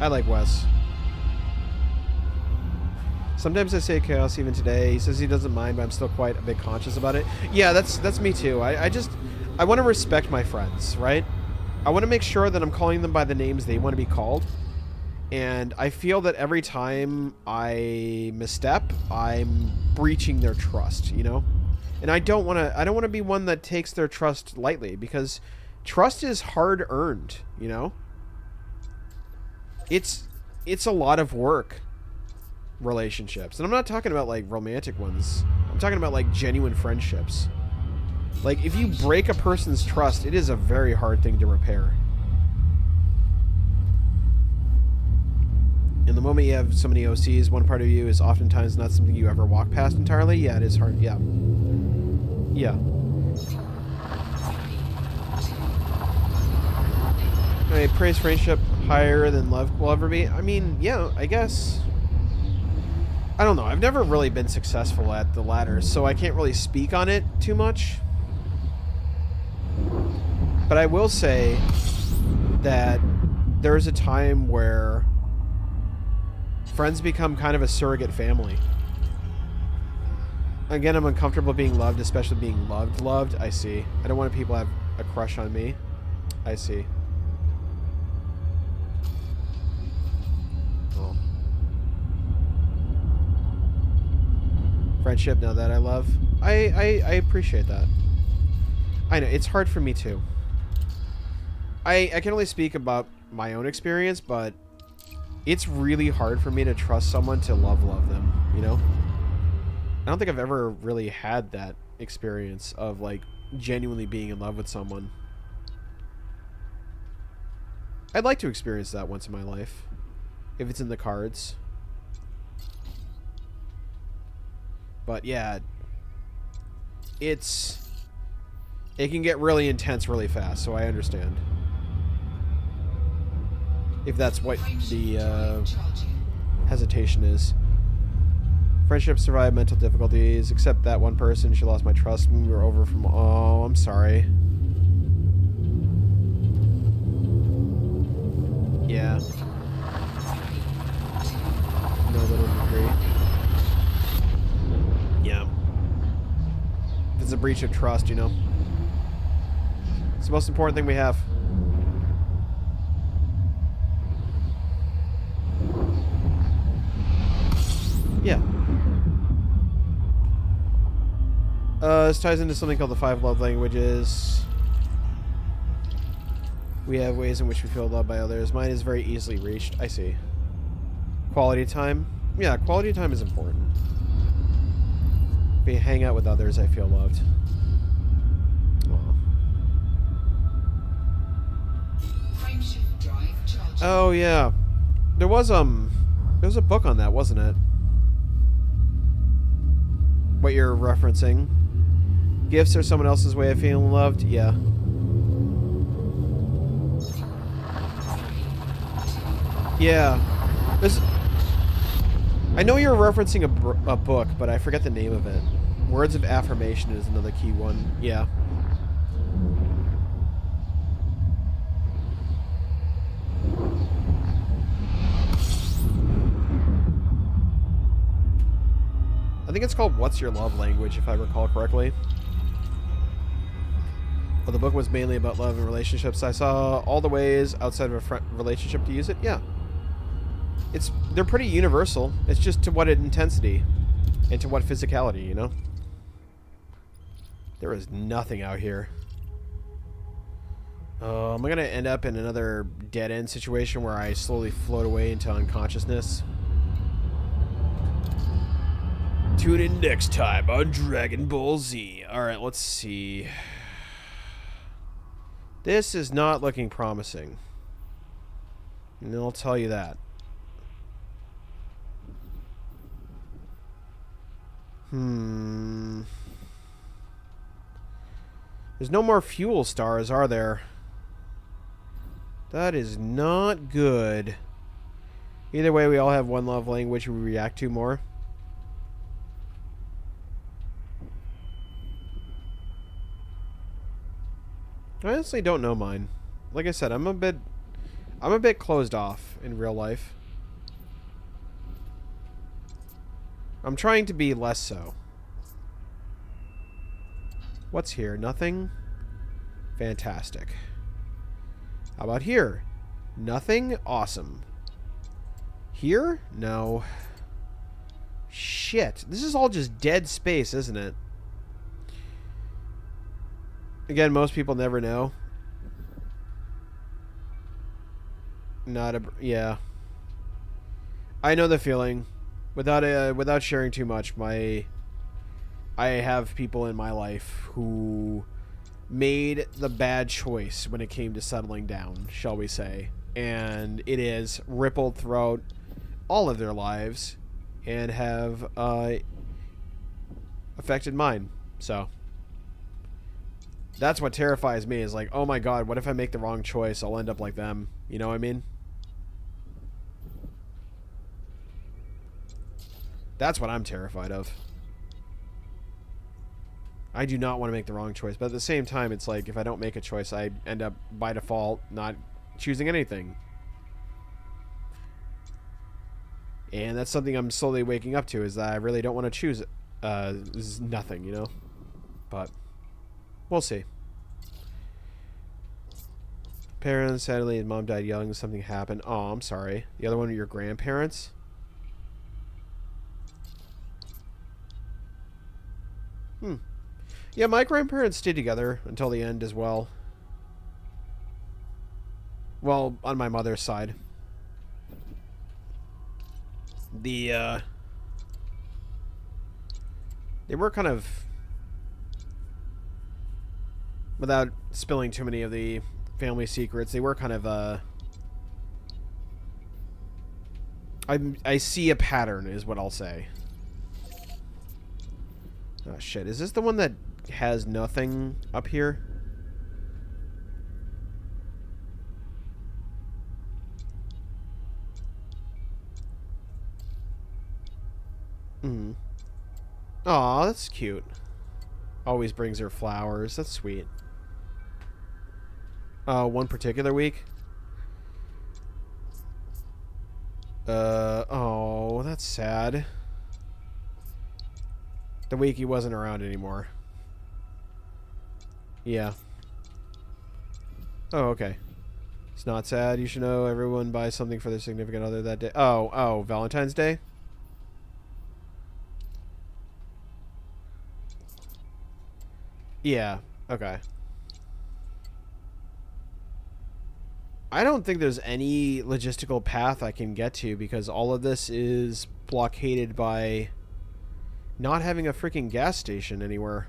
I like Wes. Sometimes I say chaos even today. He says he doesn't mind, but I'm still quite a bit conscious about it. Yeah, that's me too. I want to respect my friends, right? I want to make sure that I'm calling them by the names they want to be called. And I feel that every time I misstep, I'm breaching their trust, you know? And I don't want to be one that takes their trust lightly, because trust is hard earned, you know? It's a lot of work. Relationships, and I'm not talking about like romantic ones. I'm talking about like genuine friendships. Like, if you break a person's trust, it is a very hard thing to repair. In the moment you have so many OCs, one part of you is oftentimes not something you ever walk past entirely. Yeah, it is hard. Yeah. Yeah. I praise friendship higher than love will ever be. I mean, yeah, I guess. I don't know. I've never really been successful at the latter, so I can't really speak on it too much. But I will say that there is a time where friends become kind of a surrogate family. Again, I'm uncomfortable being loved, especially being loved. I see. I don't want people to have a crush on me. I see. Oh. Friendship, now that I love. I appreciate that. I know, it's hard for me too. I can only speak about my own experience, but it's really hard for me to trust someone to love them, you know? I don't think I've ever really had that experience of, like, genuinely being in love with someone. I'd like to experience that once in my life, if it's in the cards. But yeah, it can get really intense really fast, so I understand. If that's what the hesitation is. Friendships survive mental difficulties, except that one person. She lost my trust when we were over from... Oh, I'm sorry. Yeah. No little degree. Yeah. If it's a breach of trust, you know. It's the most important thing we have. Yeah. This ties into something called the 5 love languages. We have ways in which we feel loved by others. Mine is very easily reached. I see. Quality time. Yeah, quality time is important. If we hang out with others, I feel loved. Aww. Oh yeah, there was a book on that, wasn't it? What you're referencing. Gifts are someone else's way of feeling loved? Yeah. Yeah. I know you're referencing a book, but I forget the name of it. Words of affirmation is another key one. Yeah. I think it's called What's Your Love Language, if I recall correctly. But the book was mainly about love and relationships. I saw all the ways outside of a relationship to use it. Yeah. They're pretty universal. It's just to what intensity and to what physicality, you know? There is nothing out here. Oh, am I going to end up in another dead-end situation where I slowly float away into unconsciousness? Tune in next time on Dragon Ball Z. Alright, let's see. This is not looking promising. And I'll tell you that. There's no more fuel stars, are there? That is not good. Either way, we all have one love language we react to more. I honestly don't know mine. Like I said, I'm a bit closed off in real life. I'm trying to be less so. What's here? Nothing? Fantastic. How about here? Nothing? Awesome. Here? No. Shit. This is all just dead space, isn't it? Again, most people never know. Not a... Yeah. I know the feeling. Without sharing too much, I have people in my life who made the bad choice when it came to settling down, shall we say. And it is rippled throughout all of their lives and have affected mine. So that's what terrifies me, is like, oh my god, what if I make the wrong choice? I'll end up like them. You know what I mean? That's what I'm terrified of. I do not want to make the wrong choice, but at the same time, it's like, if I don't make a choice, I end up, by default, not choosing anything. And that's something I'm slowly waking up to, is that I really don't want to choose nothing, you know? But we'll see. Parents, sadly, his mom died young, something happened. Oh, I'm sorry. The other one are your grandparents? Yeah, my grandparents stayed together until the end as well. Well, on my mother's side. They were kind of... Without spilling too many of the family secrets, they were kind of, I see a pattern, is what I'll say. Oh, shit. Is this the one that has nothing up here? Aw, that's cute. Always brings her flowers. That's sweet. One particular week? Oh, that's sad. The week he wasn't around anymore. Yeah. Oh, okay. It's not sad. You should know everyone buys something for their significant other that day. Oh, Valentine's Day? Yeah, okay. I don't think there's any logistical path I can get to, because all of this is blockaded by not having a freaking gas station anywhere.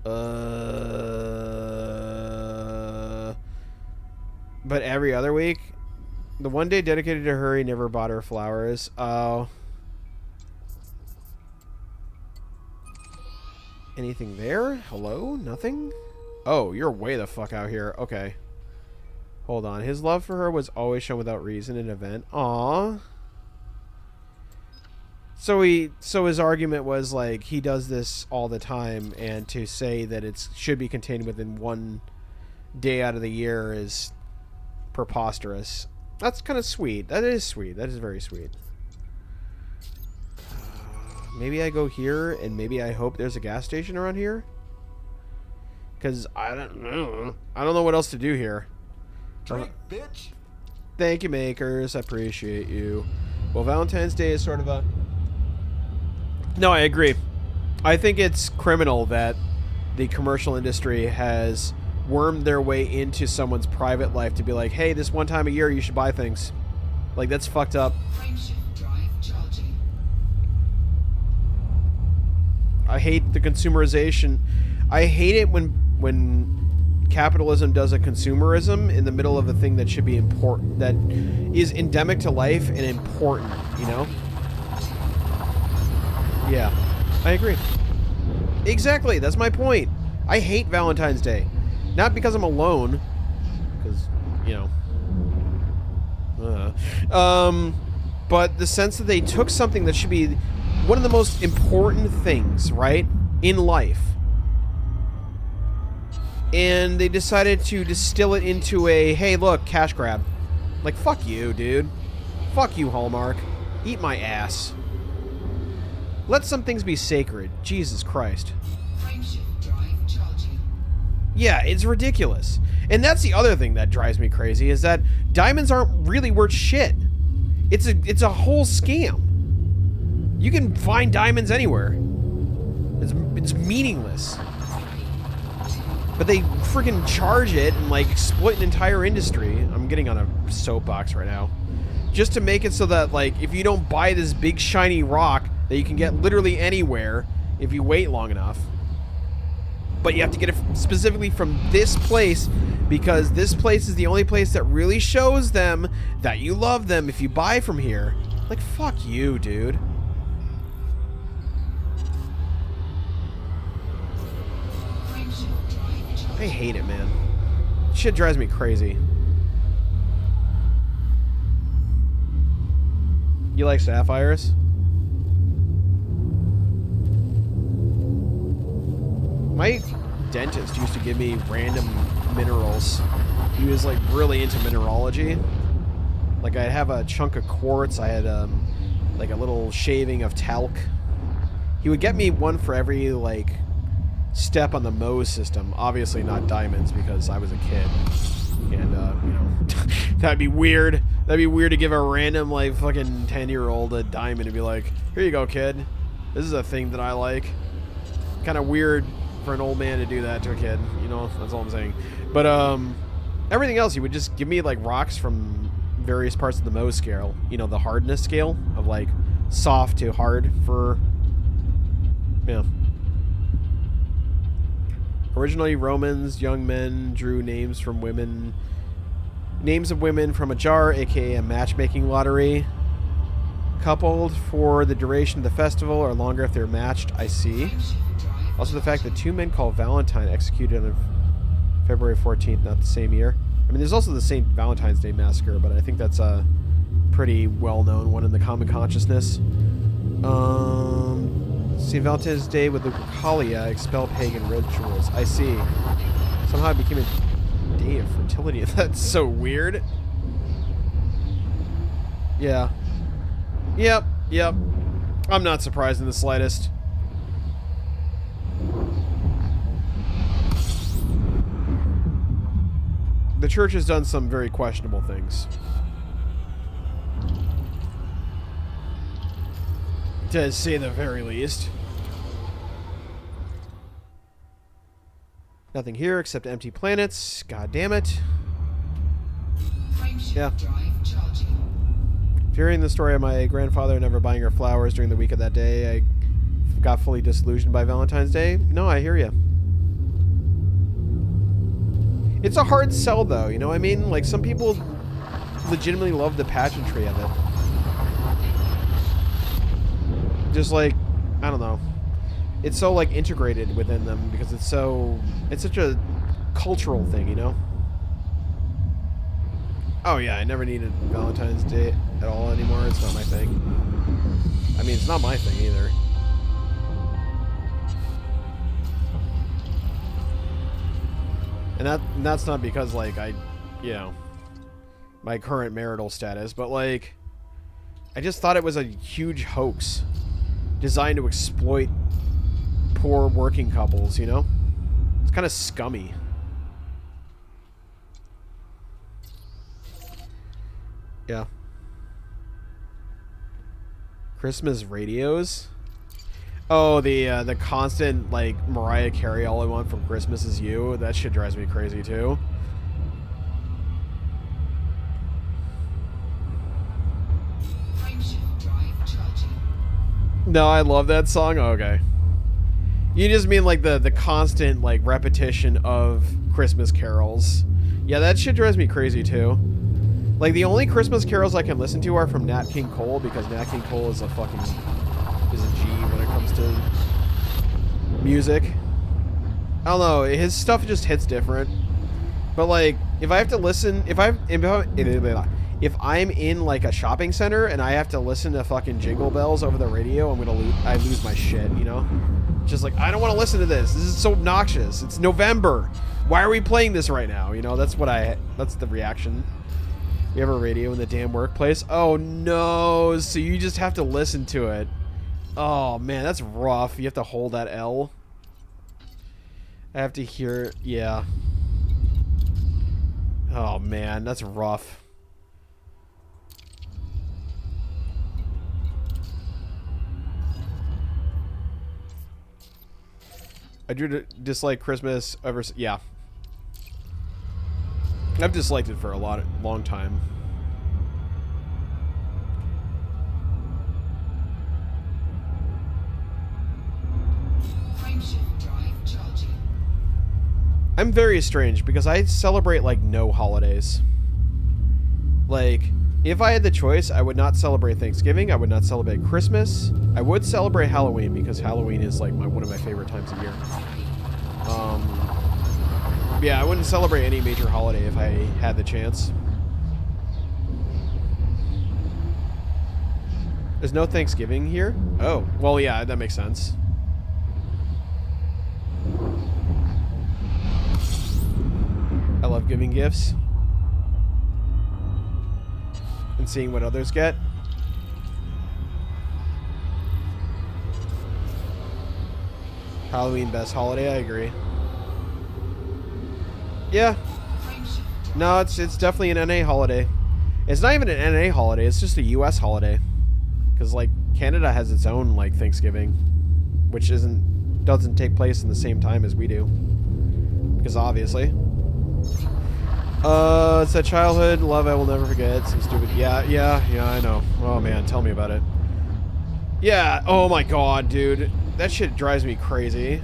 But every other week, the one day dedicated to her, he never bought her flowers. Oh. Anything there? Hello? Nothing? Oh, you're way the fuck out here. Okay. Hold on. His love for her was always shown without reason in an event. Aww. So his argument was like, he does this all the time, and to say that it should be contained within one day out of the year is preposterous. That's kind of sweet. That is sweet. That is very sweet. Maybe I go here, and maybe I hope there's a gas station around here? Because I don't know. I don't know what else to do here. Drink, bitch. Thank you, makers. I appreciate you. Well, Valentine's Day is sort of a... No, I agree. I think it's criminal that the commercial industry has wormed their way into someone's private life to be like, hey, this one time a year you should buy things. Like, that's fucked up. I hate the consumerization. I hate it when capitalism does a consumerism in the middle of a thing that should be important, that is endemic to life and important, you know? Yeah, I agree. Exactly, that's my point. I hate Valentine's Day. Not because I'm alone, because, you know. But the sense that they took something that should be one of the most important things, right, in life, and they decided to distill it into a, hey, look, cash grab. Like, fuck you, dude. Fuck you, Hallmark. Eat my ass. Let some things be sacred. Jesus Christ. Yeah, it's ridiculous. And that's the other thing that drives me crazy, is that diamonds aren't really worth shit. It's a whole scam. You can find diamonds anywhere. It's meaningless. But they freaking charge it and, like, exploit an entire industry. I'm getting on a soapbox right now. Just to make it so that, like, if you don't buy this big shiny rock that you can get literally anywhere if you wait long enough, but you have to get it specifically from this place because this place is the only place that really shows them that you love them if you buy from here. Like, fuck you, dude. I hate it, man. Shit drives me crazy. You like sapphires? My dentist used to give me random minerals. He was, like, really into mineralogy. Like, I'd have a chunk of quartz. I had, like, a little shaving of talc. He would get me one for every, like, step on the Mohs system. Obviously not diamonds because I was a kid. And, you know, that'd be weird. That'd be weird to give a random, like, fucking 10-year-old a diamond and be like, here you go, kid. This is a thing that I like. Kind of weird for an old man to do that to a kid. You know, that's all I'm saying. But, everything else, he would just give me, like, rocks from various parts of the Mohs scale. You know, the hardness scale of, like, soft to hard for, yeah. Originally, Romans, young men drew names of women from a jar, aka a matchmaking lottery. Coupled for the duration of the festival or longer if they're matched, I see. Also the fact that two men called Valentine executed on February 14th, not the same year. I mean, there's also the St. Valentine's Day Massacre, but I think that's a pretty well-known one in the common consciousness. St. Valentine's Day with Lupercalia expel pagan rituals. I see. Somehow it became a day of fertility. That's so weird. Yeah. Yep. I'm not surprised in the slightest. The church has done some very questionable things. To say the very least. Nothing here except empty planets. God damn it. Yeah. Hearing the story of my grandfather never buying her flowers during the week of that day, I got fully disillusioned by Valentine's Day. No, I hear you. It's a hard sell, though, you know what I mean? Like, some people legitimately love the pageantry of it. Just like, I don't know. It's so, like, integrated within them because it's such a cultural thing, you know? Oh, yeah, I never needed Valentine's Day at all anymore. It's not my thing. I mean, it's not my thing either. And that's not because, like, you know, my current marital status, but, like, I just thought it was a huge hoax designed to exploit poor working couples, you know? It's kind of scummy. Yeah. Christmas radios? Oh, the constant, like, Mariah Carey, All I Want from Christmas Is You. That shit drives me crazy, too. No, I love that song? Oh, okay. You just mean, like, the constant, like, repetition of Christmas carols. Yeah, that shit drives me crazy, too. Like, the only Christmas carols I can listen to are from Nat King Cole, because Nat King Cole is a fucking is a G when it comes to music. I don't know, his stuff just hits different. But like, if I have to listen, if I'm in like a shopping center and I have to listen to fucking Jingle Bells over the radio, I lose my shit, you know? Just like, I don't want to listen to this. This is so obnoxious. It's November. Why are we playing this right now? You know, that's the reaction. You have a radio in the damn workplace? Oh no, so you just have to listen to it. Oh man, that's rough. You have to hold that L. I have to hear, yeah. Oh man, that's rough. I do dislike Christmas ever. Yeah, I've disliked it for a long time. I'm very strange because I celebrate like no holidays. Like, if I had the choice, I would not celebrate Thanksgiving. I would not celebrate Christmas. I would celebrate Halloween because Halloween is like one of my favorite times of year. Yeah, I wouldn't celebrate any major holiday if I had the chance. There's no Thanksgiving here? Oh, well, yeah, that makes sense. I love giving gifts. And seeing what others get. Halloween best holiday, I agree. Yeah. No, it's definitely an NA holiday. It's not even an NA holiday, it's just a US holiday. Because like Canada has its own like Thanksgiving, which doesn't take place in the same time as we do. Because obviously. It's that childhood love I will never forget. Some stupid yeah, I know. Oh man, tell me about it. Yeah, oh my god, dude. That shit drives me crazy.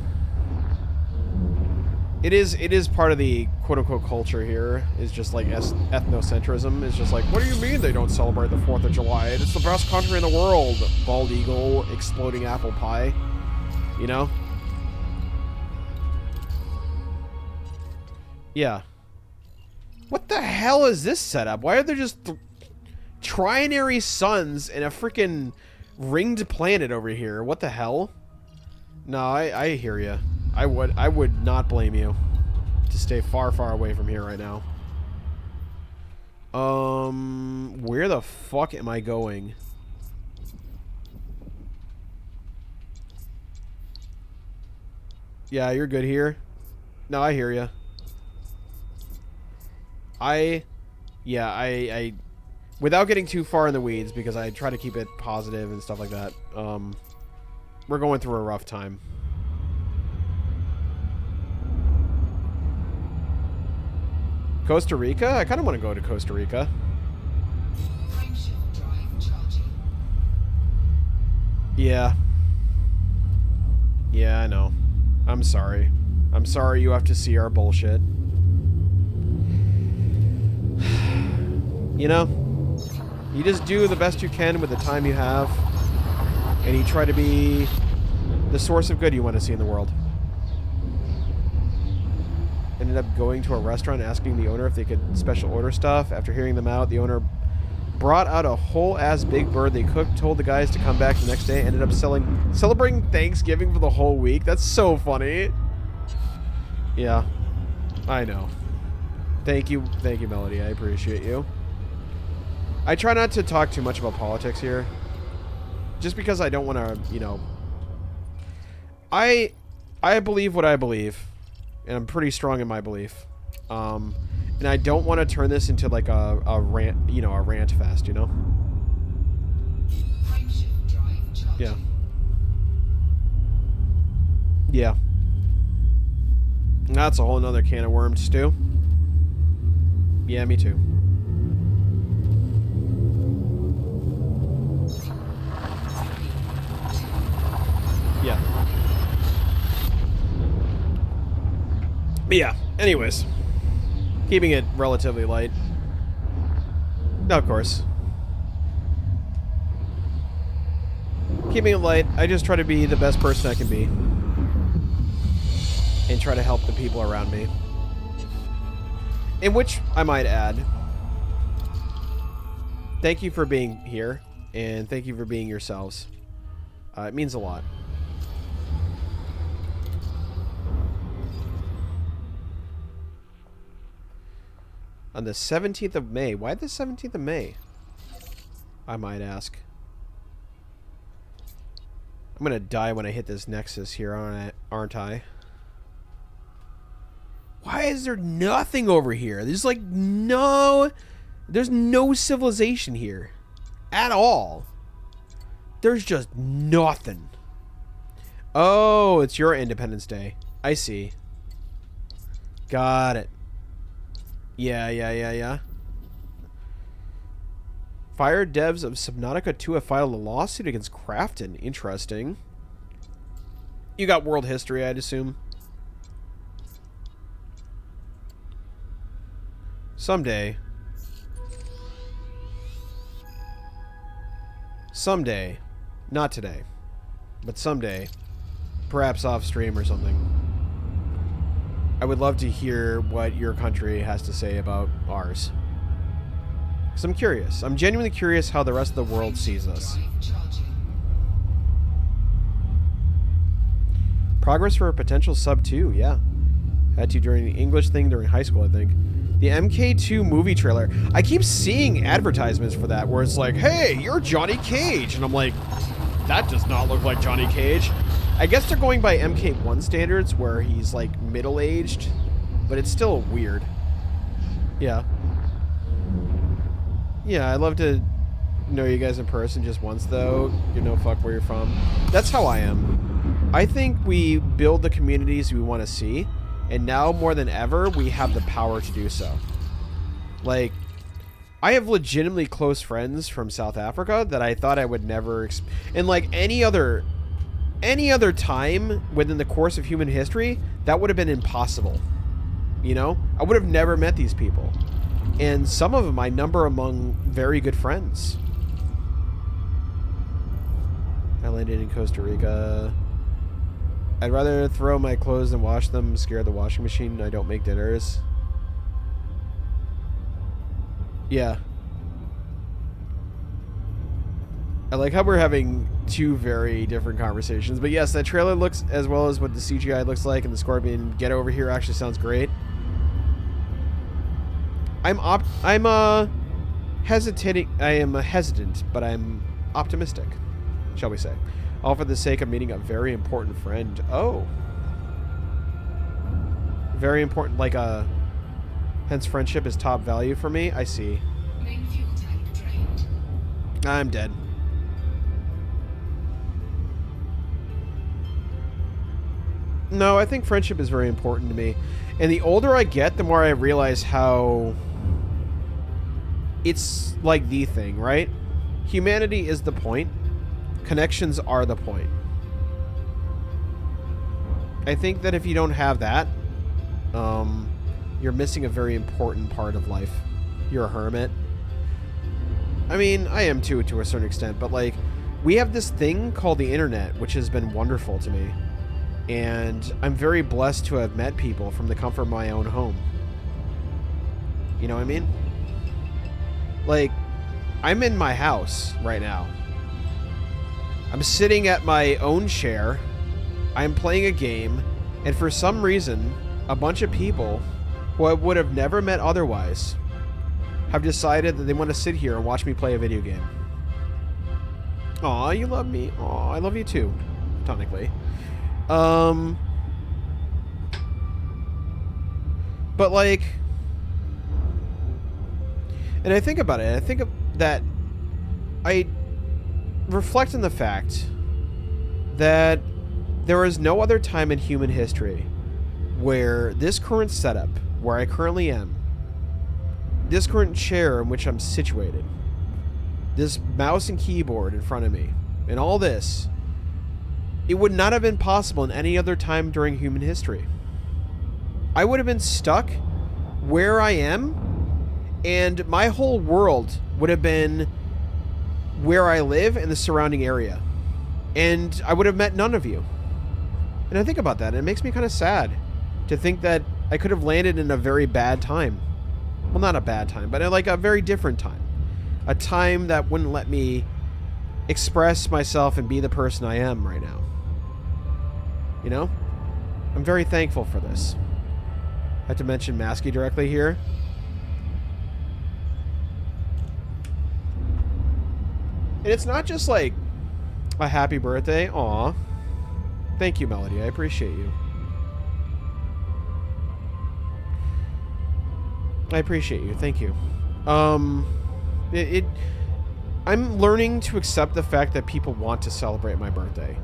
It is part of the quote-unquote culture here. It's just like ethnocentrism. It's just like, what do you mean they don't celebrate the 4th of July? It's the best country in the world. Bald eagle, exploding apple pie. You know? Yeah. What the hell is this setup? Why are there just trinary suns and a freaking ringed planet over here? What the hell? No, I hear you. I would not blame you to stay far, far away from here right now. Where the fuck am I going? Yeah, you're good here. No, I hear you. I without getting too far in the weeds, because I try to keep it positive and stuff like that. We're going through a rough time. Costa Rica? I kind of want to go to Costa Rica. Yeah. Yeah, I know. I'm sorry. I'm sorry you have to see our bullshit. You know? You just do the best you can with the time you have. And you try to be the source of good you want to see in the world. Ended up going to a restaurant asking the owner if they could special order stuff. After hearing them out, the owner brought out a whole ass big bird they cooked, told the guys to come back the next day, ended up celebrating Thanksgiving for the whole week. That's so funny. Yeah, I know. Thank you, Melody. I appreciate you. I try not to talk too much about politics here, just because I don't want to, you know. I believe what I believe. And I'm pretty strong in my belief. And I don't want to turn this into like a rant, you know, a rant fest, you know? Yeah. Yeah. That's a whole nother can of worms, too. Yeah, me too. Yeah. But yeah, anyways. Keeping it relatively light. Of course. Keeping it light, I just try to be the best person I can be. And try to help the people around me. In which, I might add, thank you for being here, and thank you for being yourselves. It means a lot. On the 17th of May. Why the 17th of May? I might ask. I'm gonna die when I hit this nexus here, aren't I? Why is there nothing over here? There's like no... There's no civilization here. At all. There's just nothing. Oh, it's your Independence Day. I see. Got it. Yeah. Fire devs of Subnautica 2 have filed a lawsuit against Crafton. Interesting. You got world history, I'd assume. Someday. Someday. Not today. But someday. Perhaps off stream or something. I would love to hear what your country has to say about ours. Because I'm curious. I'm genuinely curious how the rest of the world sees us. Progress for a potential sub 2, yeah. Had to during the English thing during high school, I think. The MK2 movie trailer. I keep seeing advertisements for that where it's like, hey, you're Johnny Cage. And I'm like, that does not look like Johnny Cage. I guess they're going by MK1 standards where he's like middle-aged, but it's still weird. Yeah. Yeah, I'd love to know you guys in person just once, though. You know, fuck where you're from. That's how I am. I think we build the communities we want to see, and now more than ever, we have the power to do so. Like, I have legitimately close friends from South Africa that I thought I would never... And like any other time within the course of human history, that would have been impossible. You know? I would have never met these people. And some of them I number among very good friends. I landed in Costa Rica. I'd rather throw my clothes than wash them, scare the washing machine. I don't make dinners. Yeah. I like how we're having two very different conversations. But yes, that trailer looks, as well as what the CGI looks like, and the Scorpion get over here actually sounds great. I'm hesitating. I am hesitant, but I'm optimistic, shall we say. All for the sake of meeting a very important friend. Oh. Very important, like hence friendship is top value for me. I see. Main fuel tank drained. I'm dead. No, I think friendship is very important to me. And the older I get, the more I realize how it's like the thing, right? Humanity is the point. Connections are the point. I think that if you don't have that, you're missing a very important part of life. You're a hermit. I mean, I am too, to a certain extent, but like, we have this thing called the internet, which has been wonderful to me. And I'm very blessed to have met people from the comfort of my own home. You know what I mean? Like, I'm in my house right now. I'm sitting at my own chair. I'm playing a game. And for some reason, a bunch of people who I would have never met otherwise have decided that they want to sit here and watch me play a video game. Aw, you love me. Aw, I love you too, tonically. But like, and I think about it, I think that I reflect on the fact that there is no other time in human history where this current setup, where I currently am, this current chair in which I'm situated, this mouse and keyboard in front of me, and all this, it would not have been possible in any other time during human history. I would have been stuck where I am, and my whole world would have been where I live and the surrounding area. And I would have met none of you. And I think about that, and it makes me kind of sad to think that I could have landed in a very bad time. Well, not a bad time, but like a very different time. A time that wouldn't let me express myself and be the person I am right now. You know? I'm very thankful for this. I have to mention Masky directly here. And it's not just like a happy birthday. Aw. Thank you, Melody. I appreciate you. I appreciate you. Thank you. I'm learning to accept the fact that people want to celebrate my birthday.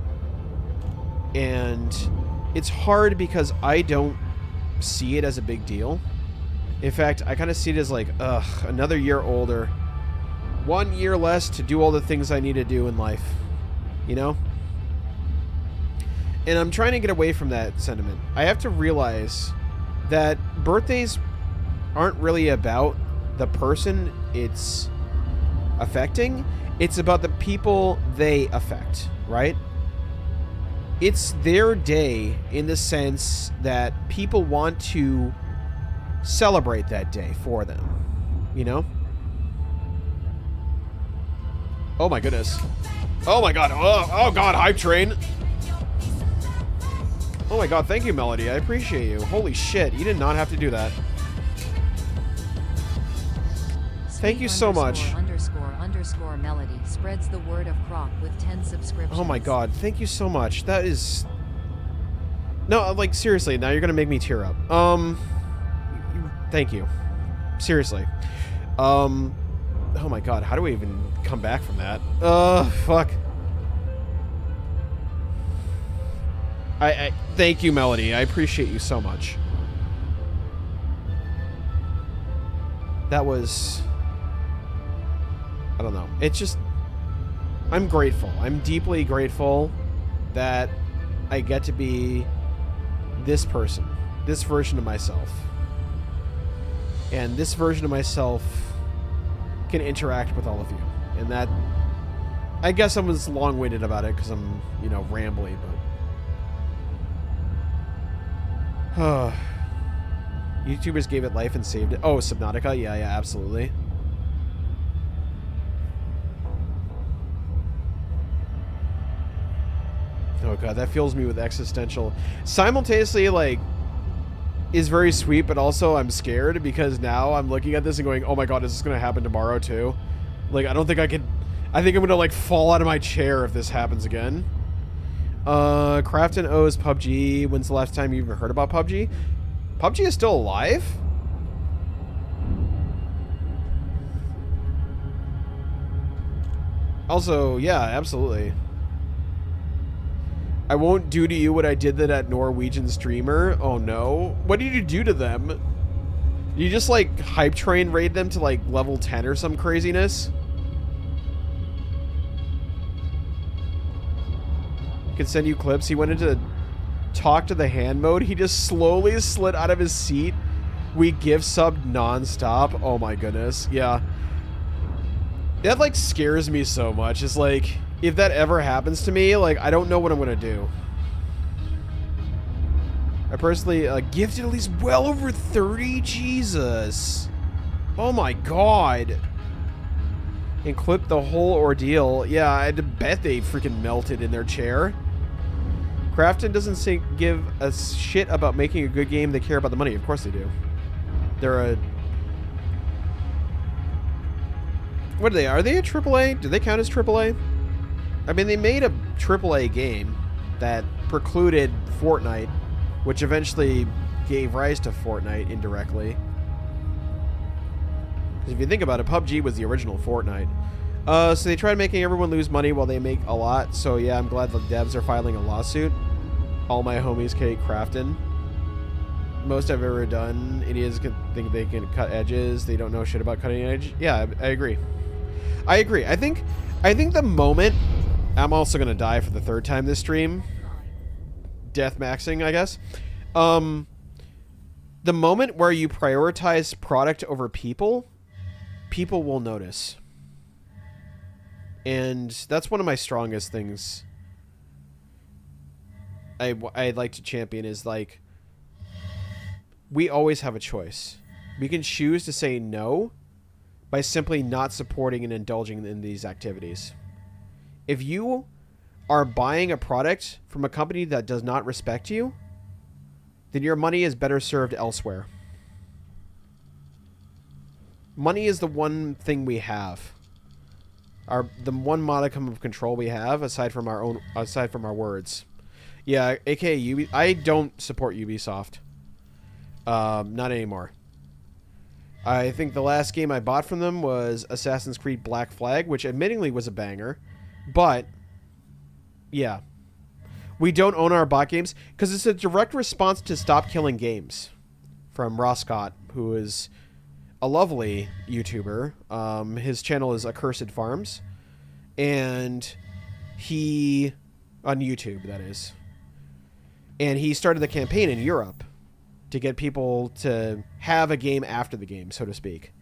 And it's hard because I don't see it as a big deal. In fact, I kind of see it as like, ugh, another year older. 1 year less to do all the things I need to do in life. You know? And I'm trying to get away from that sentiment. I have to realize that birthdays aren't really about the person it's affecting. It's about the people they affect, right? It's their day in the sense that people want to celebrate that day for them, you know? Oh my goodness. Oh my god. Oh god, hype train. Oh my god, thank you, Melody. I appreciate you. Holy shit, you did not have to do that. Thank you so much. __ Melody spreads the word of Croc with 10 subscriptions. Oh my god, thank you so much. That is... No, like, seriously, now you're gonna make me tear up. Thank you. Seriously. Oh my god, how do we even come back from that? Fuck. I thank you, Melody. I appreciate you so much. That was... I don't know. It's just... I'm grateful. I'm deeply grateful that I get to be this person. This version of myself. And this version of myself can interact with all of you. And that... I guess I was long-winded about it because I'm, you know, rambly, but... YouTubers gave it life and saved it. Oh, Subnautica? Yeah, absolutely. Oh god, that fills me with existential. Simultaneously, like, is very sweet, but also I'm scared because now I'm looking at this and going, oh my god, is this going to happen tomorrow too? Like, I don't think I could... I think I'm going to, like, fall out of my chair if this happens again. Crafton owes PUBG. When's the last time you even heard about PUBG? PUBG is still alive? Also, yeah, absolutely. I won't do to you what I did to that Norwegian streamer. Oh no. What did you do to them? You just like hype train raid them to like level 10 or some craziness? Could send you clips. He went into talk to the hand mode. He just slowly slid out of his seat. We give sub non-stop. Oh my goodness. Yeah. That like scares me so much. It's like, if that ever happens to me, like, I don't know what I'm gonna do. I personally gifted at least well over 30. Jesus. Oh my god. And clipped the whole ordeal. Yeah, I had to bet they freaking melted in their chair. Crafton doesn't give a shit about making a good game. They care about the money. Of course they do. They're a... What are they? Are they a AAA? Do they count as AAA? I mean, they made a AAA game that precluded Fortnite, which eventually gave rise to Fortnite indirectly. Because if you think about it, PUBG was the original Fortnite. So they tried making everyone lose money while they make a lot. So yeah, I'm glad the devs are filing a lawsuit. All my homies Kate Crafton. Most I've ever done, idiots think they can cut edges. They don't know shit about cutting edge. Yeah, I agree. I agree. I think the moment... I'm also going to die for the third time this stream. Death maxing, I guess. The moment where you prioritize product over people, people will notice. And that's one of my strongest things I'd like to champion is like, we always have a choice. We can choose to say no by simply not supporting and indulging in these activities. If you are buying a product from a company that does not respect you, then your money is better served elsewhere. Money is the one thing we have. The one modicum of control we have aside from our words. Yeah, aka I don't support Ubisoft. Not anymore. I think the last game I bought from them was Assassin's Creed Black Flag, which admittingly was a banger. But, yeah. We don't own our bot games because it's a direct response to Stop Killing Games from Ross Scott, who is a lovely YouTuber. His channel is Accursed Farms. And he... on YouTube, that is. And he started the campaign in Europe to get people to have a game after the game, so to speak.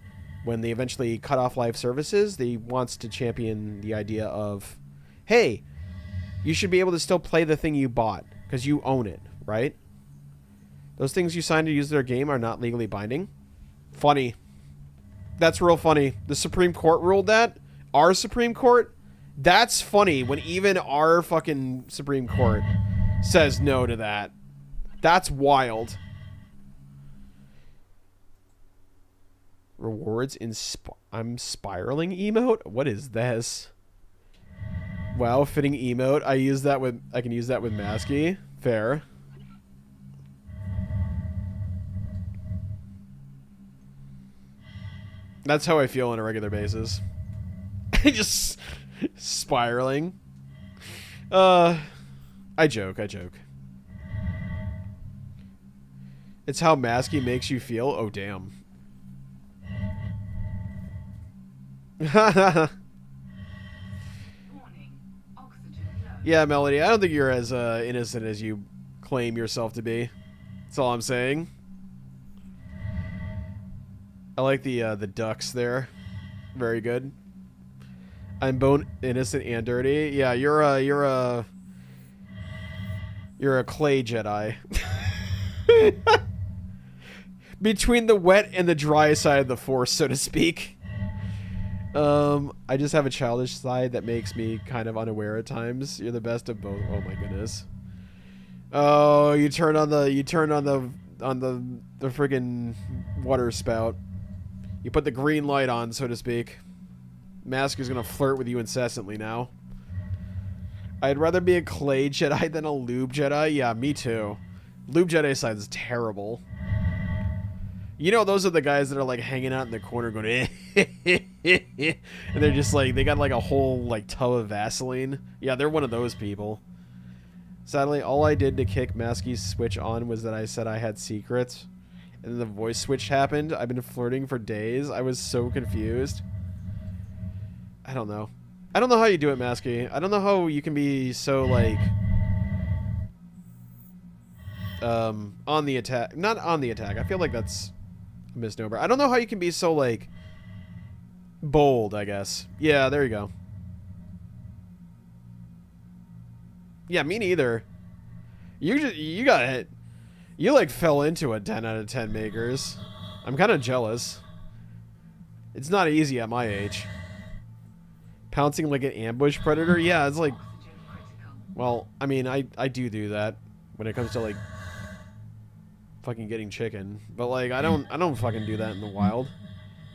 When they eventually cut off live services, he wants to champion the idea of, hey, you should be able to still play the thing you bought because you own it, right? Those things you signed to use their game are not legally binding. Funny. That's real funny. The Supreme Court ruled that. Our Supreme Court. That's funny when even our fucking Supreme Court says no to that. That's wild. Rewards in I'm spiraling emote? What is this? Wow, fitting emote. I can use that with Masky. Fair. That's how I feel on a regular basis. Just spiraling. I joke. It's how Masky makes you feel. Oh, damn. Yeah, Melody, I don't think you're as innocent as you claim yourself to be. That's all I'm saying. I like the ducks there. Very good. I'm both innocent and dirty. Yeah, you're a clay Jedi. Between the wet and the dry side of the Force, so to speak. I just have a childish side that makes me kind of unaware at times. You're the best of both. Oh my goodness. Oh, you turn on the friggin' water spout. You put the green light on, so to speak. Mask is gonna flirt with you incessantly now. I'd rather be a clay Jedi than a lube Jedi. Yeah, me too. Lube Jedi side is terrible. You know, those are the guys that are like hanging out in the corner going, and they're just like, they got like a whole like tub of Vaseline. Yeah, they're one of those people. Sadly, all I did to kick Masky's switch on was that I said I had secrets, and then the voice switch happened. I've been flirting for days. I was so confused. I don't know. I don't know how you do it, Masky. I don't know how you can be so like on the attack. Not on the attack. I feel like that's a misnomer. I don't know how you can be so like bold, I guess. Yeah, there you go. Yeah, me neither. You got hit. You like fell into a 10 out of 10 makers. I'm kind of jealous. It's not easy at my age. Pouncing like an ambush predator? Yeah, it's like, well, I mean, I do that when it comes to like fucking getting chicken, but like I don't fucking do that in the wild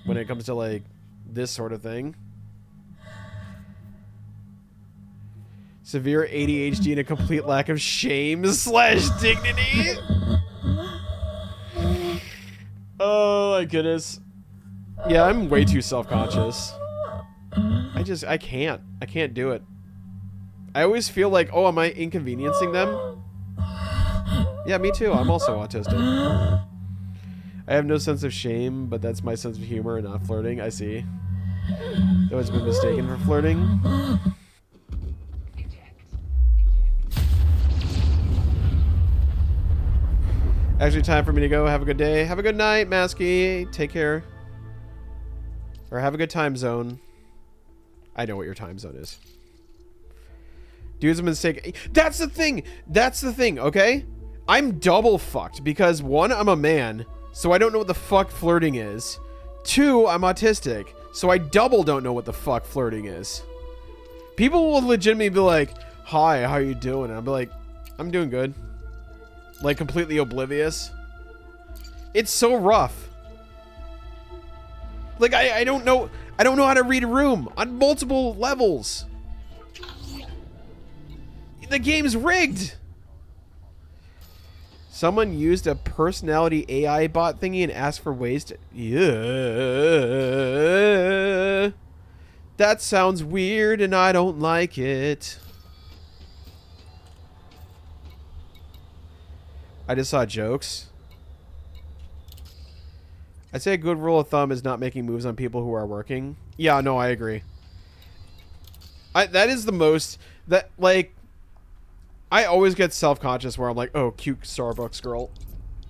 when it comes to like this sort of thing. Severe ADHD and a complete lack of shame / dignity. Oh my goodness. Yeah, I'm way too self-conscious. I can't do it. I always feel like, oh, am I inconveniencing them? Yeah, me too. I'm also autistic. I have no sense of shame, but that's my sense of humor and not flirting. I see. That has been mistaken for flirting. Actually, time for me to go. Have a good day. Have a good night, Masky. Take care. Or have a good time zone. I know what your time zone is. Dude's a mistake. That's the thing. That's the thing, okay? I'm double fucked because 1, I'm a man, so I don't know what the fuck flirting is. 2, I'm autistic, so I double don't know what the fuck flirting is. People will legitimately be like, hi, how you doing? And I'll be like, I'm doing good. Like, completely oblivious. It's so rough. Like, I don't know how to read a room on multiple levels. The game's rigged. Someone used a personality AI bot thingy and asked for ways to... Yeah. That sounds weird and I don't like it. I just saw jokes. I'd say a good rule of thumb is not making moves on people who are working. Yeah, no, I agree. That is the most... That, like... I always get self-conscious where I'm like, oh, cute Starbucks girl.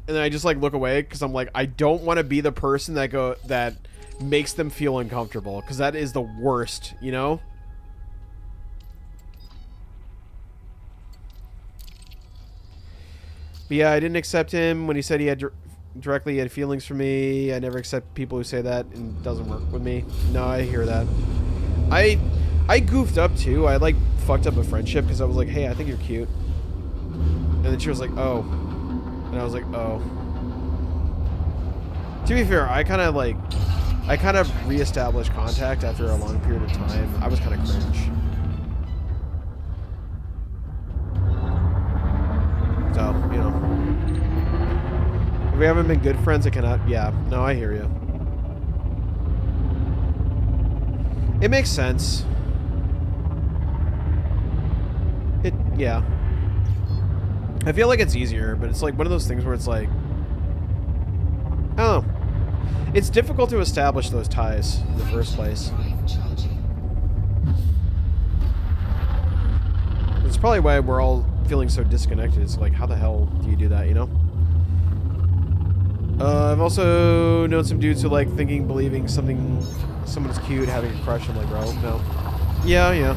And then I just, like, look away because I'm like, I don't want to be the person that makes them feel uncomfortable. Because that is the worst, you know? But yeah, I didn't accept him when he said he had... Directly, he had feelings for me. I never accept people who say that, and it doesn't work with me. No, I hear that. I goofed up too. I like fucked up a friendship because I was like, hey, I think you're cute. And then she was like, oh. And I was like, oh. To be fair, I kind of reestablished contact after a long period of time. I was kind of cringe. So, you know. If we haven't been good friends, I cannot... Yeah, no, I hear you. It makes sense. Yeah. I feel like it's easier, but it's like one of those things where it's like... I don't know. It's difficult to establish those ties in the first place. It's probably why we're all feeling so disconnected. It's like, how the hell do you do that, you know? I've also known some dudes who like believing someone's cute, having a crush. I'm like, bro, no. Yeah.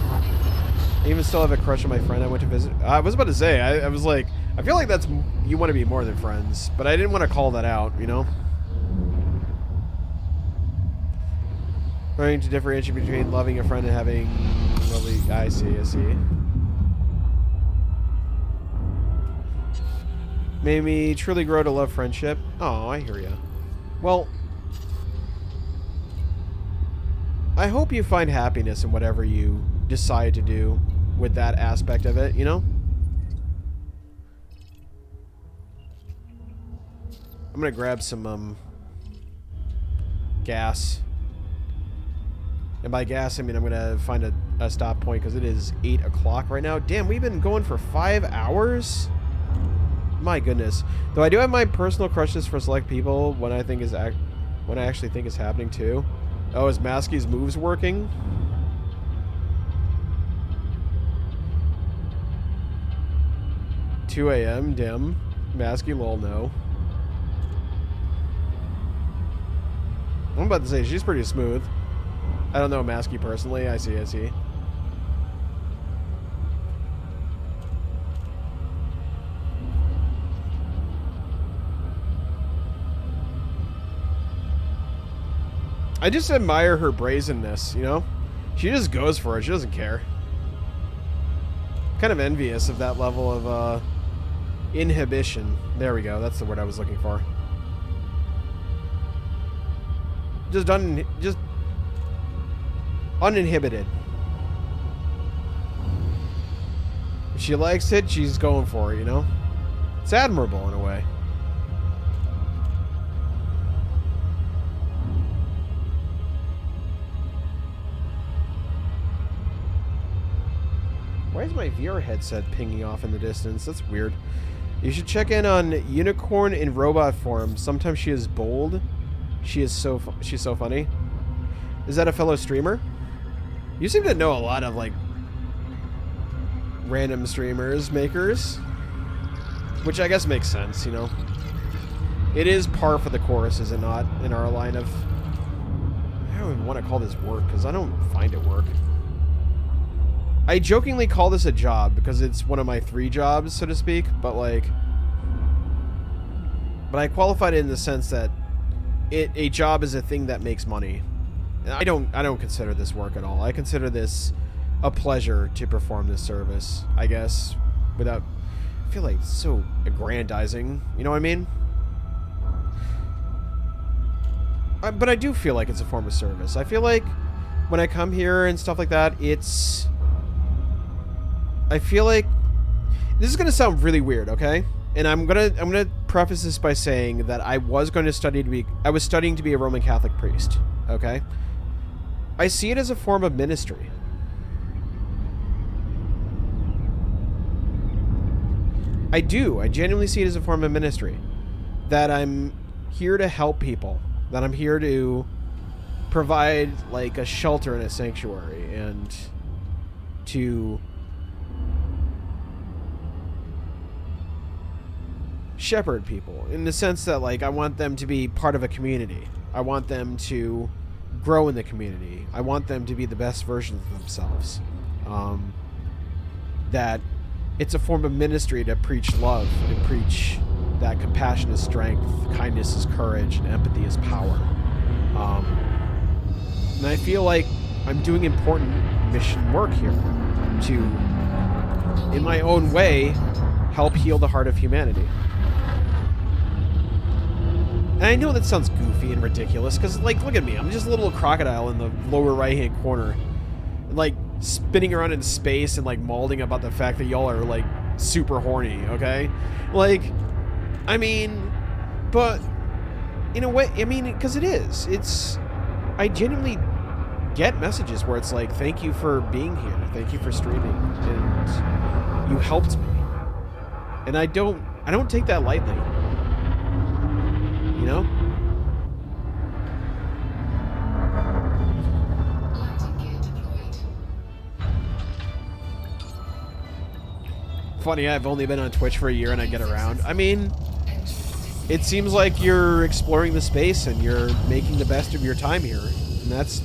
I even still have a crush on my friend I went to visit. I was about to say, I was like, I feel like that's, you want to be more than friends, but I didn't want to call that out, you know? Learning to differentiate between loving a friend and having lovely... I see. Made me truly grow to love friendship. Oh, I hear ya. Well, I hope you find happiness in whatever you decide to do with that aspect of it, you know? I'm gonna grab some, gas. And by gas, I mean I'm gonna find a stop point, because it is 8 o'clock right now. Damn, we've been going for 5 hours? My goodness. Though I do have my personal crushes for select people when I actually think is happening too. Oh, is Masky's moves working? $2 a.m. Dim. Masky lol no. I'm about to say she's pretty smooth. I don't know Masky personally. I see. I just admire her brazenness, you know? She just goes for it. She doesn't care. Kind of envious of that level of, inhibition. There we go. That's the word I was looking for. Just uninhibited. If she likes it, she's going for it, you know? It's admirable in a way. Why is my VR headset pinging off in the distance? That's weird. You should check in on Unicorn in robot form. Sometimes she is bold. She's so funny. Is that a fellow streamer? You seem to know a lot of like random streamers, makers, which I guess makes sense, you know. It is par for the course, is it not? In our line of, I don't even want to call this work because I don't find it work. I jokingly call this a job because it's one of my 3 jobs, so to speak, but like, but I qualified it in the sense that a job is a thing that makes money. And I don't consider this work at all. I consider this a pleasure to perform this service, I guess, without, I feel like it's so aggrandizing, you know what I mean? But I do feel like it's a form of service. I feel like when I come here and stuff like that, I feel like this is gonna sound really weird, okay? And I'm gonna preface this by saying that I was studying to be a Roman Catholic priest, okay? I see it as a form of ministry. I do. I genuinely see it as a form of ministry. That I'm here to help people. That I'm here to provide like a shelter and a sanctuary and to shepherd people in the sense that like I want them to be part of a community. I want them to grow in the community. I want them to be the best versions of themselves. That it's a form of ministry to preach love and preach that compassion is strength, kindness is courage, and empathy is power. And I feel like I'm doing important mission work here to, in my own way, help heal the heart of humanity. And I know that sounds goofy and ridiculous, because, like, look at me. I'm just a little crocodile in the lower right-hand corner. Like, spinning around in space and, like, mauling about the fact that y'all are, like, super horny, okay? Like, I mean, but, in a way, I mean, because it is. I genuinely get messages where it's like, thank you for being here. Thank you for streaming. And you helped me. And I don't take that lightly. You know? Funny, I've only been on Twitch for a year and I get around. I mean, it seems like you're exploring the space and you're making the best of your time here. And that's,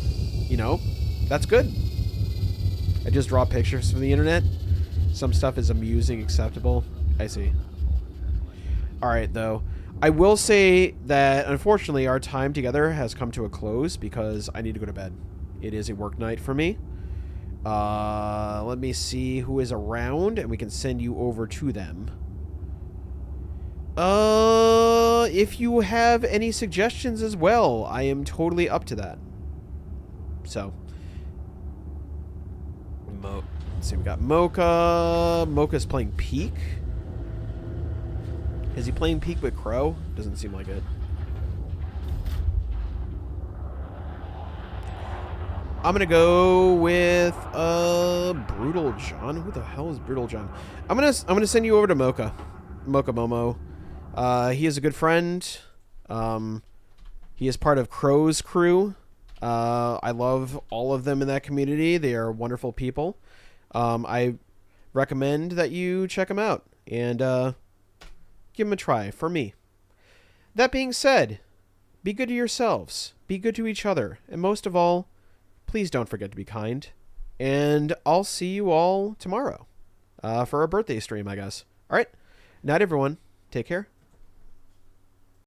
you know, that's good. I just draw pictures from the internet. Some stuff is amusing, acceptable. I see. Alright, though. I will say that, unfortunately, our time together has come to a close because I need to go to bed. It is a work night for me. Let me see who is around, and we can send you over to them. If you have any suggestions as well, I am totally up to that. So. Let's see, we got Mocha. Mocha's playing Peak. Is he playing Peak with Crow? Doesn't seem like it. I'm gonna go with Brutal John. Who the hell is Brutal John? I'm gonna send you over to Mocha. Mocha Momo. He is a good friend. He is part of Crow's crew. I love all of them in that community. They are wonderful people. I recommend that you check them out and give them a try for me. That being said, be good to yourselves, be good to each other, and most of all, please don't forget to be kind. And I'll see you all tomorrow for our birthday stream, I guess. All right. Night, everyone. Take care.